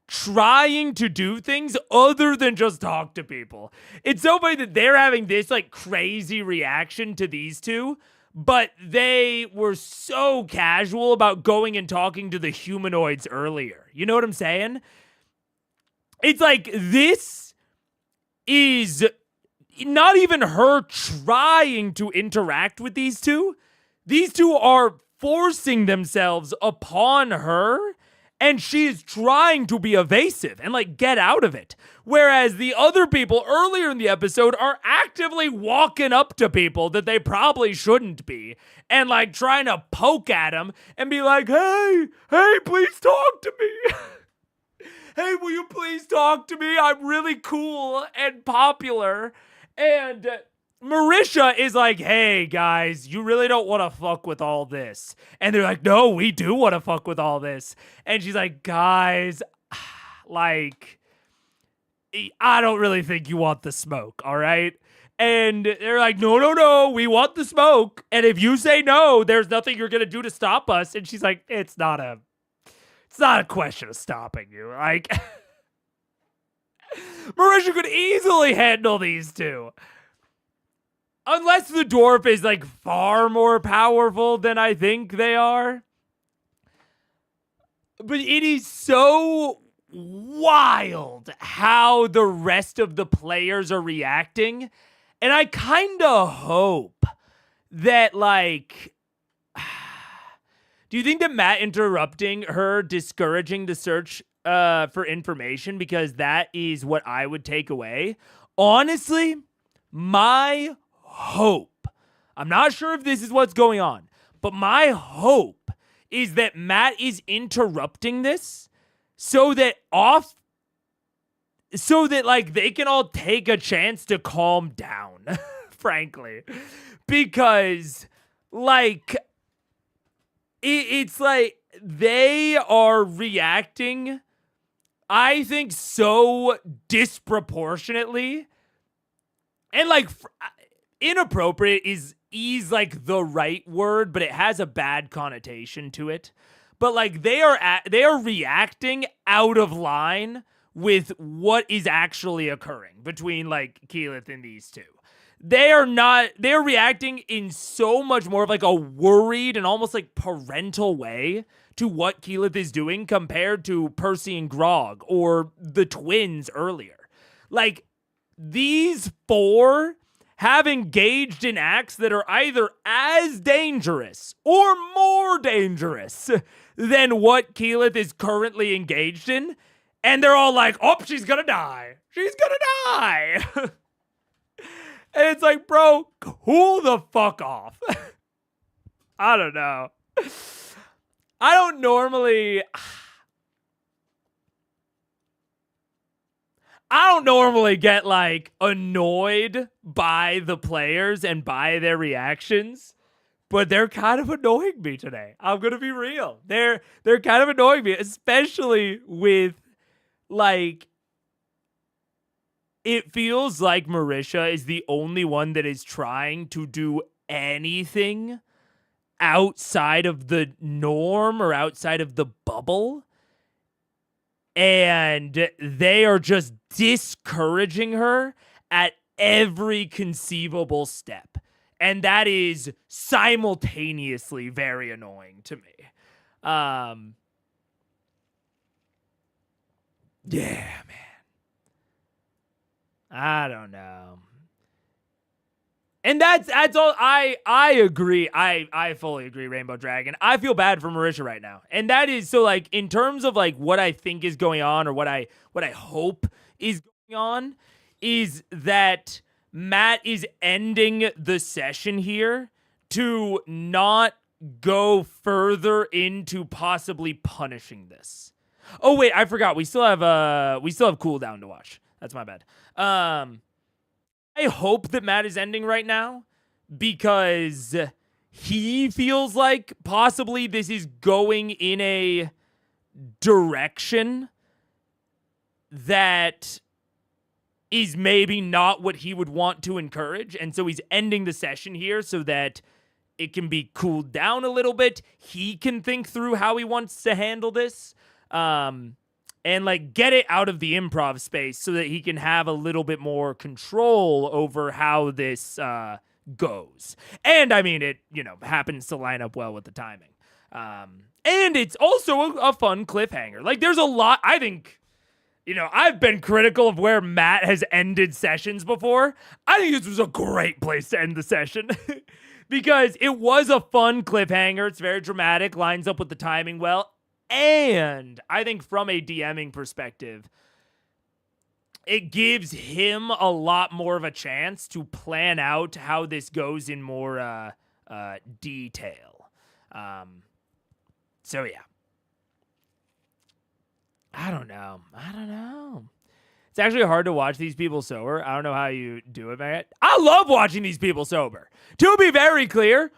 trying to do things other than just talk to people. It's so funny that they're having this like crazy reaction to these two, but they were so casual about going and talking to the humanoids earlier. You know what I'm saying? It's like, this is not even her trying to interact with these two. These two are forcing themselves upon her, and she is trying to be evasive and like get out of it. Whereas the other people earlier in the episode are actively walking up to people that they probably shouldn't be and like trying to poke at them and be like, hey, please talk to me. Hey, will you please talk to me? I'm really cool and popular. And Marisha is like, hey, guys, you really don't want to fuck with all this. And they're like, no, we do want to fuck with all this. And she's like, guys, like, I don't really think you want the smoke, all right? And they're like, no, we want the smoke. And if you say no, there's nothing you're going to do to stop us. And she's like, it's not a question of stopping you. Like, Marisha could easily handle these two. Unless the dwarf is, like, far more powerful than I think they are. But it is so wild how the rest of the players are reacting. And I kind of hope that, like... Do you think that Matt interrupting her, discouraging the search for information, because that is what I would take away? Honestly, my hope, I'm not sure if this is what's going on, but my hope is that Matt is interrupting this so that like they can all take a chance to calm down, frankly. Because like it's like they are reacting, I think, so disproportionately. And like inappropriate is like the right word, but it has a bad connotation to it. But like they are reacting out of line with what is actually occurring between like Keyleth and these two. They're reacting in so much more of like a worried and almost like parental way to what Keyleth is doing compared to Percy and Grog or the twins earlier. Like, these four have engaged in acts that are either as dangerous or more dangerous than what Keyleth is currently engaged in. And they're all like, oh, she's gonna die. She's gonna die. And it's like, bro, cool the fuck off. I don't know. I don't normally get like annoyed by the players and by their reactions, but they're kind of annoying me today. I'm gonna be real. They're kind of annoying me, especially with like it feels like Marisha is the only one that is trying to do anything outside of the norm or outside of the bubble. And they are just discouraging her at every conceivable step. And that is simultaneously very annoying to me. Yeah, man. I don't know. And that's all. I agree. I fully agree, Rainbow Dragon. I feel bad for Marisha right now. And that is so like in terms of like what I think is going on or what I hope is going on is that Matt is ending the session here to not go further into possibly punishing this. Oh wait, I forgot. We still have cooldown to watch. That's my bad. I hope that Matt is ending right now because he feels like possibly this is going in a direction that is maybe not what he would want to encourage. And so he's ending the session here so that it can be cooled down a little bit. He can think through how he wants to handle this. And like get it out of the improv space so that he can have a little bit more control over how this goes. And I mean, it, happens to line up well with the timing. And it's also a fun cliffhanger. Like there's a lot, I think, I've been critical of where Matt has ended sessions before. I think this was a great place to end the session because it was a fun cliffhanger. It's very dramatic, lines up with the timing well. And I think from a DMing perspective, it gives him a lot more of a chance to plan out how this goes in more detail. So, yeah. I don't know. It's actually hard to watch these people sober. I don't know how you do it, man. I love watching these people sober. To be very clear,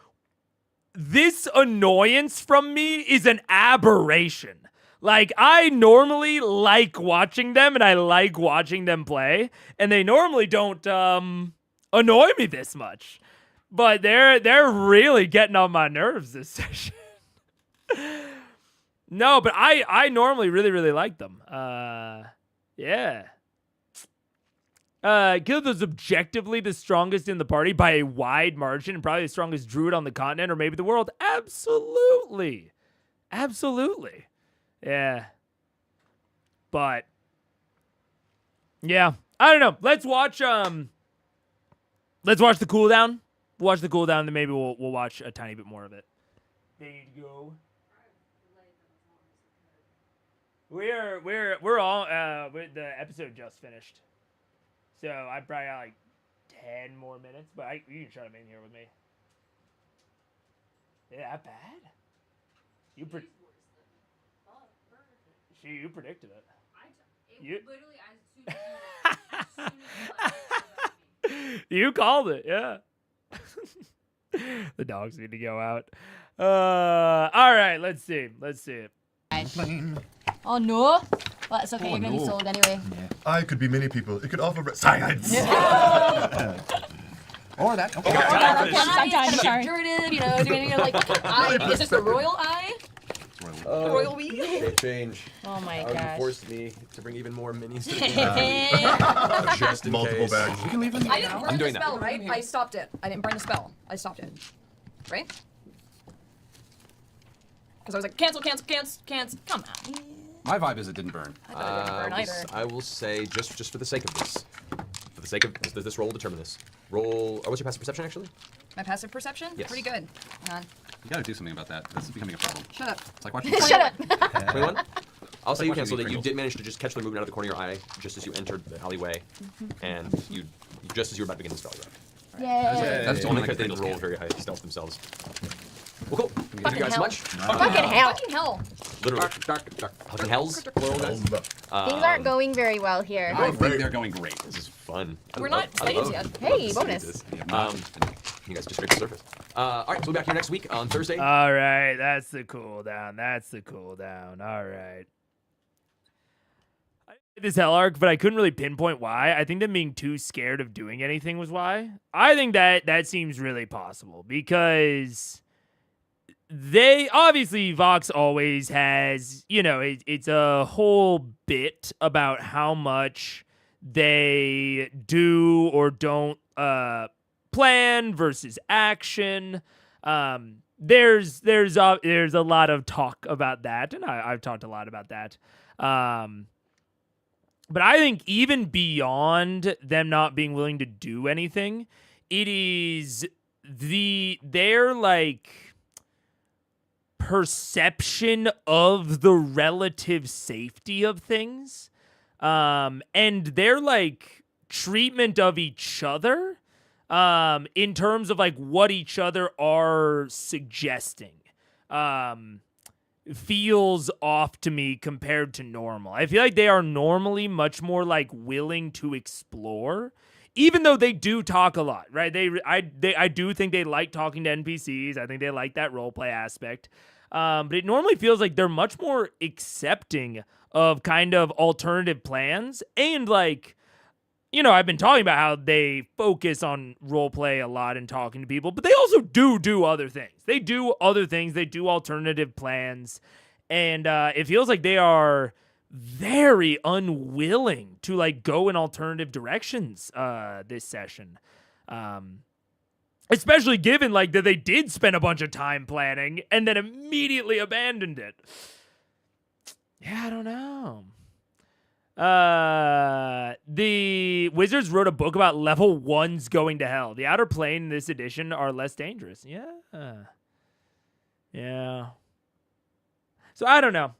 this annoyance from me is an aberration. Like, I normally like watching them, and I like watching them play, and they normally don't annoy me this much. But they're really getting on my nerves this session. No, but I normally really, really like them. Yeah. Guild is objectively the strongest in the party by a wide margin and probably the strongest druid on the continent or maybe the world. Absolutely. Yeah. But yeah, I don't know. Let's watch the cooldown. We'll watch the cooldown and then maybe we'll watch a tiny bit more of it. There you go. We're all the episode just finished. So I probably got like 10 more minutes, but you can shut him in here with me. Is that bad? You predicted it. Literally as soon as you called it, yeah. The dogs need to go out. All right, let's see it. Oh no! Well, it's okay, Oh, you're gonna be no. sold anyway. I could be many people. It could offer science. Or that. Okay. I'm sorry. Doing like eye. Is this the royal eye? Royal we? They change. Oh my You gosh. forced me to bring even more minis to the game. Just in Multiple case. bags. You can leave them. I didn't burn doing the that. spell, right? I stopped it. I didn't burn the spell. I stopped it. Right? Because I was like, cancel. Come on. My vibe is it didn't burn. I thought it didn't burn either. I will say, just for the sake of this, for the sake of this roll will determine this. Roll. Or what's your passive perception actually? My passive perception? Yes. Pretty good. Hang on. You gotta do something about that. This is becoming a problem. Shut up. It's like watching. Shut up. 21. I'll say you watching cancel these that. You Pringles. did manage to just catch the movement out of the corner of your eye just as you entered the alleyway, and you just as you were about to begin the spell. Right? Yeah. That's It's only only like because they a didn't Pringles roll can. very high stealth themselves. Well, cool. Thank you Fucking guys so hell. much. Fucking hell. Fucking hell. Literally. Fucking hells. Plural, guys. Things aren't going very well here. I think they're going great. This is fun. We're not studied yet. Hey, love to bonus. see this. You guys just scraped the surface. All right, so we'll be back here next week on Thursday. All right, that's the cooldown. That's the cooldown. All right. I did this hell arc, but I couldn't really pinpoint why. I think them being too scared of doing anything was why. I think that seems really possible because they obviously Vox always has, it's a whole bit about how much they do or don't plan versus action. There's a lot of talk about that, and I've talked a lot about that. But I think even beyond them not being willing to do anything, it is their like perception of the relative safety of things, and their like treatment of each other, in terms of like what each other are suggesting, feels off to me compared to normal. I feel like they are normally much more like willing to explore, even though they do talk a lot, right? I do think they like talking to NPCs. I think they like that roleplay aspect. But it normally feels like they're much more accepting of kind of alternative plans. And like, I've been talking about how they focus on roleplay a lot and talking to people, but they also do other things. They do other things. They do alternative plans. And it feels like they are very unwilling to like go in alternative directions this session. Especially given like that they did spend a bunch of time planning and then immediately abandoned it. Yeah, I don't know. The Wizards wrote a book about level 1s going to hell. The outer plane in this edition are less dangerous. Yeah. So I don't know.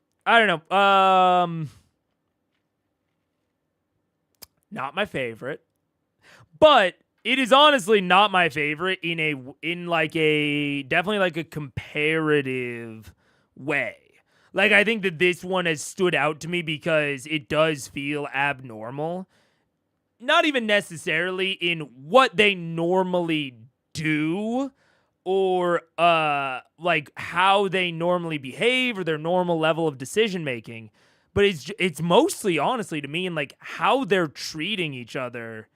Not my favorite. But it is honestly not my favorite in definitely like a comparative way. Like, I think that this one has stood out to me because it does feel abnormal. Not even necessarily in what they normally do or like how they normally behave or their normal level of decision making, but it's mostly honestly to me in like how they're treating each other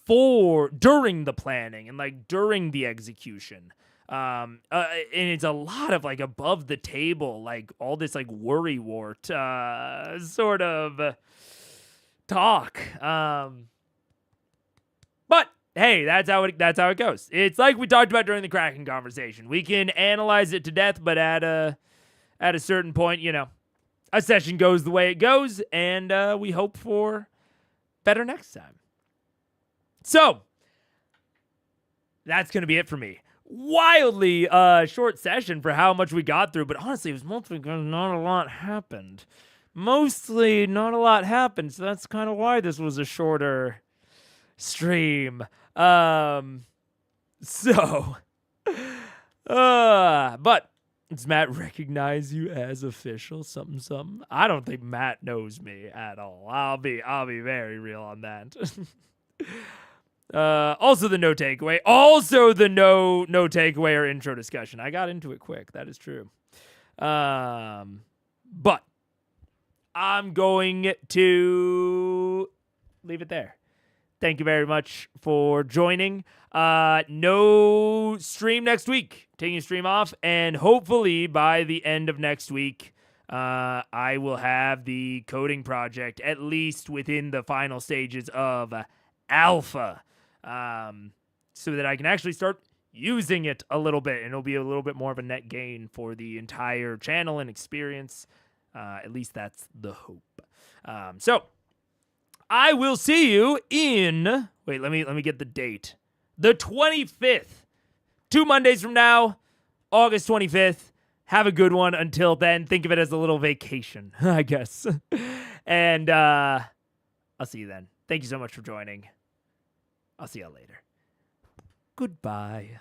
during the planning and like during the execution. And it's a lot of like above the table, like all this like worrywart sort of talk. But hey, that's how it goes. It's like we talked about during the Kraken conversation. We can analyze it to death, but at a certain point, a session goes the way it goes, and we hope for better next time. So that's gonna be it for me. Wildly short session for how much we got through, but honestly, it was mostly because not a lot happened. So that's kind of why this was a shorter stream. But does Matt recognize you as official? Something. I don't think Matt knows me at all. I'll be very real on that. Also the no takeaway. Also the no takeaway or intro discussion. I got into it quick. That is true. But I'm going to leave it there. Thank you very much for joining. No stream next week. Taking a stream off, and hopefully by the end of next week, I will have the coding project at least within the final stages of alpha. So that I can actually start using it a little bit, and it'll be a little bit more of a net gain for the entire channel and experience. At least that's the hope. So I will see you in, wait, let me get the date. The 25th. 2 Mondays from now, August 25th. Have a good one. Until then, think of it as a little vacation, I guess. And I'll see you then. Thank you so much for joining. I'll see y'all later. Goodbye.